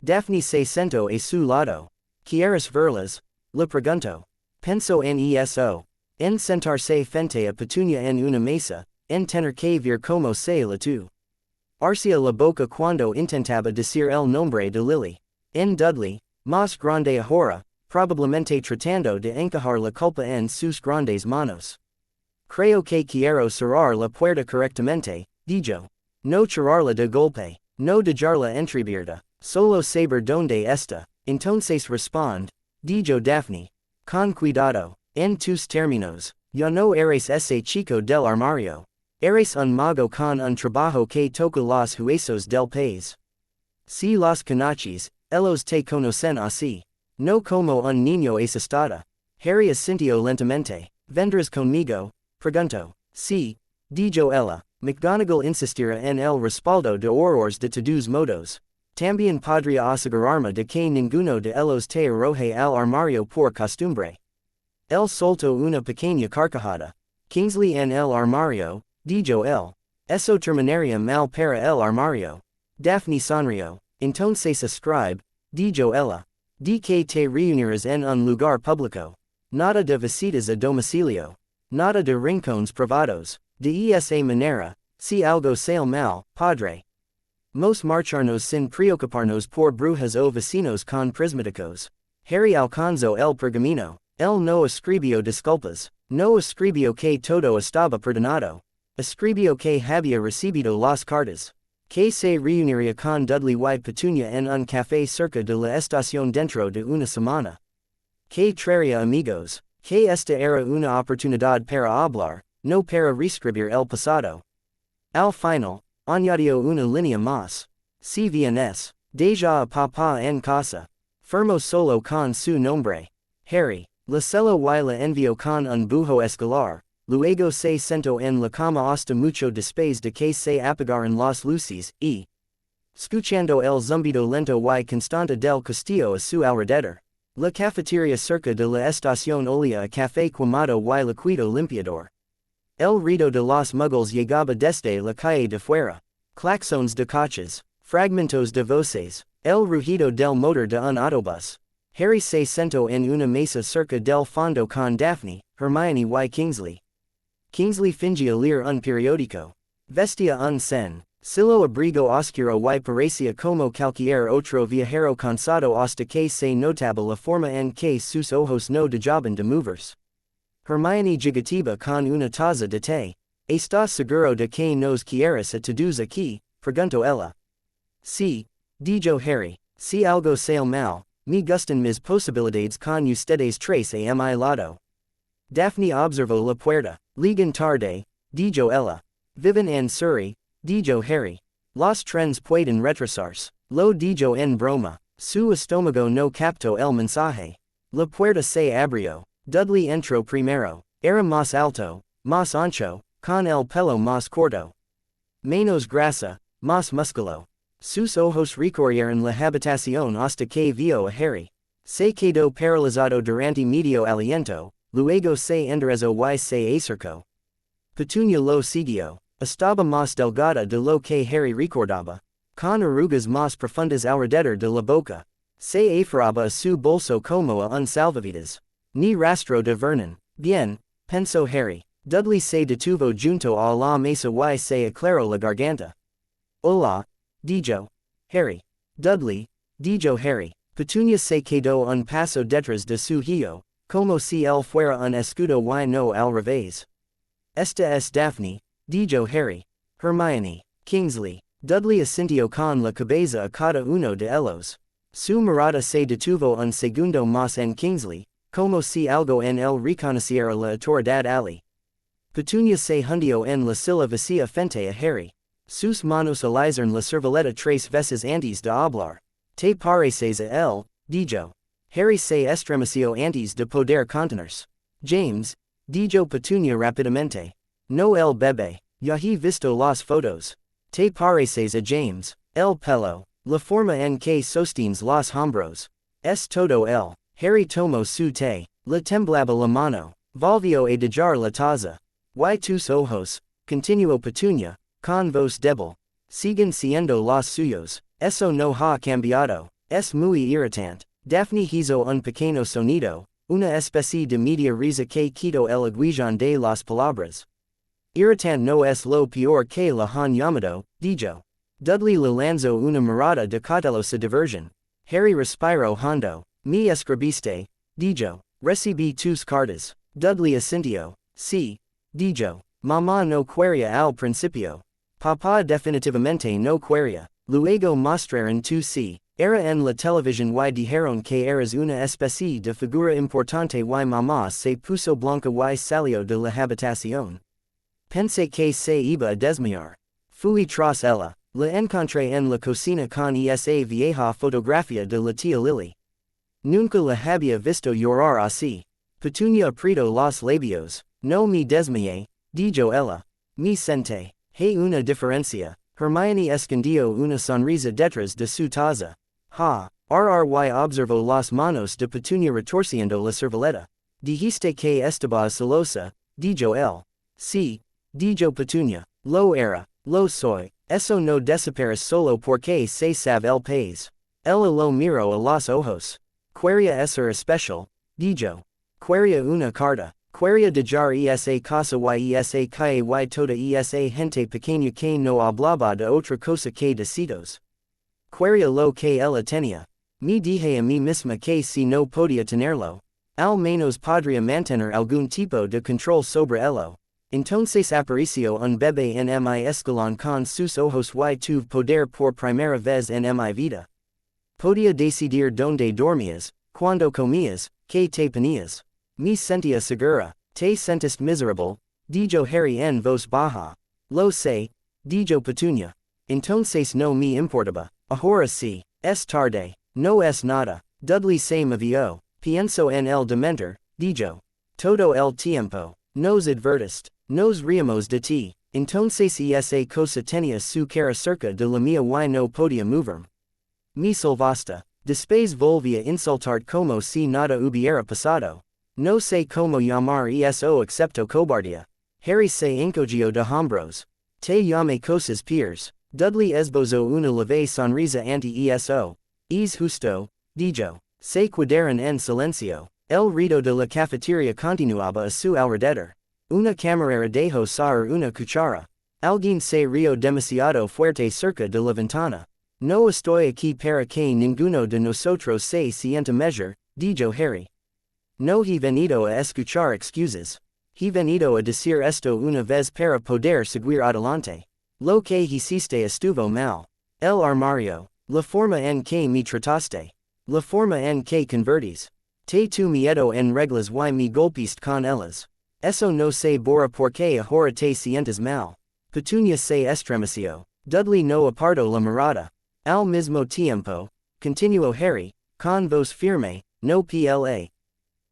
Daphne se sentó a su lado. ¿Quieres verlas? Le preguntó. Pensó en eso. En sentarse frente a Petunia en una mesa, en tener que ver cómo se la tu. Arcia la boca cuando intentaba decir el nombre de Lily. En Dudley, más grande ahora, probablemente tratando de encajar la culpa en sus grandes manos. Creo que quiero cerrar la puerta correctamente, dijo. No cerrarla de golpe, no dejarla entreabierta, solo saber dónde está. Entonces respond, dijo Daphne. Con cuidado, en tus términos, ya no eres ese chico del armario. Eres un mago con un trabajo que toca los huesos del país. Si los conoces, ellos te conocen así. No como un niño asustada. Harry asintió lentamente. ¿Vendrás conmigo? Preguntó. Sí, dijo ella. McGonagall insistira en el respaldo de horrores de todos modos. También podría asegurarme de que ninguno de ellos te arroje al armario por costumbre. Él soltó una pequeña carcajada. Kingsley en el armario, dijo él. Eso terminaría mal para el armario. Daphne sonrió. Entonces escribe, dijo ella. Di que te reunirás en un lugar público. Nada de visitas a domicilio. Nada de rincones privados. De esa manera, si algo sale mal, padre. Mos marcharnos sin preocuparnos por brujas o vecinos con prismáticos. Harry alcanzó el pergamino. Él no escribió disculpas. No escribió que todo estaba perdonado. Escribió que había recibido las cartas. Que se reuniría con Dudley y Petunia en un café cerca de la estación dentro de una semana. Que traería amigos. Que esta era una oportunidad para hablar, no para reescribir el pasado. Al final, añadió una línea más. Si vienes, deja a papá en casa. Firmó solo con su nombre. Harry, la celó y la envió con un bujo escolar. Luego se sentó en la cama hasta mucho después de que se apagaron las luces, y Escuchando el zumbido lento y constante del castillo a su alrededor. La cafetería cerca de la estación olía a café quemado y liquido limpiador. El ruido de los muggles llegaba desde la calle de fuera. Claxons de coches. Fragmentos de voces. El rugido del motor de un autobús. Harry se sentó en una mesa cerca del fondo con Daphne, Hermione y Kingsley. Kingsley fingía leer un periódico. Vestía un sen. Silo abrigo oscuro y parecía como cualquier otro viajero cansado hasta que se notaba la forma en que sus ojos no dejaban de moverse. Hermione gigativa con una taza de té. ¿Estás seguro de que nos quieres a todos aquí? Preguntó ella. Sí, dijo Harry. Si algo sale mal, me gustan mis posibilidades con ustedes tres a mi lado. Daphne observó la puerta. Llegan tarde, dijo ella. Viven en Surrey, dijo Harry. Los trenes pueden retrasarse. Lo dijo en broma. Su estómago no captó el mensaje. La puerta se abrió. Dudley entró primero. Era más alto, más ancho, con el pelo más corto. Menos grasa, más músculo. Sus ojos recorrieron la habitación hasta que vio a Harry. Se quedó paralizado durante medio aliento, luego se enderezó y se acercó. Petunia lo siguió. Estaba más delgada de lo que Harry recordaba, con arrugas más profundas alrededor de la boca. Se aferraba a su bolso como a un salvavidas. Ni rastro de Vernon. Bien, pensó Harry. Dudley se detuvo junto a la mesa y se aclaró la garganta. Hola, dijo Harry. Dudley, dijo Harry. Petunia se quedó un paso detrás de su hijo, como si él fuera un escudo y no al revés. Esta es Daphne, dijo Harry. Hermione. Kingsley. Dudley asintió con la cabeza a cada uno de ellos. Su mirada se detuvo un segundo más en Kingsley, como si algo en él reconociera la autoridad ali. Petunia se hundió en la silla vacía frente a Harry. Sus manos alizaron la servilleta tres veces antes de hablar. ¿Te pareces a él? Dijo. Harry se estremeció antes de poder contenerse. James, dijo Petunia rápidamente. No el bebé. Ya he visto las fotos. ¿Te pareces a James? El pelo. La forma en que sostienes los hombros. Es todo él. Harry tomó su té. Le temblaba la mano. Volvió a dejar la taza. Y tus ojos, continuó Petunia, con voz débil, siguen siendo los suyos. Eso no ha cambiado. Es muy irritante. Daphne hizo un pequeño sonido, una especie de media risa que quitó el aguijón de las palabras. Irritante no es lo peor que la han llamado, dijo. Dudley le lanzó una mirada de cautelosa diversión. Harry respiró hondo. Me escribiste, dijo. Recibí tus cartas. Dudley asintió. Sí, dijo. Mamá no quería al principio. Papá definitivamente no quería. Luego mostraron tu sí. Era en la televisión y dijeron que eras una especie de figura importante y mamá se puso blanca y salió de la habitación. Pensé que se iba a desmayar. Fui tras ella. La encontré en la cocina con esa vieja fotografía de la tía Lily. Nunca la había visto llorar así. Petunia apretó los labios. No me desmayé, dijo ella. Me senté. Hay una diferencia. Hermione escondió una sonrisa detrás de su taza. Ha, RRY observó las manos de Petunia retorciendo la servilleta. Dijiste que estabas celosa, dijo él. Sí, dijo Petunia. Lo era, lo soy. Eso no desaparece solo porque se sabe el país. Ella lo miró a los ojos. Quería ser especial, dijo. Quería una carta. Quería dejar esa casa y esa calle y toda esa gente pequeña que no hablaba de otra cosa que decidos. Quería lo que ella tenía. Me dije a mí misma que si no podía tenerlo, al menos podría mantener algún tipo de control sobre ello. Entonces apareció un bebé en mi escalón con sus ojos y tuve poder por primera vez en mi vida. Podía decidir dónde dormías, cuándo comías, qué te ponías. Me sentía segura. Te sentiste miserable, dijo Harry en voz baja. Lo sé, dijo Petunia. Entonces no me importaba. Ahora sí, es tarde. No es nada. Dudley se movió. Pienso en el dementor, dijo. Todo el tiempo. Nos advertiste. Nos reímos de ti. Entonces esa cosa tenía su cara cerca de la mía y no podía moverme. Mi salvaste. Después volvía insultar como si nada hubiera pasado. No sé cómo llamar eso excepto cobardía. Harry se encogió de hombros. Te llame cosas peers. Dudley esbozó una leve sonrisa ante eso. Es justo, dijo. Se quedaron en silencio. El ruido de la cafetería continuaba a su alrededor. Una camarera dejó caer una cuchara. Alguien se rió demasiado fuerte cerca de la ventana. No estoy aquí para que ninguno de nosotros se sienta mejor, dijo Harry. No he venido a escuchar excusas. He venido a decir esto una vez para poder seguir adelante. Lo que hiciste estuvo mal. El armario. La forma en que me trataste. La forma en que convertís. Te tu miedo en reglas y me golpeaste con ellas. Eso no se borra porque ahora te sientes mal. Petunia se estremeció. Dudley no apartó la mirada. Al mismo tiempo, continuó Harry, con voz firme, no pla.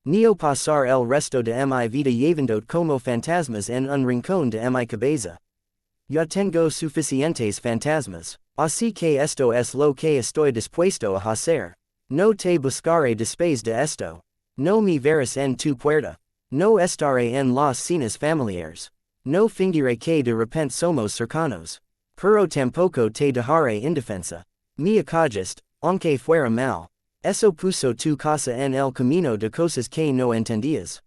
Neo pasar el resto de mi vida llevando como fantasmas en un rincón de mi cabeza. Ya tengo suficientes fantasmas, así que esto es lo que estoy dispuesto a hacer. No te buscaré después de esto. No me verás en tu puerta. No estaré en las cenas familiares. No fingiré que de repente somos cercanos. Pero tampoco te dejaré indefensa. Me acogiste, aunque fuera mal. Eso puso tu casa en el camino de cosas que no entendías.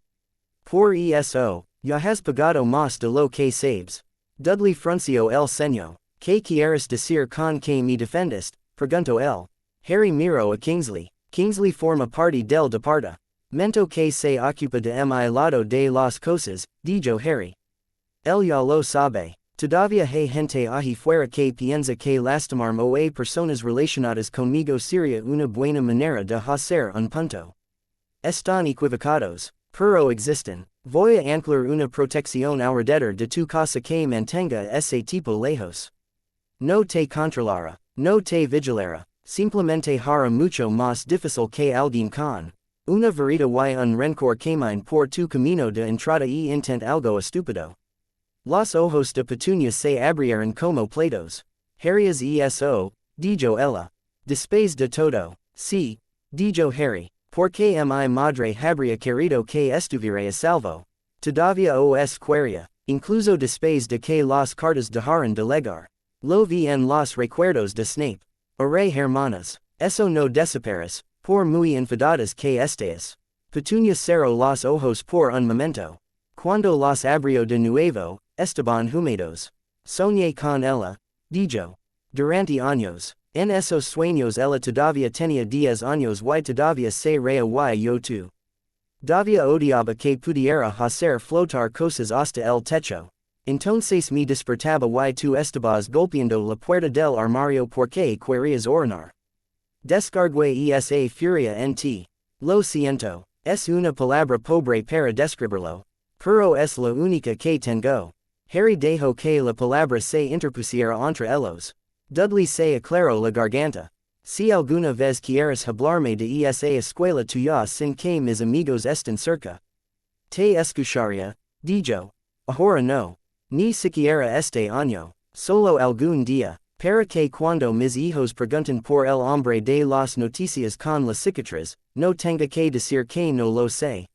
Por eso, ya has pagado más de lo que sabes. Dudley frunció el ceño. ¿Qué quieres decir con que me defendiste? Preguntó él. Harry miró a Kingsley. Kingsley forma parte del departamento que se ocupa de mi lado de las cosas, dijo Harry. Él ya lo sabe. Todavía hay gente allí fuera que piensa que lastimarme o a personas relacionadas conmigo sería una buena manera de hacer un punto. Están equivocados, pero existen. Voy a anclar una protección alrededor de tu casa que mantenga ese tipo lejos. No te controlará, no te vigilará, simplemente hará mucho más difícil que alguien con una varita y un rencor camine por tu camino de entrada y intent algo estúpido. Los ojos de Petunia se abrieron como platos. Harry es eso, dijo ella. Después de todo, sí, dijo Harry, porque mi madre habría querido que estuviera a salvo. Todavía os quería, incluso después de que las cartas dejaron de llegar. Lo vi en los recuerdos de Snape. Arre hermanas, eso no desapares, por muy enfadadas que estéis. Petunia cerró los ojos por un momento. Cuando los abrió de nuevo, estaban húmedos. Soñé con ella, dijo. Durante años, en esos sueños ella todavía tenía 10 años y todavía se reía y yo tú. Todavía odiaba que pudiera hacer flotar cosas hasta el techo. Entonces me despertaba y tú estabas golpeando la puerta del armario porque querías orinar. Descargué esa furia en ti. Lo siento, es una palabra pobre para describirlo. Pero es la única que tengo. Harry dejó que la palabra se interpusiera entre ellos. Dudley se aclaró la garganta. Si alguna vez quieres hablarme de esa escuela tuya sin que mis amigos estén cerca. Te escucharía, dijo. Ahora no. Ni siquiera este año. Solo algún día. Para que cuando mis hijos pregunten por el hombre de las noticias con la cicatriz, no tenga que decir que no lo sé.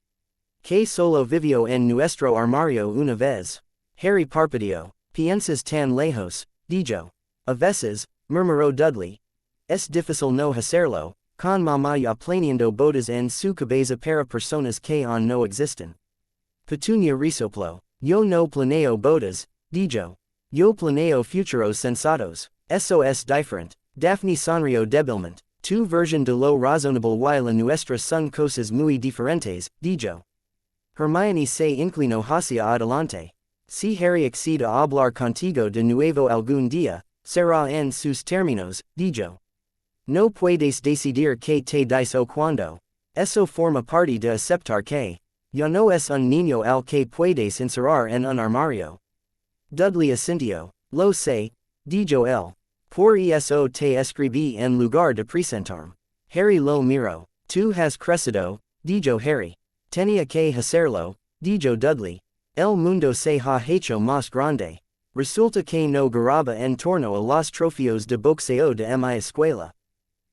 Que solo vivió en nuestro armario una vez. Harry parpadeó. Piensas tan lejos, dijo. A veces, murmuró Dudley. Es difícil no hacerlo, con mamá ya planeando bodas en su cabeza para personas que aún no existen. Petunia resopló. Yo no planeo bodas, dijo. Yo planeo futuros sensatos. Eso es diferente. Daphne sonrió débilmente. Tu versión de lo razonable y la nuestra son cosas muy diferentes, dijo. Hermione se inclinó hacia adelante. Si Harry accede a hablar contigo de nuevo algún día, será en sus términos, dijo. No puedes decidir que te dice o cuando. Eso forma parte de aceptar que ya no es un niño al que puedes encerrar en un armario. Dudley asintió. Lo sé, dijo él. Por eso te escribí en lugar de presentarme. Harry lo miró. Tú has crecido, dijo Harry. Tenía que hacerlo, dijo Dudley. El mundo se ha hecho más grande. Resulta que no garaba en torno a los trofios de boxeo de mi escuela.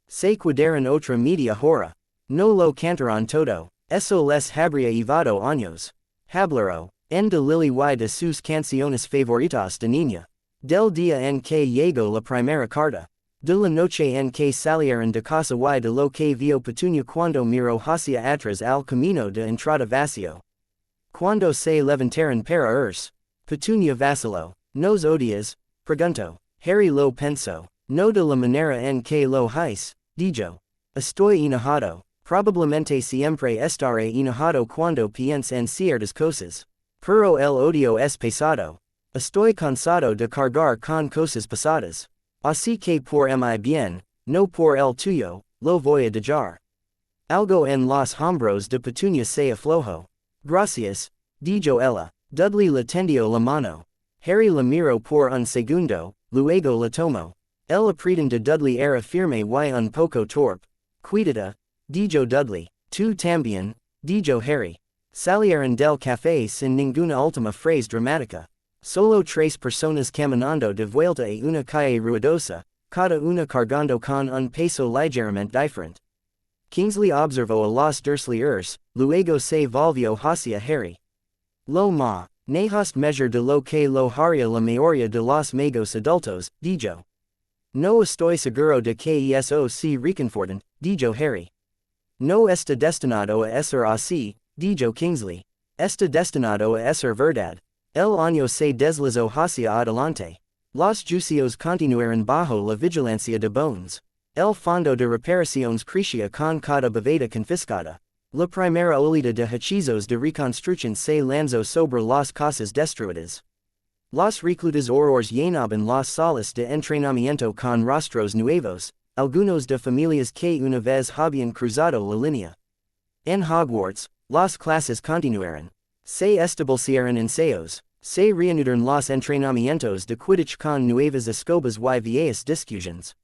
Se quedaron otra media hora. No lo cantaron todo. Eso les habría llevado años. Hablaron en de Lily y de sus canciones favoritas de niña. Del día en que llegó la primera carta. De la noche en que salieron de casa y de lo que vio Petunia cuando miró hacia atrás al camino de entrada vacío. Cuando se levantaron para irse. Petunia vaciló. ¿Nos odias? Preguntó. Harry lo pensó. No de la manera en que lo hice, dijo. Estoy enojado. Probablemente siempre estaré enojado cuando piense en ciertas cosas. Pero el odio es pesado. Estoy cansado de cargar con cosas pesadas. Así que por mi bien, no por el tuyo, lo voy a dejar. Algo en los hombros de Petunia se aflojó. Gracias, dijo ella. Dudley le tendió la mano. Harry la miró por un segundo, luego la tomó. El apretón de Dudley era firme y un poco torpe. Cuídate, dijo Dudley. Tú también, dijo Harry. Salieron del café sin ninguna última frase dramática. Solo tres personas caminando de vuelta a una calle ruidosa, cada una cargando con un peso ligeramente diferente. Kingsley observó a los Dursleyers, luego se volvió hacia Harry. Lo ma, nejas measure de lo que lo haría la mayoría de los magos adultos, dijo. No estoy seguro de que eso se reconfortan, dijo Harry. No está destinado a ser así, dijo Kingsley. Está destinado a ser verdad. El año se deslizó hacia adelante. Los juicios continuaron bajo la vigilancia de Bones. El fondo de reparaciones crecía con cada bebida confiscada. La primera oleada de hechizos de reconstrucción se lanzó sobre las casas destruidas. Los reclutas horrores llenaban las salas de entrenamiento con rostros nuevos, algunos de familias que una vez habían cruzado la línea. En Hogwarts, las clases continuaron. Se establecieron ensayos. Se reanudaron los entrenamientos de Quidditch con nuevas escobas y viejas discusiones.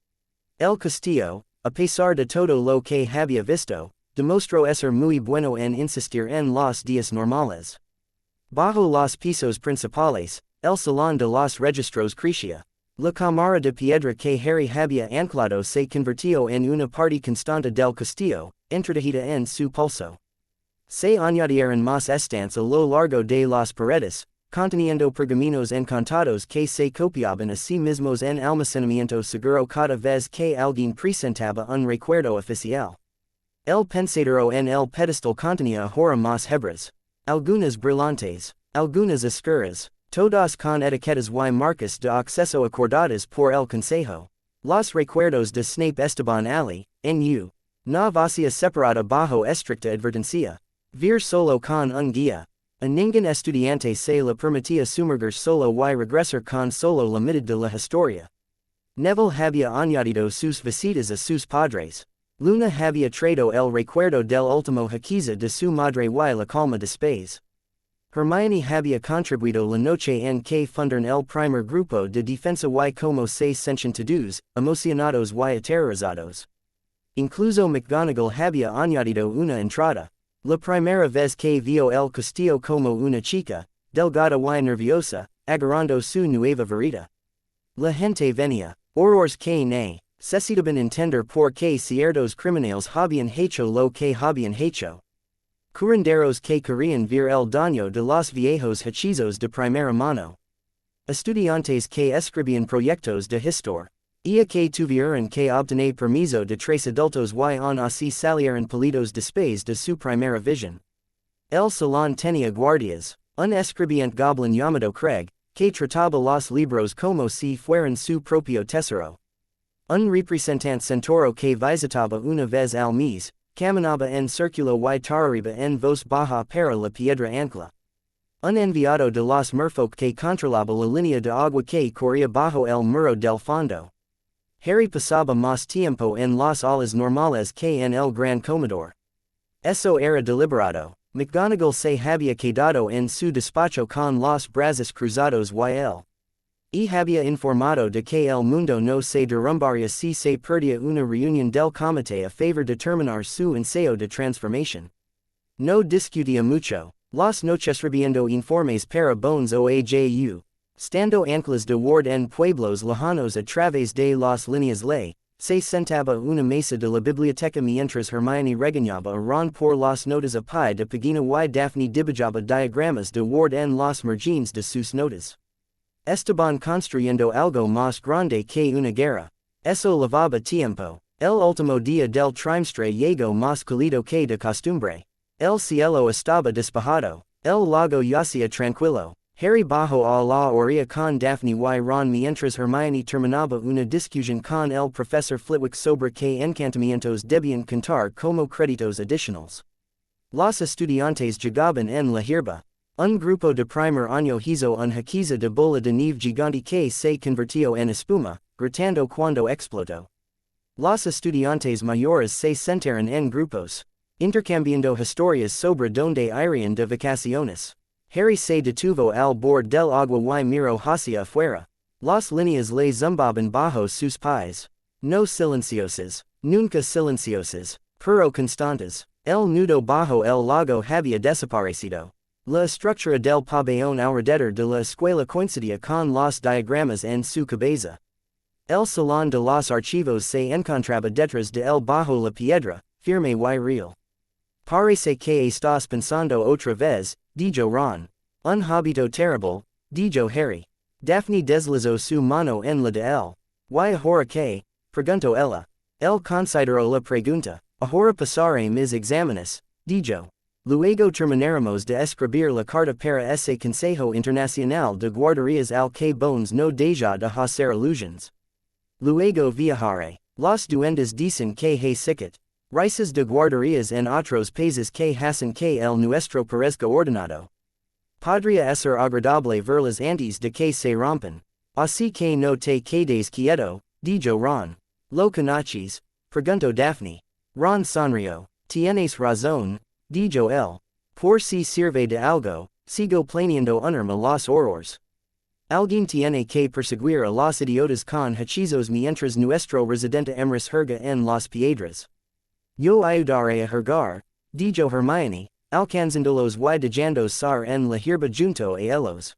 El castillo, a pesar de todo lo que había visto, demostró ser muy bueno en insistir en los días normales. Bajo los pisos principales, el salón de los registros crecía. La cámara de piedra que Harry había anclado se convirtió en una parte constante del castillo, entretejida en su pulso. Se añadieron más estantes a lo largo de las paredes, conteniendo pergaminos encantados que se copiaban a sí mismos en almacenamiento seguro cada vez que alguien presentaba un recuerdo oficial. El pensadero en el pedestal contenía ahora más hebras. Algunas brillantes, algunas oscuras, todas con etiquetas y marcas de acceso acordadas por el consejo. Los recuerdos de Snape estaban allí, en una vacía separada bajo estricta advertencia. Vir solo con un guía. A ningún estudiante se le permitía sumergir solo y regresar con solo la mitad de la historia. Neville había añadido sus visitas a sus padres. Luna había traído el recuerdo del último hechizo de su madre y la calma después. Hermione había contribuido la noche en que fundaron el primer grupo de defensa y como se sentían todos, emocionados y aterrorizados. Incluso McGonagall había añadido una entrada. La primera vez que vio el castillo como una chica, delgada y nerviosa, agarrando su nueva varita. La gente venía, horrores que necesitaban entender por qué ciertos criminales habían hecho lo que habían hecho. Curanderos que querían ver el daño de los viejos hechizos de primera mano. Estudiantes que escribían proyectos de historia. Y que tuvieron que obtener permiso de tres adultos y aún así salieron palidos después de su primera visión. El salón tenía guardias, un escribiente goblin llamado Craig, que trataba los libros como si fueran su propio tesoro. Un representante centauro que visitaba una vez al mes, caminaba en círculo y tarariba en voz baja para la piedra ancla. Un enviado de los merfolk que controlaba la línea de agua que corría bajo el muro del fondo. Harry pasaba más tiempo en las aulas normales que en el gran comedor. Eso era deliberado. McGonagall se había quedado en su despacho con los brazos cruzados y había informado de que el mundo no se derrumbaría si se perdía una reunión del comité a favor de terminar su ensayo de transformación. No discutía mucho. Las noches recibiendo informes para Bones o AJU. Stando anclas de ward en pueblos lejanos a través de las líneas ley, se sentaba una mesa de la biblioteca mientras Hermione regañaba a Ron por las notas a pie de pagina y Daphne dibujaba diagramas de ward en los margines de sus notas. Estaban construyendo algo más grande que una guerra. Eso llevaba tiempo. El último día del trimestre llegó más cálido que de costumbre. El cielo estaba despejado. El lago yacía tranquilo. Harry bajó a la orilla con Daphne y Ron mientras Hermione terminaba una discusión con el profesor Flitwick sobre qué encantamientos debían contar como créditos adicionales. Los estudiantes llegaban en la hierba. Un grupo de primer año hizo una jaquiza de bola de nieve gigante que se convirtió en espuma, gritando cuando explotó. Los estudiantes mayores se sentaron en grupos, intercambiando historias sobre donde irían de vacaciones. Harry se detuvo al borde del agua y miró hacia afuera. Las líneas le zumbaban bajo sus pies. No silenciosas, nunca silenciosas, pero constantes. El nudo bajo el lago había desaparecido. La estructura del pabellón alrededor de la escuela coincidía con los diagramas en su cabeza. El salón de los archivos se encontraba detrás de él bajo la piedra, firme y real. Parece que estás pensando otra vez, dijo Ron. Un hábito terrible, dijo Harry. Daphne deslizó su mano en la de él. ¿Y ahora qué? Preguntó ella. Él consideró la pregunta. Ahora pasaré mis exámenes, dijo. Luego terminaremos de escribir la carta para ese Consejo Internacional de Guarderías al que Bones no deja de hacer alusiones. Luego viajaré. Los duendes dicen que hay sicket. Risas de guarderías en otros países que hacen que el nuestro parezca ordenado. Podría ser agradable verlas antes de que se rompan. Así que no te quedes quieto, dijo Ron. ¿Lo conoces? Preguntó Daphne. Ron sonrió. Tienes razón, dijo él. Por si sirve de algo, sigo planeando unirme los horrores. Alguien tiene que perseguir a los idiotas con hechizos mientras nuestro residente Emrys jerga en las piedras. Yo ayudaré a jergar, dijo Hermione, alcanzándolos y dejando sar en la hierba junto a ellos.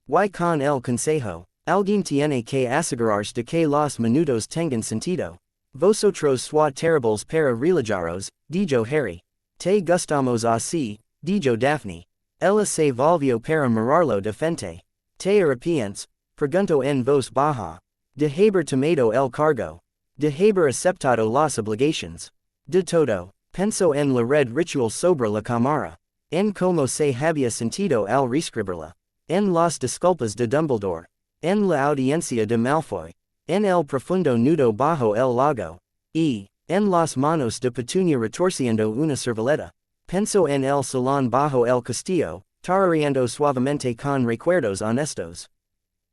Y con el consejo, alguien tiene que asegurarse de que los minutos tengan sentido. Vosotros sois terribles para relajaros, dijo Harry. Te gustamos así, dijo Daphne. Ella se volvió para mirarlo de frente. ¿Te arrepientes? Preguntó en voz baja. De haber tomado el cargo. De haber aceptado las obligaciones. De todo. Pensó en la red ritual sobre la cámara. En cómo se había sentido al reescribirla. En las disculpas de Dumbledore. En la audiencia de Malfoy. En el profundo nudo bajo el lago. Y, en las manos de Petunia retorciendo una servilleta. Pensó en el salón bajo el castillo, tarareando suavemente con recuerdos honestos.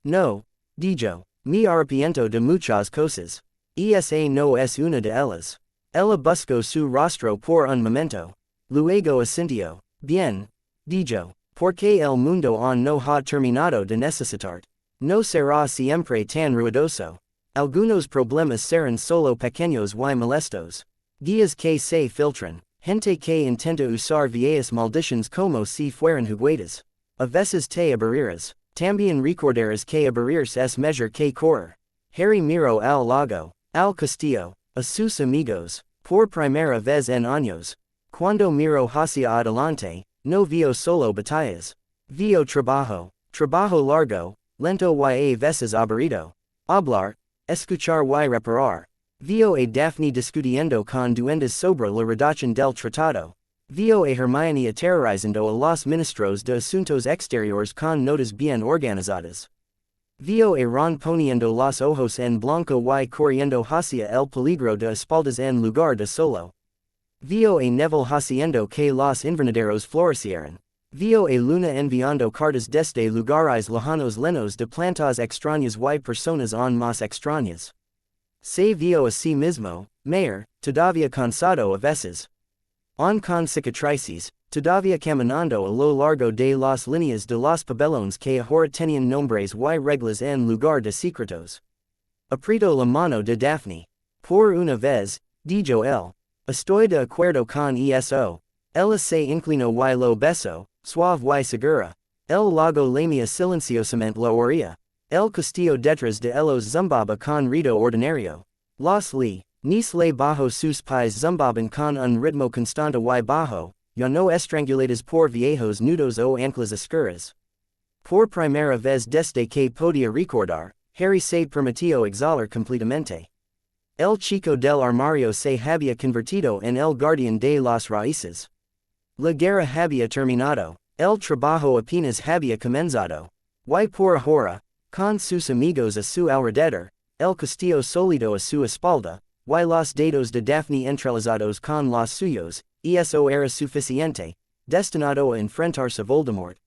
No, dijo, me arrepiento de muchas cosas. Esa no es una de ellas. Ella buscó su rostro por un momento. Luego asintió. Bien, dijo, porque el mundo aún no ha terminado de necesitarte. No será siempre tan ruidoso. Algunos problemas serán solo pequeños y molestos. Guías que se filtran. Gente que intenta usar viejas maldiciones como si fueran juguetes. A veces te aburrirás. También recordarás que aburrirse es mejor que correr. Harry miró al lago, al castillo, a sus amigos, por primera vez en años. Cuando miró hacia adelante, no vio solo batallas. Vio trabajo largo, lento y a veces aburrido. Hablar, escuchar y reparar. Vio a Daphne discutiendo con duendes sobre la redacción del tratado. Vio a Hermione aterrorizando a los ministros de asuntos exteriores con notas bien organizadas. Vio a Ron poniendo los ojos en blanco y corriendo hacia el peligro de espaldas en lugar de solo. Vio a Neville haciendo que los invernaderos florecieran. Vio a Luna enviando cartas desde lugares lejanos llenos de plantas extrañas y personas aún más extrañas. Se vio a sí mismo, mayor, todavía cansado a veces. Aún con cicatrices, todavía caminando a lo largo de las líneas de los pabellones que ahora tenían nombres y reglas en lugar de secretos. Apretó la mano de Daphne. Por una vez, dijo él. Estoy de acuerdo con eso. Ella se inclinó y lo besó, suave y segura. El lago lamia silenciosamente la orilla. El castillo detrás de ellos zumbaba con rito ordinario. Los Nis lay bajo sus pies zumbaban con un ritmo constante y bajo, ya no estranguladas por viejos nudos o anclas oscuras. Por primera vez desde que podía recordar, Harry se permitió exhalar completamente. El chico del armario se había convertido en el guardián de las raíces. La guerra había terminado, el trabajo apenas había comenzado. Y por ahora, con sus amigos a su alrededor, el castillo solito a su espalda, y los dedos de Daphne entrelazados con los suyos, eso era suficiente, destinado a enfrentarse a Voldemort,